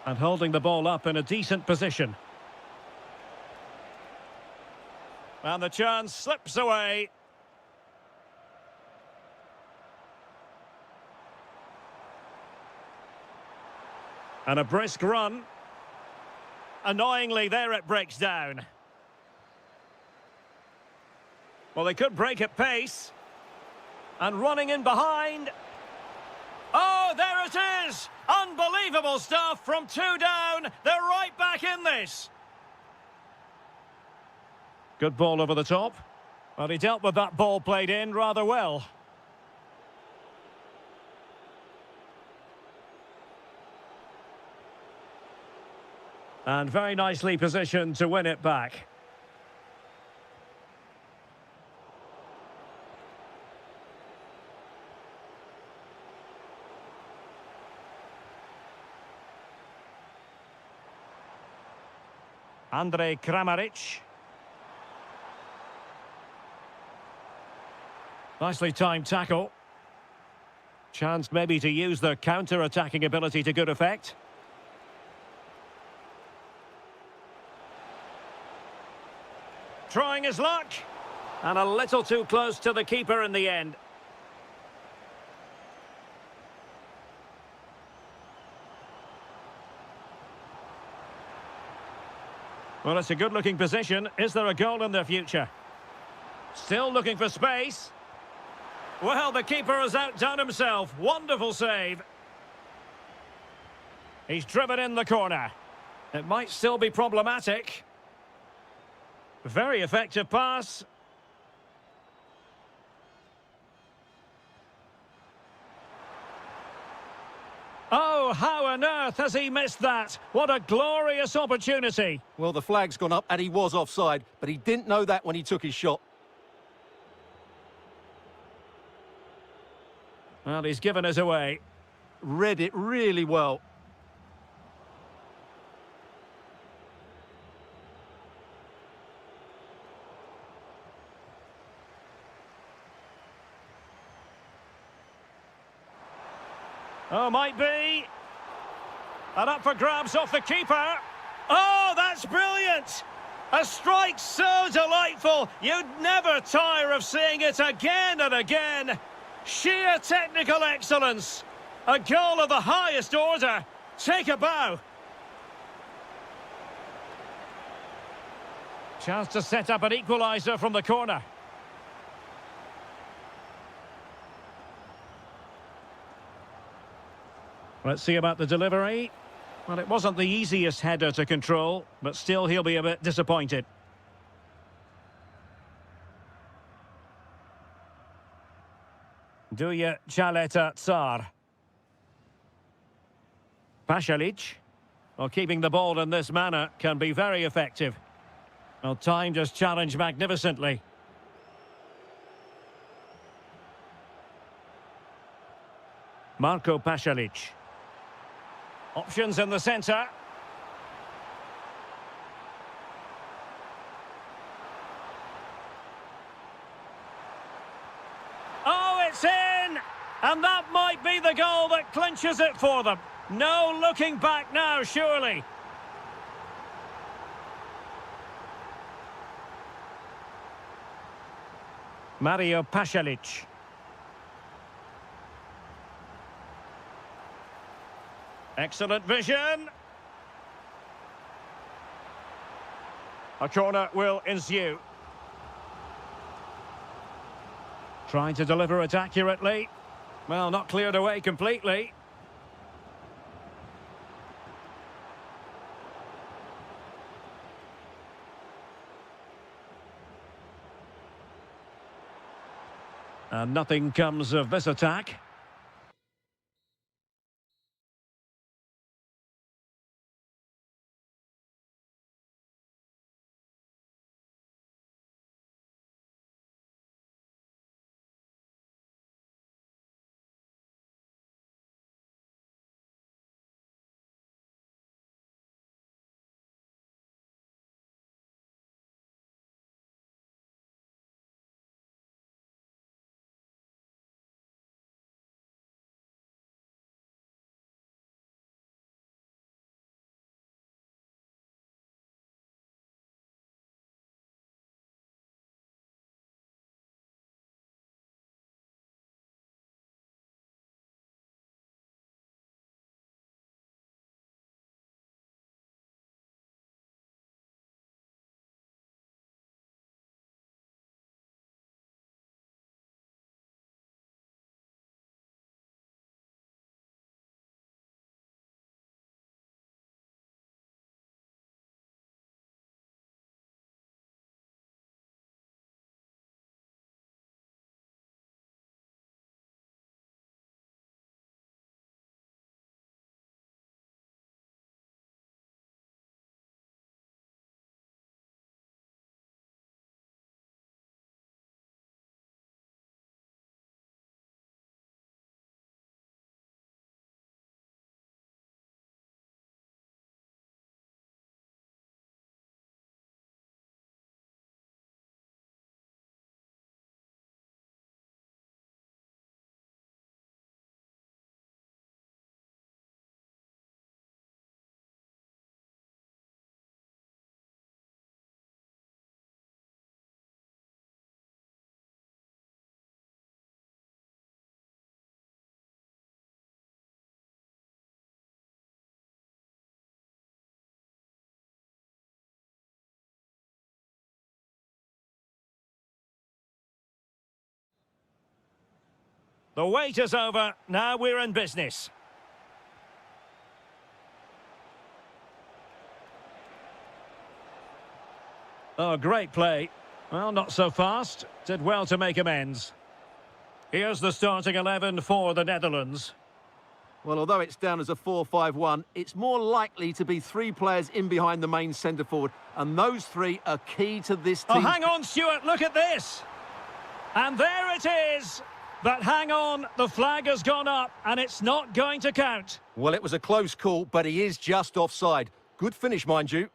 And holding the ball up in a decent position. And the chance slips away. And a brisk run. Annoyingly, there it breaks down. Well, they could break at pace. And running in behind. Oh, there it is! Unbelievable stuff from 2 down. They're right back in this. Good ball over the top. Well, he dealt with that ball played in rather well. And very nicely positioned to win it back. Andrej Kramaric. Nicely timed tackle. Chance maybe to use their counter-attacking ability to good effect. Trying his luck. And a little too close to the keeper in the end. Well, it's a good-looking position. Is there a goal in the future? Still looking for space. Well, the keeper has outdone himself. Wonderful save. He's driven in the corner. It might still be problematic. Very effective pass. Oh, how on earth has he missed that? What a glorious opportunity. Well, the flag's gone up and he was offside, but he didn't know that when he took his shot. Well, he's given us away. Read it really well. Oh, might be. And up for grabs off the keeper. Oh, that's brilliant. A strike so delightful. You'd never tire of seeing it again and again. Sheer technical excellence. A goal of the highest order. Take a bow. Chance to set up an equaliser from the corner. Let's see about the delivery. Well, it wasn't the easiest header to control, but still he'll be a bit disappointed. Duya Chaleta Tsar. Pashalic. Well, keeping the ball in this manner can be very effective. Well, timed his challenge magnificently. Marco Pashalic. Options in the centre. Oh, it's in! And that might be the goal that clinches it for them. No looking back now, surely. Mario Pashalic. Excellent vision. A corner will ensue. Trying to deliver it accurately. Well, not cleared away completely. And nothing comes of this attack. The wait is over. Now we're in business. Oh, great play. Well, not so fast. Did well to make amends. Here's the starting 11 for the Netherlands. Well, although it's down as a 4-5-1, it's more likely to be three players in behind the main centre forward, and those three are key to this team. Oh, hang on, Stuart, look at this. And there it is. But hang on, the flag has gone up, and it's not going to count. Well, it was a close call, but he is just offside. Good finish, mind you.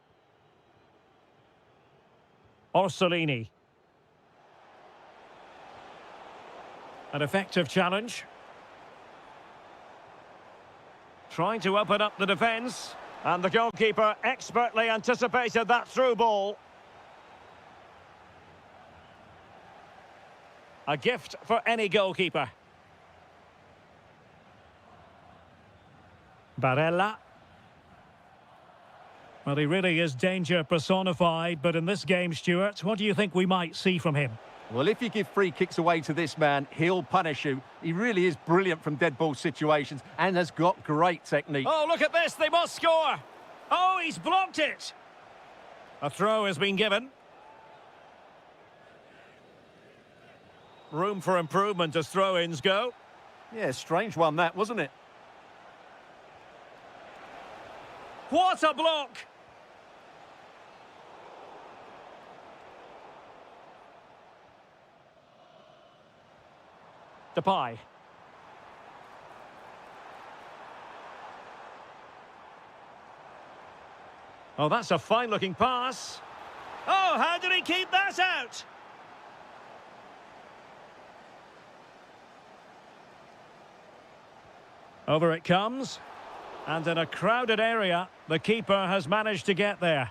Orsolini. An effective challenge. Trying to open up the defence. And the goalkeeper expertly anticipated that through ball. A gift for any goalkeeper. Barella. Well, he really is danger personified, but in this game, Stuart, what do you think we might see from him? Well, if you give free kicks away to this man, he'll punish you. He really is brilliant from dead ball situations and has got great technique. Oh, look at this. They must score. Oh, he's blocked it. A throw has been given. Room for improvement as throw-ins go. Yeah, strange one that, wasn't it? What a block! Depay. Oh, that's a fine-looking pass. Oh, how did he keep that out? Over it comes. And in a crowded area, the keeper has managed to get there.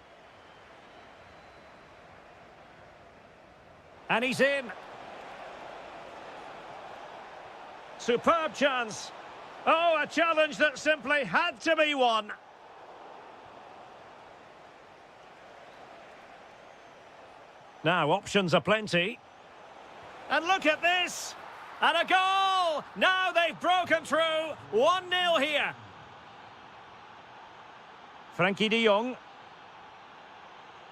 And he's in. Superb chance. Oh, a challenge that simply had to be won. Now, options are plenty. And look at this. And a goal! Now they've broken through. 1-0 here. Frankie de Jong.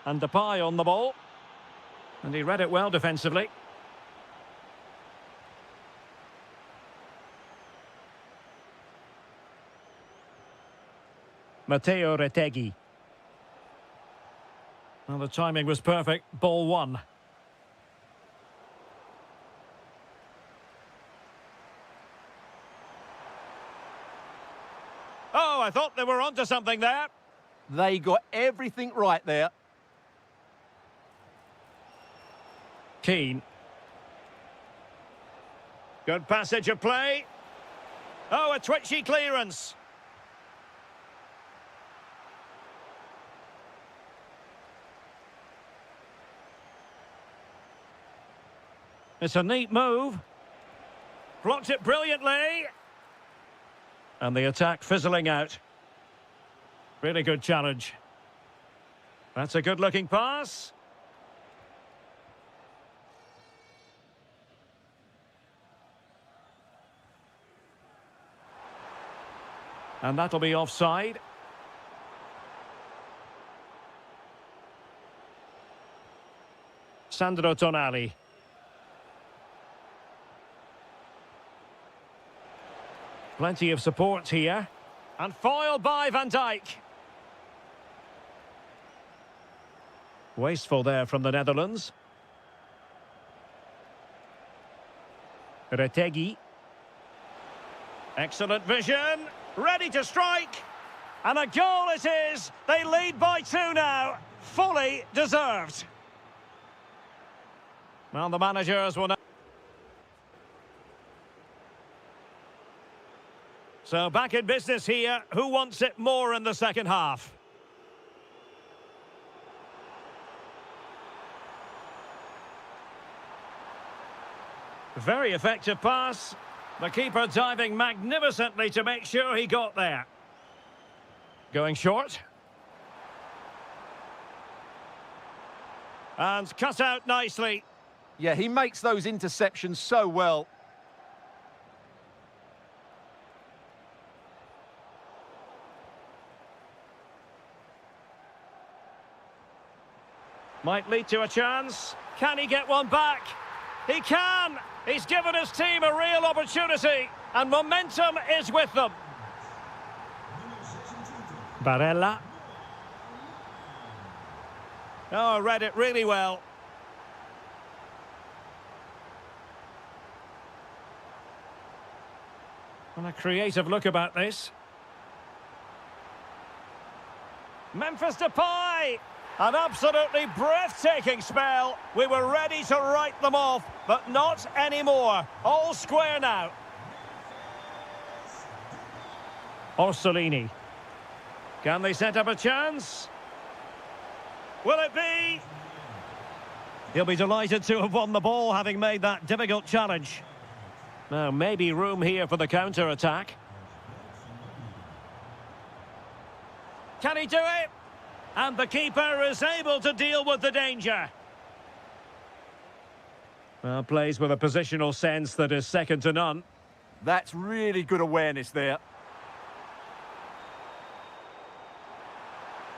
And Depay on the ball. And he read it well defensively. Matteo Retegui. Well, the timing was perfect. Ball one. Oh, I thought they were onto something there. They got everything right there. Keane. Good passage of play. Oh, a twitchy clearance. It's a neat move. Blocked it brilliantly. And the attack fizzling out. Really good challenge. That's a good-looking pass. And that'll be offside. Sandro Tonali. Plenty of support here. And foiled by Van Dijk. Wasteful there from the Netherlands. Retegui. Excellent vision. Ready to strike. And a goal it is. They lead by 2 now. Fully deserved. Well, the managers will now... So back in business here. Who wants it more in the second half? Very effective pass. The keeper diving magnificently to make sure he got there. Going short. And cut out nicely. Yeah, he makes those interceptions so well. Might lead to a chance. Can he get one back? He can! He's given his team a real opportunity, and momentum is with them. Barella. Oh, read it really well. And a creative look about this. Memphis Depay! An absolutely breathtaking spell. We were ready to write them off, but not anymore. All square now. Orsolini. Can they set up a chance? Will it be? He'll be delighted to have won the ball, having made that difficult challenge. Now, maybe room here for the counter-attack. Can he do it? And the keeper is able to deal with the danger. Well, plays with a positional sense that is second to none. That's really good awareness there.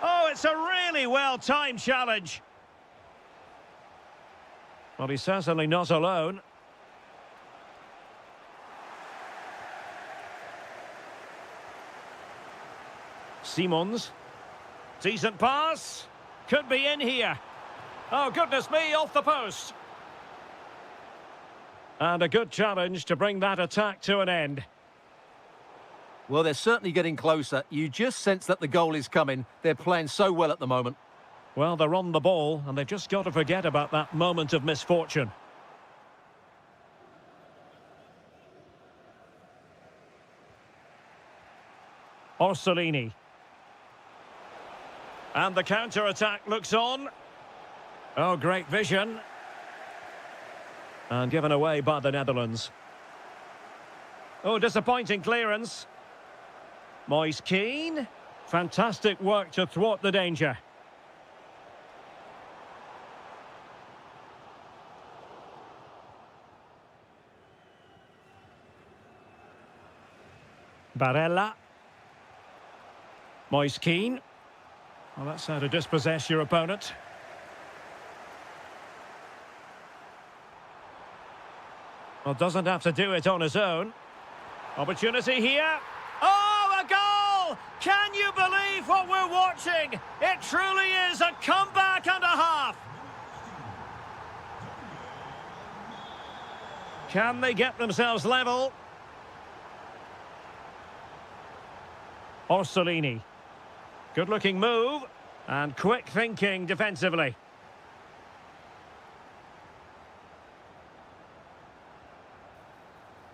Oh, it's a really well-timed challenge. Well, he's certainly not alone. Simons. Decent pass. Could be in here. Oh, goodness me, off the post. And a good challenge to bring that attack to an end. Well, they're certainly getting closer. You just sense that the goal is coming. They're playing so well at the moment. Well, they're on the ball, and they've just got to forget about that moment of misfortune. Orsolini. And the counter-attack looks on. Oh, great vision. And given away by the Netherlands. Oh, disappointing clearance. Moise Keane. Fantastic work to thwart the danger. Barella. Moise Keane. Well, that's how to dispossess your opponent. Well, doesn't have to do it on his own. Opportunity here. Oh, a goal! Can you believe what we're watching? It truly is a comeback and a half. Can they get themselves level? Orsolini. Good-looking move, and quick thinking defensively.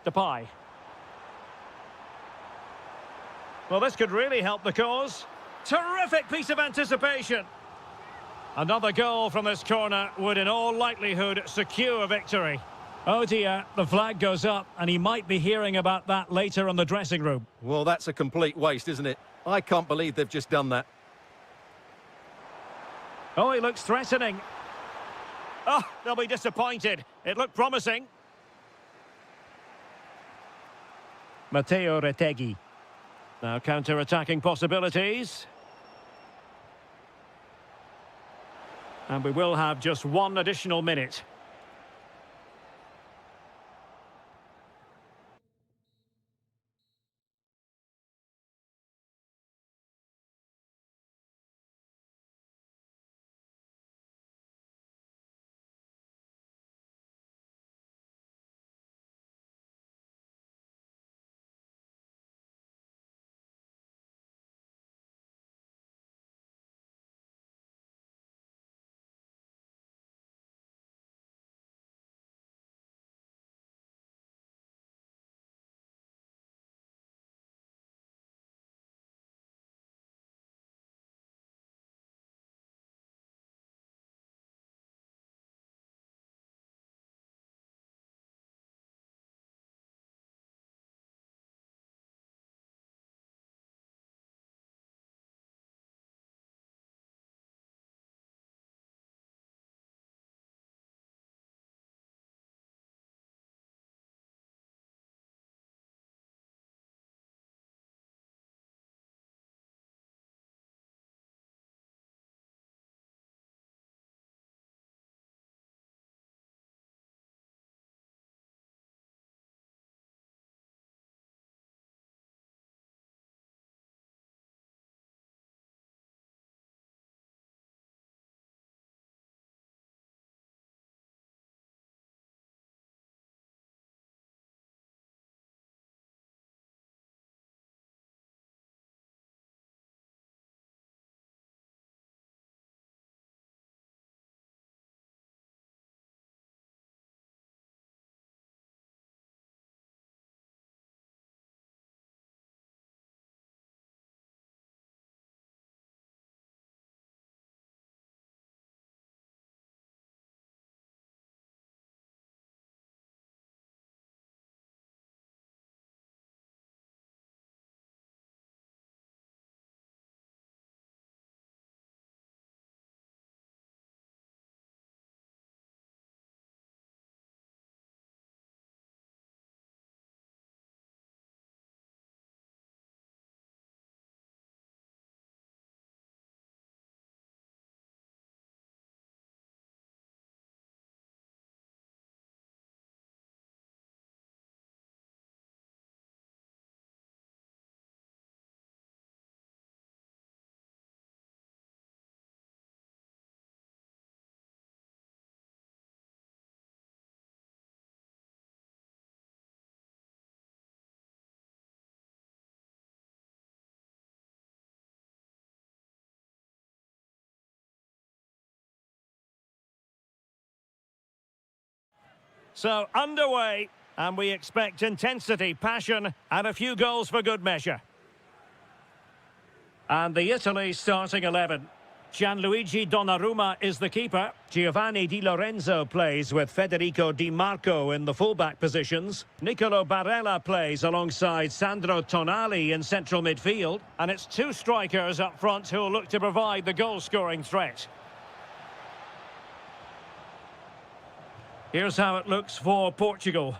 Depay. Well, this could really help the cause. Terrific piece of anticipation. Another goal from this corner would in all likelihood secure victory. Oh dear, the flag goes up, and he might be hearing about that later in the dressing room. Well, that's a complete waste, isn't it? I can't believe they've just done that. Oh, he looks threatening. Oh, they'll be disappointed. It looked promising. Matteo Retegui. Now counter-attacking possibilities. And we will have just one additional minute. So, underway, and we expect intensity, passion, and a few goals for good measure. And the Italy starting 11. Gianluigi Donnarumma is the keeper. Giovanni Di Lorenzo plays with Federico Di Marco in the fullback positions. Nicolo Barella plays alongside Sandro Tonali in central midfield. And it's two strikers up front who'll look to provide the goal-scoring threat. Here's how it looks for Portugal.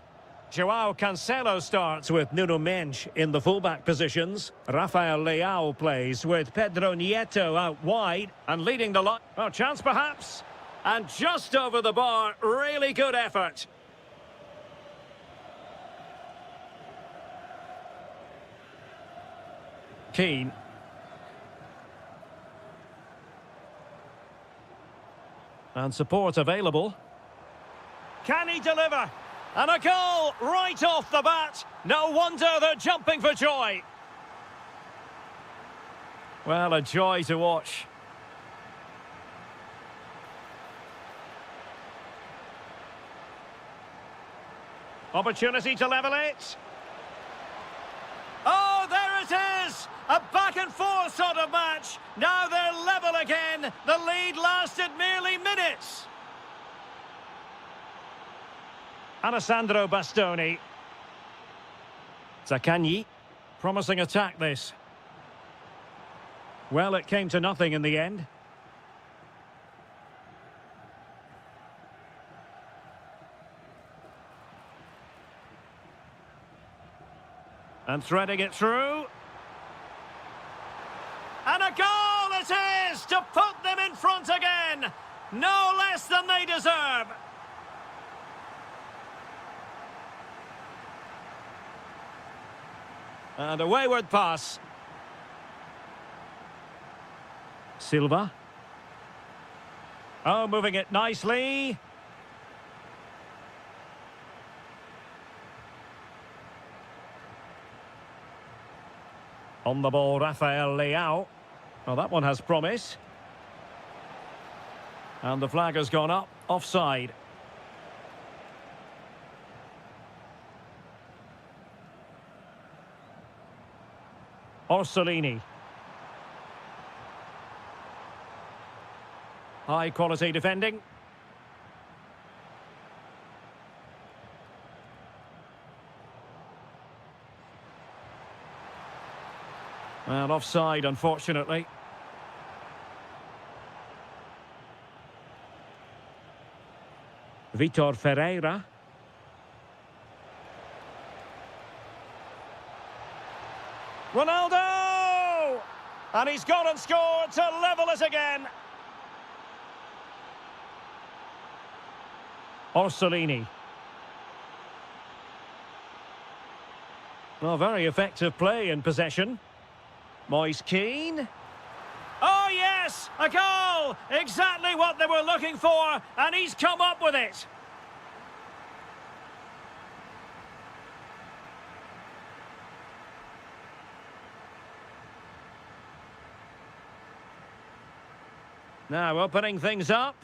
João Cancelo starts with Nuno Mendes in the fullback positions. Rafael Leao plays with Pedro Nieto out wide and leading the line. Oh, chance perhaps. And just over the bar, really good effort. Keane. And support available. Can he deliver? And a goal right off the bat. No wonder they're jumping for joy. Well, a joy to watch. Opportunity to level it. Oh, there it is! A back and forth sort of match. Now they're level again. The lead lasted merely minutes. Alessandro Bastoni. Zaccagni. Promising attack, this. Well, it came to nothing in the end. And threading it through. And a goal it is to put them in front again. No less than they deserve. And a wayward pass. Silva. Oh, moving it nicely. On the ball, Rafael Leao. Well, that one has promise. And the flag has gone up, offside. Orsolini. High quality defending. And offside, unfortunately. Vitor Ferreira. Ronaldo! And he's gone and scored to level it again. Orsolini. Well, very effective play in possession. Moise Keane. Oh, yes! A goal! Exactly what they were looking for, and he's come up with it. Now opening things up.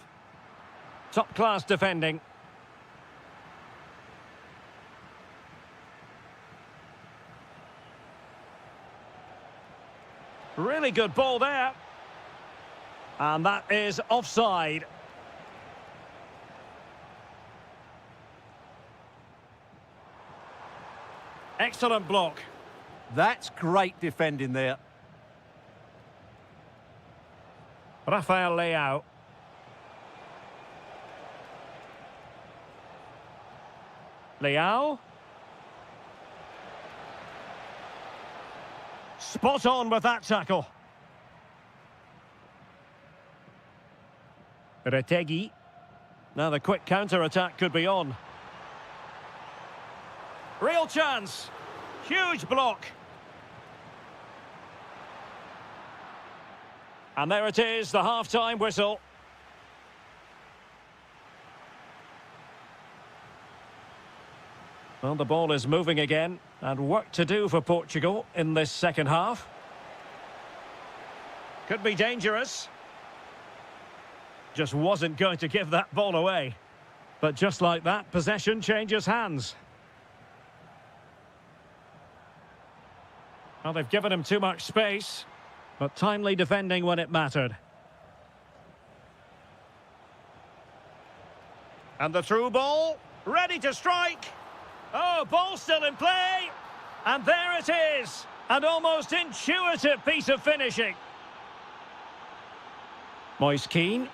Top-class defending. Really good ball there. And that is offside. Excellent block. That's great defending there. Rafael Leao. Leao. Spot on with that tackle. Retegui. Now the quick counter-attack could be on. Real chance. Huge block. And there it is, the half-time whistle. Well, the ball is moving again, and work to do for Portugal in this second half. Could be dangerous. Just wasn't going to give that ball away. But just like that, possession changes hands. Well, they've given him too much space, but timely defending when it mattered. And the through ball, ready to strike. Oh, ball still in play. And there it is. An almost intuitive piece of finishing. Moise Keane.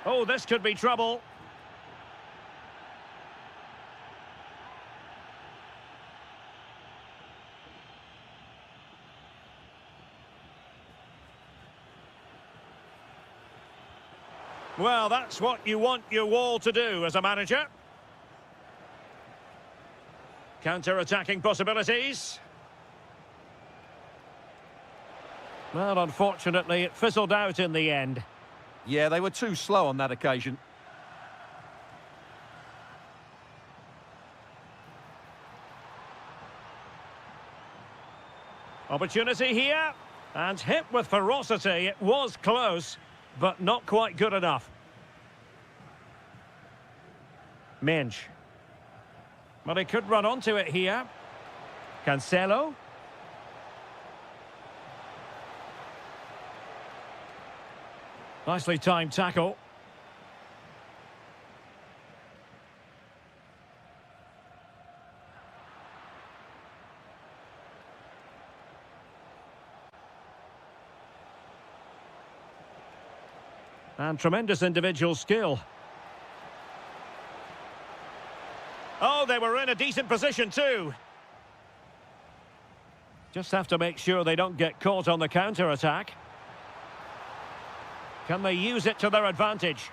Oh, this could be trouble. Well, that's what you want your wall to do as a manager. Counter-attacking possibilities. Well, unfortunately, it fizzled out in the end. Yeah, they were too slow on that occasion. Opportunity here. And hit with ferocity. It was close, but not quite good enough. Minch. Well, he could run onto it here. Cancelo. Nicely timed tackle. And tremendous individual skill. Oh, they were in a decent position too. Just have to make sure they don't get caught on the counter-attack. Can they use it to their advantage?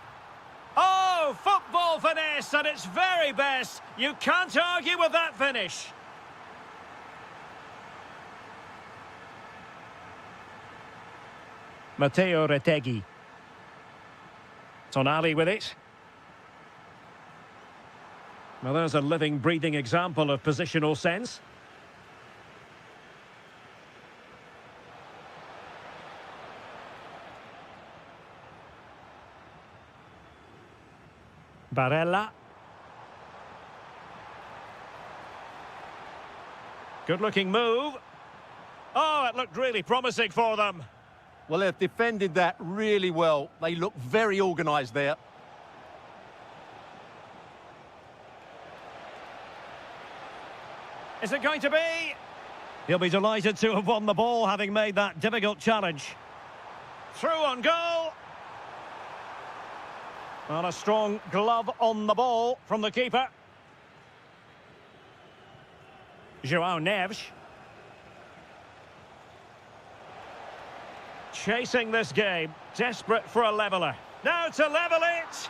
Oh, football finesse at its very best. You can't argue with that finish. Matteo Retegui. Tonali with it. Well, there's a living, breathing example of positional sense. Barella. Good-looking move. Oh, it looked really promising for them. Well, they've defended that really well. They look very organised there. Is it going to be? He'll be delighted to have won the ball, having made that difficult challenge. Through on goal. And a strong glove on the ball from the keeper. João Neves. Chasing this game, desperate for a leveller. Now to level it!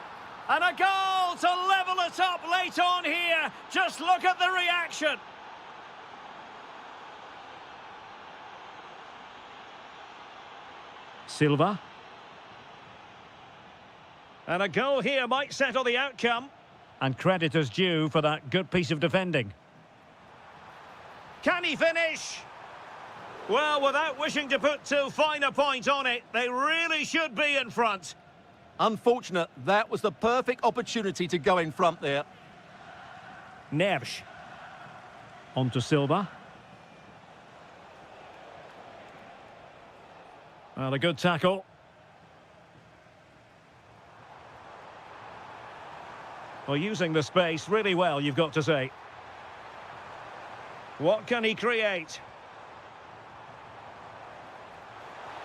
And a goal to level it up late on here. Just look at the reaction. Silva. And a goal here might settle the outcome. And credit is due for that good piece of defending. Can he finish? Well, without wishing to put too fine a point on it, they really should be in front. Unfortunate, that was the perfect opportunity to go in front there. Neves. On to Silva. Well, a good tackle. Well, using the space really well, you've got to say. What can he create?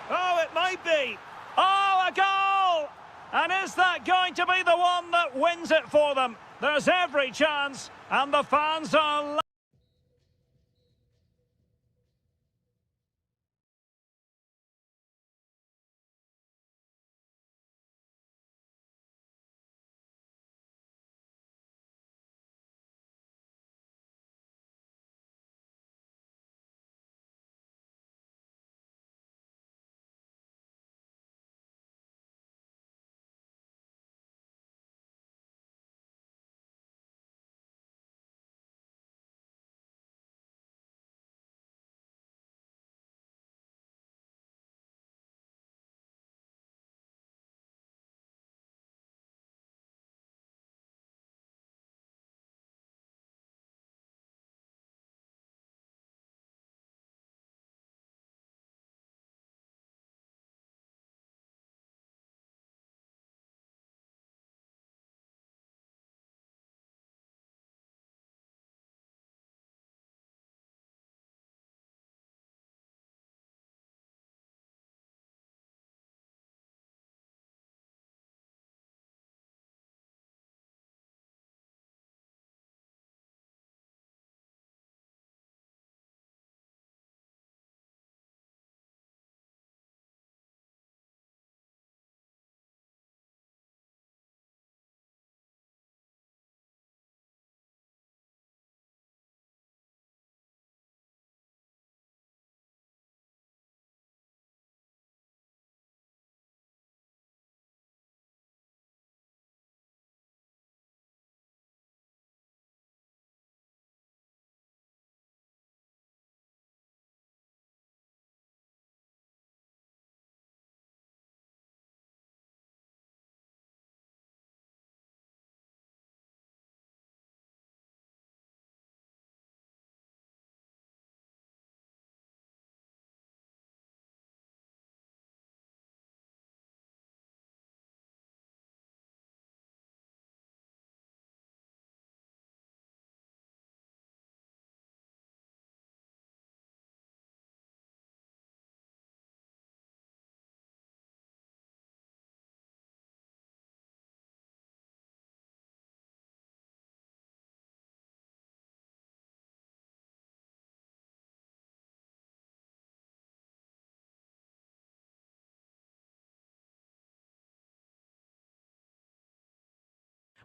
Oh, it might be. Oh, a goal! And is that going to be the one that wins it for them? There's every chance, and the fans are...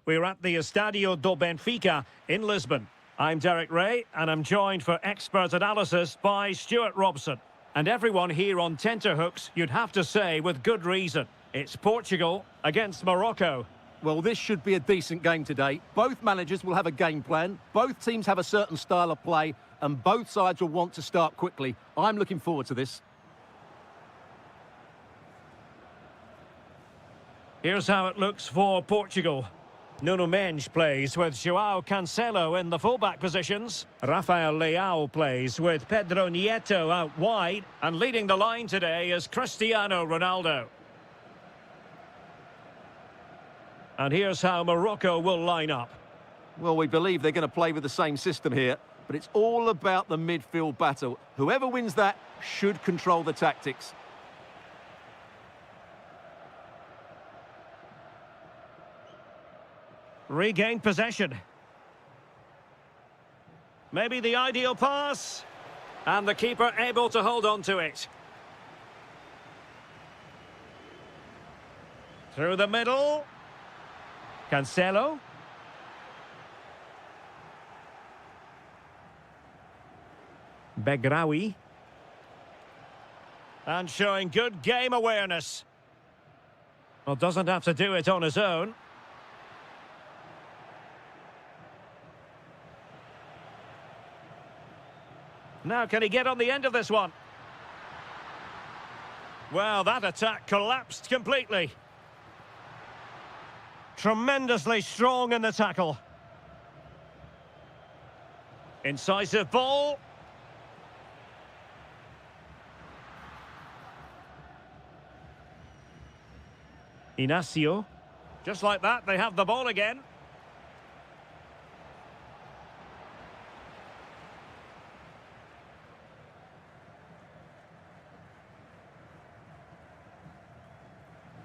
We're at the Estadio do Benfica in Lisbon. I'm Derek Ray, and I'm joined for expert analysis by Stuart Robson. And everyone here on tenterhooks, you'd have to say with good reason. It's Portugal against Morocco. Well, this should be a decent game today. Both managers will have a game plan. Both teams have a certain style of play, and both sides will want to start quickly. I'm looking forward to this. Here's how it looks for Portugal. Nuno Mendes plays with João Cancelo in the fullback positions. Rafael Leao plays with Pedro Nieto out wide. And leading the line today is Cristiano Ronaldo. And here's how Morocco will line up. Well, we believe they're going to play with the same system here, but it's all about the midfield battle. Whoever wins that should control the tactics. Regain possession. Maybe the ideal pass. And the keeper able to hold on to it. Through the middle. Cancelo. Begraoui. And showing good game awareness. Well, doesn't have to do it on his own. Now, can he get on the end of this one? Well, that attack collapsed completely. Tremendously strong in the tackle. Incisive ball. Inacio. Just like that, they have the ball again.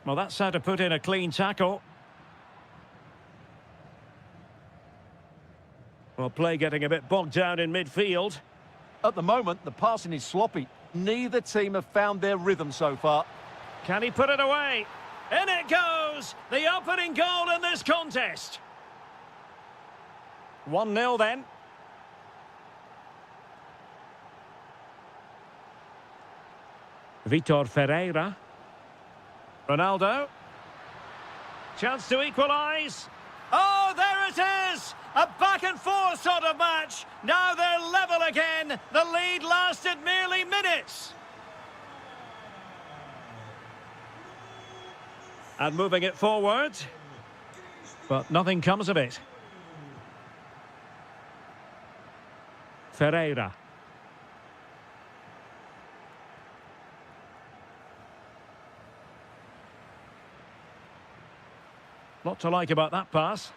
Well, that's how to put in a clean tackle. Well, play getting a bit bogged down in midfield. At the moment, the passing is sloppy. Neither team have found their rhythm so far. Can he put it away? In it goes! The opening goal in this contest. 1-0 then. Vitor Ferreira. Ronaldo. Chance to equalise. Oh, there it is! A back-and-forth sort of match. Now they're level again. The lead lasted merely minutes. And moving it forward. But nothing comes of it. Ferreira. Lot to like about that pass.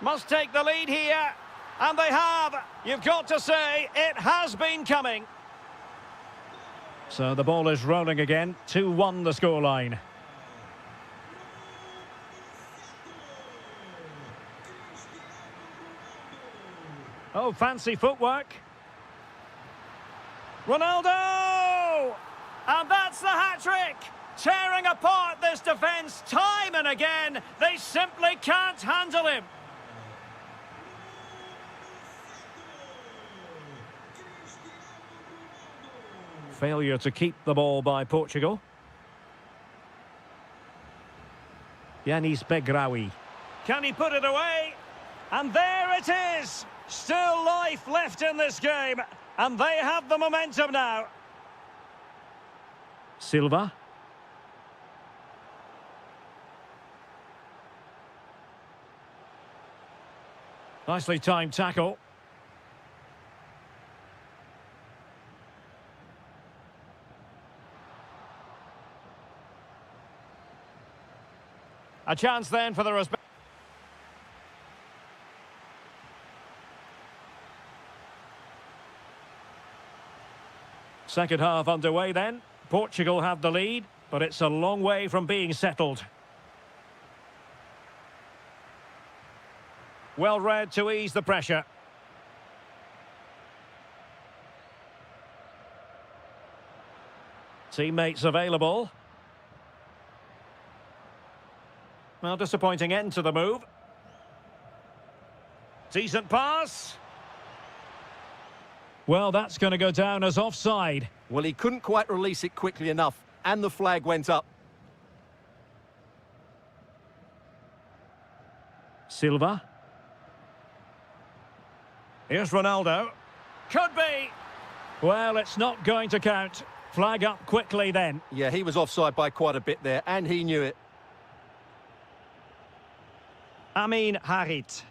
Must take the lead here. And they have. You've got to say, it has been coming. So the ball is rolling again. 2-1 the scoreline. Oh, fancy footwork. Ronaldo! And that's the hat-trick! Tearing apart this defence time and again. They simply can't handle him. Failure to keep the ball by Portugal. Yanis Begraoui. Can he put it away? And there it is! Still life left in this game. And they have the momentum now. Silva. Nicely timed tackle. A chance then for the respect. Second half underway then. Portugal have the lead, but it's a long way from being settled. Well read to ease the pressure. Teammates available. Well, disappointing end to the move. Decent pass. Well, that's going to go down as offside. Well, he couldn't quite release it quickly enough, and the flag went up. Silva. Here's Ronaldo. Could be. Well, it's not going to count. Flag up quickly then. Yeah, he was offside by quite a bit there, and he knew it. Amin Harit.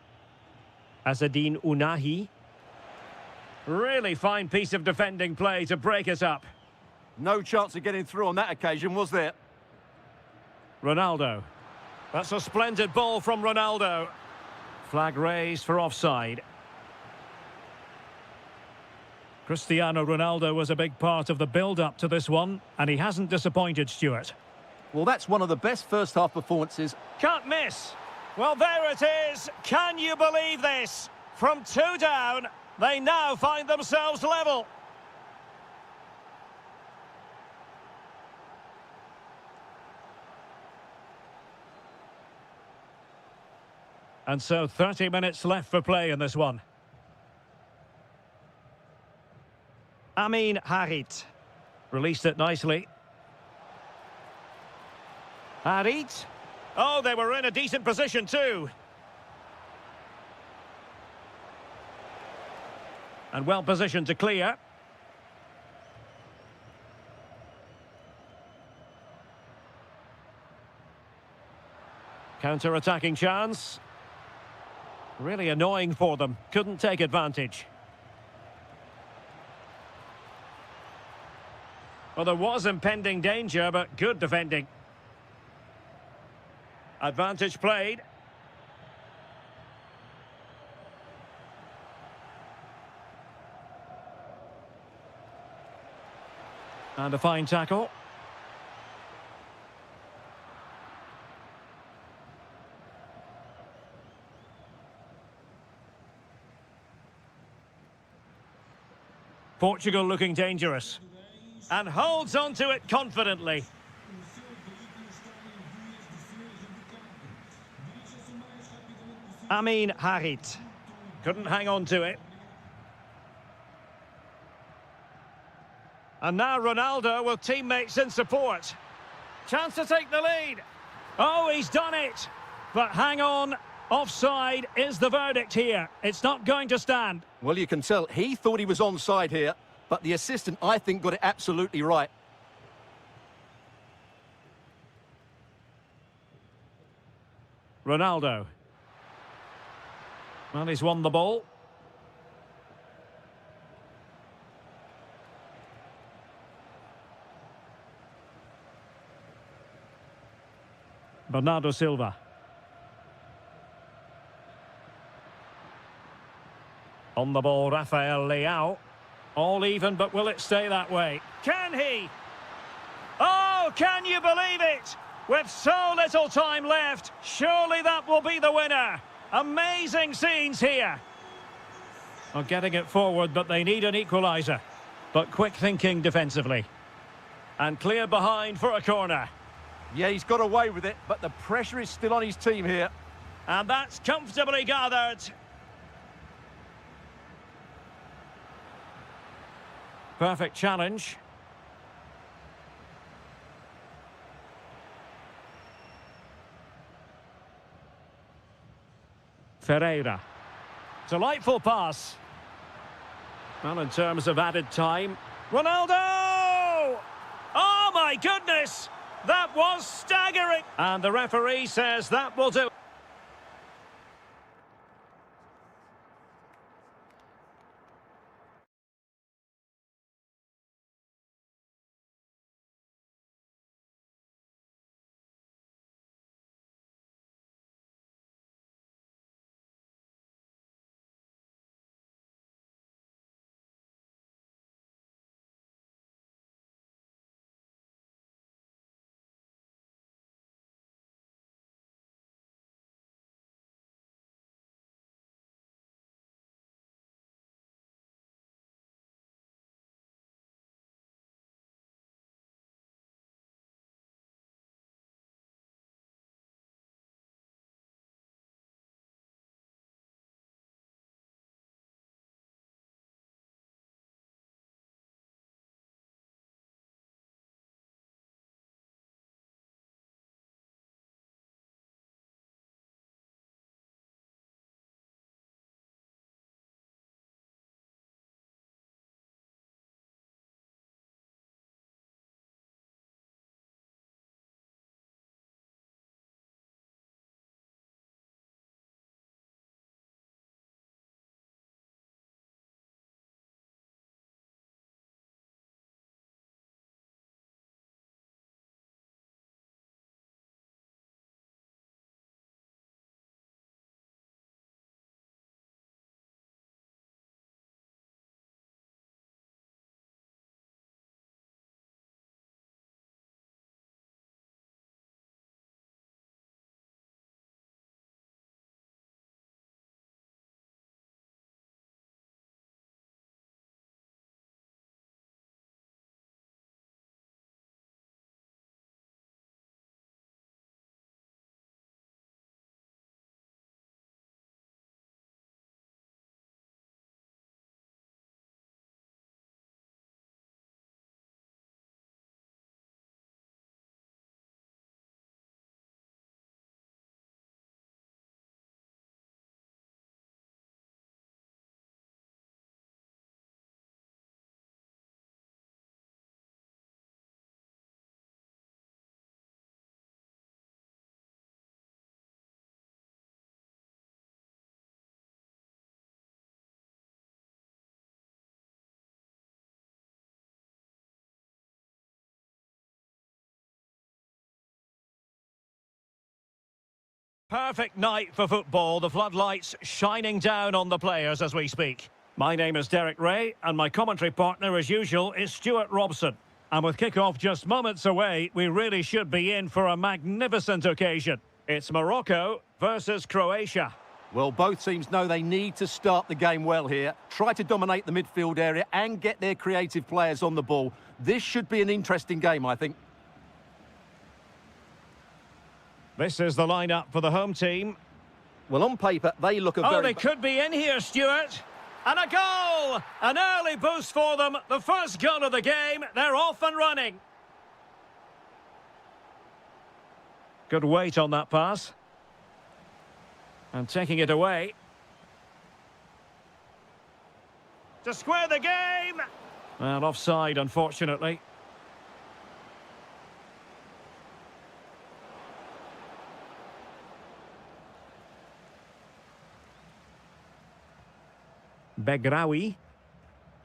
Azadine Unahi. Really fine piece of defending play to break us up. No chance of getting through on that occasion, was there? Ronaldo. That's a splendid ball from Ronaldo. Flag raised for offside. Cristiano Ronaldo was a big part of the build-up to this one, and he hasn't disappointed, Stuart. Well, that's one of the best first-half performances. Can't miss. Well, there it is. Can you believe this? From 2 down, they now find themselves level. And so 30 minutes left for play in this one. Amin Harit. Released it nicely. Harit. Oh, they were in a decent position too. And well positioned to clear. Counter-attacking chance. Really annoying for them. Couldn't take advantage. Well, there was impending danger, but good defending. Advantage played. And a fine tackle. Portugal looking dangerous. And holds on to it confidently. Amin Harit. Couldn't hang on to it. And now Ronaldo with teammates in support. Chance to take the lead. Oh, he's done it. But hang on. Offside is the verdict here. It's not going to stand. Well, you can tell he thought he was onside here, but the assistant, I think, got it absolutely right. Ronaldo. Well, he's won the ball. Bernardo Silva. On the ball, Rafael Leao. All even, but will it stay that way? Can he? Oh, can you believe it? With so little time left, surely that will be the winner. Amazing scenes here. Well, getting it forward, but they need an equaliser. But quick thinking defensively. And clear behind for a corner. Yeah, he's got away with it, but the pressure is still on his team here. And that's comfortably gathered. Perfect challenge. Ferreira. Delightful pass. Well, in terms of added time. Ronaldo! Oh, my goodness! That was staggering. And the referee says that will do. Perfect night for football, the floodlights shining down on the players as we speak. My name is Derek Ray, and my commentary partner, as usual, is Stuart Robson. And with kick-off just moments away, we really should be in for a magnificent occasion. It's Morocco versus Croatia. Well, both teams know they need to start the game well here, try to dominate the midfield area and get their creative players on the ball. This should be an interesting game, I think. This is the lineup for the home team. Well, on paper, they look a very... Oh, they could be in here, Stuart. And a goal! An early boost for them. The first goal of the game. They're off and running. Good weight on that pass. And taking it away. To square the game! And offside, unfortunately. Begraoui.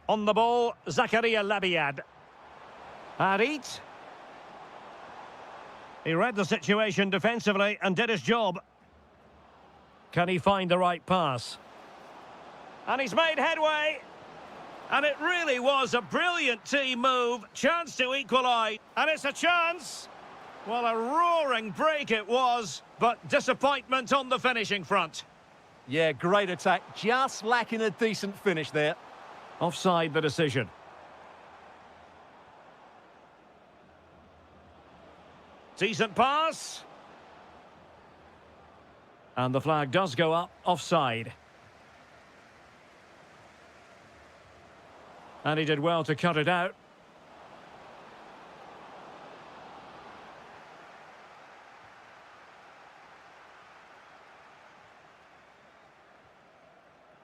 On the ball, Zakaria Labiad. Harit. He read the situation defensively and did his job. Can he find the right pass? And he's made headway. And it really was a brilliant team move. Chance to equalise. And it's a chance. Well, a roaring break it was, but disappointment on the finishing front. Yeah, great attack. Just lacking a decent finish there. Offside the decision. Decent pass. And the flag does go up, offside. And he did well to cut it out.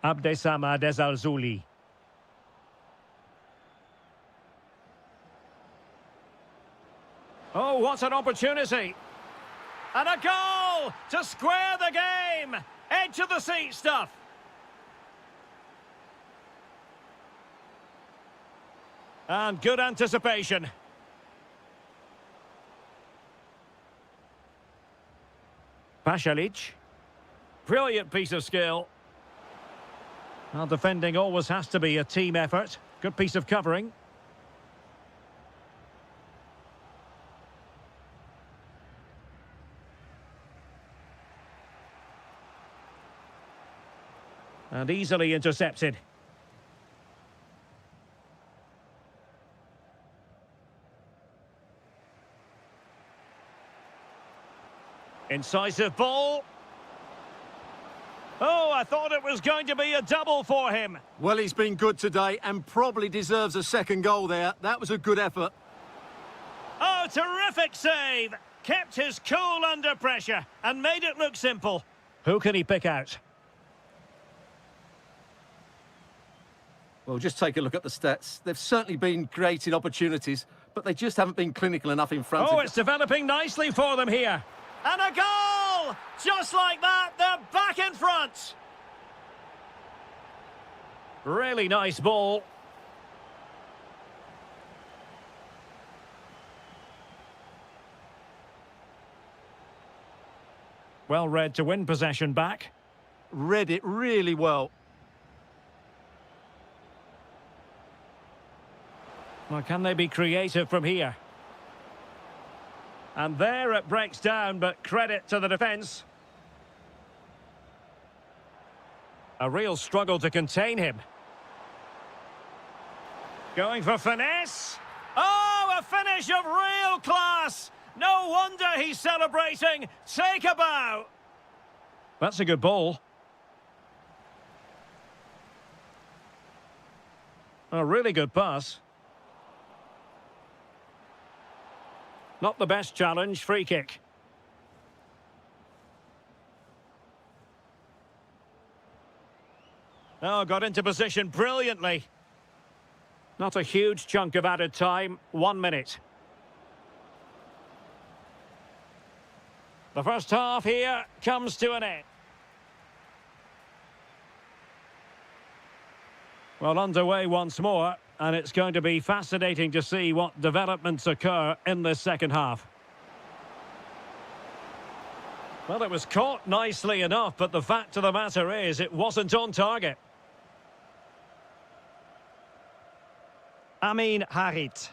Abdessamad Ezalzouli. Oh, what an opportunity. And a goal to square the game. Edge of the seat stuff. And good anticipation. Pashalic. Brilliant piece of skill. Well, defending always has to be a team effort. Good piece of covering. And easily intercepted. Incisive ball. Oh, I thought it was going to be a double for him. Well, he's been good today and probably deserves a second goal there. That was a good effort. Oh, terrific save. Kept his cool under pressure and made it look simple. Who can he pick out? Well, just take a look at the stats. They've certainly been creating opportunities, but they just haven't been clinical enough in front. Oh, it's developing nicely for them here. And a goal! Just like that, they're back in front. Really nice ball. Well read to win possession back. Read it really well. Well, can they be creative from here? And there it breaks down, but credit to the defence. A real struggle to contain him. Going for finesse. Oh, a finish of real class. No wonder he's celebrating. Take a bow. That's a good ball. A really good pass. Not the best challenge, free kick. Oh, got into position brilliantly. Not a huge chunk of added time, 1 minute. The first half here comes to an end. Well, underway once more. And it's going to be fascinating to see what developments occur in this second half. Well, it was caught nicely enough, but the fact of the matter is it wasn't on target. Amin Harit.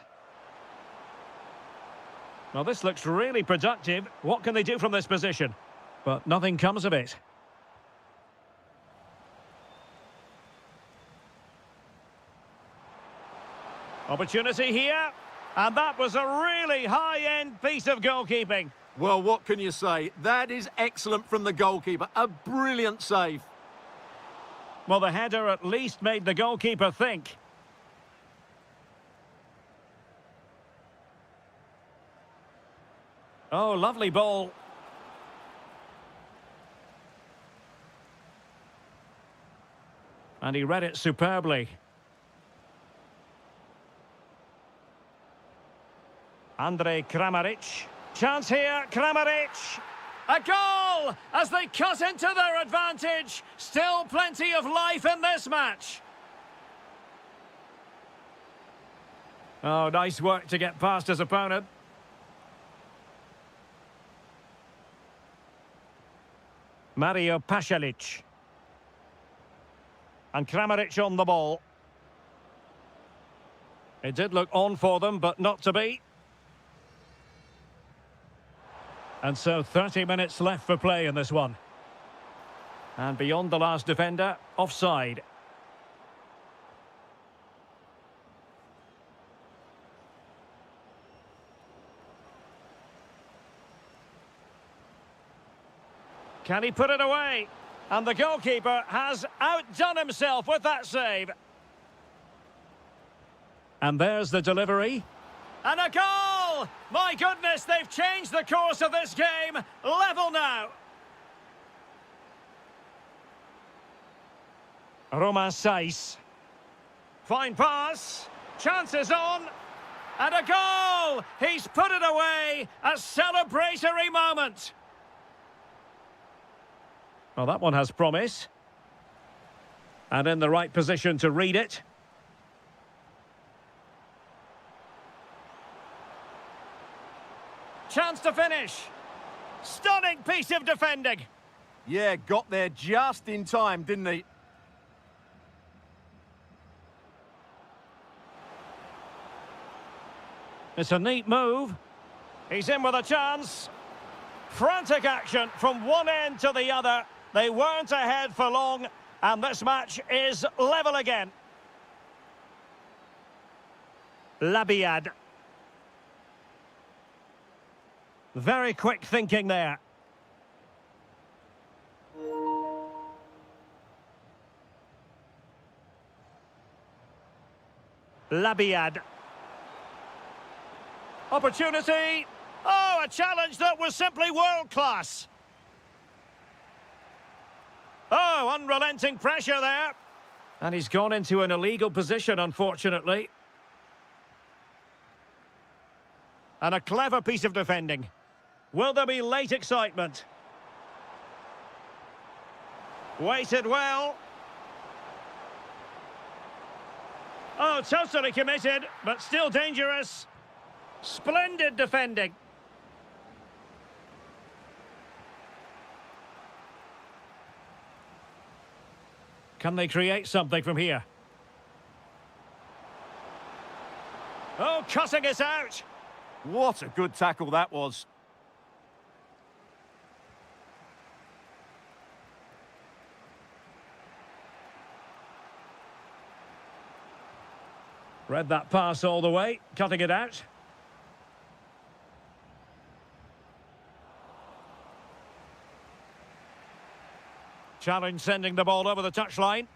Well, this looks really productive. What can they do from this position? But nothing comes of it. Opportunity here. And that was a really high-end piece of goalkeeping. Well, what can you say? That is excellent from the goalkeeper. A brilliant save. Well, the header at least made the goalkeeper think. Oh, lovely ball. And he read it superbly. Andrej Kramaric. Chance here, Kramaric. A goal as they cut into their advantage. Still plenty of life in this match. Oh, nice work to get past his opponent. Mario Pasalic. And Kramaric on the ball. It did look on for them, but not to be. And so 30 minutes left for play in this one. And beyond the last defender, offside. Can he put it away? And the goalkeeper has outdone himself with that save. And there's the delivery. And a goal! My goodness, they've changed the course of this game. Level now. Roman Saiz. Fine pass. Chances on. And a goal! He's put it away. A celebratory moment. Well, that one has promise. And in the right position to read it. Chance to finish. Stunning piece of defending. Yeah, got there just in time, didn't he? It's a neat move. He's in with a chance. Frantic action from one end to the other. They weren't ahead for long, and this match is level again. Labiad. Very quick thinking there. Labiad. Opportunity. Oh, a challenge that was simply world-class. Oh, unrelenting pressure there. And he's gone into an illegal position, unfortunately. And a clever piece of defending. Will there be late excitement? Waited well. Oh, totally committed, but still dangerous. Splendid defending. Can they create something from here? Oh, cutting it out. What a good tackle that was. Read that pass all the way, cutting it out. Challenge sending the ball over the touchline.